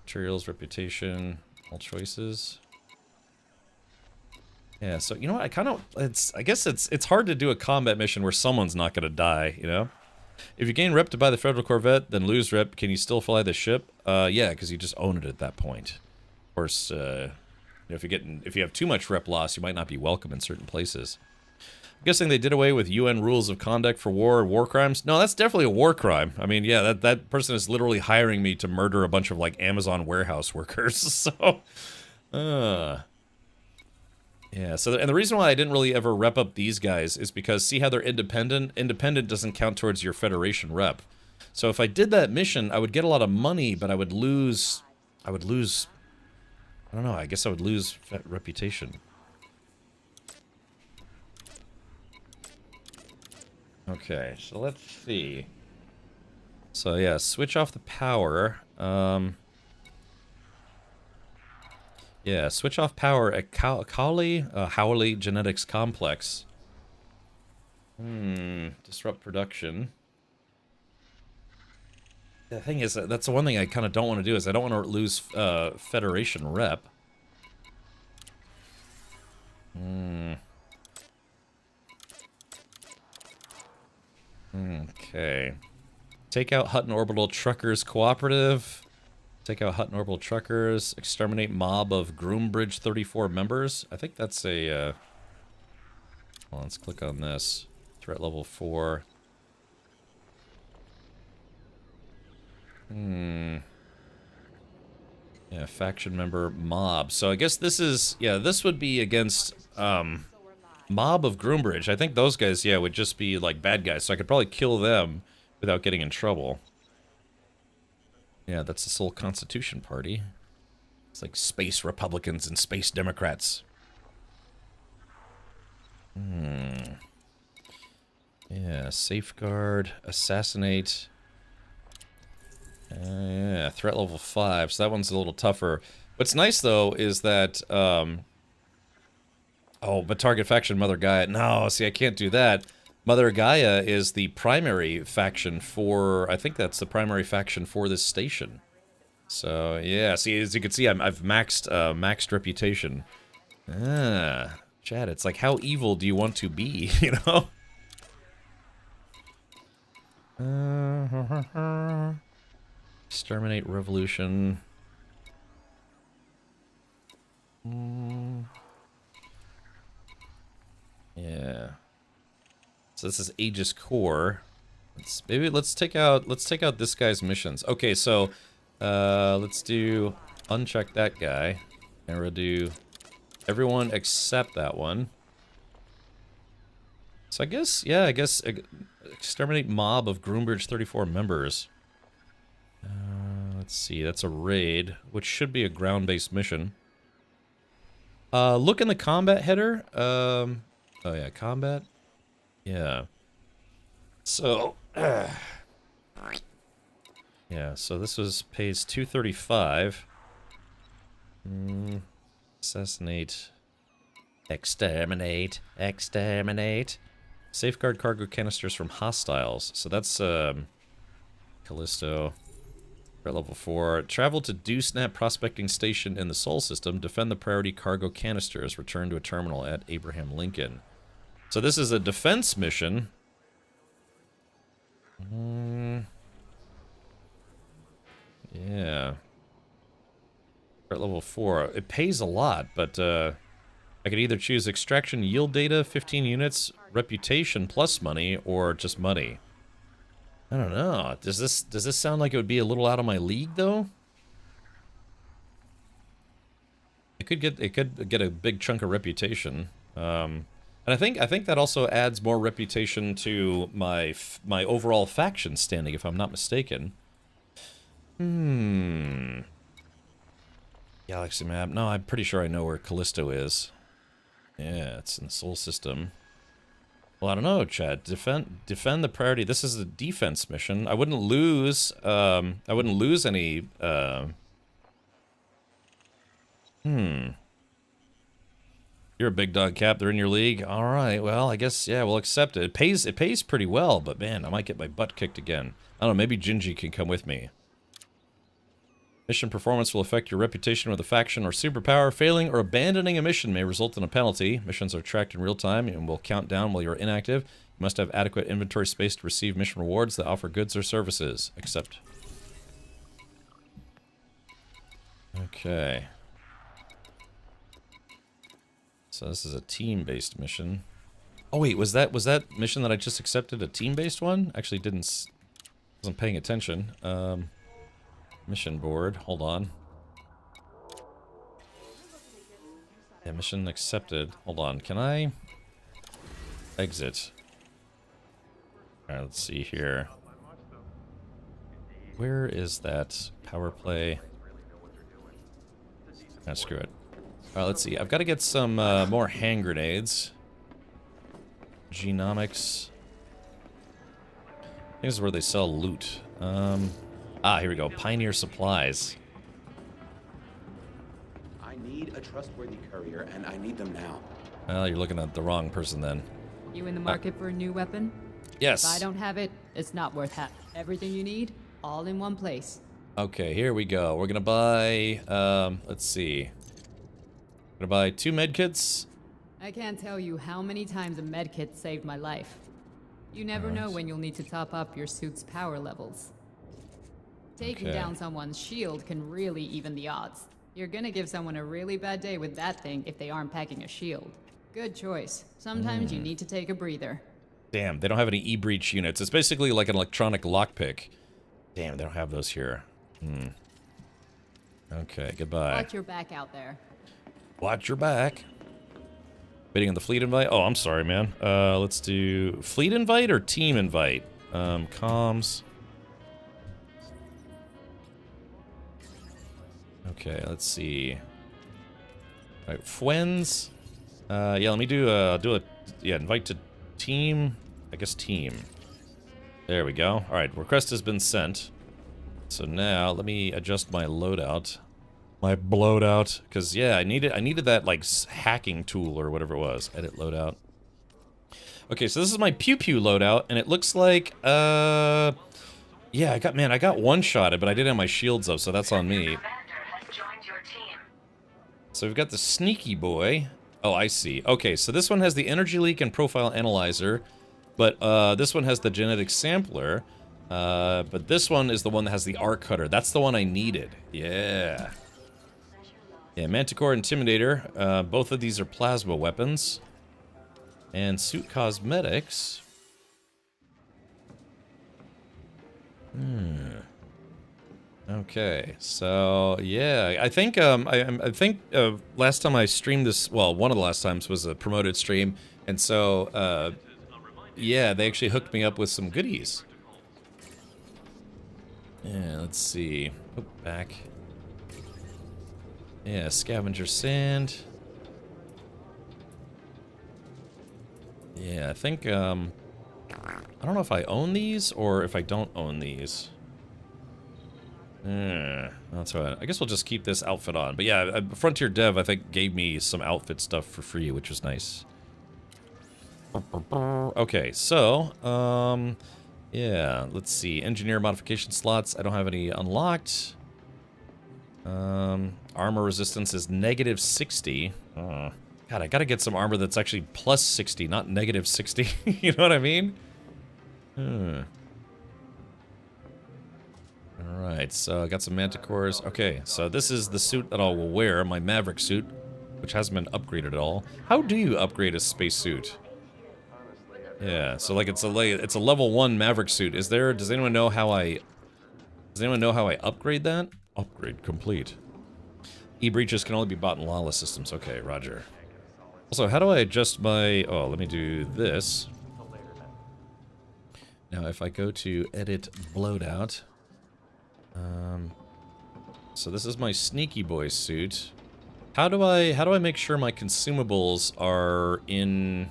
Speaker 1: Materials, reputation, all choices. Yeah, so you know what? I guess it's hard to do a combat mission where someone's not gonna die, you know? If you gain rep to buy the Federal Corvette, then lose rep, can you still fly the ship? Yeah, because you just own it at that point. Of course, you know, if you have too much rep loss, you might not be welcome in certain places. I'm guessing they did away with UN rules of conduct for war crimes? No, that's definitely a war crime. I mean, yeah, that person is literally hiring me to murder a bunch of, like, Amazon warehouse workers, so... Yeah, so, and the reason why I didn't really ever rep up these guys is because, see how they're independent? Independent doesn't count towards your Federation rep. So if I did that mission, I would get a lot of money, but I would lose, I don't know, I guess I would lose reputation. Okay, so let's see. So yeah, switch off the power. Yeah, switch off power at Howley Genetics Complex. Disrupt production. The thing is, that's the one thing I kind of don't want to do, is I don't want to lose Federation rep. Okay. Take out Hutton Orbital Truckers Cooperative. Take out Hutton Orbital Truckers. Exterminate mob of Groombridge 34 members. I think that's a, well, let's click on this. Threat level 4. Yeah, faction member mob. So I guess this is, yeah, this would be against, mob of Groombridge. I think those guys, yeah, would just be, like, bad guys. So I could probably kill them without getting in trouble. Yeah, that's the Soul Constitution Party. It's like space Republicans and space Democrats. Yeah, safeguard, assassinate. Yeah, threat level 5, so that one's a little tougher. What's nice, though, is that, oh, but target faction Mother Gaia. No, see, I can't do that. Mother Gaia is the primary faction for, I think that's the primary faction for this station. So, yeah, see, as you can see, I've maxed reputation. Chad, it's like, how evil do you want to be, you know? Exterminate revolution. Yeah. So this is Aegis Core. Let's take out this guy's missions. Okay, so let's do uncheck that guy, and we'll do everyone except that one. So I guess, yeah, exterminate mob of Groombridge 34 members. Let's see, that's a raid, which should be a ground-based mission. Look in the combat header. Oh yeah, combat. Yeah. So, yeah, so this was pays 235. Assassinate. Exterminate. Exterminate. Safeguard cargo canisters from hostiles. So that's Callisto. At level 4. Travel to Dewsnap Prospecting Station in the Sol System. Defend the priority cargo canisters. Return to a terminal at Abraham Lincoln. So this is a defense mission. Yeah. At level 4. It pays a lot, but I could either choose extraction yield data, 15 units, reputation plus money, or just money. I don't know. Does this sound like it would be a little out of my league though? It could get a big chunk of reputation. And I think that also adds more reputation to my overall faction standing, if I'm not mistaken. Galaxy map. No, I'm pretty sure I know where Callisto is. Yeah, it's in the Sol System. Well, I don't know, Chad. Defend the priority. This is a defense mission. I wouldn't lose. I wouldn't lose any. You're a big dog, Cap. They're in your league. All right. Well, I guess yeah, we'll accept it. It pays pretty well, but man, I might get my butt kicked again. I don't know. Maybe Gingy can come with me. Mission performance will affect your reputation with a faction or superpower. Failing or abandoning a mission may result in a penalty. Missions are tracked in real time and will count down while you're inactive. You must have adequate inventory space to receive mission rewards that offer goods or services. Accept. Okay. So this is a team-based mission. Oh wait, was that mission that I just accepted a team-based one? Actually wasn't paying attention. Mission board. Hold on. Yeah, mission accepted. Hold on. Can I exit? Alright, let's see here. Where is that power play? Ah, screw it. Alright, let's see. I've got to get some more hand grenades. Genomics. I think this is where they sell loot. Here we go. Pioneer Supplies.
Speaker 14: I need a trustworthy courier, and I need them now.
Speaker 1: Well, you're looking at the wrong person then.
Speaker 15: You in the market for a new weapon?
Speaker 1: Yes.
Speaker 15: If I don't have it, it's not worth having. Everything you need, all in one place.
Speaker 1: Okay, here we go. We're gonna buy, let's see. Gonna buy 2 medkits.
Speaker 15: I can't tell you how many times a medkit saved my life. You never know when you'll need to top up your suit's power levels. Taking down someone's shield can really even the odds. You're gonna give someone a really bad day with that thing if they aren't packing a shield. Good choice. Sometimes you need to take a breather.
Speaker 1: Damn, they don't have any e-breach units. It's basically like an electronic lockpick. Damn, they don't have those here. Okay, goodbye.
Speaker 15: Watch your back out there.
Speaker 1: Watch your back. Waiting on the fleet invite? Oh, I'm sorry, man. Let's do fleet invite or team invite? Comms. Okay, let's see. All right, Fwens. Yeah, let me do a invite to team. I guess team. There we go. All right, request has been sent. So now let me adjust my loadout, my bloatout, because yeah, I needed that like hacking tool or whatever it was. Edit loadout. Okay, so this is my pew pew loadout, and it looks like yeah, I got one-shotted, but I didn't have my shields up, so that's on me. So we've got the sneaky boy. Oh, I see. Okay, so this one has the energy leak and profile analyzer, but this one has the genetic sampler. But this one is the one that has the arc cutter. That's the one I needed. Yeah. Yeah, Manticore Intimidator. Both of these are plasma weapons. And suit cosmetics. Okay, so yeah, I think last time I streamed this, well, one of the last times was a promoted stream, and so yeah, they actually hooked me up with some goodies. Yeah, let's see. Oh, back. Yeah, scavenger sand. Yeah, I think I don't know if I own these or if I don't own these. That's right. I guess we'll just keep this outfit on. But yeah, Frontier Dev, I think, gave me some outfit stuff for free, which was nice. Okay, so, yeah, let's see. Engineer modification slots. I don't have any unlocked. Armor resistance is -60. God, I gotta get some armor that's actually +60, not -60. You know what I mean? Alright, so I got some manticores. Okay, so this is the suit that I will wear, my Maverick suit, which hasn't been upgraded at all. How do you upgrade a space suit? Yeah, so like it's a level 1 Maverick suit. Does anyone know how I upgrade that? Upgrade complete. E-breaches can only be bought in lawless systems. Okay, roger. Also, how do I adjust my... Oh, let me do this. Now, if I go to edit loadout... so this is my sneaky boy suit. How do I make sure my consumables are in...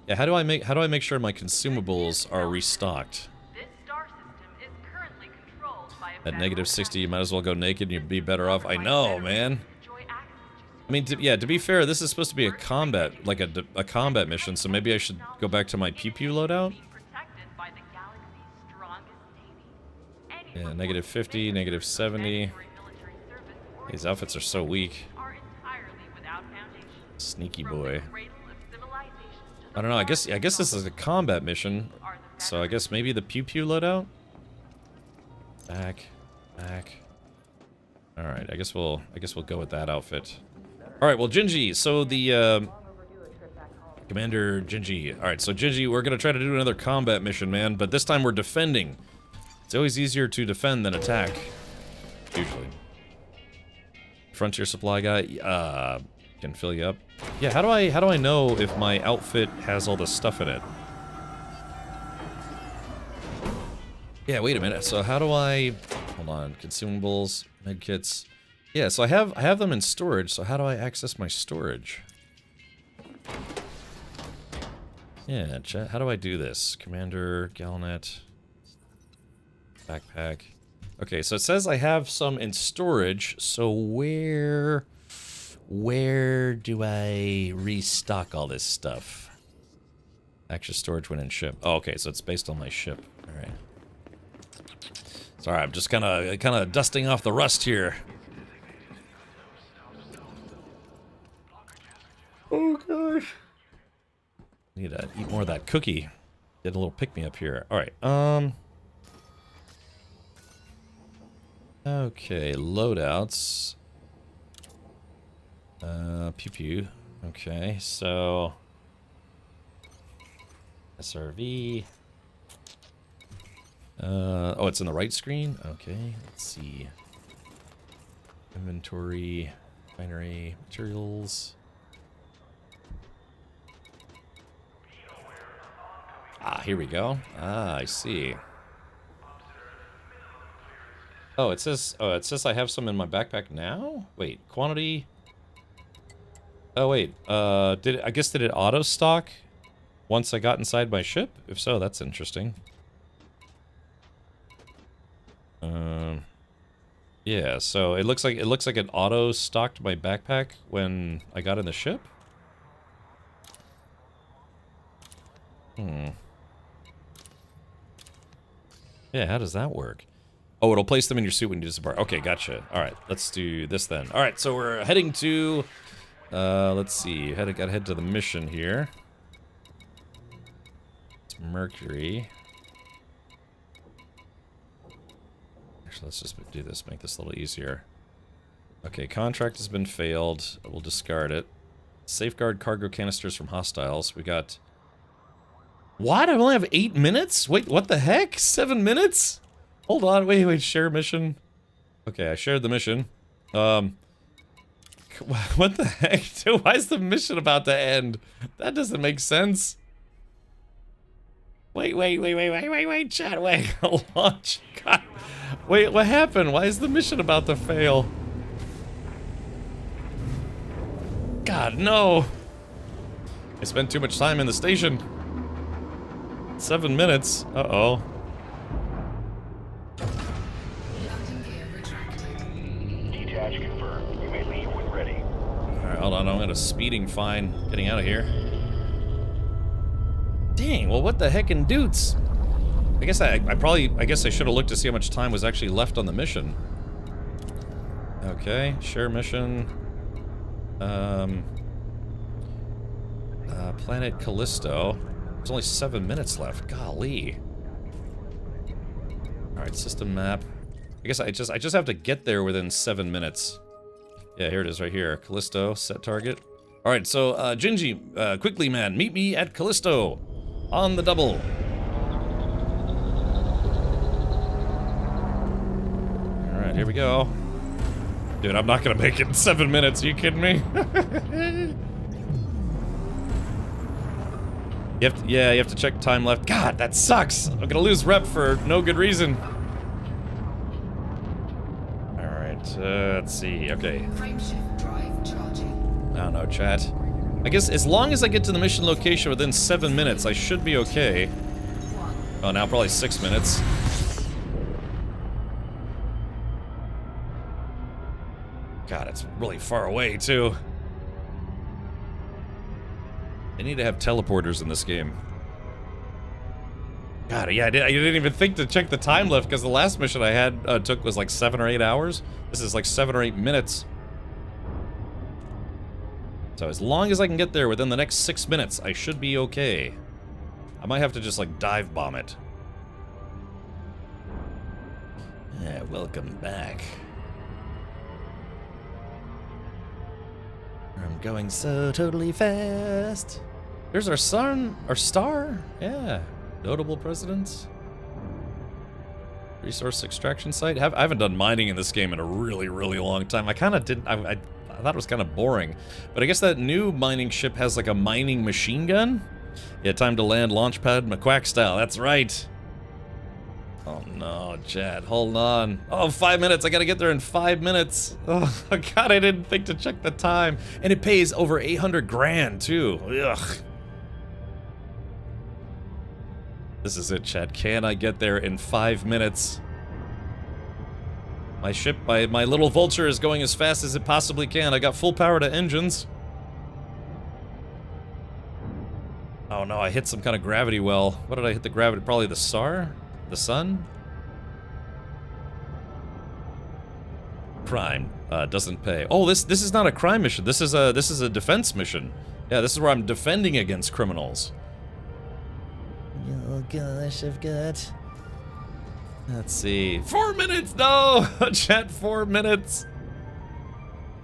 Speaker 1: Yeah, how do I make sure my consumables are restocked? At -60, you might as well go naked and you'd be better off. I know, man. I mean, to be fair, this is supposed to be a combat, like a combat mission, so maybe I should go back to my pew-pew loadout? Yeah, -50, -70. These outfits are so weak. Sneaky boy. I don't know, I guess this is a combat mission, so I guess maybe the pew-pew loadout? Back. Alright, I guess we'll go with that outfit. Alright, well, Gingy, so the, Commander Gingy. Alright, so Gingy, we're gonna try to do another combat mission, man, but this time we're defending. It's always easier to defend than attack. Usually. Frontier supply guy, can fill you up. Yeah, how do I know if my outfit has all the stuff in it? Yeah, wait a minute. So how do I... Hold on. Consumables, medkits. Yeah, so I have them in storage, so how do I access my storage? Yeah, chat, how do I do this? Commander, Galnet, backpack. Okay, so it says I have some in storage, so where do I restock all this stuff? Extra storage when in ship. Oh, okay, so it's based on my ship. Alright. Sorry, I'm just kind of dusting off the rust here. Oh gosh. Need to eat more of that cookie. Get a little pick-me-up here. Alright, okay, loadouts. Pew-pew. Okay, so... SRV. Oh, it's in the right screen? Okay, let's see. Inventory, binary, materials. Ah, here we go. Ah, I see. Oh, it says I have some in my backpack now? Wait, quantity. Oh, wait. Did it auto stock once I got inside my ship? If so, that's interesting. Yeah, so it looks like it auto stocked my backpack when I got in the ship. Yeah, how does that work? Oh, it'll place them in your suit when you disembark. Okay, gotcha. Alright, let's do this then. Alright, so we're heading to... let's see. Gotta head to the mission here. It's Mercury. Actually, let's just do this. Make this a little easier. Okay, contract has been failed. We'll discard it. Safeguard cargo canisters from hostiles. We got... What? I only have 8 minutes? Wait, what the heck? 7 minutes? Hold on, wait, share mission. Okay, I shared the mission. What the heck, dude? Why is the mission about to end? That doesn't make sense. Wait, chat, wait, launch. God. Wait, what happened? Why is the mission about to fail? God, no. I spent too much time in the station. 7 minutes. Uh-oh.
Speaker 7: Detach confirmed. You may leave when ready.
Speaker 1: Alright, hold on. I'm at a speeding fine getting out of here. Dang, well, what the heckin' doots? I guess I guess I should have looked to see how much time was actually left on the mission. Okay, share mission. Planet Callisto. There's only 7 minutes left. Golly. Alright, system map. I guess I just have to get there within 7 minutes. Yeah, here it is right here. Callisto, set target. Alright, so, Gingy, quickly, man, meet me at Callisto. On the double. Alright, here we go. Dude, I'm not gonna make it in 7 minutes, are you kidding me? You have to check time left. God, that sucks! I'm gonna lose rep for no good reason. Alright, let's see, okay.
Speaker 12: Frameshift drive charging.
Speaker 1: I don't know, chat. I guess as long as I get to the mission location within 7 minutes, I should be okay. Oh, now probably 6 minutes. God, it's really far away, too. I need to have teleporters in this game. God, yeah, I didn't even think to check the time left, because the last mission I had took was like 7 or 8 hours. This is like 7 or 8 minutes. So as long as I can get there within the next 6 minutes, I should be okay. I might have to just like dive bomb it. Yeah, welcome back. I'm going so totally fast. There's our sun, our star. Yeah, notable presidents. Resource extraction site. I haven't done mining in this game in a really, really long time. I kind of didn't. I thought it was kind of boring, but I guess that new mining ship has like a mining machine gun. Yeah, time to land launchpad McQuack style. That's right. Oh no, Chad, hold on. Oh, 5 minutes. I gotta get there in 5 minutes. Oh God, I didn't think to check the time. And it pays over 800 grand too. Ugh. This is it, Chad. Can I get there in 5 minutes? My ship, my little vulture is going as fast as it possibly can. I got full power to engines. Oh no, I hit some kind of gravity well. What did I hit the gravity? Probably the SAR? The sun? Crime doesn't pay. Oh, this is not a crime mission. This is a defense mission. Yeah, this is where I'm defending against criminals. Oh gosh, I've got. Let's see. 4 minutes. No, chat. 4 minutes.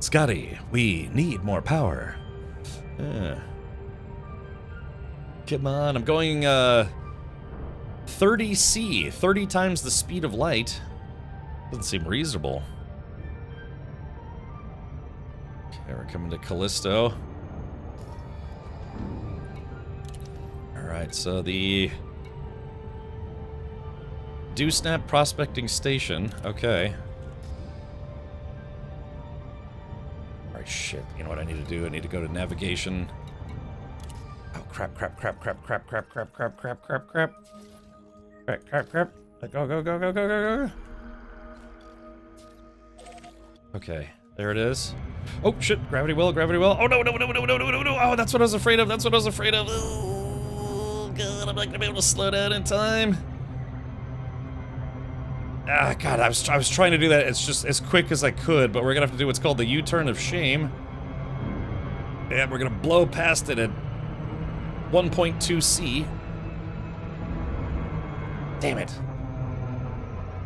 Speaker 1: Scotty, we need more power. Come on, I'm going 30C, 30 times the speed of light. Doesn't seem reasonable. Okay, we're coming to Callisto. Alright, so the Dewsnap Prospecting Station. Okay. Alright, shit. You know what I need to do? I need to go to navigation. Oh, crap. Go. Okay, there it is. Oh, shit. Gravity well. Oh, no. Oh, that's what I was afraid of. Oh, God, I'm not gonna be able to slow down in time. Ah, God, I was trying to do that. It's just as quick as I could, but we're gonna have to do what's called the U-turn of shame. And we're gonna blow past it at 1.2C. Damn it.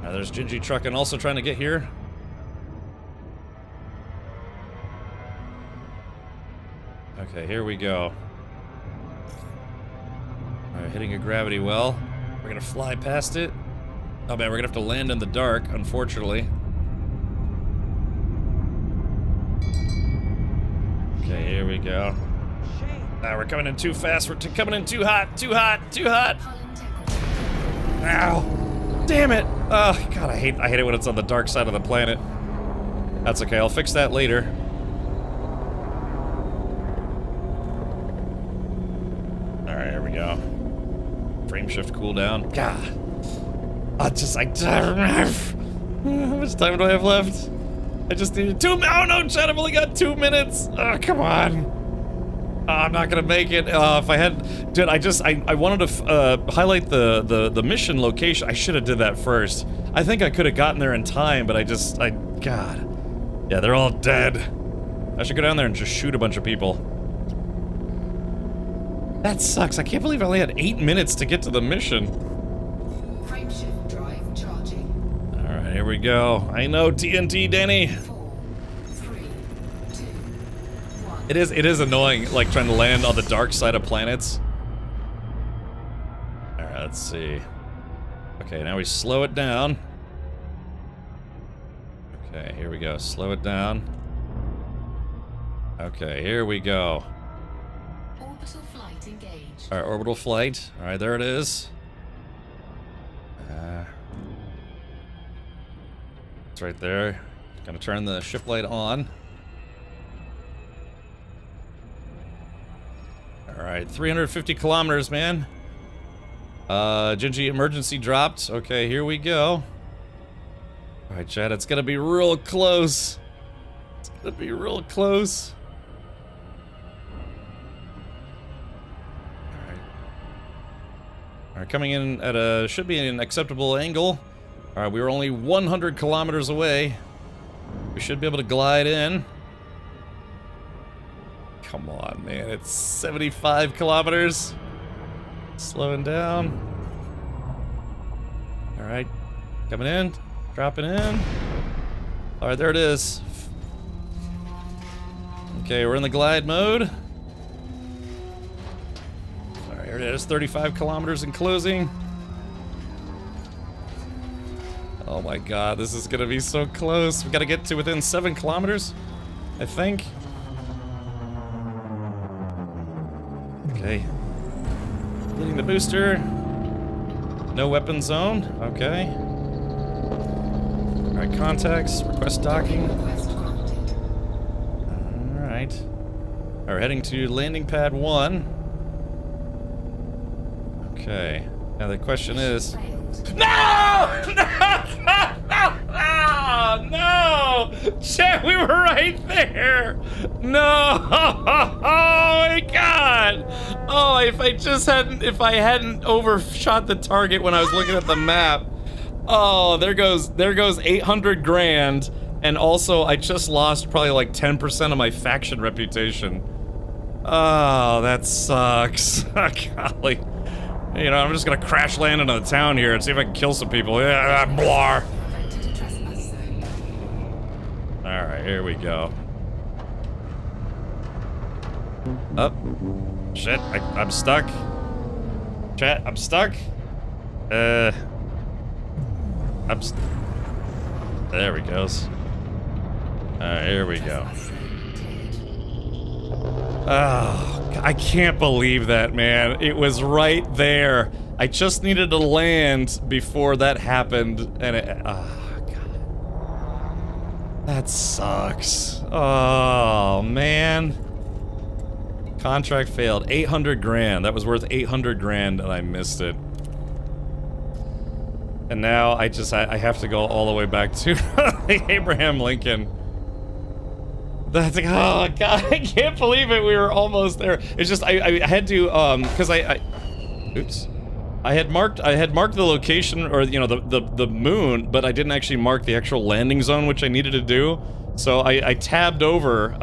Speaker 1: Now there's Gingy trucking also trying to get here. Okay, here we go. Alright, hitting a gravity well. We're gonna fly past it. Oh man, we're gonna have to land in the dark, unfortunately. Okay, here we go. Now we're coming in too fast. We're coming in too hot. Ow! Damn it! Oh God, I hate it when it's on the dark side of the planet. That's okay. I'll fix that later. All right, here we go. Frame shift cooldown. God. How much time do I have left? I just needed 2 minutes. Oh no, Chad, I've only got 2 minutes. Oh, come on. I'm not gonna make it. If I had, dude, I wanted to highlight the mission location. I should have did that first. I think I could have gotten there in time, but God. Yeah, they're all dead. I should go down there and just shoot a bunch of people. That sucks. I can't believe I only had 8 minutes to get to the mission.
Speaker 12: Frameshift drive charging.
Speaker 1: All right, here we go. I know TNT, Danny.
Speaker 12: 4, 3, 2, 1.
Speaker 1: It is annoying, like trying to land on the dark side of planets. All right, let's see. Okay, now we slow it down. Okay, here we go. Slow it down. Okay, here we go.
Speaker 12: Orbital flight engaged.
Speaker 1: All right, orbital flight. All right, there it is. It's right there. Gonna turn the ship light on. All right, 350 kilometers, man. Gingy emergency dropped. Okay, here we go. All right, Chad, it's gonna be real close. It's gonna be real close. All right, coming in at a, should be an acceptable angle. All right, we were only 100 kilometers away. We should be able to glide in. Come on, man, it's 75 kilometers. Slowing down. All right, coming in, dropping in. All right, there it is. Okay, we're in the glide mode. All right, here it is, 35 kilometers in closing. Oh my God, this is gonna be so close. We gotta get to within 7 kilometers, I think. Okay. Hitting the booster. No weapon zone. Okay. Alright, contacts. Request docking. Alright. Alright, heading to landing pad 1. Okay. Now the question is... No! No! Chet, we were right there! No! Oh my God! Oh, if I hadn't overshot the target when I was looking at the map. Oh, there goes 800 grand, and also I just lost probably like 10% of my faction reputation. Oh, that sucks. Golly. You know, I'm just gonna crash land into the town here and see if I can kill some people. Yeah, blar. Alright, here we go. Up. Shit, I'm stuck. Chat, I'm stuck. There we goes. Alright, here we go. Oh, I can't believe that, man. It was right there. I just needed to land before that happened, and it... Oh, God. That sucks. Oh, man. Contract failed. 800 grand. That was worth 800 grand, and I missed it. And now I have to go all the way back to the Abraham Lincoln. That's like, oh God, I can't believe it. We were almost there. It's just I had to because oops. I had marked the location, or you know, the moon, but I didn't actually mark the actual landing zone, which I needed to do. So I tabbed over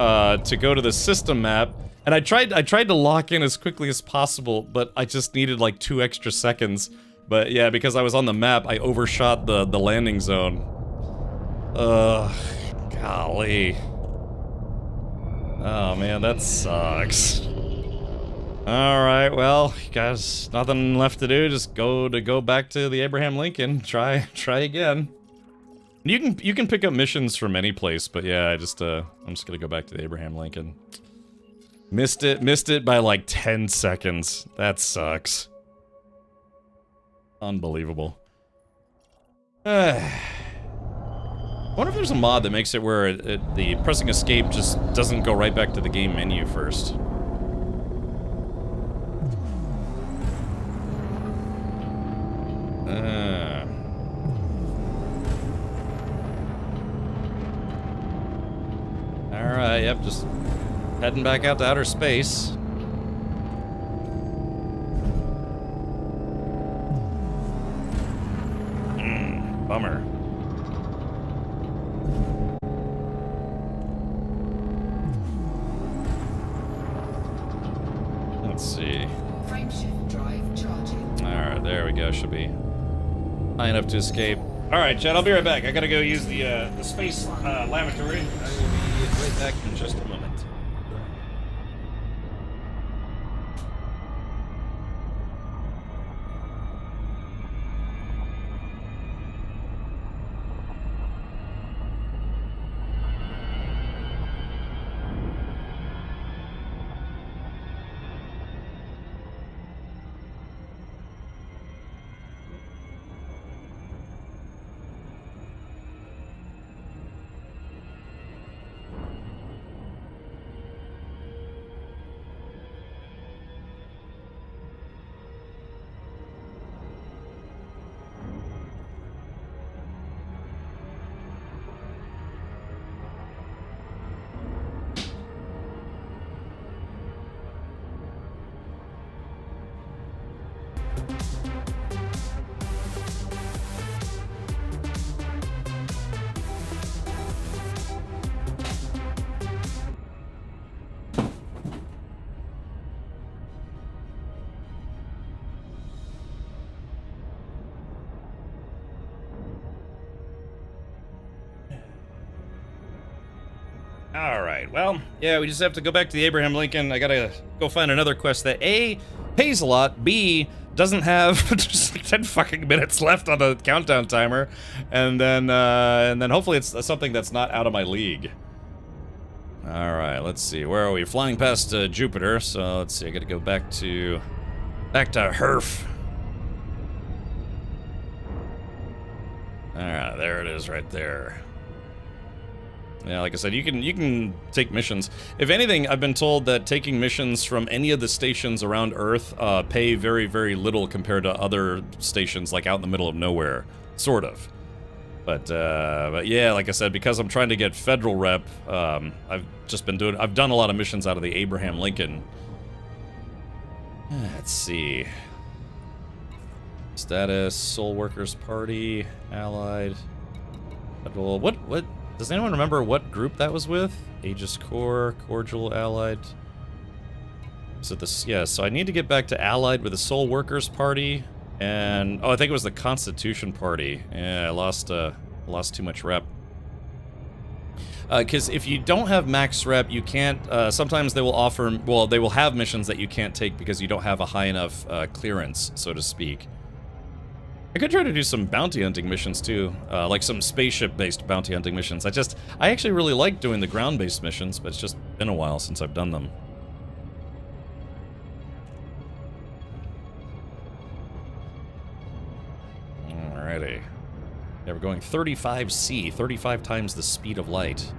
Speaker 1: to go to the system map, and I tried to lock in as quickly as possible, but I just needed like 2 extra seconds. But yeah, because I was on the map, I overshot the landing zone. Ugh, golly. Oh man, that sucks. Alright, well, guys, nothing left to do, just go back to the Abraham Lincoln, try again. You can pick up missions from any place, but yeah, I'm just gonna go back to the Abraham Lincoln. Missed it by like 10 seconds. That sucks. Unbelievable. I wonder if there's a mod that makes it where the pressing escape just doesn't go right back to the game menu first. Alright, yep, just heading back out to outer space. Bummer. Let's see.
Speaker 12: Frameshift drive charging.
Speaker 1: Alright, there we go. Should be high enough to escape. Alright, Chad, I'll be right back. I gotta go use the space lavatory. I will be right back in just a moment. Alright, well, yeah, we just have to go back to the Abraham Lincoln. I gotta go find another quest that A, pays a lot, B, doesn't have just like 10 fucking minutes left on the countdown timer, and then hopefully it's something that's not out of my league. Alright, let's see, where are we? Flying past Jupiter, so let's see, I gotta go back to Herf. Alright, there it is right there. Yeah, like I said, you can take missions. If anything, I've been told that taking missions from any of the stations around Earth pay very, very little compared to other stations, like out in the middle of nowhere, sort of. But yeah, like I said, because I'm trying to get federal rep, I've done a lot of missions out of the Abraham Lincoln. Let's see. Status: Soul Workers Party, Allied, Federal. What? Does anyone remember what group that was with? Aegis Corps, Cordial, Allied. So this, yeah, so I need to get back to Allied with the Soul Workers Party, and oh, I think it was the Constitution Party. Yeah, I lost too much rep. Because if you don't have max rep, you can't. Sometimes they will offer, well, they will have missions that you can't take because you don't have a high enough clearance, so to speak. I could try to do some bounty hunting missions too, like some spaceship-based bounty hunting missions. I actually really like doing the ground-based missions, but it's just been a while since I've done them. Alrighty. Yeah, we're going 35C, 35 times the speed of light.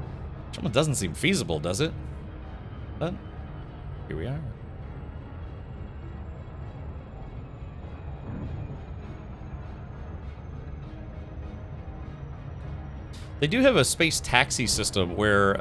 Speaker 1: Which doesn't seem feasible, does it? But here we are. They do have a space taxi system where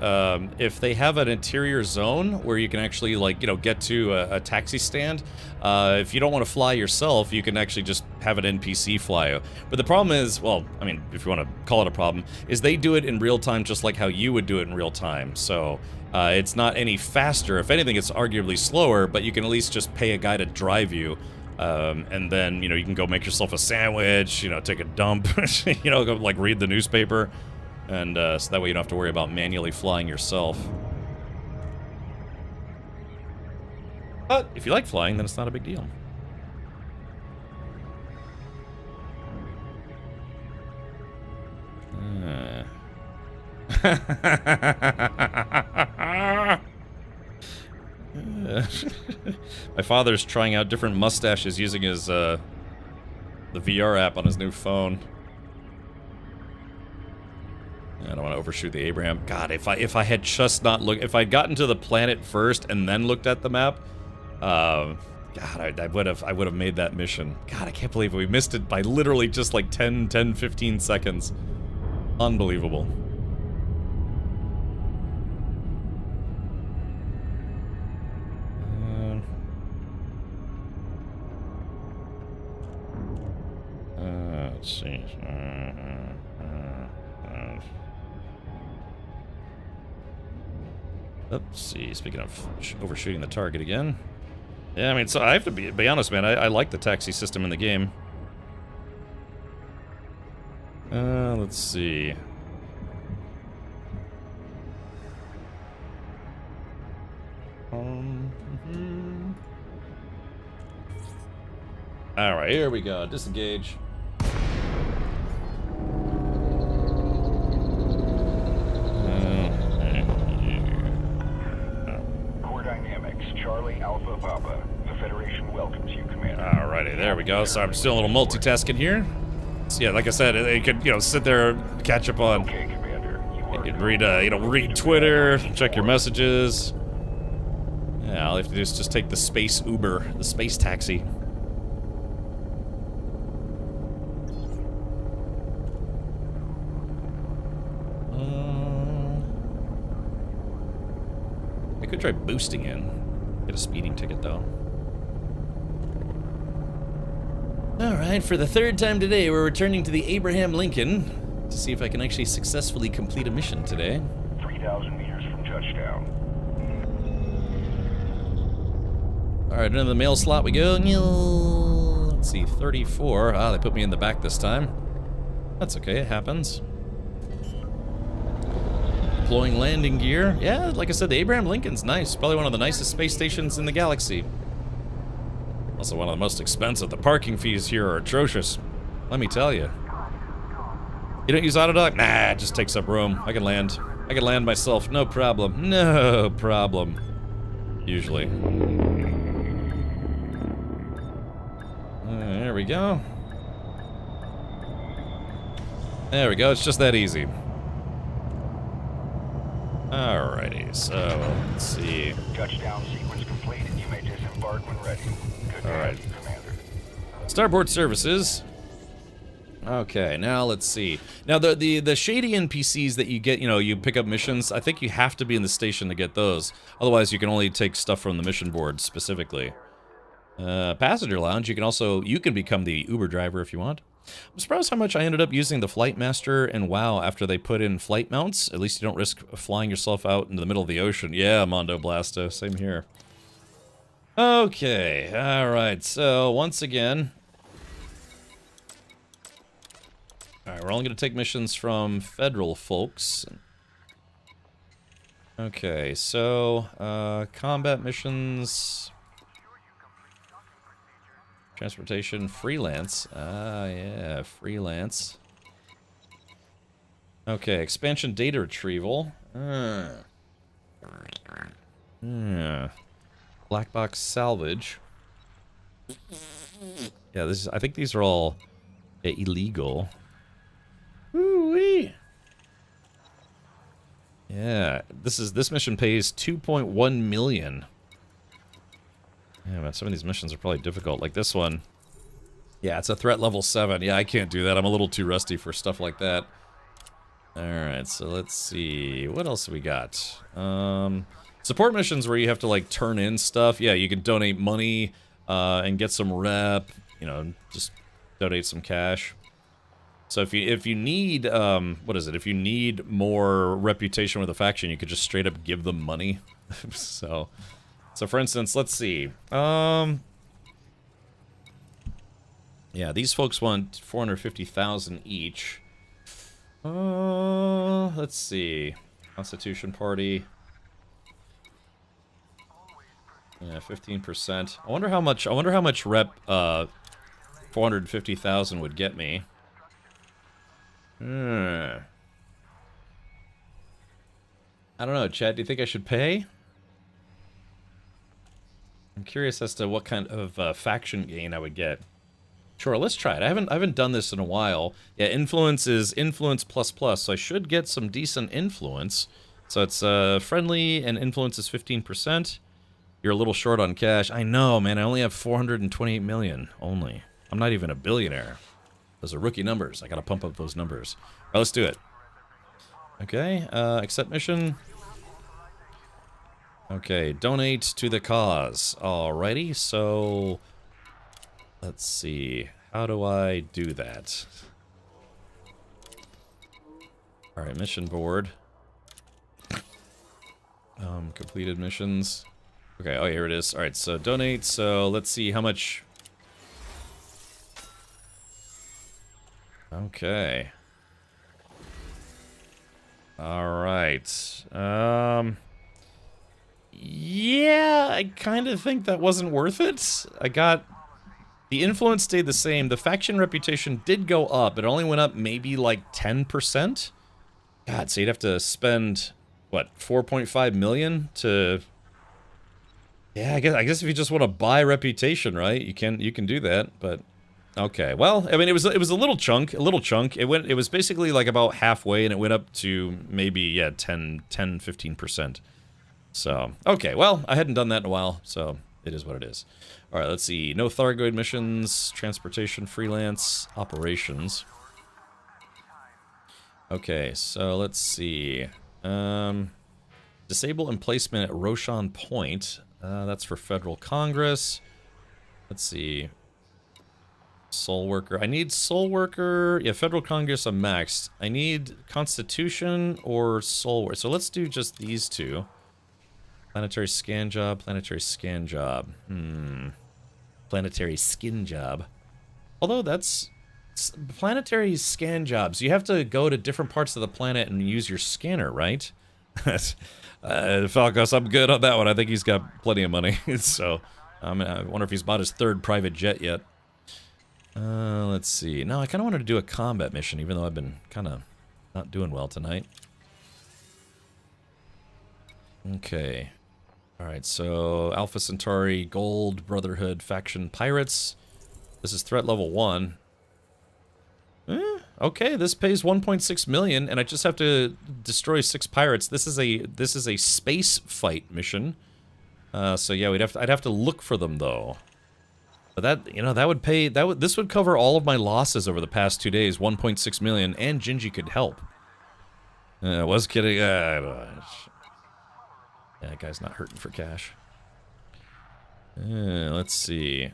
Speaker 1: if they have an interior zone where you can actually, like, you know, get to a taxi stand, if you don't want to fly yourself, you can actually just have an NPC fly you. But the problem is, well, I mean, if you want to call it a problem, is they do it in real time just like how you would do it in real time. So it's not any faster. If anything, it's arguably slower, but you can at least just pay a guy to drive you. And then, you know, you can go make yourself a sandwich, you know, take a dump, you know, go, like, read the newspaper. And so that way you don't have to worry about manually flying yourself. But if you like flying, then it's not a big deal. My father's trying out different mustaches using his the VR app on his new phone. I don't want to overshoot the Abraham. God, if I had just not looked, if I'd gotten to the planet first and then looked at the map, God, I would have made that mission. God, I can't believe we missed it by literally just like 15 seconds. Unbelievable. Let's see. Let's see, speaking of overshooting the target again. Yeah, I mean, so I have to be honest, man, I like the taxi system in the game. Let's see. Alright, here we go. Disengage.
Speaker 7: Core dynamics, Charlie Alpha Papa. The Federation welcomes you, Commander.
Speaker 1: Alrighty, there we go. So I'm still a little multitasking here. So yeah, like I said, you could, you know, sit there, catch up on.
Speaker 7: Okay, Commander.
Speaker 1: You could read, you know, read Twitter, check your messages. Yeah, all you have to do is just take the space Uber, the space taxi. I could try boosting in. Get a speeding ticket, though. Alright, for the third time today, we're returning to the Abraham Lincoln to see if I can actually successfully complete a mission today.
Speaker 7: 3,000 meters from touchdown.
Speaker 1: Alright, into the mail slot we go. Let's see, 34. Ah, they put me in the back this time. That's okay, it happens. Deploying landing gear. Yeah, like I said, the Abraham Lincoln's nice. Probably one of the nicest space stations in the galaxy. Also one of the most expensive. The parking fees here are atrocious. Let me tell you. You don't use autodock? Nah, it just takes up room. I can land. I can land myself, no problem. No problem. Usually. There we go. There we go, it's just that easy. Alrighty, so let's see.
Speaker 7: Touchdown sequence complete. You may disembark when ready. Good day,
Speaker 1: Alright.
Speaker 7: Commander.
Speaker 1: Starboard services. Okay, now let's see. Now the shady NPCs that you get, you know, you pick up missions, I think you have to be in the station to get those. Otherwise you can only take stuff from the mission board specifically. Passenger lounge, you can become the Uber driver if you want. I'm surprised how much I ended up using the Flight Master and WoW after they put in flight mounts. At least you don't risk flying yourself out into the middle of the ocean. Yeah, Mondo Blasto, same here. Okay, alright, so once again... Alright, we're only going to take missions from federal folks. Okay, so, combat missions... Transportation, freelance. Ah, yeah, freelance. Okay, expansion data retrieval. Black box salvage. Yeah, I think these are all illegal. Ooh-wee. Yeah, this mission pays 2.1 million. Yeah, man, some of these missions are probably difficult. Like this one. Yeah, it's a threat level 7. Yeah, I can't do that. I'm a little too rusty for stuff like that. Alright, so let's see. What else have we got? Support missions where you have to, like, turn in stuff. Yeah, you can donate money and get some rep. You know, just donate some cash. So if you need, what is it? If you need more reputation with a faction, you could just straight up give them money. So for instance, let's see. Yeah, these folks want 450,000 each. Let's see. Constitution Party. Yeah, 15%. I wonder how much rep 450,000 would get me. I don't know, Chad, do you think I should pay? I'm curious as to what kind of faction gain I would get. Sure, let's try it. I haven't done this in a while. Yeah, influence is influence plus plus, so I should get some decent influence. So it's friendly and influence is 15%. You're a little short on cash. I know, man. I only have 428 million only. I'm not even a billionaire. Those are rookie numbers. I gotta pump up those numbers. All right, let's do it. Okay, accept mission. Okay, donate to the cause. Alrighty, so let's see. How do I do that? Alright, mission board. Completed missions. Okay, oh, here it is. Alright, so donate. So let's see how much... Okay. Alright. Yeah, I kind of think that wasn't worth it. I got... The influence stayed the same. The faction reputation did go up. It only went up maybe like 10%. God, so you'd have to spend, what, 4.5 million to... Yeah, I guess if you just want to buy reputation, right? You can do that, but... Okay, well, I mean, it was a little chunk, It was basically like about halfway, and it went up to maybe, yeah, 15%. So, okay, well, I hadn't done that in a while, so it is what it is. All right, let's see. No Thargoid missions, transportation, freelance, operations. Okay, so let's see. Disable emplacement at Roshan Point. That's for Federal Congress. Let's see. Soul Worker. I need Soul Worker. Yeah, Federal Congress I'm maxed. I need Constitution or Soul Worker. So let's do just these two. Planetary Scan Job, Planetary Scan Job. Planetary Skin Job. Although that's... Planetary Scan Jobs. You have to go to different parts of the planet and use your scanner, right? Falcos, I'm good on that one. I think he's got plenty of money. So, I wonder if he's bought his 3rd private jet yet. Let's see. No, I kind of wanted to do a combat mission, even though I've been kind of not doing well tonight. Okay. Alright, so Alpha Centauri, Gold, Brotherhood, Faction, Pirates. This is threat level 1. Okay, this pays 1.6 million, and I just have to destroy 6 pirates. This is a space fight mission. So yeah, I'd have to look for them though. But that, you know, that would pay, this would cover all of my losses over the past 2 days, 1.6 million, and Gingy could help. I was kidding. Yeah, that guy's not hurting for cash. Let's see.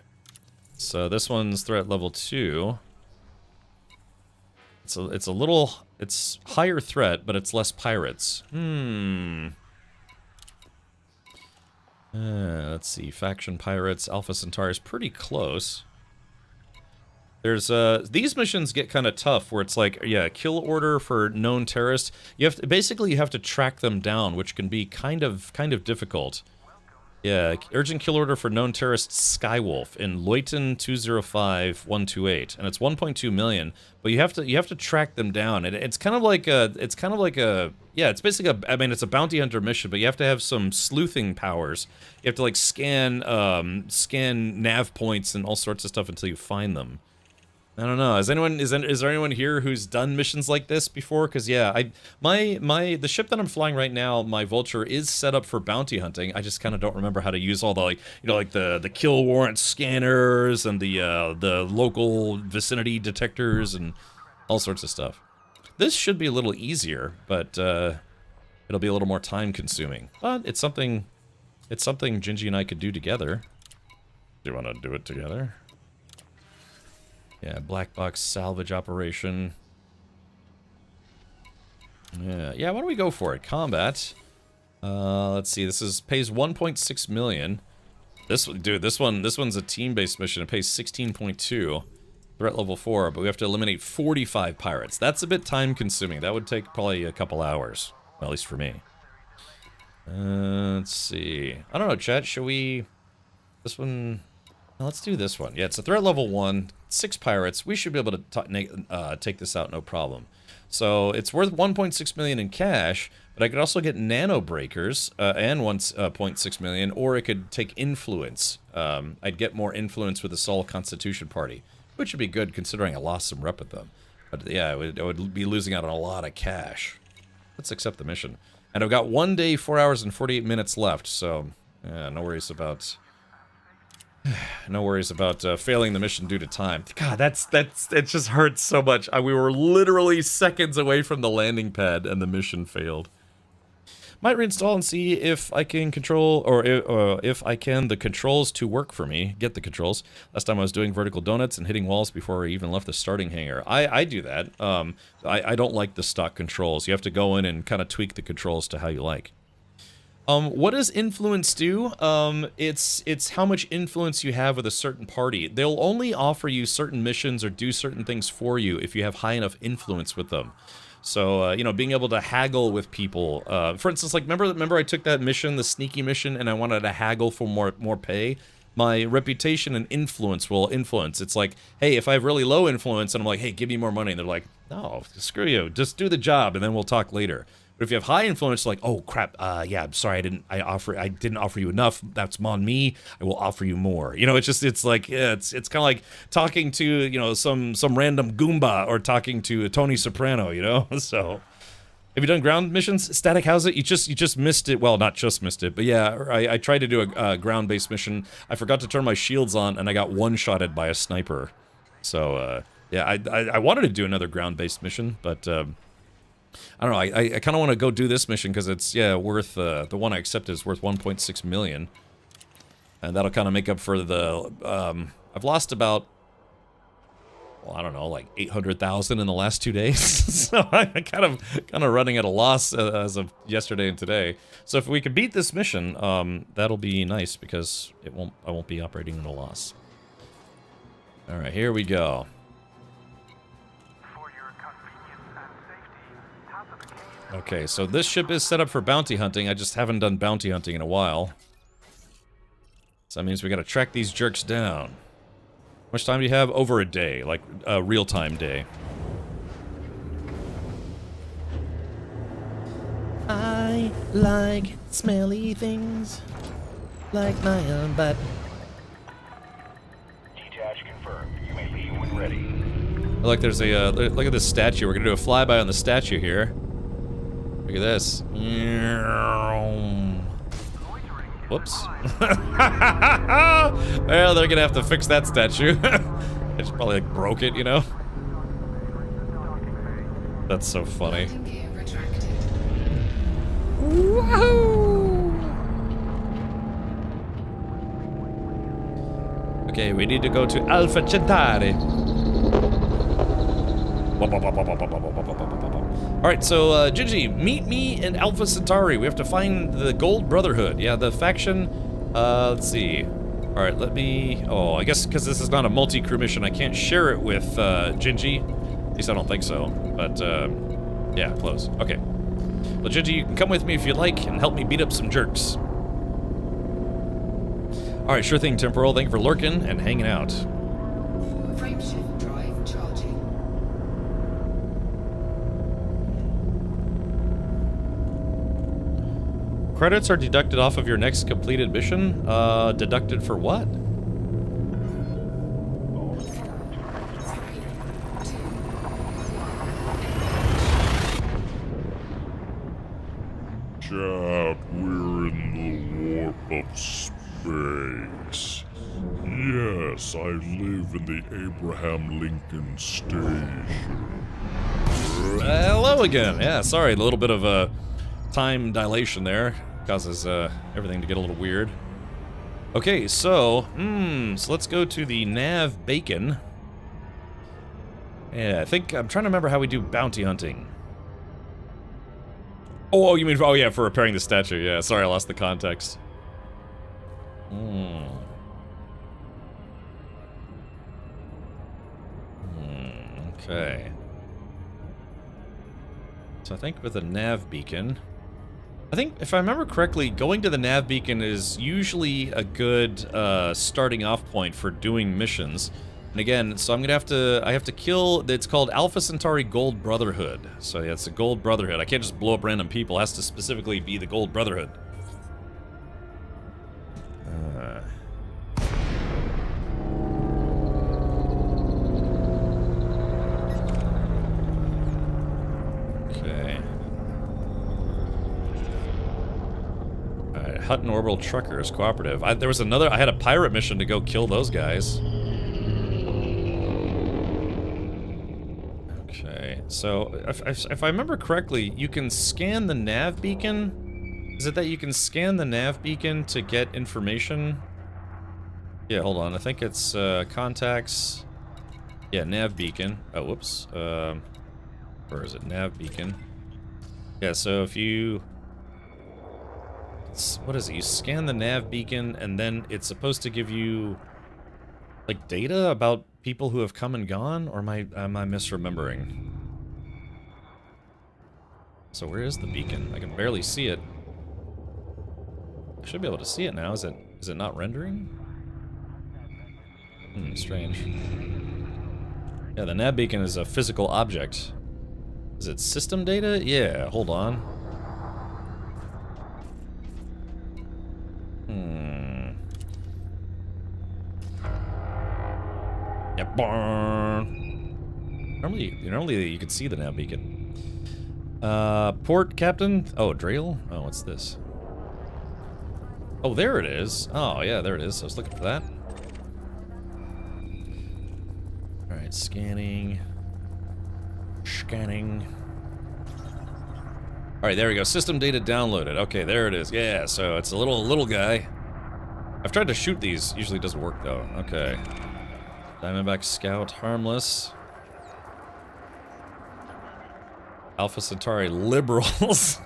Speaker 1: So this one's threat level 2. It's higher threat, but it's less pirates. Let's see. Faction Pirates, Alpha Centauri is pretty close. There's, these missions get kind of tough, where it's like, yeah, kill order for known terrorists. You have to, basically you have to track them down, which can be kind of difficult. Yeah, urgent kill order for known terrorist Skywolf in Leuten 205128, and it's 1.2 million. But you have to track them down, and it's kind of like a, yeah, it's basically I mean, it's a bounty hunter mission, but you have to have some sleuthing powers. You have to like scan nav points and all sorts of stuff until you find them. I don't know. Is there anyone here who's done missions like this before? Because yeah, the ship that I'm flying right now, my Vulture, is set up for bounty hunting. I just kind of don't remember how to use all the, like, you know, like the kill warrant scanners and the local vicinity detectors and all sorts of stuff. This should be a little easier, but it'll be a little more time consuming. But it's something Gingy and I could do together. Do you want to do it together? Yeah, black box salvage operation. Yeah, why don't we go for it? Combat. Let's see. This pays 1.6 million. This one's a team-based mission. It pays 16.2. Threat level 4, but we have to eliminate 45 pirates. That's a bit time-consuming. That would take probably a couple hours, well, at least for me. Let's see. I don't know, chat. Should we? This one. No, let's do this one. Yeah, it's a threat level 1, 6 pirates. We should be able to take this out no problem. So it's worth 1.6 million in cash, but I could also get nano breakers and 1.6 million, or it could take influence. I'd get more influence with the Sol Constitution Party, which would be good considering I lost some rep with them. But yeah, I would be losing out on a lot of cash. Let's accept the mission. And I've got 1 day, 4 hours, and 48 minutes left, so yeah, no worries about... No worries about failing the mission due to time. God, it just hurts so much. We were literally seconds away from the landing pad and the mission failed. Might reinstall and see if I can control, or if I can the controls to work for me. Get the controls. Last time I was doing vertical donuts and hitting walls before I even left the starting hangar. I do that. I don't like the stock controls. You have to go in and kind of tweak the controls to how you like. What does influence do? It's how much influence you have with a certain party. They'll only offer you certain missions or do certain things for you if you have high enough influence with them. So, you know, being able to haggle with people. For instance, like, remember I took that mission, the sneaky mission, and I wanted to haggle for more pay? My reputation and influence will influence. It's like, hey, if I have really low influence, and I'm like, hey, give me more money, and they're like, no, screw you, just do the job, and then we'll talk later. But if you have high influence, like, oh crap, yeah, I'm sorry, I didn't offer you enough. That's on me. I will offer you more. You know, it's like, yeah, it's kind of like talking to, you know, some random Goomba or talking to Tony Soprano. You know, so. Have you done ground missions? Static, how's it? You just missed it. Well, not just missed it, but yeah, I tried to do a ground-based mission. I forgot to turn my shields on, and I got one-shotted by a sniper. So, yeah, I wanted to do another ground-based mission, but, I don't know, I kind of want to go do this mission, because it's, yeah, worth, the one I accepted is worth 1.6 million. And that'll kind of make up for the, I've lost about, well, I don't know, like 800,000 in the last 2 days. So I'm kind of running at a loss as of yesterday and today. So if we can beat this mission, that'll be nice because I won't be operating in a loss. All right, here we go. Okay, so this ship is set up for bounty hunting. I just haven't done bounty hunting in a while. So that means we gotta track these jerks down. How much time do you have? Over a day, like a real-time day.
Speaker 3: I like smelly things, like my own butt.
Speaker 7: Detach confirmed. You may leave when ready.
Speaker 1: Look, there's a, look at this statue. We're gonna do a flyby on the statue here. Look at this. Whoops. Well, they're gonna have to fix that statue. I just probably like broke it, you know? That's so funny. Woohoo! Okay, we need to go to Alpha Centauri. Alright, so, Gingy, meet me in Alpha Centauri. We have to find the Gold Brotherhood. Yeah, the faction, let's see. Alright, let me... Oh, I guess because this is not a multi-crew mission, I can't share it with, Gingy. At least I don't think so. But, yeah, close. Okay. Well, Gingy, you can come with me if you like and help me beat up some jerks. Alright, sure thing, Temporal. Thank you for lurking and hanging out.
Speaker 12: Frameshift drive charging.
Speaker 1: Credits are deducted off of your next completed mission. Deducted for what?
Speaker 11: Chat, we're in the warp of space. Yes, I live in the Abraham Lincoln Station.
Speaker 1: Hello again. Yeah, sorry, a little bit of a time dilation there causes everything to get a little weird. Okay, so let's go to the Nav Bacon. Yeah, I think I'm trying to remember how we do bounty hunting. Oh, you mean, oh yeah, for repairing the statue. Yeah, sorry, I lost the context. Okay. So I think with a nav beacon, I think if I remember correctly, going to the nav beacon is usually a good starting off point for doing missions. And again, so I'm gonna have to kill. It's called Alpha Centauri Gold Brotherhood. So yeah, it's the Gold Brotherhood. I can't just blow up random people. It has to specifically be the Gold Brotherhood. Okay. Alright, Hutton Orbital Truckers Cooperative. There was another. I had a pirate mission to go kill those guys. Okay, so if I remember correctly, you can scan the nav beacon. Is it that you can scan the nav beacon to get information? Yeah, hold on. I think it's contacts. Yeah, nav beacon. Oh, whoops. Where is it? Nav beacon. Yeah, so if you what is it? You scan the nav beacon, and then it's supposed to give you, like, data about people who have come and gone? Or am I misremembering? So where is the beacon? I can barely see it. I should be able to see it now. Is it not rendering? Strange. Yeah, the nav beacon is a physical object. Is it system data? Yeah, hold on. Yep. Normally you can see the nav beacon. Port captain. Oh, Drail. Oh, what's this? Oh, there it is. Oh, yeah, there it is. I was looking for that. All right, scanning. Scanning. All right, there we go. System data downloaded. Okay, there it is. Yeah, so it's a little guy. I've tried to shoot these. Usually doesn't work though. Okay. Diamondback Scout, harmless. Alpha Centauri liberals.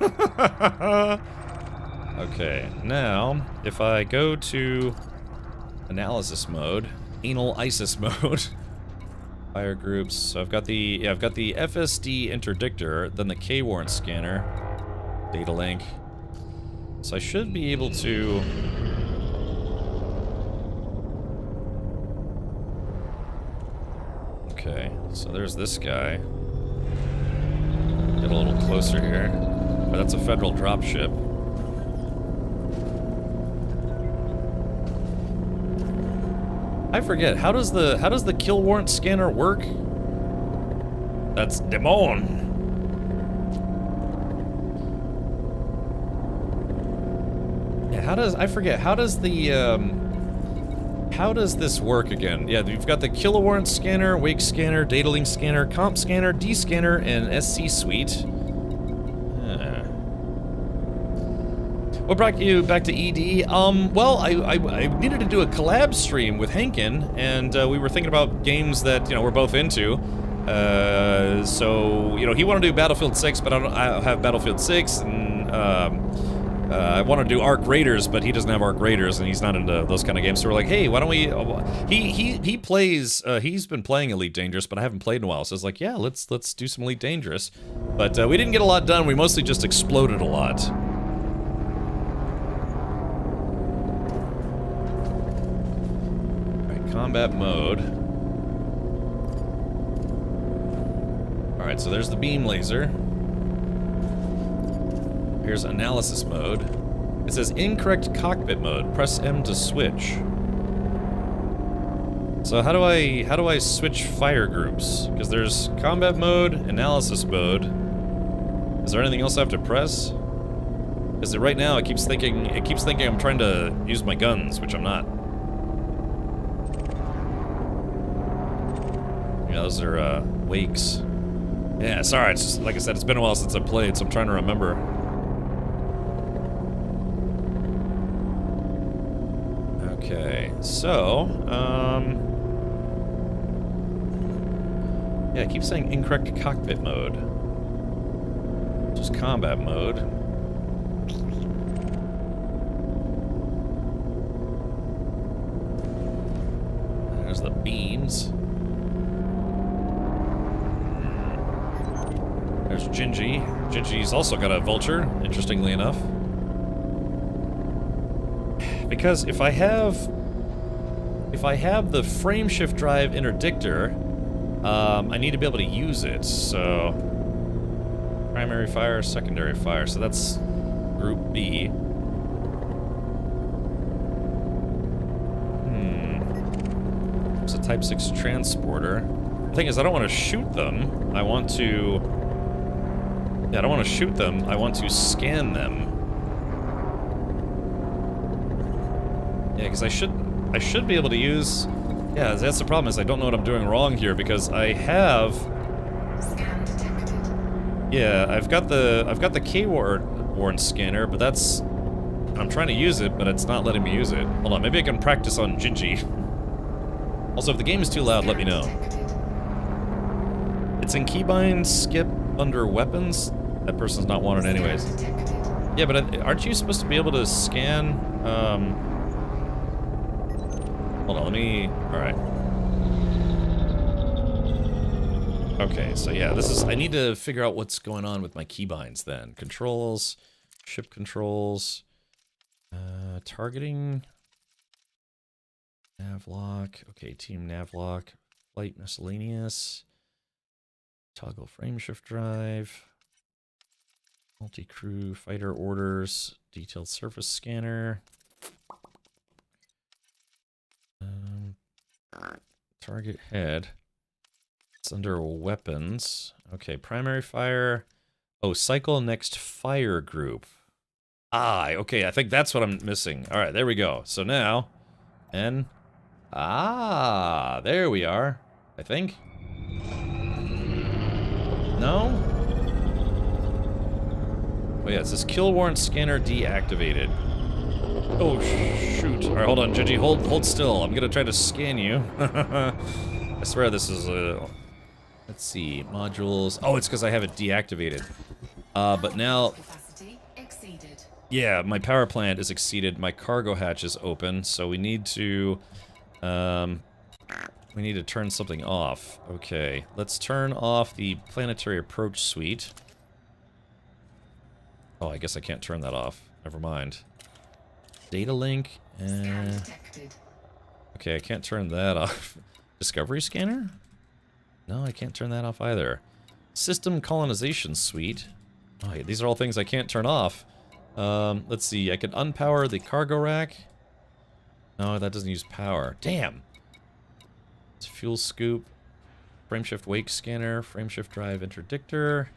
Speaker 1: Okay, now if I go to analysis mode, anal ISIS mode, fire groups. So I've got the FSD interdictor, then the K-warrant scanner, data link. So I should be able to. Okay, so there's this guy. Get a little closer here. Oh, that's a federal dropship. I forget, how does the kill warrant scanner work? That's Demon. Yeah, how does this work again? Yeah, you've got the kill warrant scanner, wake scanner, data link scanner, comp scanner, D scanner, and SC suite. What brought you back to ED? Well, I needed to do a collab stream with Hankin, and we were thinking about games that, we're both into. So, he wanted to do Battlefield 6, but I don't have Battlefield 6, and I want to do Arc Raiders, but he doesn't have Arc Raiders, and he's not into those kind of games. So we're like, hey, why don't we? He plays. He's been playing Elite Dangerous, but I haven't played in a while. So I was like, yeah, let's do some Elite Dangerous. But we didn't get a lot done. We mostly just exploded a lot. All right, combat mode. All right, so there's the beam laser. Here's analysis mode. It says incorrect cockpit mode. Press M to switch. So how do I switch fire groups? Because there's combat mode, analysis mode. Is there anything else I have to press? Because right now it keeps thinking I'm trying to use my guns, which I'm not. Yeah, those are wakes. Yeah, sorry. It's just, like I said, it's been a while since I played, so I'm trying to remember. Okay, so, yeah, I keep saying incorrect cockpit mode. Just combat mode. There's the beams. There's Gingy. Gingy's also got a vulture, interestingly enough. Because if I have the frameshift drive interdictor, I need to be able to use it. So primary fire, secondary fire. So that's group B. It's a Type 6 transporter. The thing is, I don't want to shoot them. I want to. Yeah, I don't want to shoot them. I want to scan them. Yeah, because I should be able to use. Yeah, that's the problem, is I don't know what I'm doing wrong here, because I have.
Speaker 12: Scan detected.
Speaker 1: Yeah, I've got the K-warrant scanner, but that's. I'm trying to use it, but it's not letting me use it. Hold on, maybe I can practice on Gingy. Also, if the game is too loud, let me know. It's in keybind skip under weapons. That person's not wanted anyways. Yeah, but aren't you supposed to be able to scan? Hold on, let me. All right. Okay, so yeah, this is. I need to figure out what's going on with my keybinds then. Controls, ship controls, targeting, navlock. Okay, team navlock, flight miscellaneous, toggle frame shift drive. Multi-crew, fighter orders, detailed surface scanner. Target head. It's under weapons. Okay, primary fire. Oh, cycle next fire group. Ah, okay, I think that's what I'm missing. All right, there we go. So now, N. Ah, there we are. I think. No? Oh yeah, it says kill warrant scanner deactivated. Oh shoot! All right, hold on, Gingy, hold still. I'm gonna try to scan you. I swear this is a. Let's see, modules. Oh, it's because I have it deactivated. But now. Yeah, my power plant is exceeded. My cargo hatch is open, so we need to. We need to turn something off. Okay, let's turn off the planetary approach suite. Oh, I guess I can't turn that off. Never mind. Data link. Okay, I can't turn that off. Discovery scanner? No, I can't turn that off either. System colonization suite. Oh, yeah, these are all things I can't turn off. Let's see. I can unpower the cargo rack. No, that doesn't use power. Damn. It's fuel scoop. Frameshift wake scanner. Frameshift drive interdictor.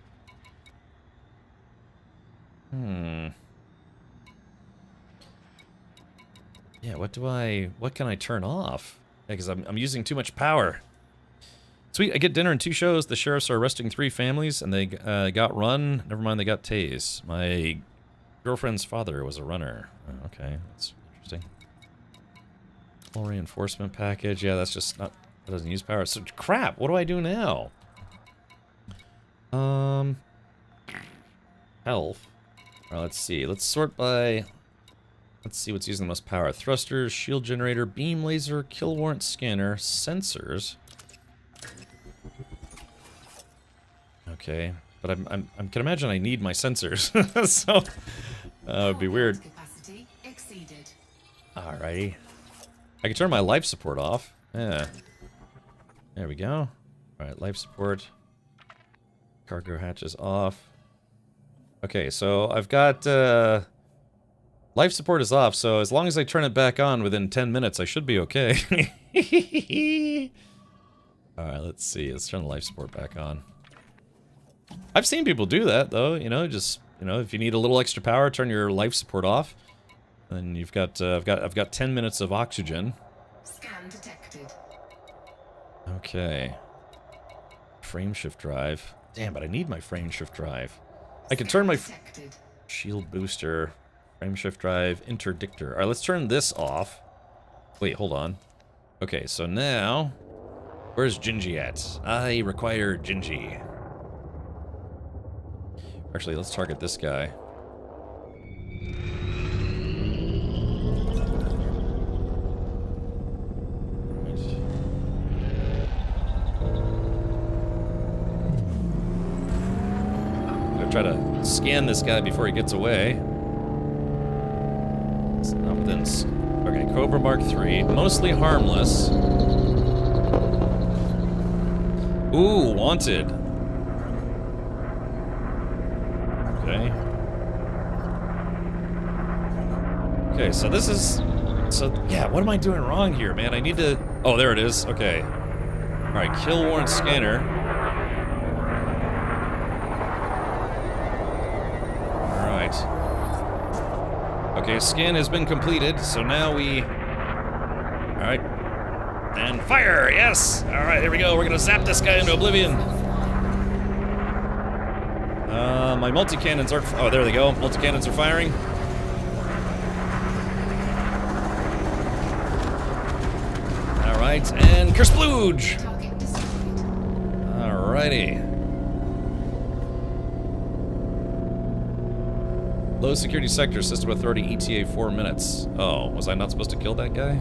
Speaker 1: Yeah, what can I turn off? Yeah, because I'm using too much power. Sweet, I get dinner in 2 shows. The sheriffs are arresting 3 families, and they got run. Never mind, they got tased. My girlfriend's father was a runner. Oh, okay, that's interesting. Full reinforcement package. Yeah, that's just not. That doesn't use power. So crap. What do I do now? Health. All right, let's see. Let's sort by. Let's see what's using the most power. Thrusters, shield generator, beam laser, kill warrant scanner, sensors. Okay, but I can imagine I need my sensors, so it would be weird. Alrighty, I can turn my life support off. Yeah, there we go. All right, life support. Cargo hatch is off. Okay, so I've got life support is off. So as long as I turn it back on within 10 minutes, I should be okay. All right, let's see. Let's turn the life support back on. I've seen people do that, though. You know, just if you need a little extra power, turn your life support off, and you've got I've got 10 minutes of oxygen.
Speaker 12: Scan detected.
Speaker 1: Okay. Frame shift drive. Damn, but I need my frame shift drive. I can turn my shield booster, frame shift drive, interdictor. All right, let's turn this off. Wait, hold on. Okay, so now, where's Gingy at? I require Gingy. Actually, let's target this guy. I'm gonna try to scan this guy before he gets away. It's not within. Okay, Cobra Mark III, mostly harmless. Ooh, wanted. Okay. Okay, so this is... So, yeah, what am I doing wrong here, man? I need to... Oh, there it is. Okay. Alright, kill warrant scanner. Alright. Okay, scan has been completed, so now we... Alright. And fire! Yes! Alright, here we go. We're gonna zap this guy into oblivion. My multi-cannons are... Oh, there they go. Multi-cannons are firing. Alright, and Kersplooge! Alrighty. Low security sector, system authority, ETA 4 minutes. Oh, was I not supposed to kill that guy?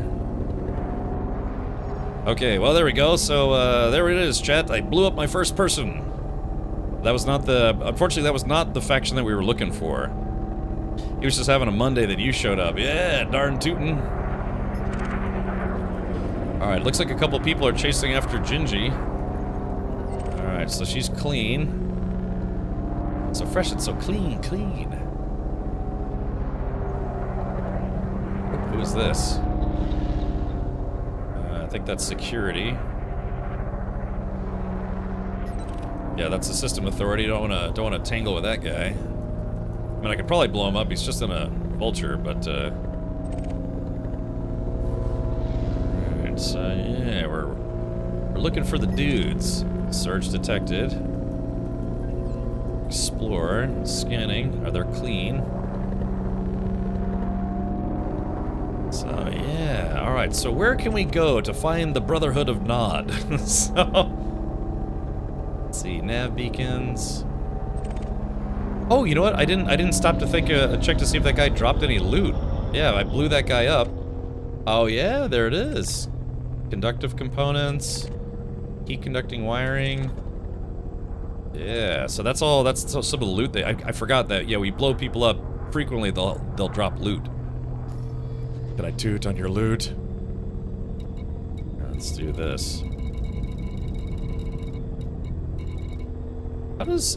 Speaker 1: Okay, well there we go. So there it is, chat. I blew up my first person. That was not the... Unfortunately, that was not the faction that we were looking for. He was just having a Monday that you showed up. Yeah, darn tootin'. Alright, looks like a couple people are chasing after Gingy. Alright, so she's clean. So fresh and so clean. Who is this? I think that's security. Yeah, that's the system authority. Don't wanna tangle with that guy. I mean, I could probably blow him up. He's just in a vulture, but alright, so yeah, we're looking for the dudes. Search detected. Explore. Scanning. Are they clean? So yeah, alright, so where can we go to find the Brotherhood of Nod? So let's see, nav beacons. Oh, you know what? I didn't stop to check to see if that guy dropped any loot. Yeah, I blew that guy up. Oh yeah, there it is. Conductive components, heat conducting wiring. Yeah, so that's all. That's some of the loot. I forgot that. Yeah, we blow people up frequently. They'll drop loot. Can I toot on your loot? Let's do this.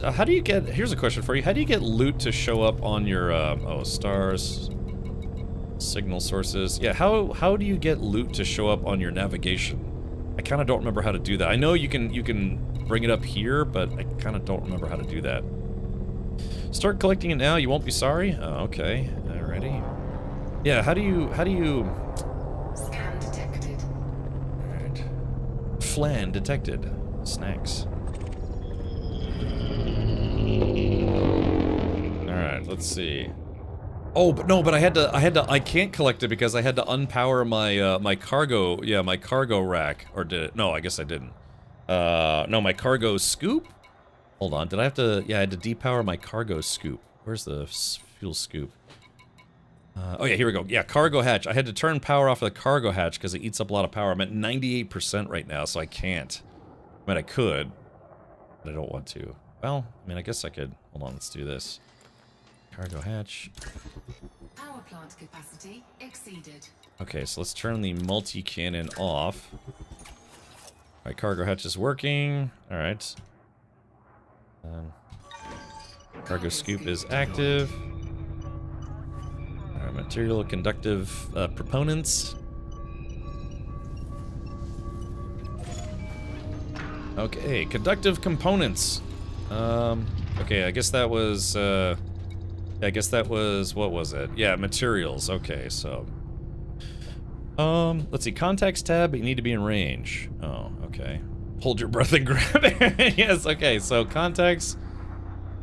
Speaker 1: How do you get, here's a question for you. How do you get loot to show up on your, oh, stars, signal sources? Yeah, how do you get loot to show up on your navigation? I kind of don't remember how to do that. I know you can bring it up here, but I kind of don't remember how to do that. Start collecting it now, you won't be sorry? Oh, okay, alrighty. Yeah, how do you...
Speaker 12: Scan detected.
Speaker 1: Alright. Flan detected. Snacks. Alright, let's see. Oh, but no, but I can't collect it because I had to unpower my, my cargo, yeah, my cargo rack. Or did it? No, I guess I didn't. No, my cargo scoop? Hold on, did I have to, yeah, I had to depower my cargo scoop. Where's the fuel scoop? Oh yeah, here we go. Yeah, cargo hatch. I had to turn power off of the cargo hatch because it eats up a lot of power. I'm at 98% right now, so I can't. I mean, I could, but I don't want to. Well, I mean, I guess I could. Hold on, let's do this. Cargo hatch.
Speaker 12: Power plant capacity exceeded.
Speaker 1: Okay, so let's turn the multi-cannon off. Alright, cargo hatch is working. Alright. Cargo scoop is active. Alright, material conductive proponents. Okay, conductive components. Okay, I guess that was, what was it? Yeah, materials. Okay, so. Let's see, contacts tab, but you need to be in range. Oh, okay. Hold your breath and grab it. Yes, okay, so contacts.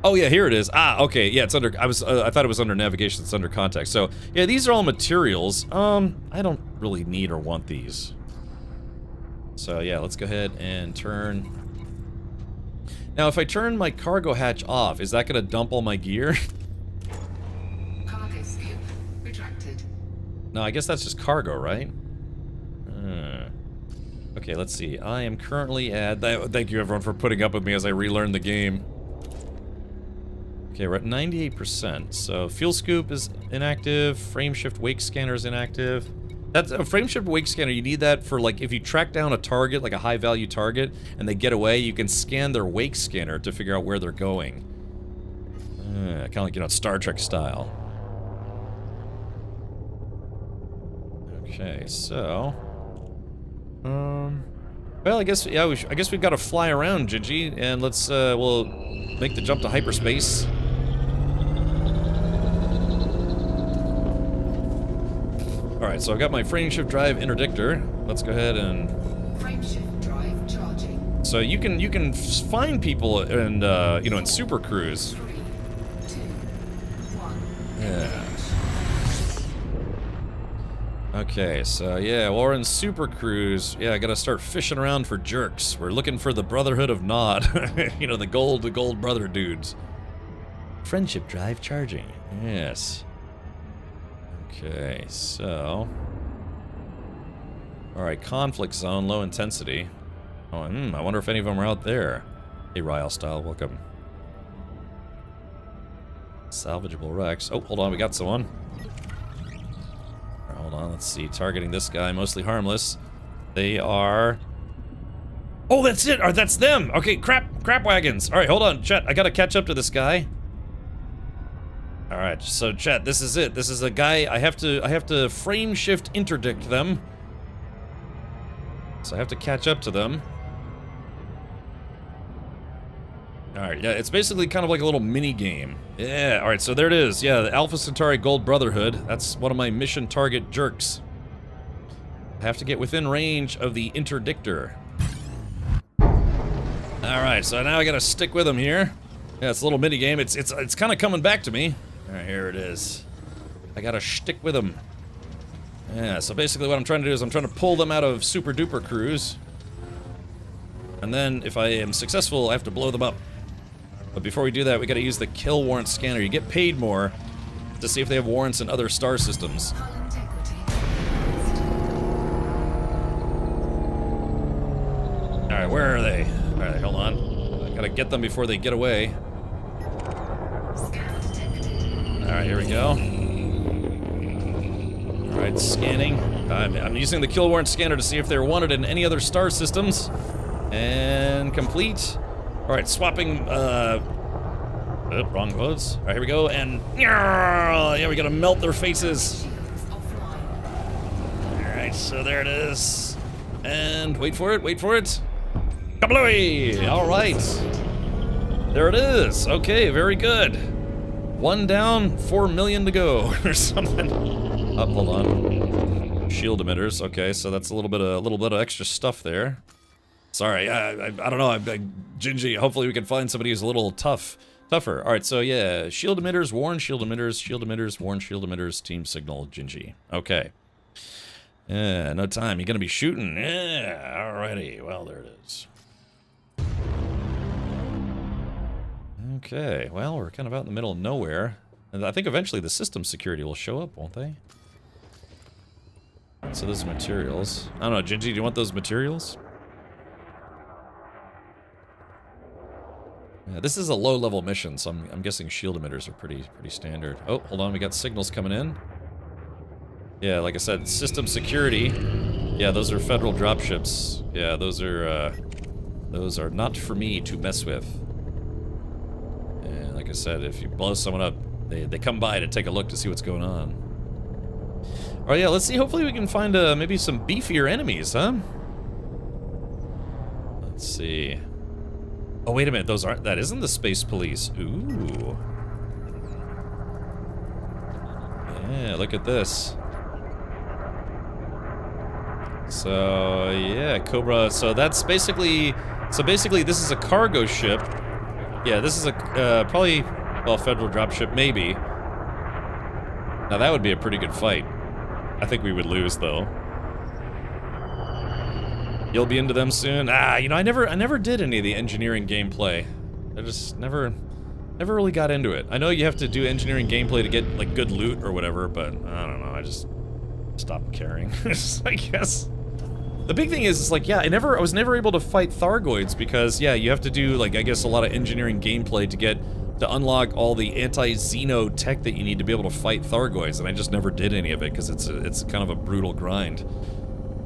Speaker 1: Oh yeah, here it is. Ah, okay, yeah, it's under, I thought it was under navigation, it's under contacts. So, yeah, these are all materials. I don't really need or want these. So, yeah, let's go ahead and turn. Now, if I turn my cargo hatch off, is that gonna dump all my gear?
Speaker 12: Cargo scoop retracted.
Speaker 1: No, I guess that's just cargo, right? Okay, let's see. I am currently at... Thank you, everyone, for putting up with me as I relearn the game. Okay, we're at 98%. So, fuel scoop is inactive. Frame shift wake scanner is inactive. That's a frame shift wake scanner. You need that for, like, if you track down a target, like a high-value target, and they get away, you can scan their wake scanner to figure out where they're going. Kind of like, you know, Star Trek style. Okay, so... well, I guess, yeah, I guess we've got to fly around, Gigi, and let's, we'll make the jump to hyperspace. Alright, so I've got my frame shift drive interdictor. Let's go ahead and...
Speaker 12: Frame shift drive charging.
Speaker 1: So you can find people and, you know, in Super Cruise.
Speaker 12: 3, 2, 1.
Speaker 1: Yeah. Okay, so yeah, while we're in Super Cruise, yeah, I gotta start fishing around for jerks. We're looking for the Brotherhood of Nod. You know, the gold brother dudes. Friendship drive charging. Yes. Okay, so... Alright, conflict zone, low intensity. Oh, I wonder if any of them are out there. Hey, Ryle Style, welcome. Salvageable wrecks. Oh, hold on, we got someone. Right, hold on, let's see. Targeting this guy, mostly harmless. They are... Oh, that's it! Or that's them! Okay, crap wagons! Alright, hold on, chat, I gotta catch up to this guy. Alright, so chat, this is it. This is a guy, I have to frame shift interdict them. So I have to catch up to them. Alright, yeah, it's basically kind of like a little mini game. Yeah, alright, so there it is. Yeah, the Alpha Centauri Gold Brotherhood. That's one of my mission target jerks. I have to get within range of the interdictor. Alright, so now I gotta stick with him here. Yeah, it's a little mini game. It's kind of coming back to me. Alright, here it is. I gotta stick with him. Yeah, so basically what I'm trying to do is I'm trying to pull them out of Super Duper Cruise. And then, if I am successful, I have to blow them up. But before we do that, we gotta use the kill warrant scanner. You get paid more to see if they have warrants in other star systems. Alright, where are they? Alright, hold on. I gotta get them before they get away. Alright, here we go. Alright, scanning. I'm using the kill warrant scanner to see if they're wanted in any other star systems. And complete. Alright, swapping, wrong quotes. Alright, here we go, and... Yeah, we gotta melt their faces. Alright, so there it is. And wait for it, Kablooey! Alright. There it is. Okay, very good. 1 down, 4 million to go, or something. Oh, hold on. Shield emitters. Okay, so that's a little bit of extra stuff there. Sorry, I don't know. Gingy. Hopefully, we can find somebody who's a little tougher. All right, so yeah, shield emitters, warn shield emitters, warn shield emitters, team signal, Gingy. Okay. Yeah, no time. You're gonna be shooting. Yeah. Alrighty. Well, there it is. Okay. Well, we're kind of out in the middle of nowhere, and I think eventually the system security will show up, won't they? So those materials. I don't know, Gingy. Do you want those materials? Yeah, this is a low-level mission, so I'm guessing shield emitters are pretty standard. Oh, hold on, we got signals coming in. Yeah, like I said, system security. Yeah, those are federal dropships. Yeah, those are not for me to mess with. And like I said, if you blow someone up, they come by to take a look to see what's going on. Oh yeah, let's see. Hopefully we can find maybe some beefier enemies, huh? Let's see. Oh, wait a minute, that isn't the Space Police. Ooh. Yeah, look at this. So, yeah, Cobra, so that's basically, this is a cargo ship. Yeah, this is a, probably, well, federal dropship, maybe. Now that would be a pretty good fight. I think we would lose, though. You'll be into them soon? Ah, you know, I never did any of the engineering gameplay. I just never really got into it. I know you have to do engineering gameplay to get, like, good loot or whatever, but I don't know, I just stopped caring, I guess. The big thing is, it's like, yeah, I was never able to fight Thargoids because, yeah, you have to do, like, I guess a lot of engineering gameplay to unlock all the anti-Xeno tech that you need to be able to fight Thargoids, and I just never did any of it because it's kind of a brutal grind.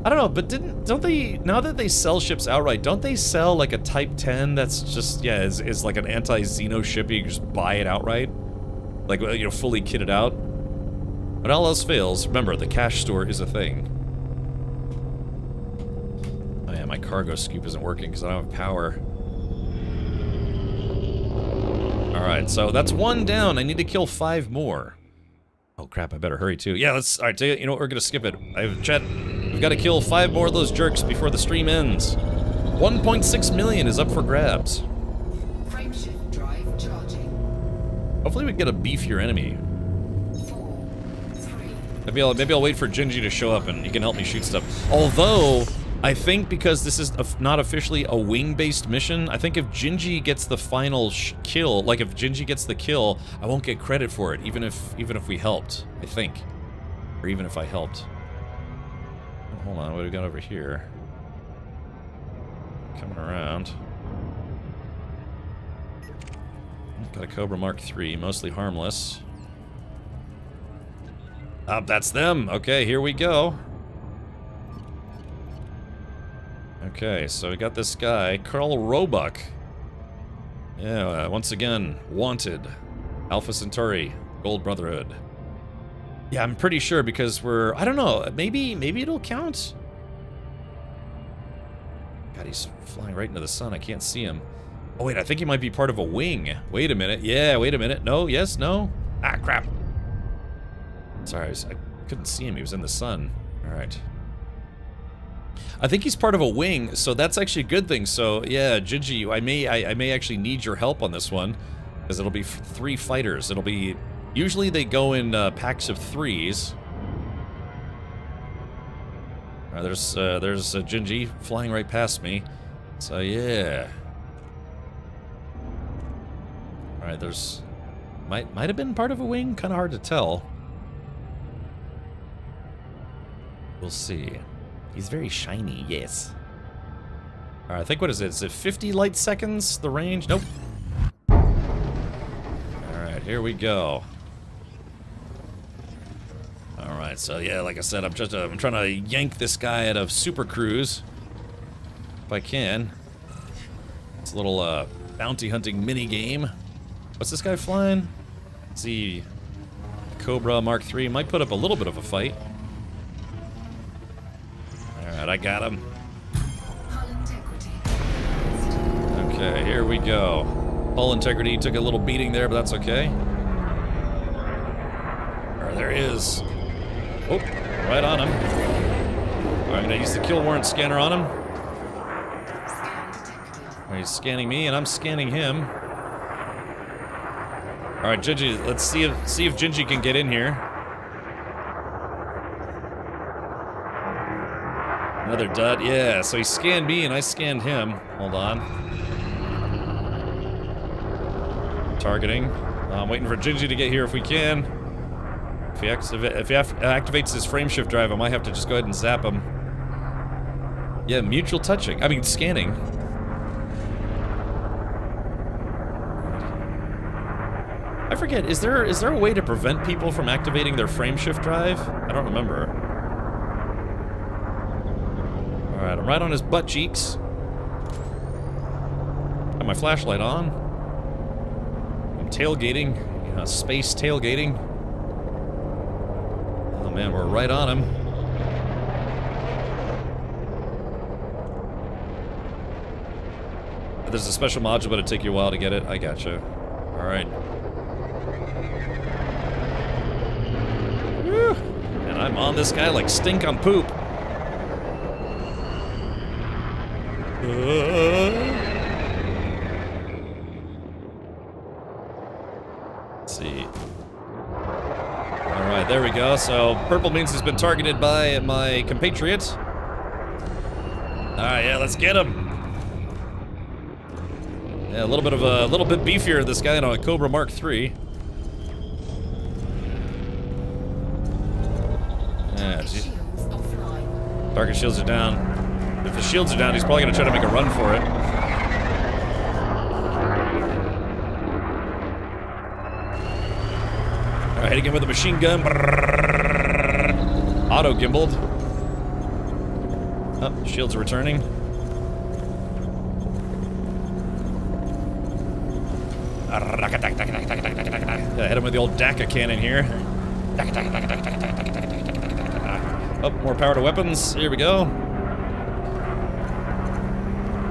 Speaker 1: I don't know, but don't they, now that they sell ships outright, don't they sell like a Type 10 that's just, yeah, is like an anti-Xeno ship, you can just buy it outright? Like, you know, fully kitted out? When all else fails, remember, the cash store is a thing. Oh yeah, my cargo scoop isn't working because I don't have power. Alright, so that's 1 down, I need to kill 5 more. Oh crap, I better hurry too. Yeah, alright, you know what, we're gonna skip it. Chat, we've got to kill 5 more of those jerks before the stream ends. 1.6 million is up for grabs.
Speaker 12: Frameshift drive charging.
Speaker 1: Hopefully we get a beefier enemy. 4, 3. Maybe I'll wait for Gingy to show up and he can help me shoot stuff. Although, I think because this is not officially a wing-based mission, I think if Gingy gets the final kill, like if Gingy gets the kill, I won't get credit for it, even if we helped, I think. Or even if I helped. Hold on, what do we got over here? Coming around. Got a Cobra Mark III, mostly harmless. That's them. Okay, here we go. Okay, so we got this guy, Carl Roebuck. Yeah, once again, wanted. Alpha Centauri, Gold Brotherhood. Yeah, I'm pretty sure because I don't know, maybe it'll count? God, he's flying right into the sun, I can't see him. Oh wait, I think he might be part of a wing. Wait a minute, yeah, wait a minute. No, yes, no? Ah, crap. Sorry, I couldn't see him, he was in the sun. Alright. I think he's part of a wing, so that's actually a good thing. So yeah, Gingy, I may actually need your help on this one, because it'll be 3 fighters. It'll be usually they go in packs of 3s. There's Gingy flying right past me. So yeah. All right, there's might have been part of a wing. Kind of hard to tell. We'll see. He's very shiny, yes. Alright, I think, what is it? Is it 50 light seconds, the range? Nope. Alright, here we go. Alright, so yeah, like I said, I'm trying to yank this guy out of Super Cruise. If I can. It's a little, bounty hunting mini game. What's this guy flying? Let's see. Cobra Mark III might put up a little bit of a fight. Alright, I got him. Okay, here we go. Hull integrity took a little beating there, but that's okay. There he is. Oh, right on him. Alright, I'm gonna use the kill warrant scanner on him. Alright, he's scanning me, and I'm scanning him. Alright, Gingy, let's see if Gingy can get in here. Another dud, yeah, so he scanned me and I scanned him. Hold on. Targeting. I'm waiting for Gingy to get here if we can. If he activates his frameshift drive, I might have to just go ahead and zap him. Yeah, mutual touching. I mean, scanning. I forget, is there a way to prevent people from activating their frameshift drive? I don't remember. Alright, I'm right on his butt cheeks. Got my flashlight on. I'm tailgating. You know, space tailgating. Oh man, we're right on him. There's a special module, but it'll take you a while to get it. I gotcha. Alright. And I'm on this guy like stink on poop. Let's see. Alright, there we go. So, purple means he's been targeted by my compatriot. Alright, yeah, let's get him. Yeah, a little bit beefier, this guy on a Cobra Mark III. Yeah, gee. Target shields are down. If the shields are down, he's probably gonna try to make a run for it. Alright, hitting him with a machine gun. Auto gimbaled. Oh, shields are returning. Yeah, hit him with the old DACA cannon here. Oh, more power to weapons. Here we go.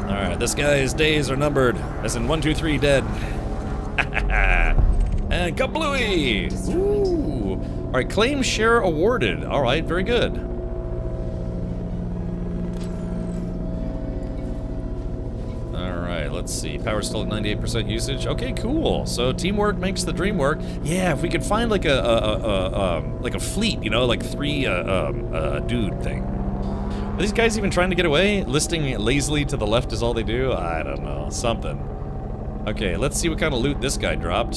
Speaker 1: Alright, this guy's days are numbered. As in 1, 2, 3 dead. And kablooey! Ooh. Alright, claim share awarded. Alright, very good. Alright, let's see. Power's still at 98% usage. Okay, cool. So teamwork makes the dream work. Yeah, if we could find like a fleet, you know, like 3 dude thing. Are these guys even trying to get away? Listing lazily to the left is all they do? I don't know. Something. Okay, let's see what kind of loot this guy dropped.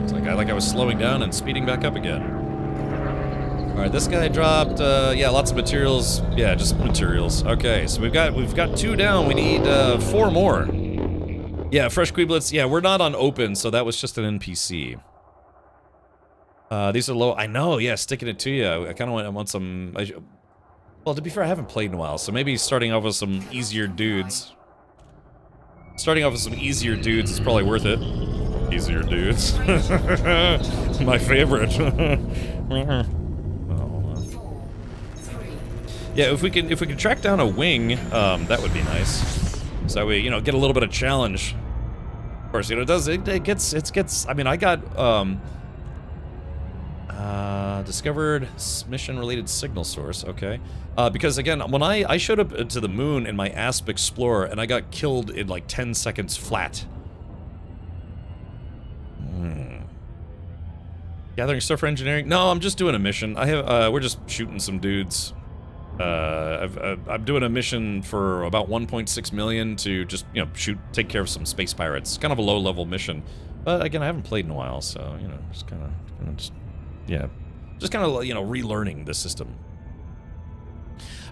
Speaker 1: It's like I was slowing down and speeding back up again. Alright, this guy dropped, yeah, lots of materials. Yeah, just materials. Okay, so we've got 2 down. We need, 4 more. Yeah, fresh Queeblets. Yeah, we're not on open, so that was just an NPC. These are low. I know, yeah, sticking it to you. I kind of want some... well, to be fair, I haven't played in a while, so maybe starting off with some easier dudes. Starting off with some easier dudes is probably worth it. Easier dudes. My favorite. Yeah, if we can track down a wing, that would be nice. So that way, you know, get a little bit of challenge. Of course, you know, it gets. I mean, I got discovered mission-related signal source. Okay, because again, when I showed up to the moon in my ASP Explorer, and I got killed in like 10 seconds flat. Gathering stuff for engineering? No, I'm just doing a mission. I have. We're just shooting some dudes. I'm doing a mission for about 1.6 million to just, you know, take care of some space pirates. Kind of a low-level mission, but again, I haven't played in a while, so you know, just kind of, yeah, just kind of, you know, relearning the system.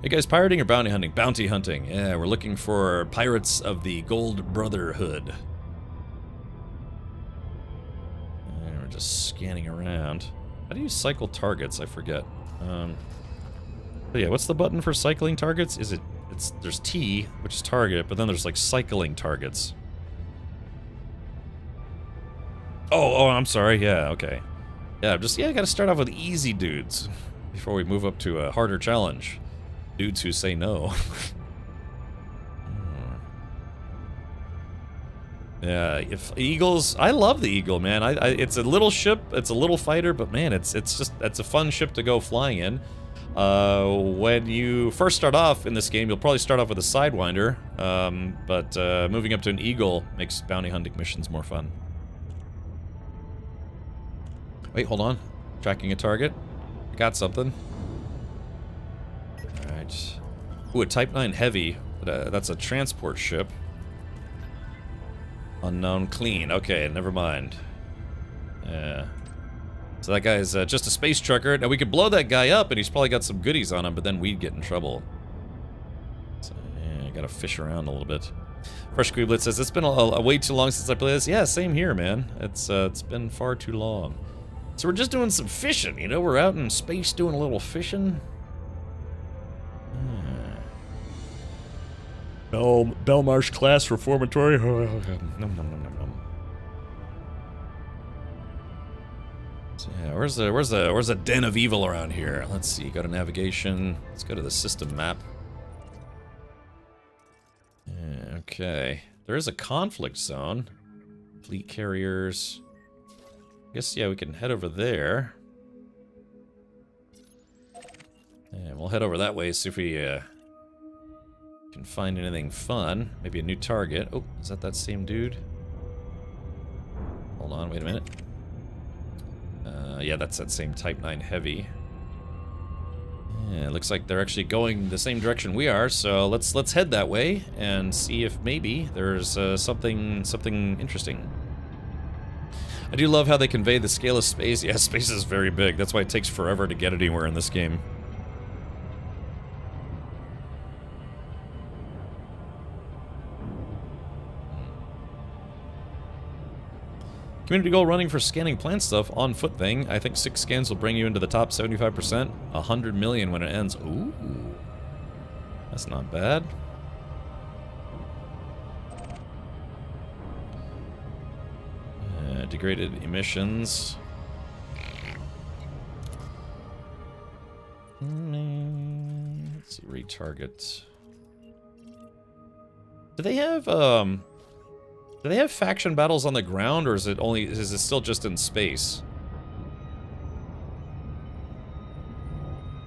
Speaker 1: Hey guys, pirating or bounty hunting? Bounty hunting. Yeah, we're looking for pirates of the Gold Brotherhood. And we're just scanning around. How do you cycle targets? I forget. But yeah, what's the button for cycling targets? There's T, which is target, but then there's like cycling targets. Oh, I'm sorry. Yeah, okay. Yeah, I gotta start off with easy dudes before we move up to a harder challenge. Dudes who say no. Yeah, if Eagles, I love the Eagle, man. It's a little ship, it's a little fighter, but man, it's a fun ship to go flying in. When you first start off in this game, you'll probably start off with a Sidewinder, but moving up to an Eagle makes bounty hunting missions more fun. Wait, hold on. Tracking a target. I got something. Alright. Ooh, a Type 9 Heavy. That's a transport ship. Unknown clean. Okay, never mind. Yeah. So that guy's just a space trucker. Now we could blow that guy up and he's probably got some goodies on him, but then we'd get in trouble. So yeah, I gotta fish around a little bit. Fresh Queeblet says, it's been a way too long since I played this. Yeah, same here, man. It's been far too long. So we're just doing some fishing, you know? We're out in space doing a little fishing. Belmarsh class reformatory. So yeah, where's the den of evil around here? Let's see. Go to navigation. Let's go to the system map. Yeah, okay. There is a conflict zone. Fleet carriers. I guess yeah, we can head over there. And we'll head over that way. See if we can find anything fun. Maybe a new target. Oh, is that same dude? Hold on, wait a minute. Yeah, that's that same Type 9 Heavy. Yeah, it looks like they're actually going the same direction we are, so let's head that way and see if maybe there's something interesting. I do love how they convey the scale of space. Yeah, space is very big. That's why it takes forever to get anywhere in this game. Community goal running for scanning plant stuff on foot thing. I think 6 scans will bring you into the top 75%. 100 million when it ends. Ooh. That's not bad. Degraded emissions. Let's see, retarget. Do they have faction battles on the ground, or is it still just in space?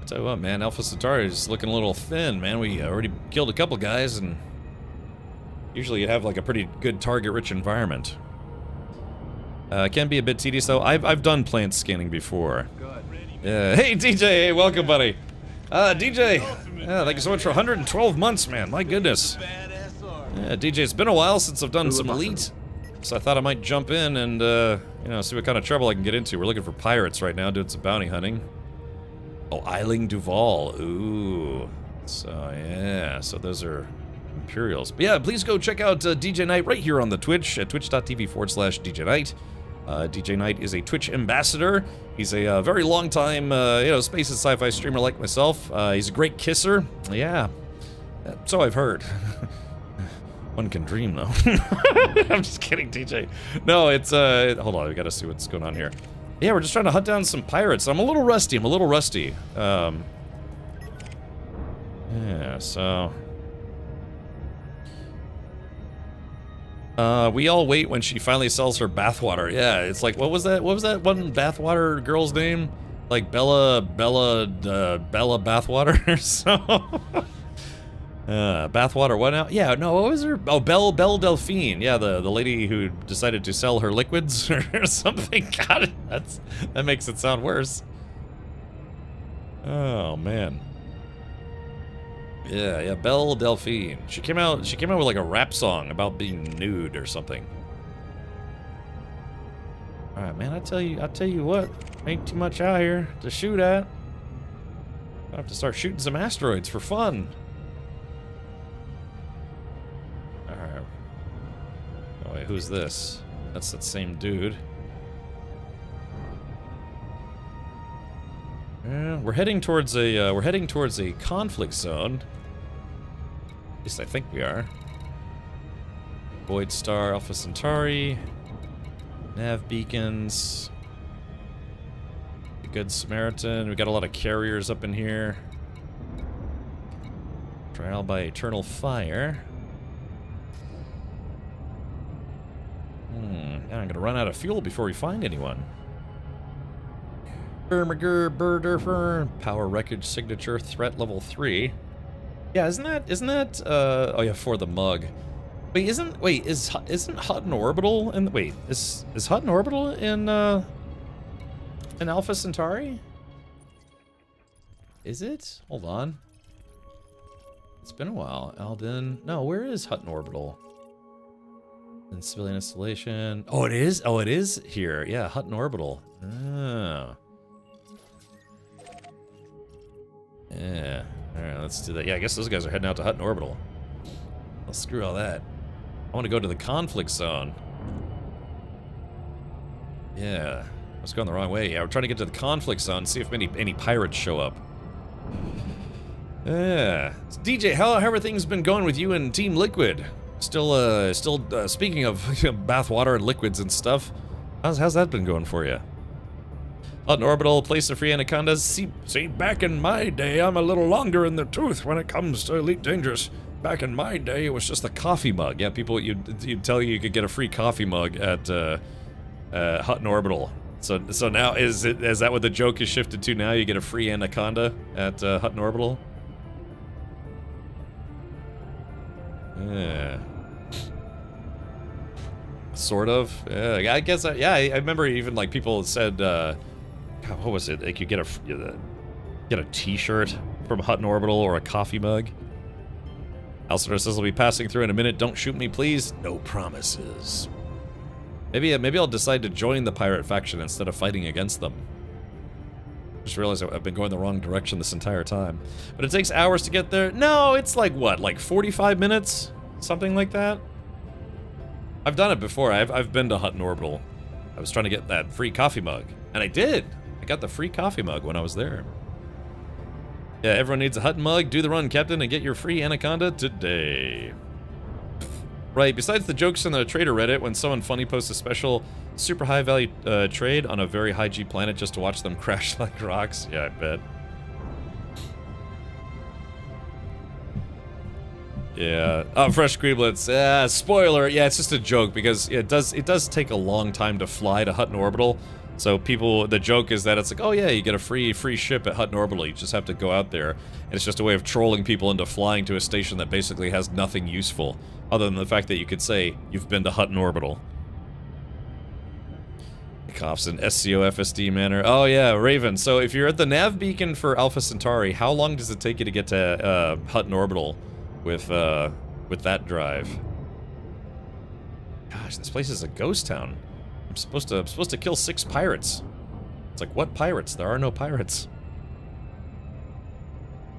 Speaker 1: I tell you what, man, Alpha Centauri is looking a little thin, man. We already killed a couple guys, and usually you have like a pretty good target-rich environment. Can be a bit tedious though. I've done plant scanning before. Hey DJ, hey, welcome buddy. DJ, thank you so much for 112 months, man. My goodness. Yeah, DJ, it's been a while since I've done some Elite, so I thought I might jump in and you know, see what kind of trouble I can get into. We're looking for pirates right now, doing some bounty hunting. Oh, Eiling Duval. Ooh. So yeah, so those are Imperials. But yeah, please go check out DJ Knight right here on the Twitch at twitch.tv/DJ Knight. DJ Knight is a Twitch ambassador. He's a very long time, you know, space and sci-fi streamer like myself. He's a great kisser. Yeah, so I've heard. One can dream, though. I'm just kidding, DJ. No, it's, hold on, we gotta see what's going on here. Yeah, we're just trying to hunt down some pirates. I'm a little rusty, yeah, so... we all wait when she finally sells her bathwater. Yeah, it's like, what was that one bathwater girl's name? Like Bella Bathwater, so... bathwater, what now? Yeah, no, what was her? Oh, Belle Delphine. Yeah, the lady who decided to sell her liquids or something. God, that makes it sound worse. Oh man. Yeah, Belle Delphine. She came out with like a rap song about being nude or something. All right, man. I tell you what, ain't too much out here to shoot at. I have to start shooting some asteroids for fun. Oh wait, who's this? That's that same dude. Yeah, we're heading towards a conflict zone. At least I think we are. Void Star, Alpha Centauri, nav beacons. The Good Samaritan. We got a lot of carriers up in here. Trial by Eternal Fire. Yeah, I'm gonna run out of fuel before we find anyone. Power wreckage signature, threat level 3. Yeah, isn't that oh yeah, for the mug. Wait, isn't Hutton Orbital in is Hutton Orbital in Alpha Centauri? Is it? Hold on. It's been a while. Alden. No, where is Hutton Orbital? And civilian installation. Oh, it is? Oh, it is here. Yeah, Hutton Orbital. Oh. Yeah. Alright, let's do that. Yeah, I guess those guys are heading out to Hutton Orbital. Well, screw all that. I want to go to the conflict zone. Yeah. I was going the wrong way. Yeah, we're trying to get to the conflict zone, see if any pirates show up. Yeah. So DJ, how have things been going with you and Team Liquid? Still speaking of bathwater and liquids and stuff, how's that been going for you? Hutton Orbital, place of free anacondas. See, back in my day, I'm a little longer in the tooth when it comes to Elite Dangerous. Back in my day, it was just a coffee mug. Yeah, people, you'd tell you could get a free coffee mug at Hutton Orbital. So now, is that what the joke is shifted to now? You get a free anaconda at Hutton Orbital? Yeah. Sort of. Yeah, I guess. Yeah, I remember even like people said, God, what was it? Like you get a T-shirt from Hutton Orbital or a coffee mug. Alcindor says, "I'll be passing through in a minute. Don't shoot me, please. No promises." Maybe I'll decide to join the pirate faction instead of fighting against them. Just realized I've been going the wrong direction this entire time. But it takes hours to get there. No, it's like what, like 45 minutes? Something like that? I've done it before. I've been to Hutton Orbital. I was trying to get that free coffee mug. And I did. I got the free coffee mug when I was there. Yeah, everyone needs a Hutton mug. Do the run, Captain, and get your free anaconda today. Right, besides the jokes in the trader Reddit, when someone funny posts a special super high value trade on a very high G planet just to watch them crash like rocks. Yeah, I bet. Yeah. Fresh Greeblets. Spoiler. Yeah, it's just a joke because it does take a long time to fly to Hutton Orbital. So the joke is that it's like, oh yeah, you get a free ship at Hutton Orbital. You just have to go out there, and it's just a way of trolling people into flying to a station that basically has nothing useful, other than the fact that you could say you've been to Hutton Orbital. Coughs in SCO-FSD manner. Oh yeah, Raven. So if you're at the nav beacon for Alpha Centauri, how long does it take you to get to Hutton Orbital with that drive? Gosh, this place is a ghost town. I'm supposed to kill 6 pirates. It's like, what pirates? There are no pirates.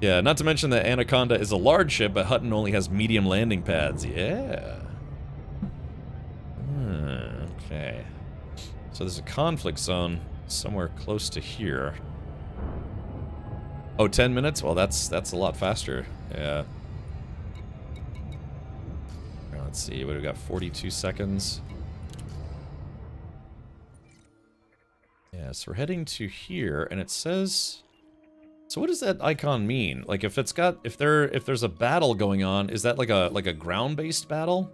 Speaker 1: Yeah, not to mention that Anaconda is a large ship, but Hutton only has medium landing pads. Yeah. Okay. So there's a conflict zone somewhere close to here. Oh, 10 minutes? Well, that's a lot faster. Yeah. Let's see, what do we got? 42 seconds. Yeah, so we're heading to here, and it says... So what does that icon mean? Like, if there's a battle going on, is that like a ground-based battle?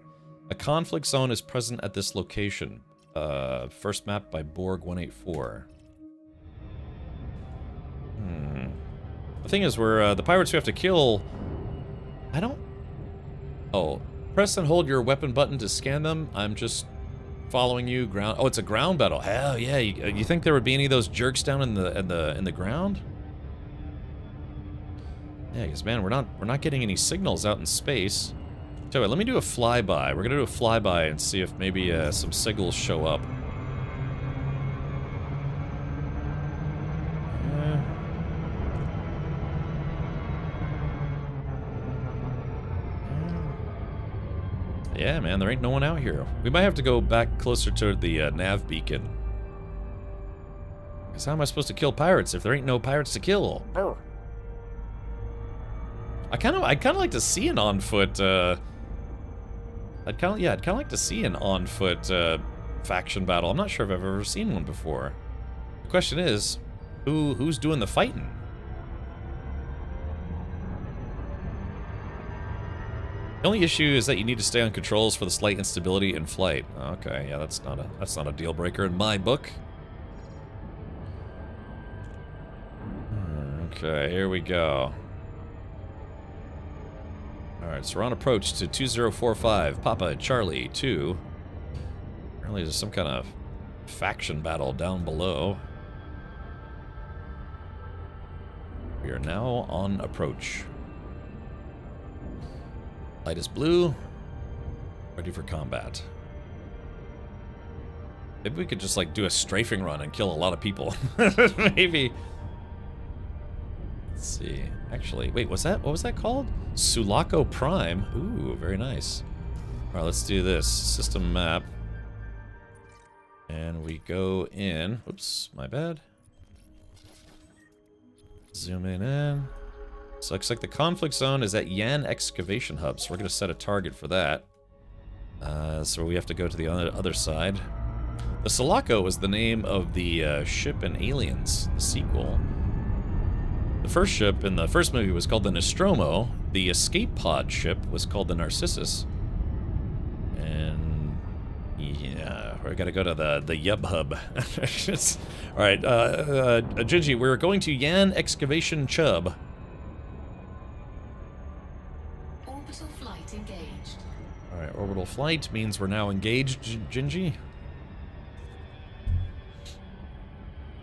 Speaker 1: A conflict zone is present at this location. First map by Borg 184. The thing is, we're the pirates we have to kill. I don't. Oh, press and hold your weapon button to scan them. I'm just following you. Ground. Oh, it's a ground battle. Hell yeah! You think there would be any of those jerks down in the ground? Yeah, because man, we're not getting any signals out in space. So wait, let me do a flyby. We're gonna do a flyby and see if maybe some signals show up. Yeah, man, there ain't no one out here. We might have to go back closer to the nav beacon. Because how am I supposed to kill pirates if there ain't no pirates to kill? Brr. I kind of like to see an on-foot. I'd kind of like to see an on-foot faction battle. I'm not sure if I've ever seen one before. The question is, who's doing the fighting? The only issue is that you need to stay on controls for the slight instability in flight. Okay, yeah, that's not a deal breaker in my book. Okay, here we go. Alright, so we're on approach to 2045, Papa Charlie 2. Apparently there's some kind of faction battle down below. We are now on approach. Light is blue. Ready for combat. Maybe we could just like do a strafing run and kill a lot of people. Maybe. Let's see. Actually, wait, what was that called? Sulaco Prime. Ooh, very nice. Alright, let's do this. System map. And we go in. Oops, my bad. Zooming in. So looks like the conflict zone is at Yan Excavation Hub, so we're going to set a target for that. So we have to go to the other side. The Sulaco was the name of the ship in Aliens, the sequel. The first ship in the first movie was called the Nostromo. The escape pod ship was called the Narcissus. And yeah, we gotta go to the Yub Hub. Alright, Gingy, we're going to Yan Excavation Chub.
Speaker 12: Orbital flight engaged.
Speaker 1: Alright, orbital flight means we're now engaged, Gingy.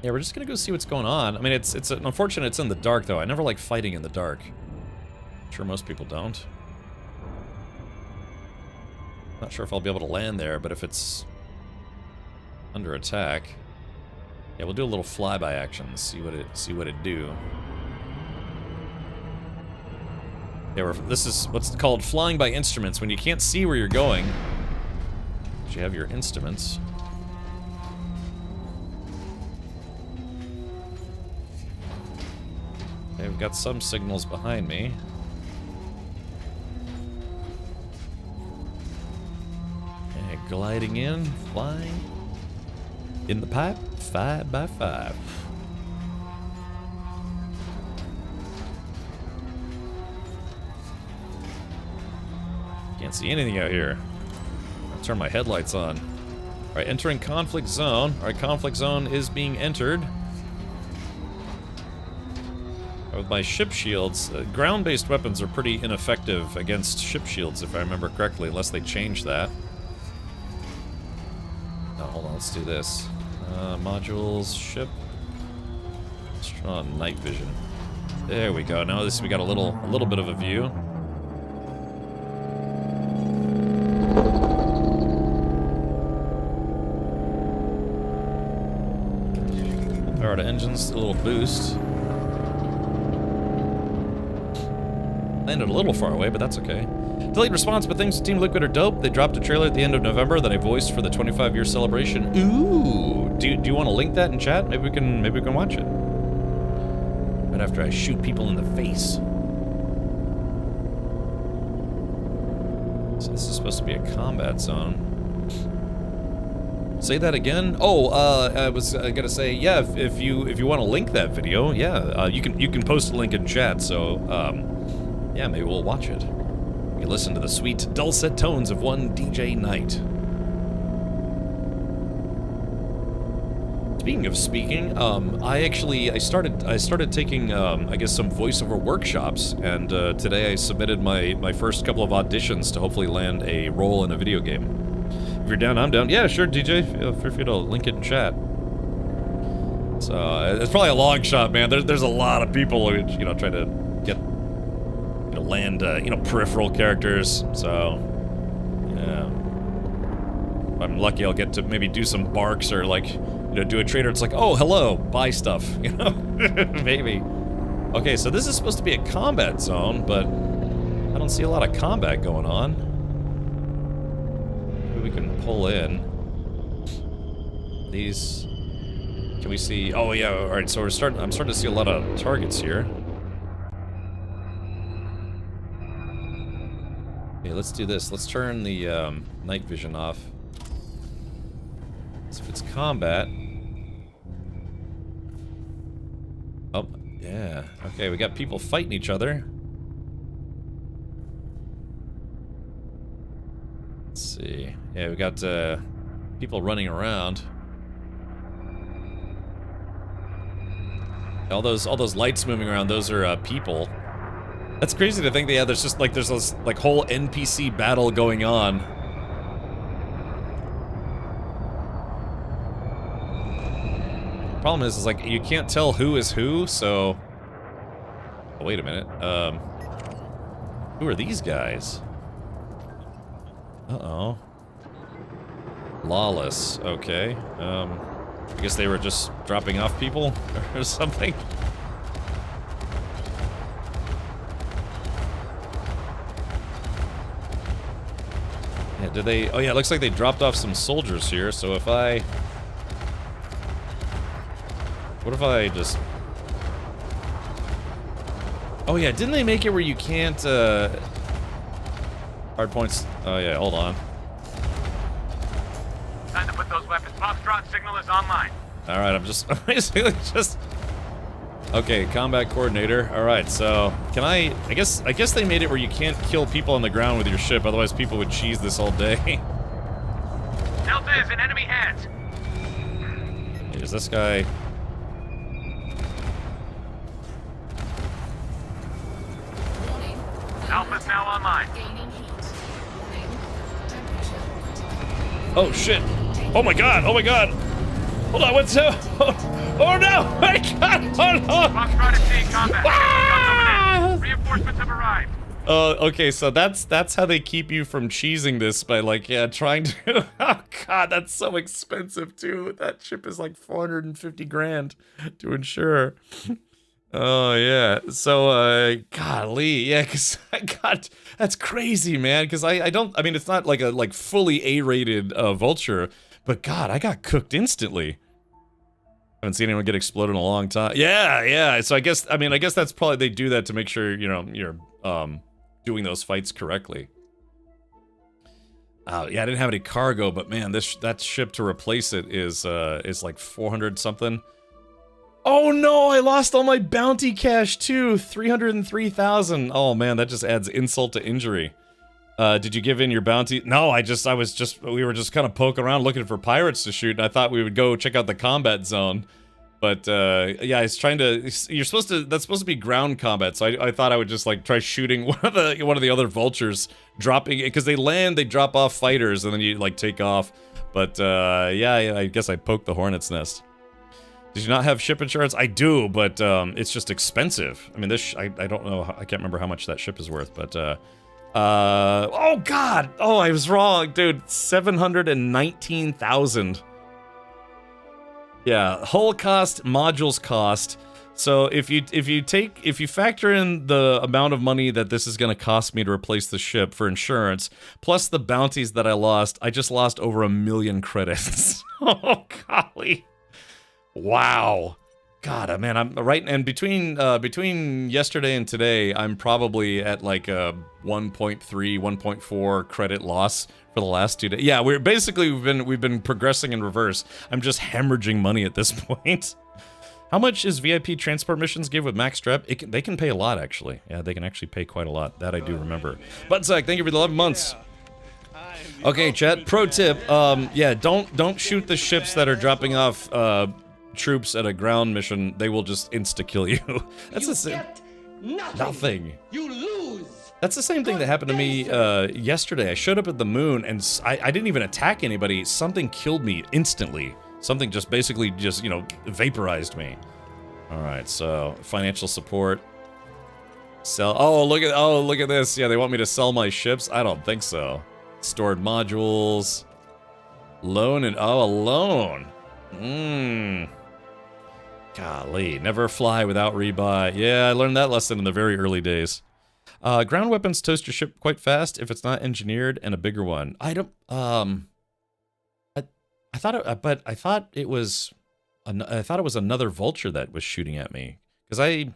Speaker 1: Yeah, we're just gonna go see what's going on. I mean, it's unfortunate it's in the dark, though. I never like fighting in the dark. I'm sure most people don't. Not sure if I'll be able to land there, but if it's under attack, yeah, we'll do a little flyby action. See what it do. Yeah, this is what's called flying by instruments. When you can't see where you're going, but you have your instruments. Okay, we've got some signals behind me. Okay, gliding in, flying. In the pipe, 5 by 5. Can't see anything out here. I'll turn my headlights on. Alright, entering conflict zone. Alright, conflict zone is being entered. With my ship shields, ground-based weapons are pretty ineffective against ship shields, if I remember correctly, unless they change that. Oh, hold on, let's do this. Modules, ship. Let's turn on night vision. There we go. Now we got a little bit of a view. Power to engines, a little boost. Landed a little far away, but that's okay. Delayed response, but things to Team Liquid are dope. They dropped a trailer at the end of November that I voiced for the 25-year celebration. Ooh! Do you want to link that in chat? Maybe we can watch it. Right after I shoot people in the face. So this is supposed to be a combat zone. Say that again? Oh, I was gonna say, yeah. If you want to link that video, yeah, you can post a link in chat. So, yeah, maybe we'll watch it. You listen to the sweet, dulcet tones of one DJ Knight. Speaking of speaking, I started taking I guess some voiceover workshops, and today I submitted my first couple of auditions to hopefully land a role in a video game. If you're down, I'm down. Yeah, sure, DJ. Feel free to link it in chat. So it's probably a long shot, man. There's a lot of people who, you know, try to get, you know, land you know, peripheral characters. So yeah, if I'm lucky, I'll get to maybe do some barks or, like, you know, do a trader. It's like, oh, hello, buy stuff, you know. Maybe. Okay, so this is supposed to be a combat zone, but I don't see a lot of combat going on. We can pull in these. Can we see? Oh yeah. All right. So I'm starting to see a lot of targets here. Okay, let's do this. Let's turn the night vision off. So if it's combat. Oh yeah. Okay, we got people fighting each other. Let's see. Yeah, we got people running around. All those lights moving around, those are people. That's crazy to think that, yeah, there's this like whole NPC battle going on. Problem is like you can't tell who is who, so oh, wait a minute. Who are these guys? Uh-oh. Lawless, okay. I guess they were just dropping off people or something. Yeah, did they? Oh yeah, it looks like they dropped off some soldiers here, so if I... What if I just... Oh yeah, didn't they make it where you can't, hard points. Oh yeah, hold on.
Speaker 16: Time to put those weapons. Foxtrot signal is online.
Speaker 1: All right, I'm basically just. Okay, combat coordinator. All right, so can I guess they made it where you can't kill people on the ground with your ship, otherwise people would cheese this all day.
Speaker 16: Delta is in enemy hands.
Speaker 1: Is this guy?
Speaker 16: Alpha's now online.
Speaker 1: Oh shit! Oh my god! Oh my god! Hold on, what's up? Oh no! My god! Hold on!
Speaker 16: Foxtrot is seeing combat. Ah! Reinforcements have arrived.
Speaker 1: Okay, so that's how they keep you from cheesing this, by, like, yeah, trying to. Oh god, that's so expensive too. That ship is like 450 grand to insure. Oh yeah, so golly, yeah, cause God, that's crazy, man. Cause I mean, it's not like a fully A-rated Vulture, but God, I got cooked instantly. Haven't seen anyone get exploded in a long time. Yeah. So I guess that's probably, they do that to make sure, you know, you're doing those fights correctly. Yeah, I didn't have any cargo, but man, that ship to replace it is like 400 something. Oh no, I lost all my bounty cash too, 303,000. Oh man, that just adds insult to injury. Did you give in your bounty? No, we were just kind of poking around looking for pirates to shoot, and I thought we would go check out the combat zone. But yeah, that's supposed to be ground combat, so I thought I would just like try shooting one of the other vultures, dropping, because they drop off fighters, and then you like take off. But yeah, I guess I poked the hornet's nest. Did you not have ship insurance? I do, but it's just expensive. I mean, this I don't know. I can't remember how much that ship is worth, but oh god, oh I was wrong, dude. 719,000. Yeah, hull cost, modules cost. So if you factor in the amount of money that this is going to cost me to replace the ship for insurance, plus the bounties that I lost, I just lost over 1 million credits. Oh golly. Wow. God, man, I'm right, and between yesterday and today, I'm probably at like a 1.3, 1.4 credit loss for the last 2 days. Yeah, we've been progressing in reverse. I'm just hemorrhaging money at this point. How much is VIP transport missions give with max strep? They can pay a lot, actually. Yeah, they can actually pay quite a lot. That I do remember. Butsack, thank you for the 11 months. Okay, chat. Pro tip. Yeah, don't shoot the ships that are dropping off troops at a ground mission. They will just insta-kill you. That's the same. Nothing.
Speaker 13: You lose.
Speaker 1: That's the same thing that happened to me yesterday. I showed up at the moon and I didn't even attack anybody. Something killed me instantly. Something just basically just, you know, vaporized me. All right, so financial support. Sell. Oh, look at this. Yeah, they want me to sell my ships. I don't think so. Stored modules. Loan and a loan. Golly, never fly without rebuy. Yeah, I learned that lesson in the very early days. Ground weapons toast your ship quite fast if it's not engineered, and a bigger one. I don't. I thought it was another vulture that was shooting at me because I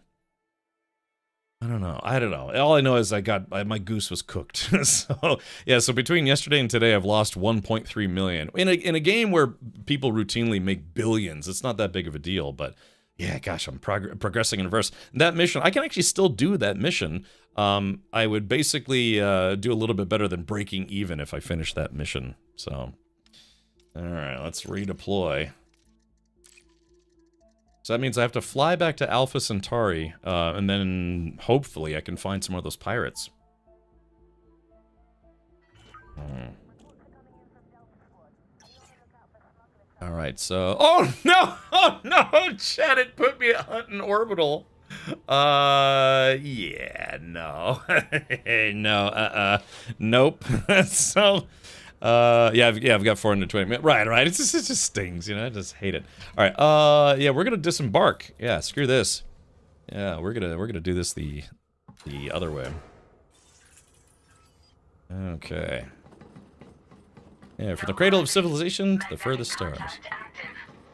Speaker 1: don't know. All I know is my goose was cooked. So yeah. So between yesterday and today, I've lost 1.3 million in a game where people routinely make billions. It's not that big of a deal, but yeah, gosh, I'm progressing in reverse. That mission, I can actually still do that mission. I would basically do a little bit better than breaking even if I finish that mission. So. All right, let's redeploy. So that means I have to fly back to Alpha Centauri, and then hopefully I can find some of those pirates. All right, so... Oh, no! Oh, no! Chat, it put me at Hunting Orbital. Yeah, no. No, nope. So... yeah, I've got 420. Right. It just stings, you know. I just hate it. All right. Yeah, we're gonna disembark. Yeah, screw this. Yeah, we're gonna do this the other way. Okay. Yeah, from the cradle of civilization to the furthest stars.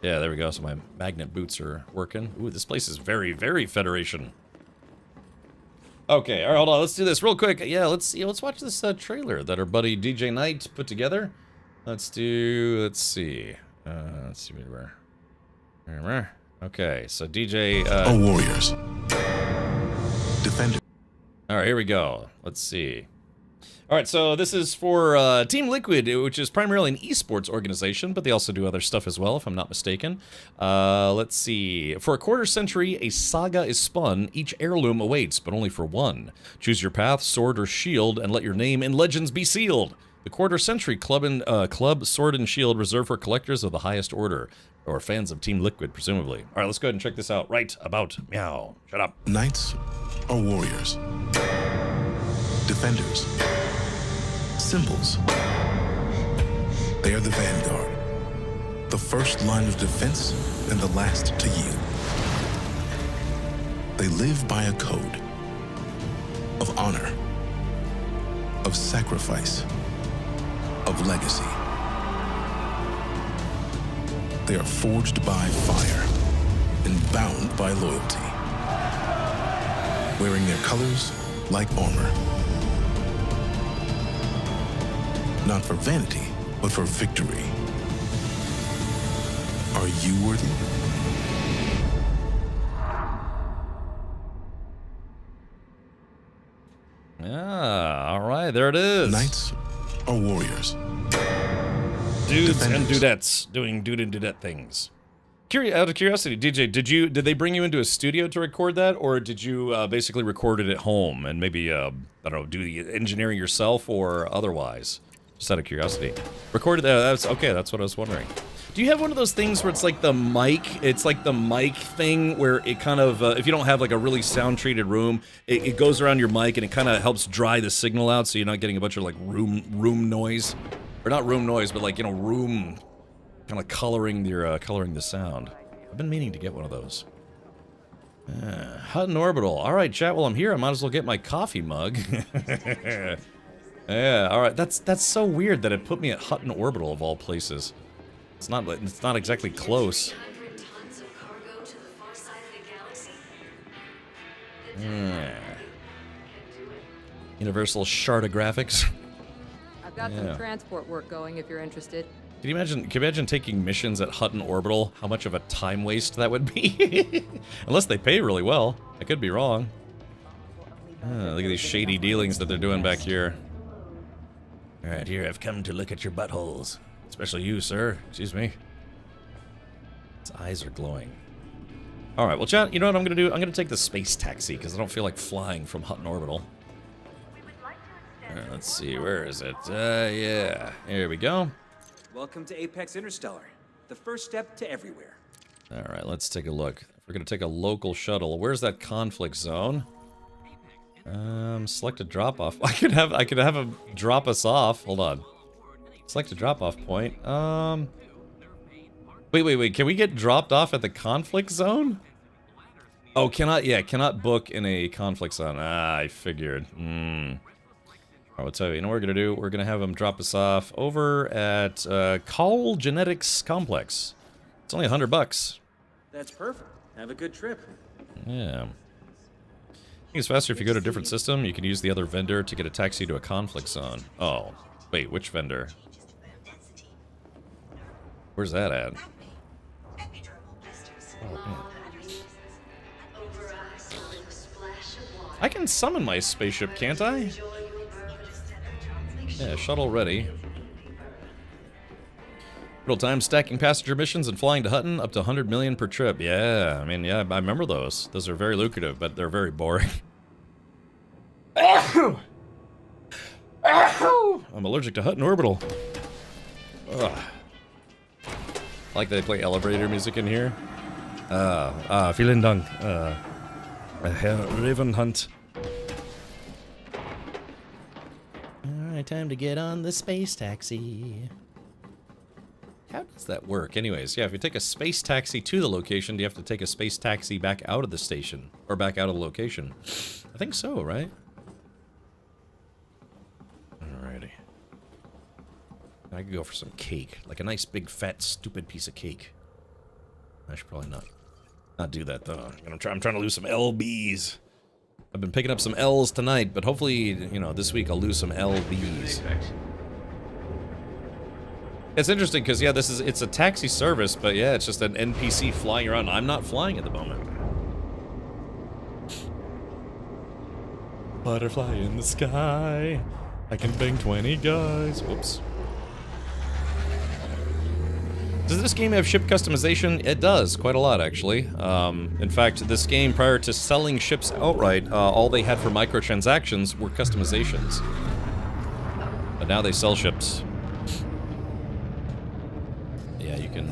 Speaker 1: Yeah, there we go. So my magnet boots are working. Ooh, this place is very, very Federation. Okay, all right, hold on. Let's do this real quick. Yeah, let's watch this trailer that our buddy DJ Knight put together. Let's see. Let's see where we're. Okay, so DJ.
Speaker 17: Warriors. Defender.
Speaker 1: All right, here we go. Let's see. All right, so this is for Team Liquid, which is primarily an esports organization, but they also do other stuff as well, if I'm not mistaken. Let's see. For a quarter century, a saga is spun. Each heirloom awaits, but only for one. Choose your path, sword, or shield, and let your name in legends be sealed. The quarter century club, sword, and shield reserved for collectors of the highest order, or fans of Team Liquid, presumably. All right, let's go ahead and check this out right about meow. Shut up.
Speaker 17: Knights are warriors. Defenders. Symbols. They are the vanguard, the first line of defense and the last to yield. They live by a code of honor, of sacrifice, of legacy. They are forged by fire and bound by loyalty, wearing their colors like armor. Not for vanity, but for victory. Are you worthy?
Speaker 1: Yeah, all right, there it is.
Speaker 17: Knights are warriors.
Speaker 1: Dudes and dudettes doing dude and dudette things. Out of curiosity, DJ, did they bring you into a studio to record that, or did you basically record it at home and maybe I don't know, do the engineering yourself or otherwise? Just out of curiosity. Recorded, that's okay, that's what I was wondering. Do you have one of those things where it's like the mic, it's like the mic thing where it kind of, if you don't have like a really sound-treated room, it goes around your mic and it kind of helps dry the signal out so you're not getting a bunch of like room noise? Or not room noise, but like, you know, room kind of coloring your, coloring the sound. I've been meaning to get one of those. Hutton Orbital. Alright, chat, while I'm here, I might as well get my coffee mug. Yeah, alright, that's so weird that it put me at Hutton Orbital of all places. It's not exactly close. Yeah. Universal Shardographics.
Speaker 18: I've got some transport work going if you're interested.
Speaker 1: Can you imagine taking missions at Hutton Orbital? How much of a time waste that would be? Unless they pay really well. I could be wrong. Look at these shady dealings that they're doing back here. Alright, here, I've come to look at your buttholes. Especially you, sir. Excuse me. His eyes are glowing. Alright, well, chat, you know what I'm gonna do? I'm gonna take the space taxi, because I don't feel like flying from Hutton Orbital. Alright, let's see, where is it? Yeah. Here we go.
Speaker 6: Welcome to Apex Interstellar, the first step to everywhere.
Speaker 1: Alright, let's take a look. We're gonna take a local shuttle. Where's that conflict zone? Select a drop-off. I could have him drop us off. Hold on. Select a drop-off point. Wait. Can we get dropped off at the conflict zone? Oh, cannot book in a conflict zone. Ah, I figured. Alright, I'll tell you. You know what we're gonna do? We're gonna have him drop us off over at Call Genetics Complex. It's only $100.
Speaker 6: That's perfect. Have a good trip.
Speaker 1: Yeah. I think it's faster if you go to a different system. You can use the other vendor to get a taxi to a conflict zone. Oh, wait, which vendor? Where's that at? Oh, man. I can summon my spaceship, can't I? Yeah, shuttle ready. Real time stacking passenger missions and flying to Hutton, up to 100 million per trip. Yeah, I mean, yeah, I remember those. Those are very lucrative, but they're very boring. I'm allergic to Hutton Orbital. Ugh. I like that they play elevator music in here. Vielen Dank. Raven Hunt. Alright, time to get on the space taxi. How does that work? Anyways, yeah, if you take a space taxi to the location, do you have to take a space taxi back out of the station? Or back out of the location? I think so, right? Alrighty. I could go for some cake. Like a nice big fat stupid piece of cake. I should probably not do that though. I'm trying to lose some LBs. I've been picking up some L's tonight, but hopefully, you know, this week I'll lose some LBs. It's interesting because, yeah, it's a taxi service, but yeah, it's just an NPC flying around. I'm not flying at the moment. Butterfly in the sky. I can bang 20 guys. Whoops. Does this game have ship customization? It does, quite a lot, actually. In fact, this game, prior to selling ships outright, all they had for microtransactions were customizations. But now they sell ships. Yeah, you can,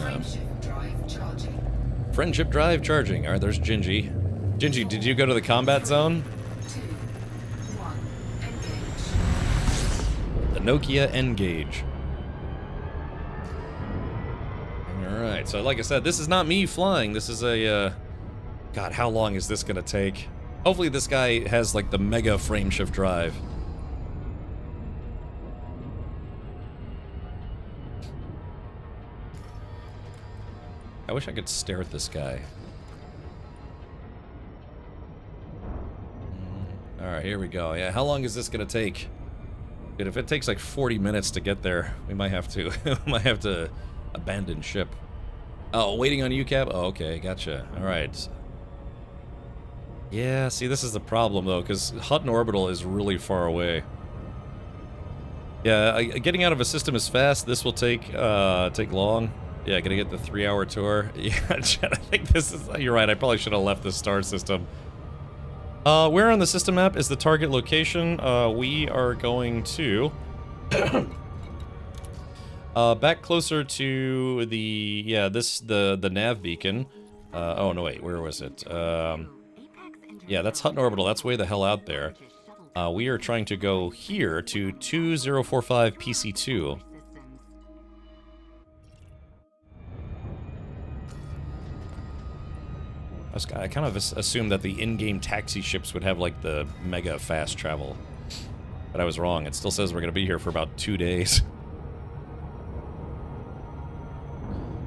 Speaker 1: Friendship drive charging. Alright, there's Gingy. Gingy, did you go to the combat zone? The Nokia N-Gauge. Alright, so like I said, this is not me flying. This is a, God, how long is this gonna take? Hopefully this guy has, like, the mega frameshift drive. I wish I could stare at this guy. Alright, here we go. Yeah, how long is this gonna take? Dude, if it takes like 40 minutes to get there, we might have to abandon ship. Oh, waiting on UCAP? Oh, okay, gotcha. Alright. Yeah, see, this is the problem though, because Hutton Orbital is really far away. Yeah, getting out of a system is fast. This will take long. Yeah, gonna get the 3-hour tour. Yeah, I think this is... You're right, I probably should have left the star system. Where on the system map is the target location? We are going to... Back closer to the the nav beacon. Oh no wait, where was it? Yeah, that's Hutton Orbital. That's way the hell out there. We are trying to go here to 2045 PC2. I kind of assumed that the in-game taxi ships would have like the mega fast travel, but I was wrong. It still says we're gonna be here for about 2 days.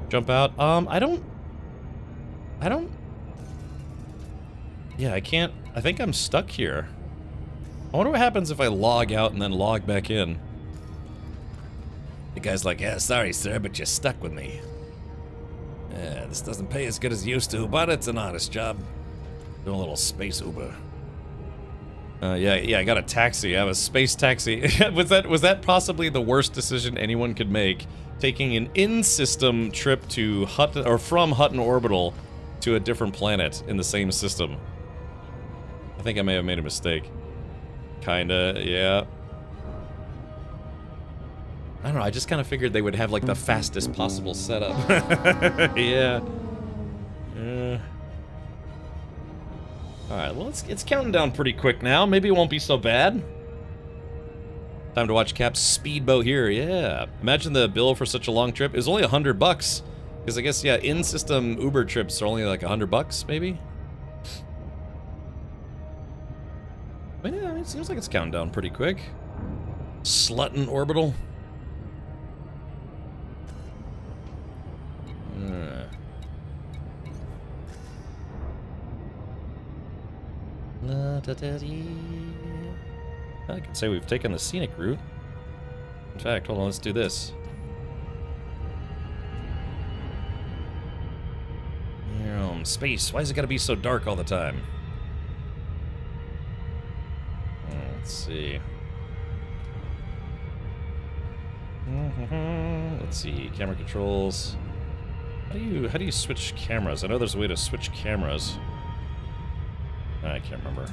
Speaker 1: Jump out. I don't. Yeah, I can't. I think I'm stuck here. I wonder what happens if I log out and then log back in. The guy's like, yeah, sorry, sir, but you're stuck with me. Yeah, this doesn't pay as good as it used to, but it's an honest job. Doing a little space Uber. Yeah, I got a taxi. I have a space taxi. was that possibly the worst decision anyone could make? Taking an in-system trip to Hutton, or from Hutton Orbital to a different planet in the same system. I think I may have made a mistake. Kinda, yeah. I don't know, I just kind of figured they would have like the fastest possible setup. Yeah. Alright, well it's counting down pretty quick now. Maybe it won't be so bad. Time to watch Cap's speedboat here, yeah. Imagine the bill for such a long trip. It was only $100. Because I guess, yeah, in-system Uber trips are only like $100, maybe? But yeah, it seems like it's counting down pretty quick. Slutton Orbital. I could say we've taken the scenic route. In fact, hold on, let's do this. Space, why is it gotta be so dark all the time? Let's see. Let's see, camera controls. How do you switch cameras? I know there's a way to switch cameras. I can't remember.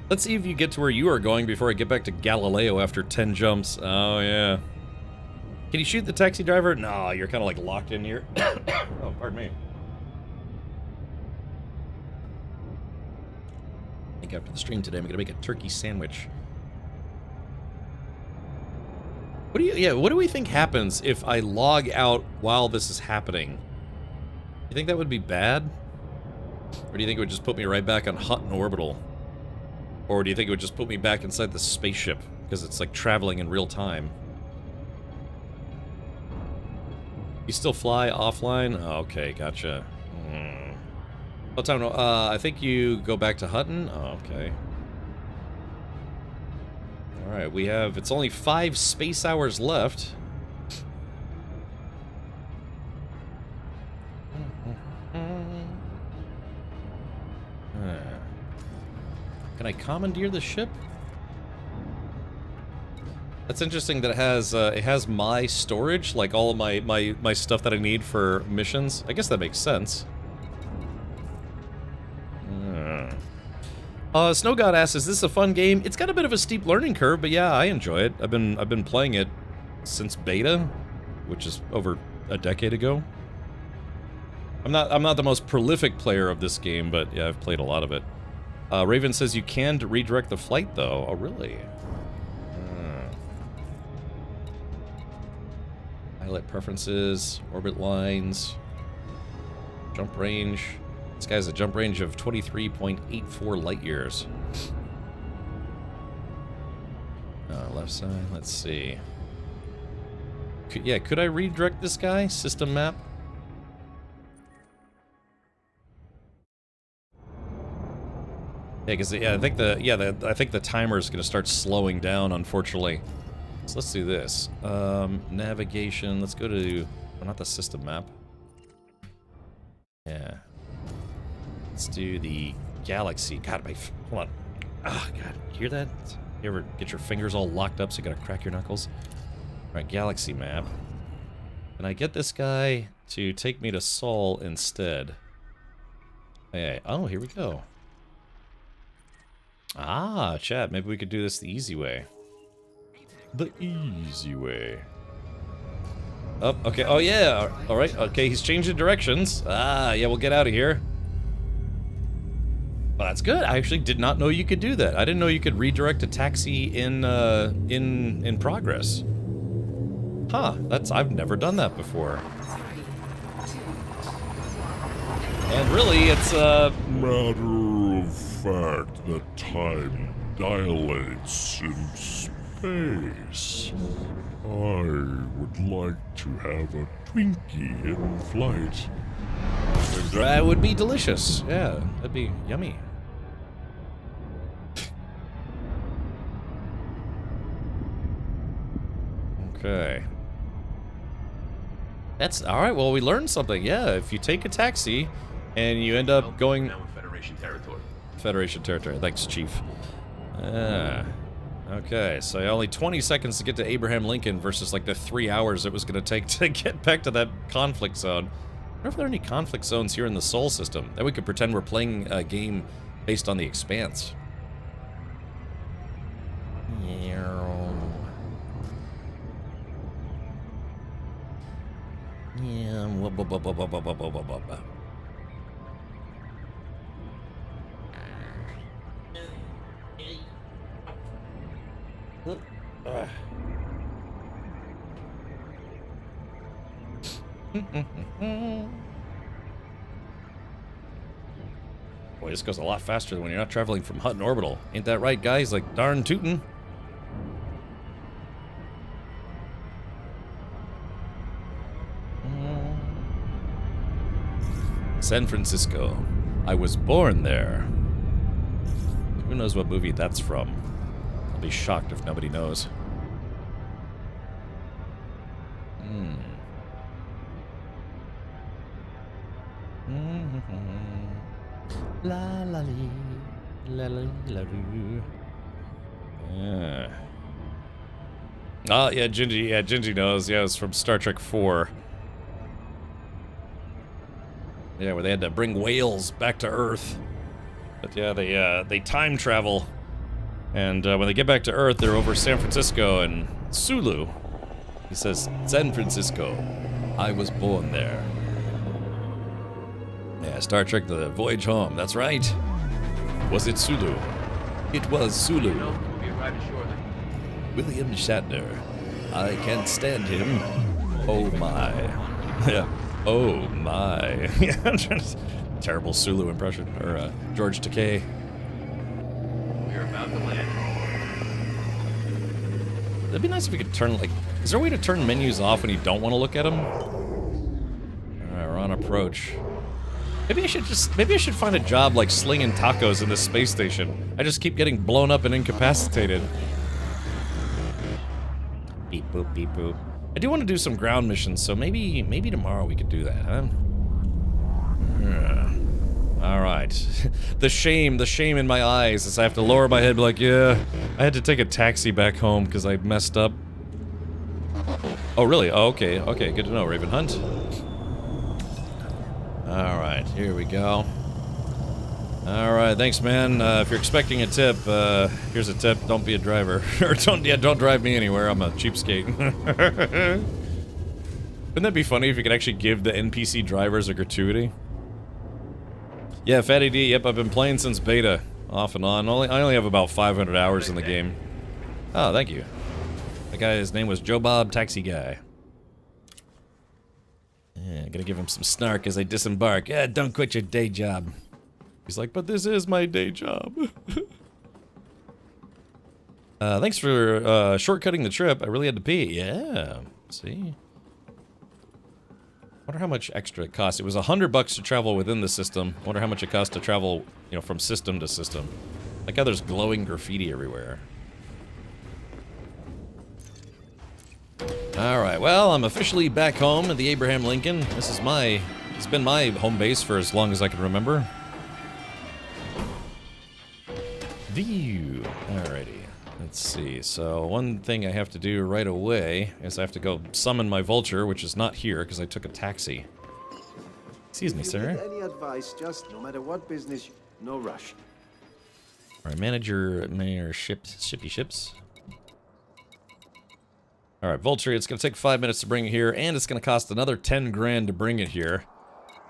Speaker 1: Let's see if you get to where you are going before I get back to Galileo after 10 jumps. Oh, yeah. Can you shoot the taxi driver? No, you're kind of like locked in here. Oh, pardon me. I think after the stream today, I'm going to make a turkey sandwich. What do we think happens if I log out while this is happening? You think that would be bad? Or do you think it would just put me right back on Hutton Orbital? Or do you think it would just put me back inside the spaceship? Because it's like traveling in real time. You still fly offline? Oh, okay, gotcha. What time? I think you go back to Hutton? Oh, okay. Alright, we have... It's only 5 space hours left. Can I commandeer the ship? That's interesting that it has my storage, like all of my stuff that I need for missions. I guess that makes sense. Snow God asks, is this a fun game? It's got a bit of a steep learning curve, but yeah, I enjoy it. I've been playing it since beta, which is over a decade ago. I'm not the most prolific player of this game, but yeah, I've played a lot of it. Raven says you can redirect the flight though. Oh, really? Pilot preferences, orbit lines, jump range. This guy has a jump range of 23.84 light years. Left side, let's see. Could I redirect this guy? System map? Yeah, because I think the timer is going to start slowing down, unfortunately. So let's do this. Navigation. Let's go to not the system map. Yeah. Let's do the galaxy. God, hold on. Oh, God, you hear that? You ever get your fingers all locked up so you gotta crack your knuckles? All right, galaxy map. Can I get this guy to take me to Sol instead? Hey, oh, here we go. Ah, chat, maybe we could do this the easy way. The easy way. Oh, okay. Oh, yeah. All right. Okay, he's changing directions. Ah, yeah, we'll get out of here. Well, that's good. I actually did not know you could do that. I didn't know you could redirect a taxi in progress. Huh, I've never done that before. And really, it's
Speaker 11: Matter of fact, that time dilates in space. I would like to have a Twinkie in flight.
Speaker 1: That would be delicious. Yeah, that'd be yummy. Okay. That's all right. Well, we learned something. Yeah, if you take a taxi and you end up going
Speaker 19: Federation territory.
Speaker 1: Federation territory. Thanks, Chief. Okay, so only 20 seconds to get to Abraham Lincoln versus like the 3 hours it was going to take to get back to that conflict zone. I wonder if there are any conflict zones here in the Sol system. Then we could pretend we're playing a game based on The Expanse. Yeah. Boy, this goes a lot faster than when you're not traveling from Hutton Orbital. Ain't that right, guys? Like, darn tootin'. San Francisco. I was born there. Who knows what movie that's from? I'll be shocked if nobody knows. La la lee, la la la loo. Yeah. Oh yeah, Gingy. Yeah, Gingy knows. Yeah, it's from Star Trek 4. Yeah, where they had to bring whales back to Earth. But yeah, they time travel, and when they get back to Earth, they're over San Francisco and Sulu. He says, "San Francisco, I was born there." Yeah, Star Trek: The Voyage Home. That's right. Was it Sulu? It was Sulu. William Shatner. I can't stand him. Oh my. Yeah. Oh my. Terrible Sulu impression. Or George Takei.
Speaker 19: We're about to land.
Speaker 1: That'd be nice if we could turn, like... Is there a way to turn menus off when you don't want to look at them? Alright, we're on approach. Maybe I should find a job like slinging tacos in this space station. I just keep getting blown up and incapacitated. Beep boop, beep boop. I do want to do some ground missions, so maybe tomorrow we could do that, huh? Alright. The shame in my eyes as I have to lower my head and be like, yeah, I had to take a taxi back home because I messed up. Oh, really? Oh, okay, okay, good to know, Raven Hunt. Alright, here we go. Alright, thanks, man. If you're expecting a tip, here's a tip. Don't be a driver. Or don't drive me anywhere. I'm a cheapskate. Wouldn't that be funny if you could actually give the NPC drivers a gratuity? Yeah, Fatty D, yep, I've been playing since beta. Off and on. I only have about 500 hours in the game. Oh, thank you. That guy, his name was Joe Bob Taxi Guy. Yeah, gotta give him some snark as I disembark. Yeah, don't quit your day job. He's like, but this is my day job. Thanks for shortcutting the trip. I really had to pee. Yeah, see? Wonder how much extra it costs. It was $100 to travel within the system. Wonder how much it costs to travel, you know, from system to system. Like how there's glowing graffiti everywhere. Alright, well, I'm officially back home at the Abraham Lincoln. It's been my home base for as long as I can remember. View. Alrighty. Let's see. So, one thing I have to do right away is I have to go summon my vulture, which is not here because I took a taxi. Excuse me, sir.
Speaker 10: Any advice, just no matter what business, no rush.
Speaker 1: All right, manager shippy ships. All right, Vulture, it's going to take 5 minutes to bring it here, and it's going to cost another 10 grand to bring it here.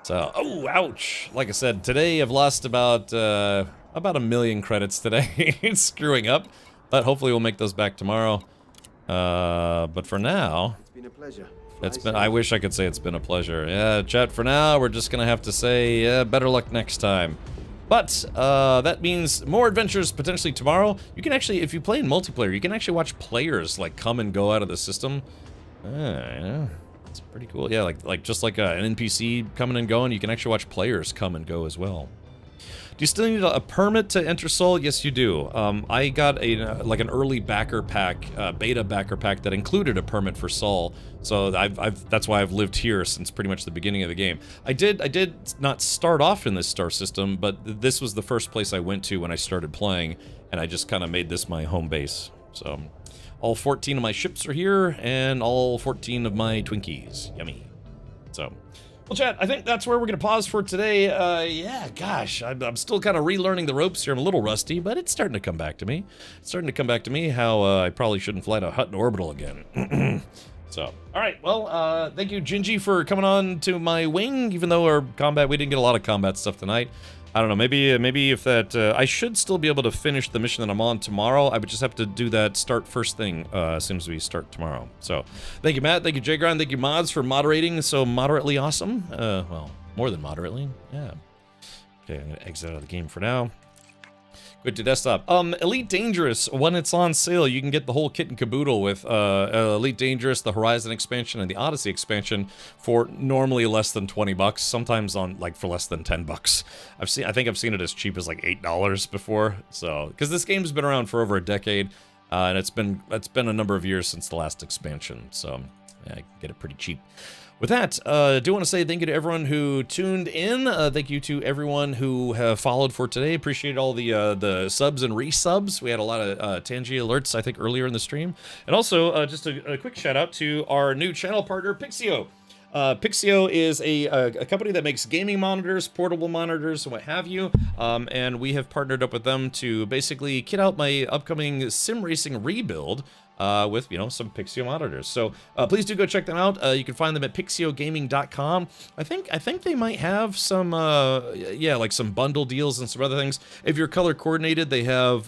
Speaker 1: So, oh, ouch. Like I said, today I've lost about 1 million credits today. It's screwing up, but hopefully we'll make those back tomorrow. But for now,
Speaker 10: It's been a pleasure.
Speaker 1: I wish I could say it's been a pleasure. Yeah, chat, for now, we're just going to have to say, yeah, better luck next time. But, that means more adventures potentially tomorrow. You can actually, if you play in multiplayer, you can actually watch players, like, come and go out of the system. Yeah, it's pretty cool. Yeah, like just like an NPC coming and going, you can actually watch players come and go as well. Do you still need a permit to enter Seoul? Yes, you do. I got like an early backer pack, beta backer pack that included a permit for Seoul. So that's why I've lived here since pretty much the beginning of the game. I did not start off in this star system, but this was the first place I went to when I started playing, and I just kind of made this my home base. So all 14 of my ships are here, and all 14 of my Twinkies. Yummy. So. Well, chat, I think that's where we're going to pause for today. Yeah, gosh, I'm still kind of relearning the ropes here. I'm a little rusty, but it's starting to come back to me. It's starting to come back to me how I probably shouldn't fly to Hutton Orbital again. So, all right, well, thank you, Gingy, for coming on to my wing, even though our combat, we didn't get a lot of combat stuff tonight. I don't know, maybe if that, I should still be able to finish the mission that I'm on tomorrow. I would just have to do that start first thing as soon as we start tomorrow. So, thank you, Matt, thank you, Jgrind, thank you, Mods, for moderating so moderately awesome. Well, more than moderately, yeah. Okay, I'm gonna exit out of the game for now. Quit to desktop. Elite Dangerous, when it's on sale, you can get the whole kit and caboodle with Elite Dangerous, the Horizon expansion, and the Odyssey expansion for normally less than 20 bucks. Sometimes on like for less than 10 bucks. I think I've seen it as cheap as like $8 before. So, because this game's been around for over a decade, and it's been a number of years since the last expansion. So, yeah, I can get it pretty cheap. With that, I do want to say thank you to everyone who tuned in. Thank you to everyone who have followed for today. Appreciate all the subs and resubs. We had a lot of Tangi alerts, I think, earlier in the stream. And also, just a quick shout out to our new channel partner, Pixio. Pixio is a company that makes gaming monitors, portable monitors, and what have you. And we have partnered up with them to basically kit out my upcoming sim racing rebuild. With, you know, some Pixio monitors. So please do go check them out. You can find them at pixiogaming.com. I think they might have some, yeah, like some bundle deals and some other things. If you're color coordinated, they have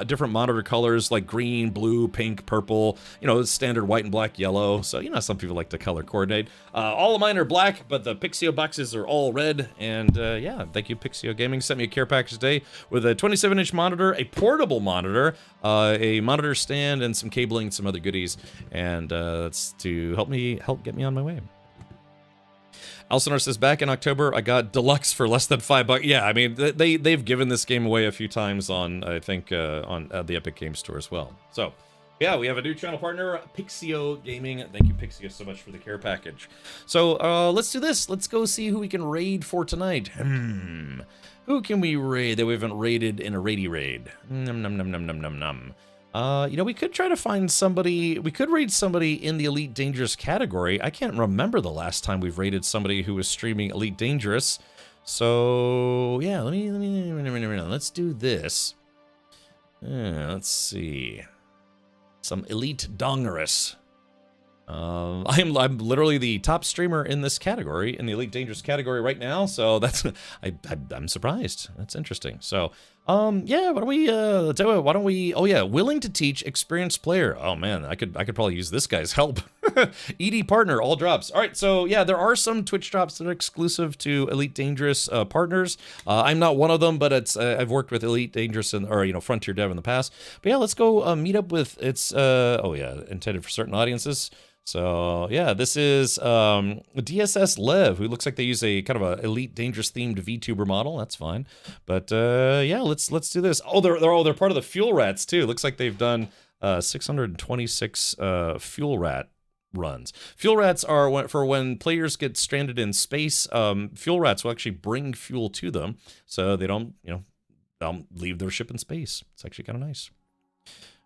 Speaker 1: different monitor colors like green, blue, pink, purple, you know, standard white and black, yellow. So, you know, some people like to color coordinate. All of mine are black, but the Pixio boxes are all red. And yeah, thank you, Pixio Gaming. Sent me a care package today with a 27-inch monitor, a portable monitor, a monitor stand, and some cabling and some other goodies, and that's to help get me on my way. Alcinar says, back in October, I got deluxe for less than $5. Yeah, I mean, they've given this game away a few times on, I think, on the Epic Games Store as well. So, yeah, we have a new channel partner, Pixio Gaming. Thank you, Pixio, so much for the care package. So, let's do this. Let's go see who we can raid for tonight. Who can we raid that we haven't raided in a raidy raid? Nom nom nom nom nom nom nom. You know, we could try to find somebody, we could raid somebody in the Elite Dangerous category. I can't remember the last time we've raided somebody who was streaming Elite Dangerous. So, yeah, let's do this. Let's see. Some Elite Dongerous. I'm literally the top streamer in this category, in the Elite Dangerous category right now, so that's, I'm surprised. That's interesting. So, yeah, why don't we, oh yeah, willing to teach, experienced player. Oh man, I could probably use this guy's help. ED partner, all drops. All right, so yeah, there are some Twitch drops that are exclusive to Elite Dangerous partners. I'm not one of them, but it's, I've worked with Elite Dangerous or, you know, Frontier Dev in the past. But yeah, let's go meet up with, it's, oh yeah, intended for certain audiences. So yeah, this is DSS Lev, who looks like they use a kind of a Elite Dangerous themed VTuber model. That's fine, but yeah, let's do this. Oh, they're part of the Fuel Rats too. Looks like they've done 626 Fuel Rat runs. Fuel Rats are for when players get stranded in space. Fuel Rats will actually bring fuel to them, so they don't, you know, don't leave their ship in space. It's actually kind of nice.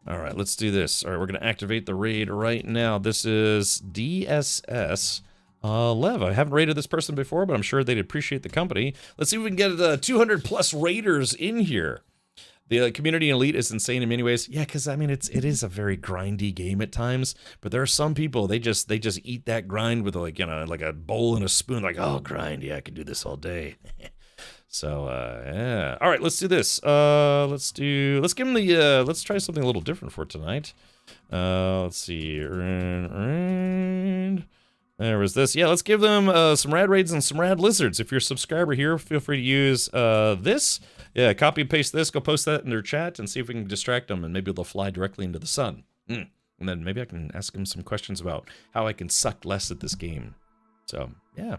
Speaker 1: All right, let's do this. All right, we're going to activate the raid right now. This is DSS Lev. I haven't raided this person before, but I'm sure they'd appreciate the company. Let's see if we can get 200 plus raiders in here. The community in Elite is insane in many ways. Yeah, because I mean it is a very grindy game at times. But there are some people they just eat that grind with like like a bowl and a spoon. Like, oh, grind, yeah, I can do this all day. So yeah. All right, let's do this. Let's give him the let's try something a little different for tonight. Let's see. There was this. Yeah, let's give them some rad raids and some rad lizards. If you're a subscriber here, feel free to use this. Yeah, copy and paste this. Go post that in their chat and see if we can distract them, and maybe they'll fly directly into the sun. And then maybe I can ask them some questions about how I can suck less at this game. So yeah.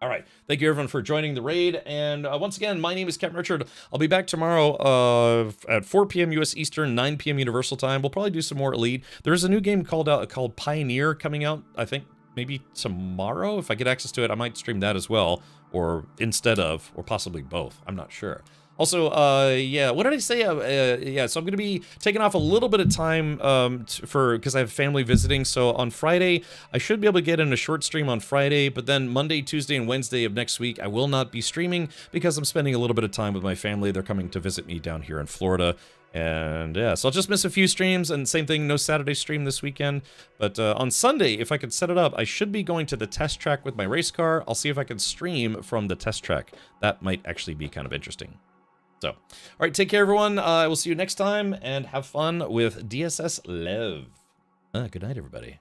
Speaker 1: All right. Thank you, everyone, for joining the raid. And once again, my name is Captain Richard. I'll be back tomorrow at 4 p.m. U.S. Eastern, 9 p.m. Universal Time. We'll probably do some more Elite. There's a new game called Pioneer coming out, I think, maybe tomorrow. If I get access to it, I might stream that as well, or instead of, or possibly both. I'm not sure. Also, yeah, what did I say? Yeah, so I'm going to be taking off a little bit of time because I have family visiting. So on Friday, I should be able to get in a short stream on Friday, but then Monday, Tuesday, and Wednesday of next week, I will not be streaming because I'm spending a little bit of time with my family. They're coming to visit me down here in Florida. And yeah, so I'll just miss a few streams, and same thing, no Saturday stream this weekend. But on Sunday, if I could set it up, I should be going to the test track with my race car. I'll see if I can stream from the test track. That might actually be kind of interesting. So, all right, take care, everyone. I will see you next time, and have fun with DSS Lev. Good night, everybody.